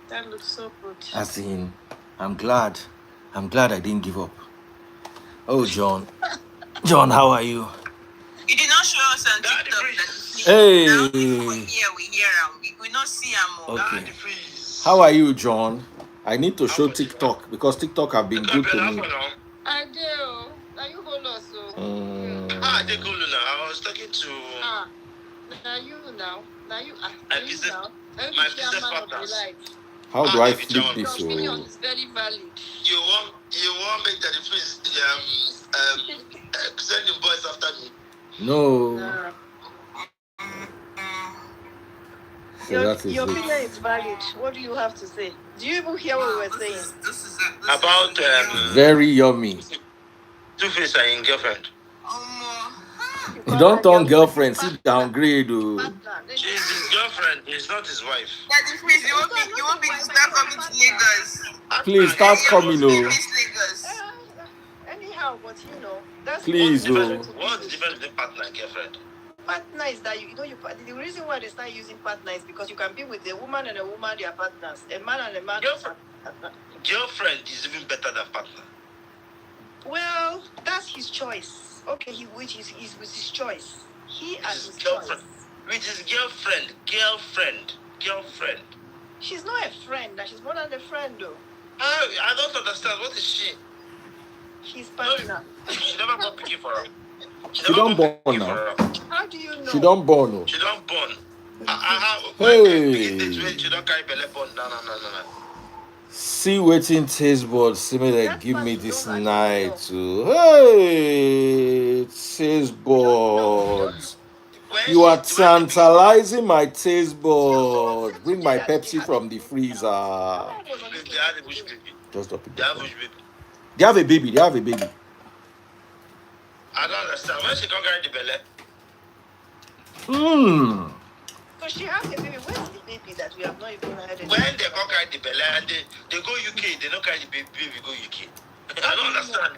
That looks so good. As in, I'm glad I didn't give up. Oh, John, how are you? You did not show Hey. Now people here, we hear them. We not see them. Okay. How are you, John? I need to show TikTok because TikTok have been good to me. I do. Now you hold us so. They go now. I was talking to Now you now. Now you my business, my business partners. How do I flip Your this? opinion Oh, is very valid. You want make that the freeze sending boys after me. no. So Your that is your it. opinion is valid. What do you have to say? Do you even hear what we were saying? This About Very yummy. Two-Face and your girlfriend. You don't turn girlfriend, sit down, grade. Oh. She's his girlfriend. He's not his wife. Daddy, please, you won't be to start coming to Lagos. Please start coming, oh. Lagos. Anyhow, but you know, that's Please, oh. What's the difference between partner and girlfriend? Partner is that you know the reason why they start using partner is because you can be with a woman and a woman, they are partners. A man and a man. Girlfriend is even better than partner. Well, that's his choice. Okay, which is his choice. He has his girlfriend. choice. Which is girlfriend. She's not a friend. She's more than a friend, though. I don't understand. What is she? She's partner. She never got picking for her. She don't born now. How do you know? She don't born. Oh. She don't born. Hey. She don't carry belly born. No. See waiting taste buds. See me that give me this night too. Hey, taste buds. You are tantalizing my taste buds. Bring my Pepsi from the freezer. Just drop it. They have a baby. I don't understand. When she can't carry the belly? So she has a baby. Where's the baby that we have not even heard? When they can't carry the belly and they go UK, they don't carry the baby go UK. I don't understand.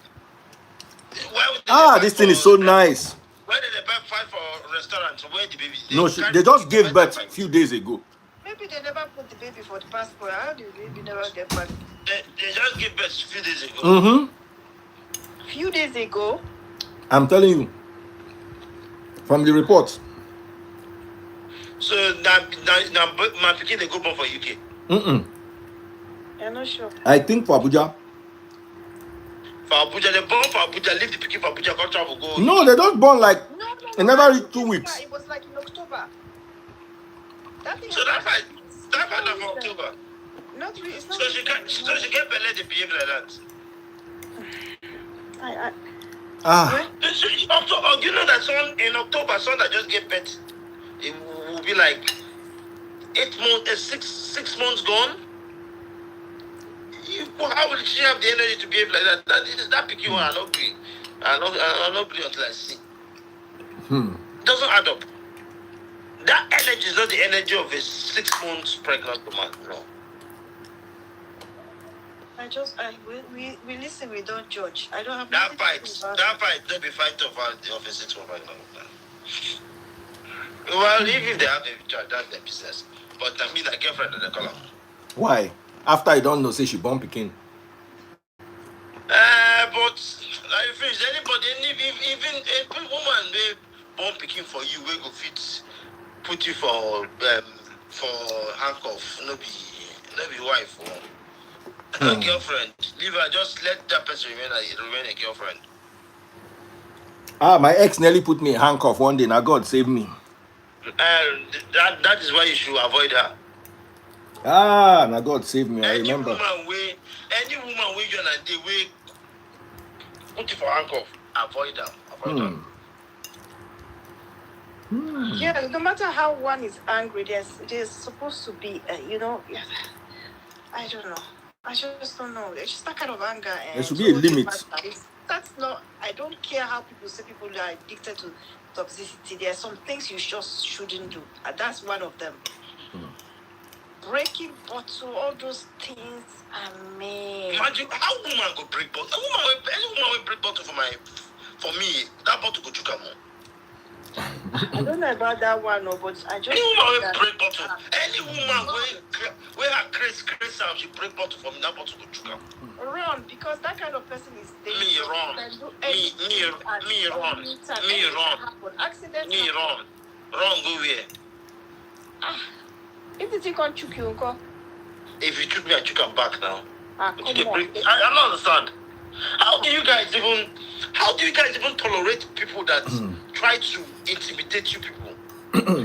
This thing is so nice. Where did they fight for restaurants? Where the baby? No, they just gave birth a few days ago. Maybe they never put the baby for the passport. How did the baby never get back? They just gave birth a few days ago. Few days ago? I'm telling you. From the report. So now my picking they go born for UK. I'm not sure. I think for Abuja. For Abuja, they born for Abuja, leave the picking for Abuja, come travel, go. No, they don't born like No, never reach 2 weeks. It was like in October. That thing so that's for October. Not really. It's not So she get belly they behave like that. October, you know that son in October, son that just get pet, it will be like 8 months, 6 months gone. How will she have the energy to behave like that? That picking one, I don't agree. I don't agree until I see. Doesn't add up. That energy is not the energy of a 6 months pregnant woman. No. We listen, we don't judge. I don't have that fight. Don't be fight of a 6 month pregnant woman. Well, if they have a child, that's their business. But I mean, like girlfriend of the color. Why? After I don't know, say she born Peking. But like if anybody, even a woman they born Peking for you, we go fit put you for handcuff, no be wife or girlfriend. Leave her, just let that person remain a girlfriend. My ex nearly put me in handcuff one day. Now God save me. That is why you should avoid her. Now God save me. I remember. Any woman you and they way put you for handcuff, avoid her. Yeah, no matter how one is angry, there's supposed to be, I don't know. I just don't know. It's just that kind of anger. There should be a limit. That's not. I don't care how people say people are addicted to toxicity. There are some things you just shouldn't do, and that's one of them. Breaking bottle, all those things. Imagine how woman go break bottle. Any woman will break bottle for me. That bottle go chuka more. I don't know about that one, no, but I just. Any woman will break bottle. Any woman where her Chris out, she break bottle for me. That bottle go chuka. Run, because that kind of person is dangerous. Me run. Me run. Accident. Me run. Wrong go where? If the thing can't choke you, uncle. If you choke me, I choke am back now. Come on. I don't understand. How do you guys even tolerate people that try to intimidate you people?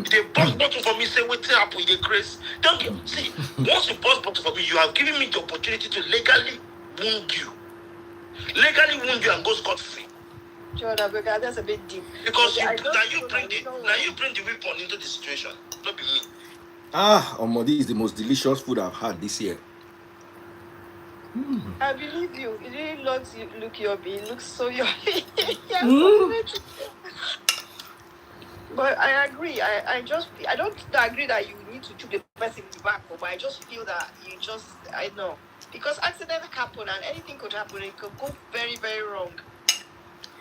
They bust bottle for me, say wait till happen, they crazy. Don't you see? Once you bust bottle for me, you have given me the opportunity to legally wound you. Legally wound you and go scot free. Jordan, that's a bit deep. Because you bring the weapon into the situation. Not be me. This is the most delicious food I've had this year. I believe you. It really looks yummy. It looks so yummy. But I agree. I don't agree that you need to choke the person back, but I just feel that I know. Because accidents happen and anything could happen. It could go very, very wrong.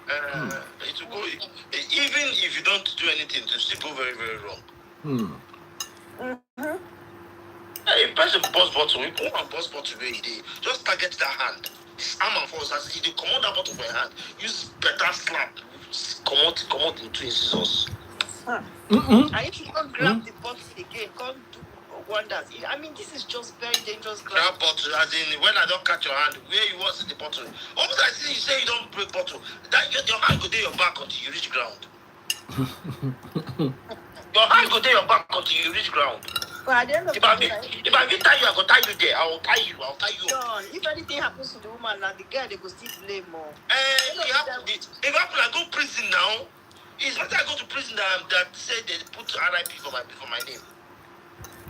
It will go, even if you don't do anything, it will still go very, very wrong. If person bust bottle, we put one bust bottle where he did. Just target that hand. Arm and force as he come out that bottle for your hand. Use better slap. Come out in twin scissors. And if you can't grab the bottle again, can't do wonders. I mean, this is just very dangerous. Grab bottle, as in when I don't catch your hand, where you was in the bottle. Almost I see you say you don't break bottle. That your hand go to your back until you reach ground. Your hand go to your back until you reach ground. But at the end of if I tie you, I go tie you there. I will tie you. John, if anything happens to the woman and the girl, they go still blame more. If I go prison now, it's better I go to prison that said they put RIP for my name.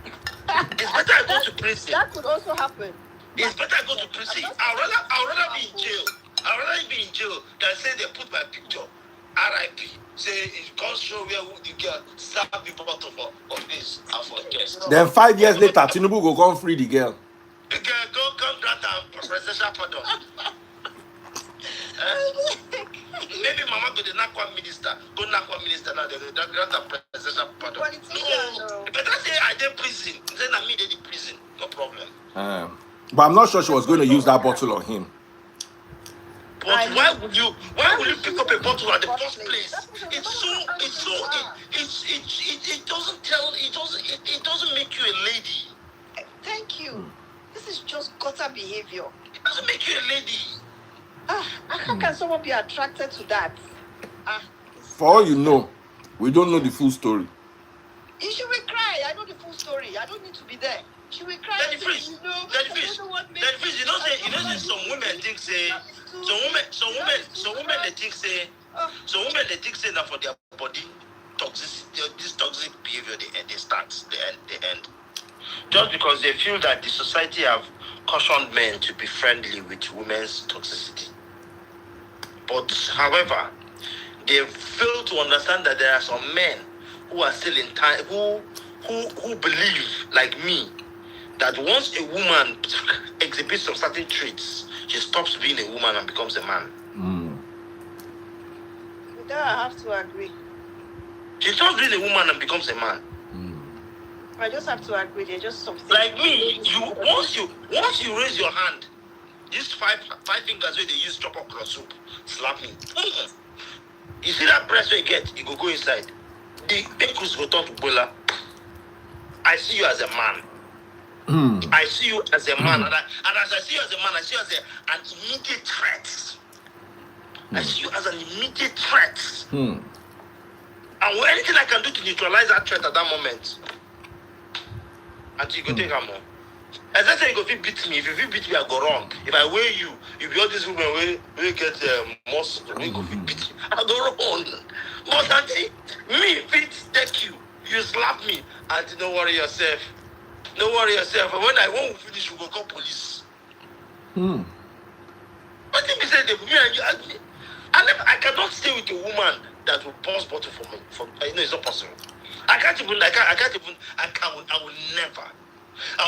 It's better I go to prison. That could also happen. It's better I go to prison. I'd rather be in jail. I'd rather be in jail than say they put my picture. RIP. Say it can't show where the girl stab the bottle of this and for guest. Then 5 years later, Tinubu go come free the girl. The girl go come grant her presidential pardon. Maybe Mama go the Nakwa minister. Go Nakwa minister now. They grant her presidential pardon. No. Better say I did prison. Then I mean they prison. No problem. But I'm not sure she was going to use that bottle on him. But why would you pick up a bottle at the first place? It doesn't make you a lady. Thank you. This is just gutter behavior. It doesn't make you a lady. How can someone be attracted to that? For all you know, we don't know the full story. She will cry. I know the full story. I don't need to be there. She will cry. You know some women think say some women they think say that for their body toxicity, this toxic behavior they start, they end. Just because they feel that the society have cautioned men to be friendly with women's toxicity. But however, they fail to understand that there are some men who are still in time who believe, like me, that once a woman exhibits some certain traits, she stops being a woman and becomes a man. With that, I have to agree. She stops being a woman and becomes a man. I just have to agree. There's just something. Like me, once you raise your hand, these five fingers where they use chop okra soup, slap me. You see that breast you get, you go inside. The pickles go turn to bola. I see you as a man. I see you as a man, and as I see you as a man, I see you as an immediate threat. I see you as an immediate threat. And anything I can do to neutralize that threat at that moment, until you go take her more. As I say, you go beat me. If you beat me, I go wrong. If I weigh you, if you all these women will get muscle, you go beat me. I go wrong. But auntie, me fit take you. You slap me, auntie. Don't worry yourself. Don't worry yourself. When I won't finish, we go call police. But if you say me and you, I cannot stay with a woman that will pause bottle for me. It's not possible. I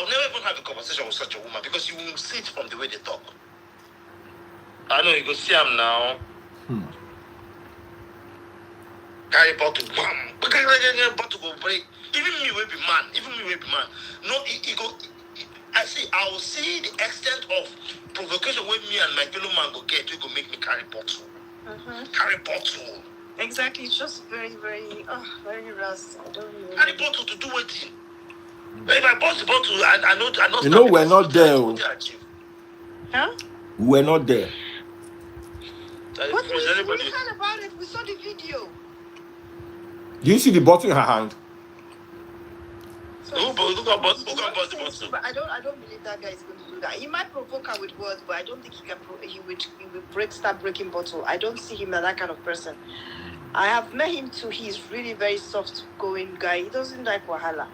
will never even have a conversation with such a woman because you will see it from the way they talk. I know you go see him now. Carry bottle, bam, bottle go break. Even me will be man. No, I will see the extent of provocation where me and my fellow man go get. You go make me carry bottle. Carry bottle. Exactly. It's just very, very, very rust. I don't really. Carry bottle to do wetin? If I bought the bottle, I know. You know, we're not there. Huh? We're not there. But we heard about it. We saw the video. Do you see the bottle in her hand? So who got bought the bottle? But I don't believe that guy is going to do that. He might provoke her with words, but I don't think he would start breaking bottle. I don't see him as that kind of person. I have met him too. He's really very soft-going guy. He doesn't like wahala.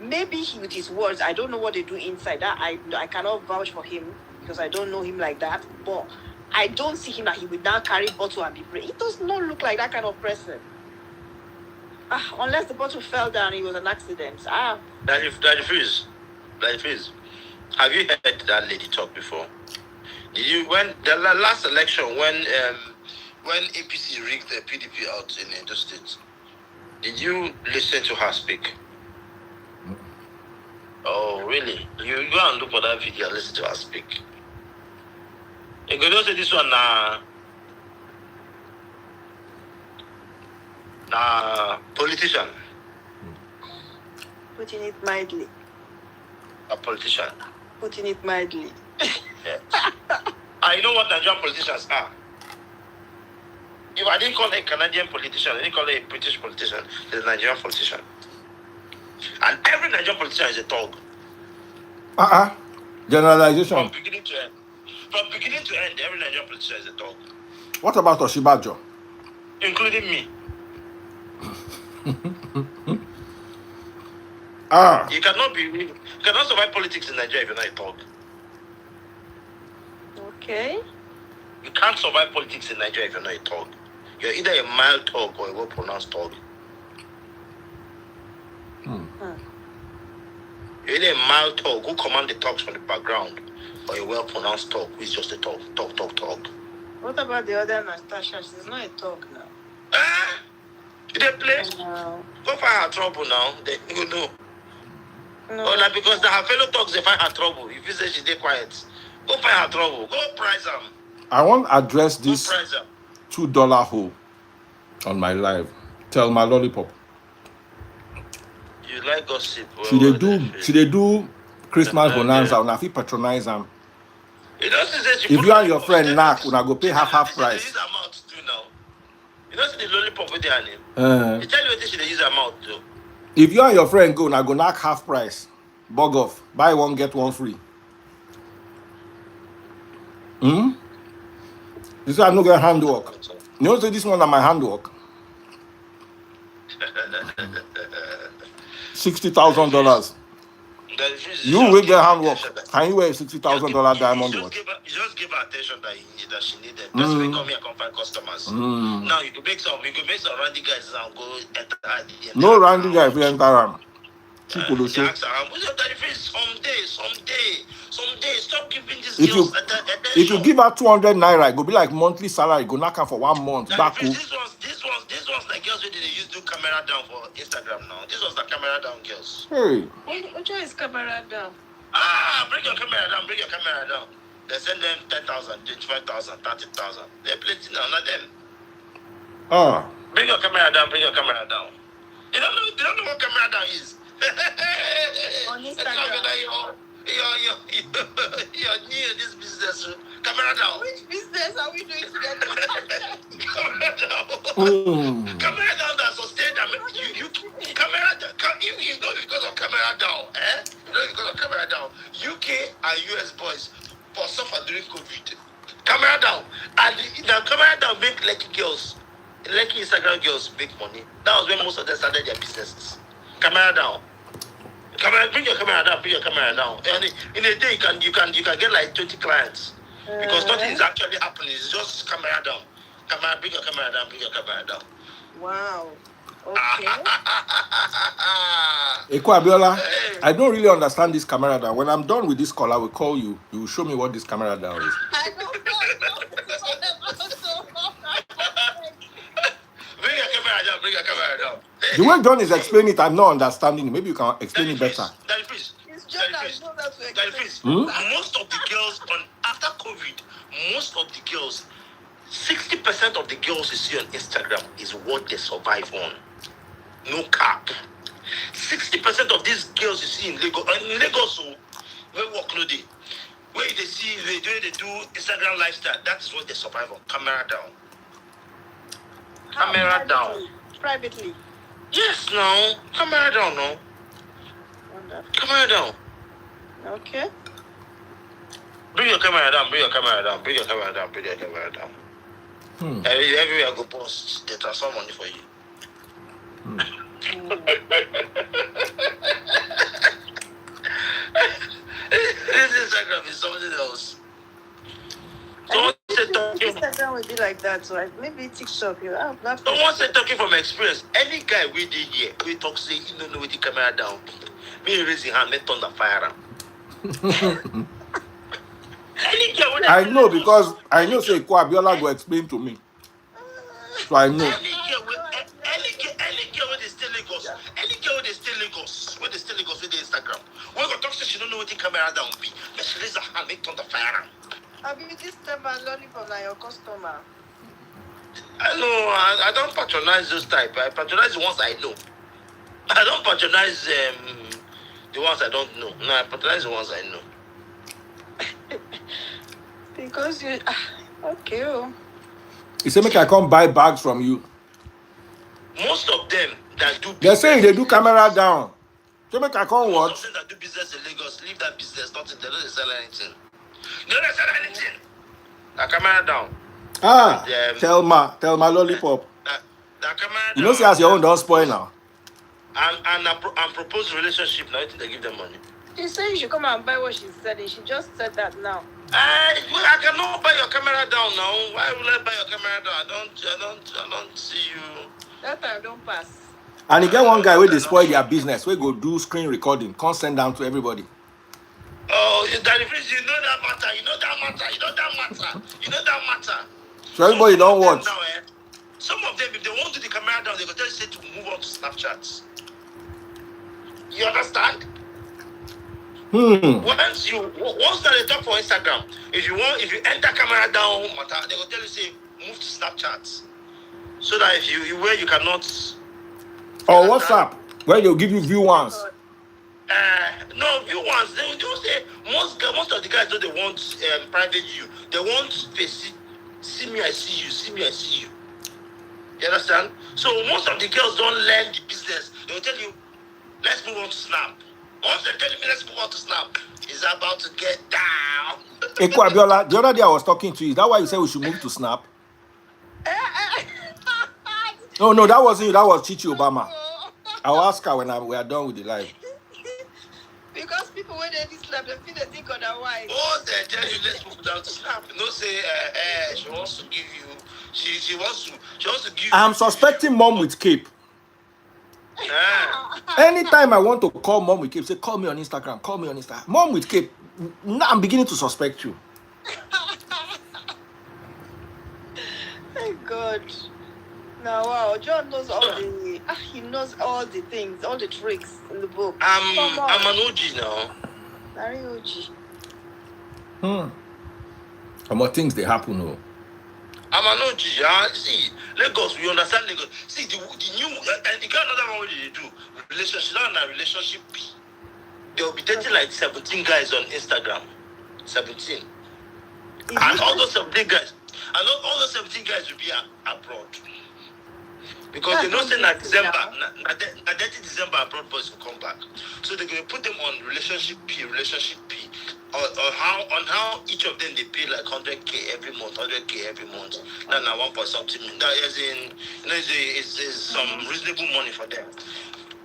Maybe with his words, I don't know what they do inside. That I cannot vouch for him because I don't know him like that. But I don't see him that he would now carry bottle and be brave. He does not look like that kind of person. Unless the bottle fell down, it was an accident. Daddy Freeze. Have you heard that lady talk before? Did you, when the last election, when APC rigged the PDP out in Edo State, did you listen to her speak? Oh, really? You go and look for that video and listen to her speak. You go don't say this one politician. Putting it mildly. A politician. Putting it mildly. Yes. You know what Nigerian politicians are? If I didn't call her a Canadian politician, I didn't call her a British politician, she's a Nigerian politician. And every Nigerian politician is a thug. Generalization. From beginning to end, every Nigerian politician is a thug. What about Oshibajo? Including me. You cannot survive politics in Nigeria if you're not a thug. Okay. You can't survive politics in Nigeria if you're not a thug. You're either a mild thug or a well-pronounced thug. You're either a mild thug who command the thugs from the background, or a well-pronounced thug who is just a thug. What about the other Natasha? She's not a thug now. They play. Go find her trouble now. They you know. No. Oh, like because her fellow thugs they find her trouble. If you say she stay quiet, go find her trouble. Go prize them. I want to address this $2 hole on my live. Tell my lollipop. You like gossip? Should they do Christmas bonanza? Una fit patronize them. If you and your friend knack, una go pay half price. You don't see the lollipop with their name. You tell you what she use her mouth to. If you and your friend go, now go knock half price. Bug off. Buy one, get one free. This is I no get handwork. You know, say this one is my handwork. $60,000. You will get handwork. Can you wear a $60,000 diamond watch? You just give her attention that she needed. That's why you come here and find customers. Now you can make some randy guys and go enter the no randy guy if you enter them. People show. Someday, stop giving these if girls if you give her 200 naira, it go be like monthly salary. Go knock her for 1 month. Back These ones like girls who they use do camera down for Instagram now. These ones are camera down girls. Hey. Which one is camera down? Bring your camera down. They send them 10,000, 25,000, 30,000. They're plenty now, not them. Bring your camera down. They don't know what camera down is. On Instagram. You're new in this business. Camera down. Which business are we doing together? Camera down. Camera down that sustain them. You camera down. You know because of camera down, You know because of camera down. UK and US boys for suffer during COVID. Camera down. And the camera down make Lucky Instagram girls make money. That was when most of them started their businesses. Camera down. Bring your camera down. And in a day you can get like 20 clients. Because nothing is actually happening. It's just camera down. Bring your camera down. Wow. Okay. Abiola, I don't really understand this camera down. When I'm done with this call, I will call you. You will show me what this camera down is. I don't know. Bring your camera down. The way John is explaining it, I'm not understanding it. Maybe you can explain it better. Most of the girls after COVID, 60% 60% of the girls you see on Instagram is what they survive on. No cap. 60% of these girls you see in Lagos, so where work no day, where they see they do Instagram lifestyle, that is what they survive on. Camera down. Camera down. Privately. Yes, no. Camera down, no. Wonderful. Camera down. Okay. Bring your camera down. Bring your camera down. Bring your camera down. Bring your camera down. Everywhere I go post, they transfer money for you. This Instagram is something else. Someone said talking. Instagram will be like that, so maybe TikTok. Someone said talking from experience. Any guy we did here, we talk say you don't know with the camera down. Me raising hand, let thunder fire. I know because I know say Abiola go explain to me. So I know. Any girl with the still Lagos, any girl with the still Lagos, with the Instagram, we go talk say she don't know what the camera down be. But she raise her hand, make thunder fire. Have you this time lollipop like your customer? I know, I don't patronize those type. I patronize the ones I know. I don't patronize the ones I don't know. No, I patronize the ones I know. Because you okay. He said make I come buy bags from you. Most of them that do They say they do camera down. So make I come watch. Most of them that do business in Lagos, leave that business, nothing. They don't sell anything. They don't sell anything. The camera down. Thelma lollipop. The camera you know, see as your own don't spoil now. And proposed relationship, now they give them money. She said you should come and buy what she said. She just said that now. I cannot buy your camera down now. Why will I buy your camera down? I don't see you. That time don't pass. And you get one guy where they spoil their business, where go do screen recording, can't send down to everybody. Oh, you know that matter. So everybody don't watch. Now, some of them, if they want to do the camera down, they go tell you to move on to Snapchat. You understand? Once they talk for Instagram, if you enter camera down, they will tell you say move to Snapchat, so that if you where you cannot. Or WhatsApp, where they'll give you view once. No view once. They will say most of the guys don't they want private view. They want face. See me, I see you. See me, I see you. You understand? So most of the girls don't learn the business. They will tell you, let's move on to Snap. Once they tell me let's move on to Snap, it's about to get down. Eko Abiola, the other day I was talking to you. Is that why you said we should move to Snap? No, that wasn't you. That was Chichi Obama. I'll ask her when we are done with the live. Because people when they Snap, they feel they think otherwise. Oh, they tell you let's move down to Snap. No say she wants to give you. She wants to give. I'm suspecting mom with cape. Anytime I want to call mom with cape, say call me on Instagram. Call me on Instagram. Mom with cape. Now I'm beginning to suspect you. Thank God. Now, wow, John knows all the. He knows all the things, all the tricks in the book. I'm an OG now. Very OG. How more things they happen, no? I'm an OG. See, Lagos, we understand Lagos. See, the new and the girl another one what they do relationship. Now in a relationship, they'll be dating like 17 guys on Instagram. 17. And all those 17 guys, will be abroad. Because they know say na December, na December abroad boys will come back. So they're gonna put them on relationship P, or how each of them they pay like 100K every month. Now 1 point something. That is is some reasonable money for them.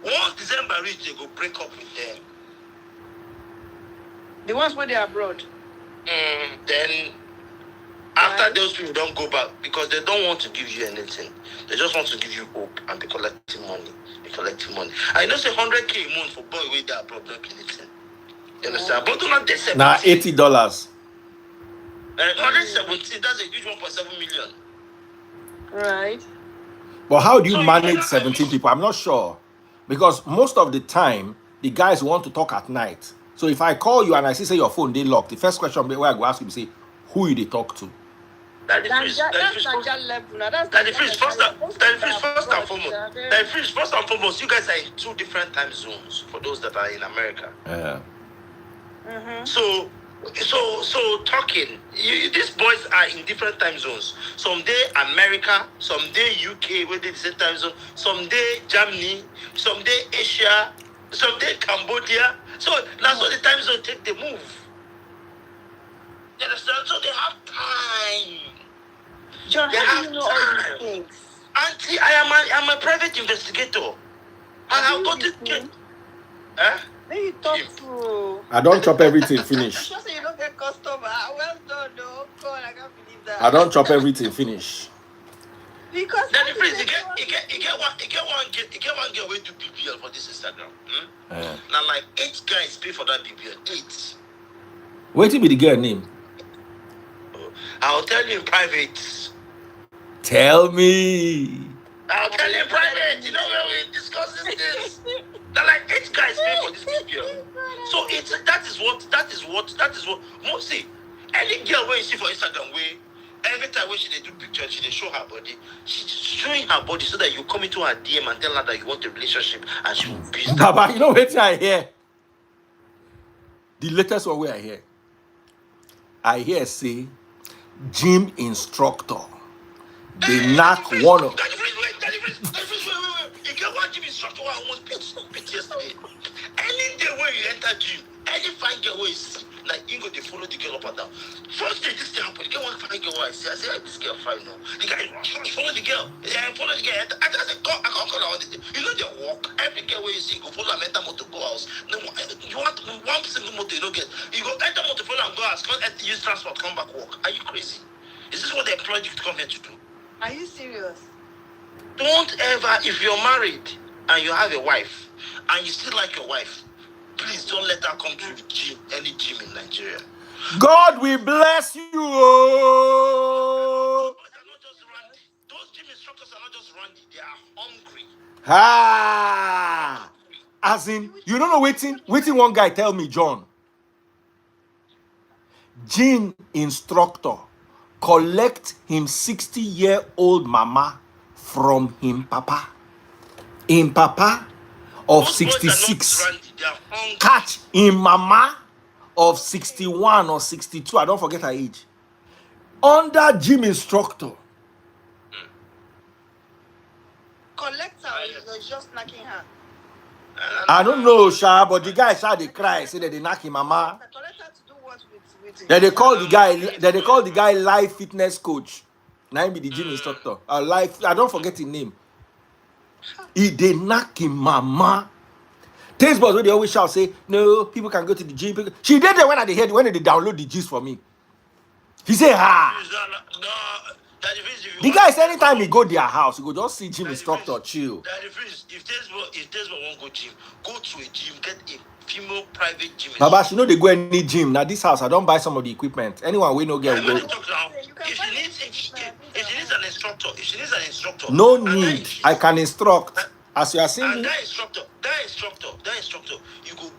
Once December reach, they go break up with them. The ones where they are abroad. Then after those people don't go back because they don't want to give you anything. They just want to give you hope and be collecting money. I know say 100K a month for boy with that abroad not anything. You understand? But do not they say now $80. 117, that's a huge 1.7 million. Right. But how do you manage 17 people? I'm not sure. Because most of the time, the guys want to talk at night. So if I call you and I see say your phone they locked, the first question where I go ask you is say, who you they talk to? Daddy Freeze. That's Naija level. Now that's Daddy Freeze. First and foremost, you guys are in 2 different time zones for those that are in America. Yeah. So talking, these boys are in different time zones. Some day America, some day UK, where they the same time zone. Some day Germany, some day Asia, some day Cambodia. So that's what the time zone take the move. You understand? So they have time. John, how do you know all these things? Auntie, I'm a private investigator. And I'll go to Then you talk to. I don't chop everything finish. Just say you don't get customer. Well done, no. God, I can't believe that. I don't chop everything finish. Because Daddy Freeze, you get one girl way to BBL for this Instagram. Now like 8 guys pay for that BBL. 8. Wait till be the girl name. I'll tell you in private. Tell me. I'll tell you in private. You know where we discuss this. Now like 8 guys pay for this BBL. So that is what mostly any girl where you see for Instagram where every time when she they do pictures, she they show her body. She's showing her body so that you come into her DM and tell her that you want a relationship and she will be. Baba, you know what I hear? The latest one where I hear say gym instructor. They knock one of. Wait. You get one gym instructor who almost beat yesterday. Any day where you enter gym, any fine girl where you see, like you go they follow the girl up and down. First day this thing happen, you get one fine girl where I say, hey, this girl fine now. The guy follow the girl. Yeah, follow the girl. I just say, I can't call her on the day. You know they walk. Every girl where you see, go follow a mental motor go house. No, you want one single motor you don't get. You go enter motor follow and go house. Can't use transport, come back walk. Are you crazy? Is this what they employed you to come here to do? Are you serious? Don't ever, if you're married and you have a wife and you still like your wife, please don't let her come to the gym, any gym in Nigeria. God will bless you. Oh. Those gym instructors are not just randy, they are hungry. Ah, as in, you don't know waiting one guy tell me, John. Gym instructor collect him 60-year-old mama from him papa. Him papa of Those 66 randy, they are hungry. catch him mama of 61 or 62. I don't forget her age. Under gym instructor. Collector is just knocking her. I don't know, Sha, but the guy Sha they cry, say that they knock him mama. Collector to do what with Then they call the guy live fitness coach. Now he be the gym instructor. Live, I don't forget his name. He they knock him mama. Taste boys when they always shout say no, people can go to the gym. She did that when they download the gist for me. He say the guy say anytime he go their house, he go just see gym instructor chill. Daddy Freeze, if Taste boy won't go gym, go to a gym, get a female private gym. Baba, she know they go any gym. Now this house, I don't buy some of the equipment. Anyone we no get will go. If she needs an instructor. No need. I can instruct. As you are saying. And that instructor, you go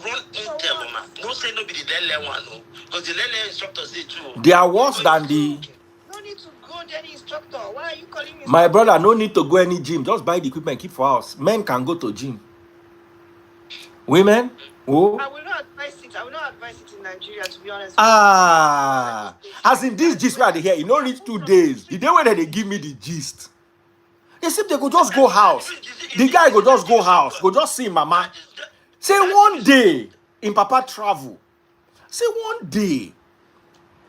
run intel on her. Don't say no be the Lele one, no. Because the Lele instructors they too. They are worse than the. No need to go to any instructor. Why are you calling me? My brother, no need to go any gym. Just buy the equipment, keep for house. Men can go to gym. Women? Oh. I will not advise it in Nigeria, to be honest. As in this gist where they hear, it no reach 2 days. The day when they give me the gist. They say they go just go house. The guy go just go house. Go just see mama. Say one day in Papa travel. Say one day.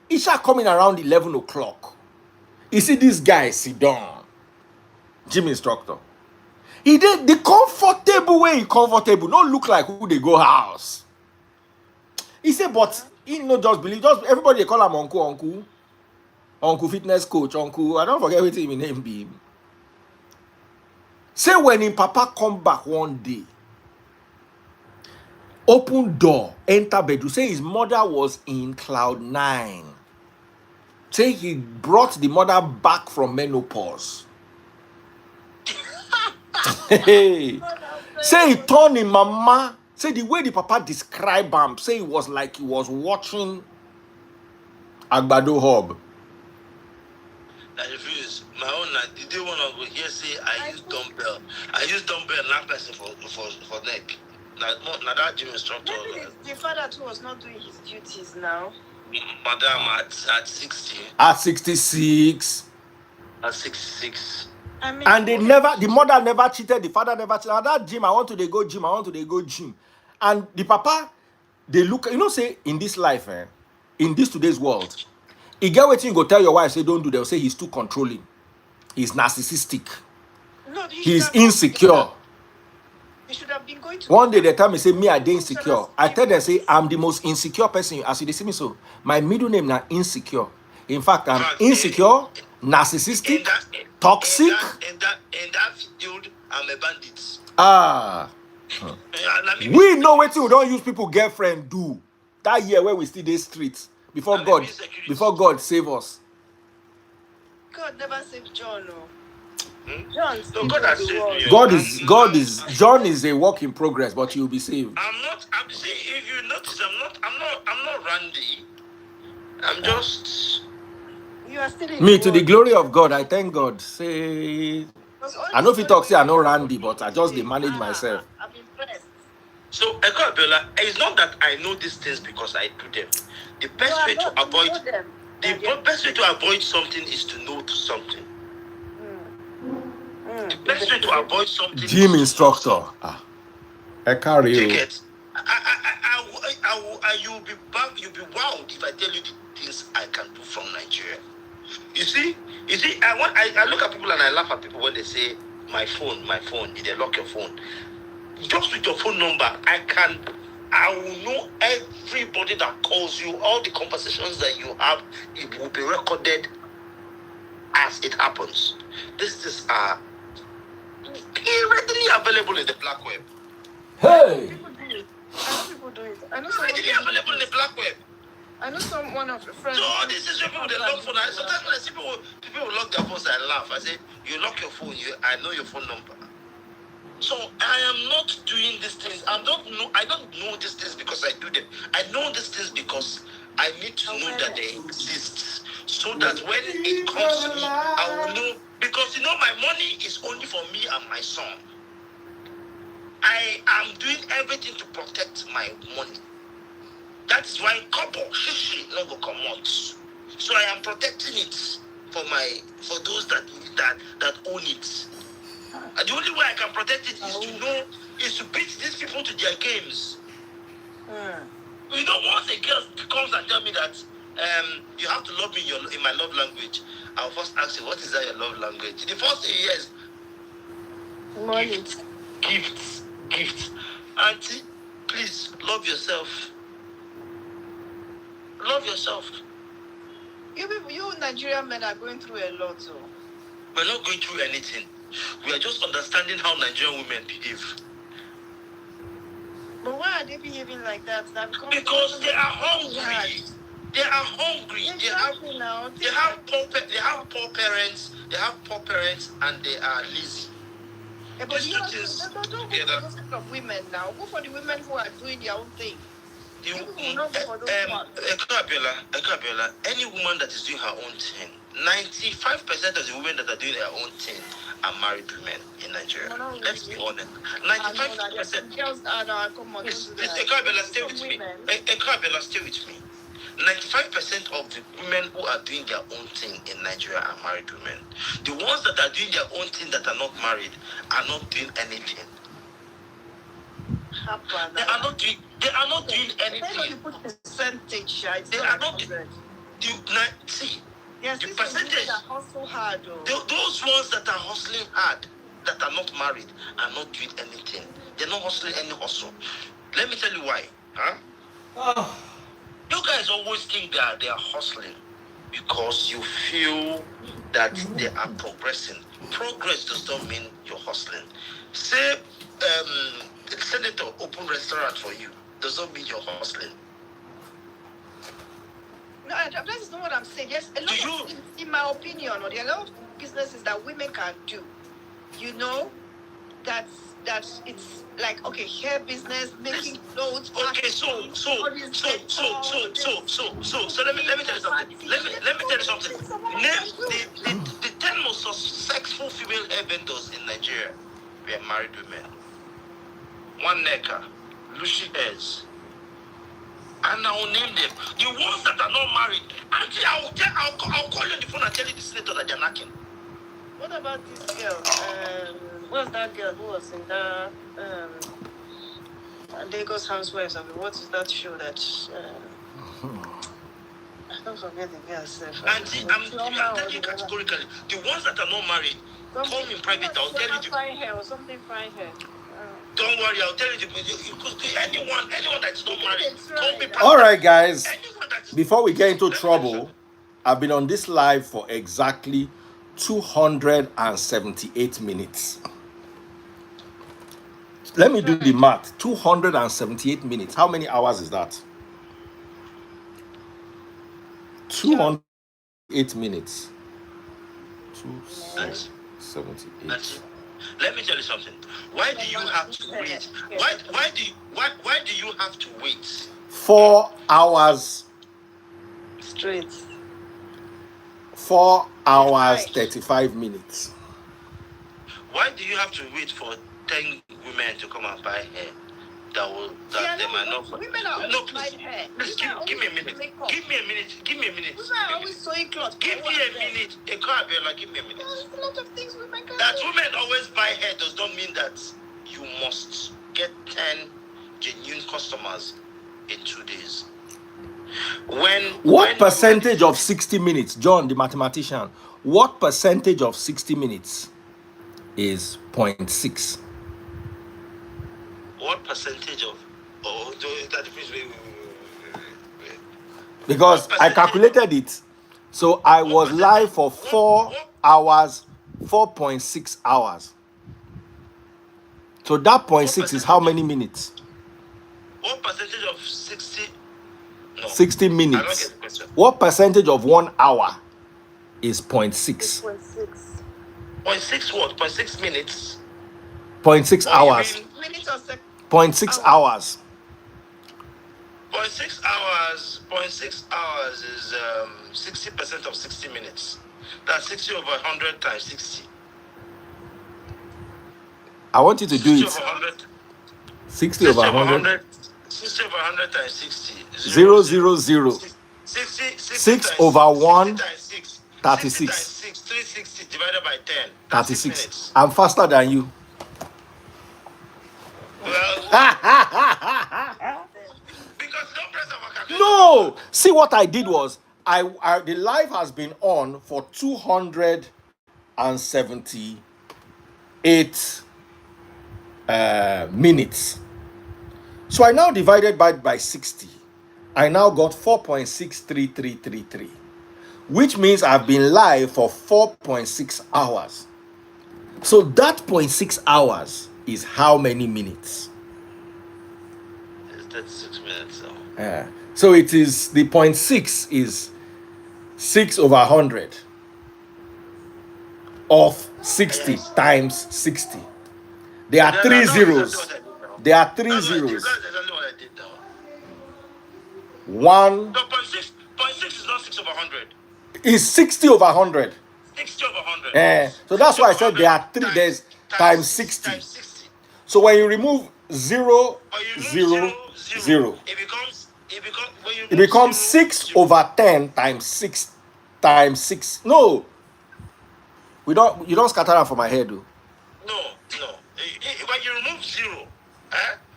Isha coming around 11 o'clock. You see this guy sit down. Gym instructor. He did the comfortable way he comfortable. Don't look like who they go house. He said, but he no just believe. Just everybody they call him uncle fitness coach, uncle. I don't forget what his name be. Say when him papa come back one day, open door, enter bedroom. Say his mother was in cloud 9. Say he brought the mother back from menopause. Hey. Say he turned him mama. Say the way the papa described him, say it was like he was watching Agbado Hub. I refuse. My own, the day one I go here say I use dumbbell. I use dumbbell and person for neck. Now that gym instructor. Maybe the father too was not doing his duties now. Madam at 60. At 66. At 66. I mean, And the mother never cheated, the father never cheated. At that gym, I want to go gym. And the papa, they look, say in this life, in this today's world, you get what you go tell your wife, say don't do, they'll say he's too controlling. He's narcissistic. No, he's insecure. He should have been going to. One day they tell me, say me, I dey insecure. I tell them, say I'm the most insecure person. As you see me, so my middle name now insecure. In fact, I'm insecure, narcissistic, toxic. In that field, I'm a bandit. We know what you don't use people girlfriend do. That year where we still the streets before God save us. God never saved John. John John is a work in progress, but you'll be saved. I'm saying, if you notice, I'm not Randy. I'm just. You are still me to the glory of God. I thank God. Say, I know if you talk, say I know Randy, but I just manage myself. I'm impressed. So, Ekoabiola, it's not that I know these things because I do them. The best way to avoid something is to know something. The best way to avoid something. Gym instructor. Ticket. You'll be wowed if I tell you the things I can do from Nigeria. You see, I look at people and I laugh at people when they say my phone. If they lock your phone, just with your phone number, I will know everybody that calls you, all the conversations that you have. It will be recorded as it happens. This is readily available in the black web. Hey! People do it. I know readily available in the black web. I know one of your friends. So this is where people they lock phone. Sometimes when I see people lock their phones, I laugh. I say, you lock your phone, I know your phone number. So I am not doing these things. I don't know these things because I do them. I know these things because I need to know that they exist. So that when it comes to me, I will know. Because my money is only for me and my son. I am doing everything to protect my money. That is why couple shishi no go come out. So I am protecting it for those that own it. And the only way I can protect it is to beat these people to their games. Once a girl comes and tell me that you have to love me in my love language, I'll first ask you, what is that your love language? The first thing is money. Gifts. Auntie, please love yourself. Love yourself. You Nigerian men are going through a lot, so. We're not going through anything. We are just understanding how Nigerian women behave. But why are they behaving like that? Because they are hungry. They are hungry. Exactly they have poor parents. They have poor parents, and they are lazy. Yeah, but don't go for those kind of women now. Go for the women who are doing their own thing. Ekabiola, any woman that is doing her own thing, 95% of the women that are doing their own thing are married women in Nigeria. No, let's be honest. 95%. Ekabiola, stay with me. Ekabiola, stay with me. 95% of the women who are doing their own thing in Nigeria are married women. The ones that are doing their own thing that are not married are not doing anything. They are not doing anything. They are not. See, the percentage. Those ones that are hustling hard, that are not married, are not doing anything. They're not hustling any hustle. Let me tell you why. You guys always think that they are hustling because you feel that they are progressing. Progress does not mean you're hustling. Say, the senator open restaurant for you does not mean you're hustling. No, that is not what I'm saying. Yes, a lot of, in my opinion, there are a lot of businesses that women can do. That it's like, okay, hair business, making clothes. Okay, so let me tell you something. Let me tell you something. Name most successful female hair vendors in Nigeria were married women. One Necker, Lucy Hairs, and I will name them. The ones that are not married. Auntie, I'll call you on the phone and tell you the senator that they're knocking. What about this girl? What's that girl who was in the Lagos Housewives? What is that show that? I don't forget the girl's name. Auntie, I'm telling you categorically, the ones that are not married, call me in private. I'll tell you. Fine hair or something fine hair. Don't worry, I'll tell you. Anyone that's not married, call me private. All right, guys. Before we get into trouble, I've been on this live for exactly 278 minutes. Let me do the math. 278 minutes. How many hours is that? 208 minutes. 278. Let me tell you something. Why do you have to wait? Why do you have to wait? 4 hours straight. 4 hours 35 minutes. Why do you have to wait for 10 women to come and buy hair? They might not. Women are always buying hair. Please give me a minute. Give me a minute. Women are always sewing clothes. Give me a minute. Give me a minute. There's a lot of things women can That do. women always buy hair does not mean that you must get 10 genuine customers in 2 days. What percentage of 60 minutes, John, the mathematician, what percentage of 60 minutes is 0.6? What percentage of that? Because I calculated it. So I was live for 4 hours, 4.6 hours. So that 0.6 is how many minutes? What percentage of 60? No. 60 minutes. What percentage of 1 hour is 0.6? 0.6 what? 0.6 minutes? 0.6 hours. Minutes or seconds? 0.6 hours. 0.6 hours. 0.6 hours is 60% of 60 minutes. That's 60 over 100 times 60. I want you to do it. 60 over 100. 60 over 100 times 60. 0, 0, 0. 6 over 1. 36. 36. 360 divided by 10. 36. I'm faster than you. Well, because no press of a calculator. No. See, what I did was the live has been on for 278 minutes. So I now divided by 60. I now got 4.63333, which means I've been live for 4.6 hours. So that 0.6 hours is how many minutes? It's 36 minutes. So it is, the 0.6 is 6 over 100 of 60 times 60. There are 3 zeros. There are 3 zeros. That's exactly what I did now. 1 No, 0.6 is not 6 over 100. is 60 over 100. 60 over 100. So that's why I said there are 3 days times 60. So when you remove 0, 0, 0, it becomes 6 over 10 times 6 times 6. No, you don't scatter that for my head, though. No. When you remove 0,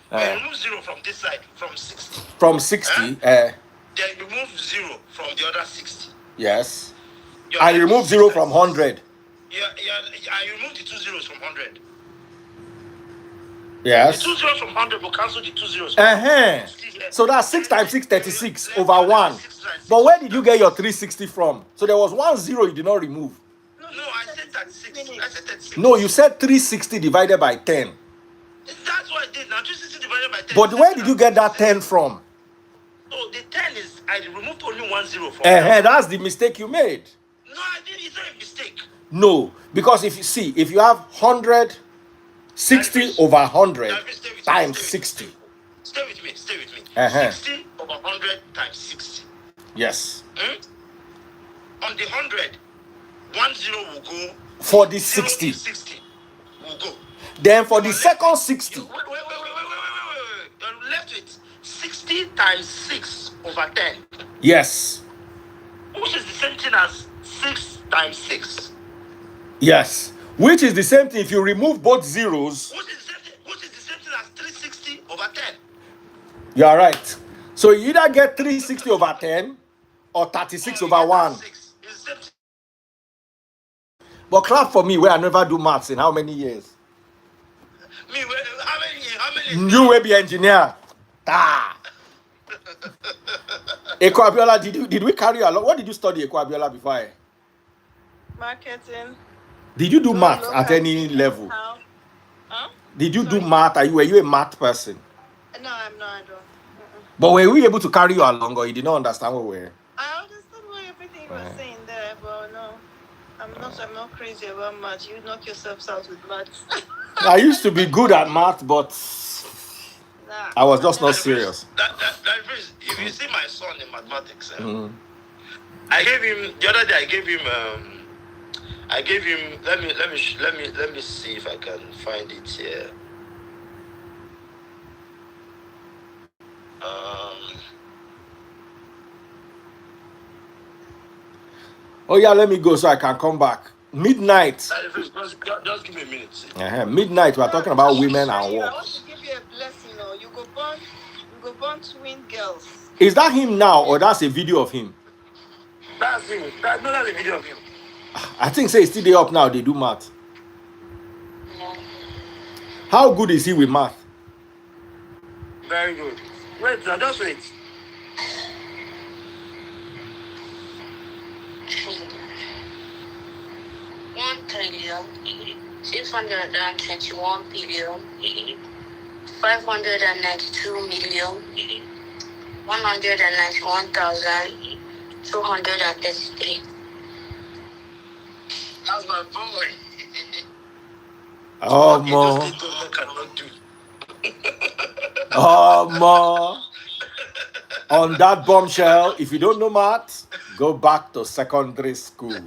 when you remove 0 from this side, from 60. From 60, then you remove 0 from the other 60. Yes. I remove 0 from 100. Yeah, I remove the 2 zeros from 100. Yes. The 2 zeros from 100 will cancel the 2 zeros. So that's 6 times 6, 36 over 1. But where did you get your 360 from? So there was 1 0 you did not remove. No, I said 36. I said 36. No, you said 360 divided by 10. That's what I did now. 360 divided by 10. But where did you get that 10 from? So the 10 is, I removed only 1 0 from That's the mistake you made. No, I didn't. It's not a mistake. No, because if you have 100, 60 over 100 times 60. Stay with me. 60 over 100 times 60. Yes. On the 100, 10 will go. For the 0 60. is 60 will go. Then for the You're second left 60. Wait. You're left with 60 times 6 over 10. Yes. Which is the same thing as 6 times 6. Yes. Which is the same thing if you remove both zeros. Which is the same thing as 360 over 10. You are right. So you either get 360 over 10 or 36 over 1. It's the same thing. But clap for me where I never do maths in how many years? Me, how many? You will be engineer. Ah. Eko Abiola, did we carry along? What did you study, Eko Abiola, before? Marketing. Did you do math at any level? How? Huh? Did you do math? Were you a math person? No, I'm not. I don't. But were we able to carry you along, or you did not understand what we were? I understood what everything you were saying there, but no. I'm not crazy about math. You knock yourselves out with maths. I used to be good at math, but I was just not serious. If you see my son in mathematics, I gave him the other day. I gave him. Let me see if I can find it here. Oh yeah, let me go so I can come back. Midnight. Just give me a minute. Midnight. We are talking about women and I work. want to give you a blessing. You go born twin girls. Is that him now, or that's a video of him? That's him. That's a video of him. I think say it's still there up now. They do math. How good is he with math? Very good. Wait, just wait. $1,361,191,233. That's my boy. Oh more. Oh more. On that bombshell, if you don't know math, go back to secondary school.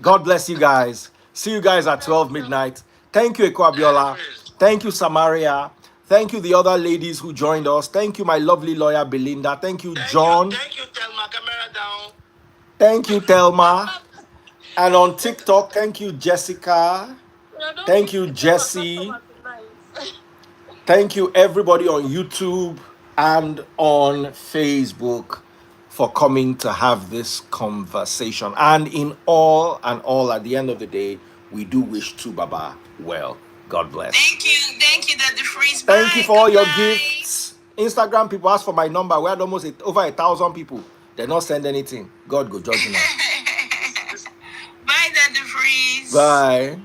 God bless you guys. See you guys at 12 midnight. Thank you, Eko Abiola. Thank you, Samaria. Thank you, the other ladies who joined us. Thank you, my lovely lawyer, Belinda. Thank you, John. Thank you, Telma. Camera down. Thank you, Telma. And on TikTok, thank you, Jessica. Thank you, Jesse. Thank you, everybody on YouTube and on Facebook for coming to have this conversation. And in all, at the end of the day, we do wish Tubaba well. God bless. Thank you, Daddy Freeze. Thank you for all your gifts. Instagram people ask for my number. We had almost over 1,000 people. They not send anything. God go judge you now. Bye, Daddy Freeze. Bye.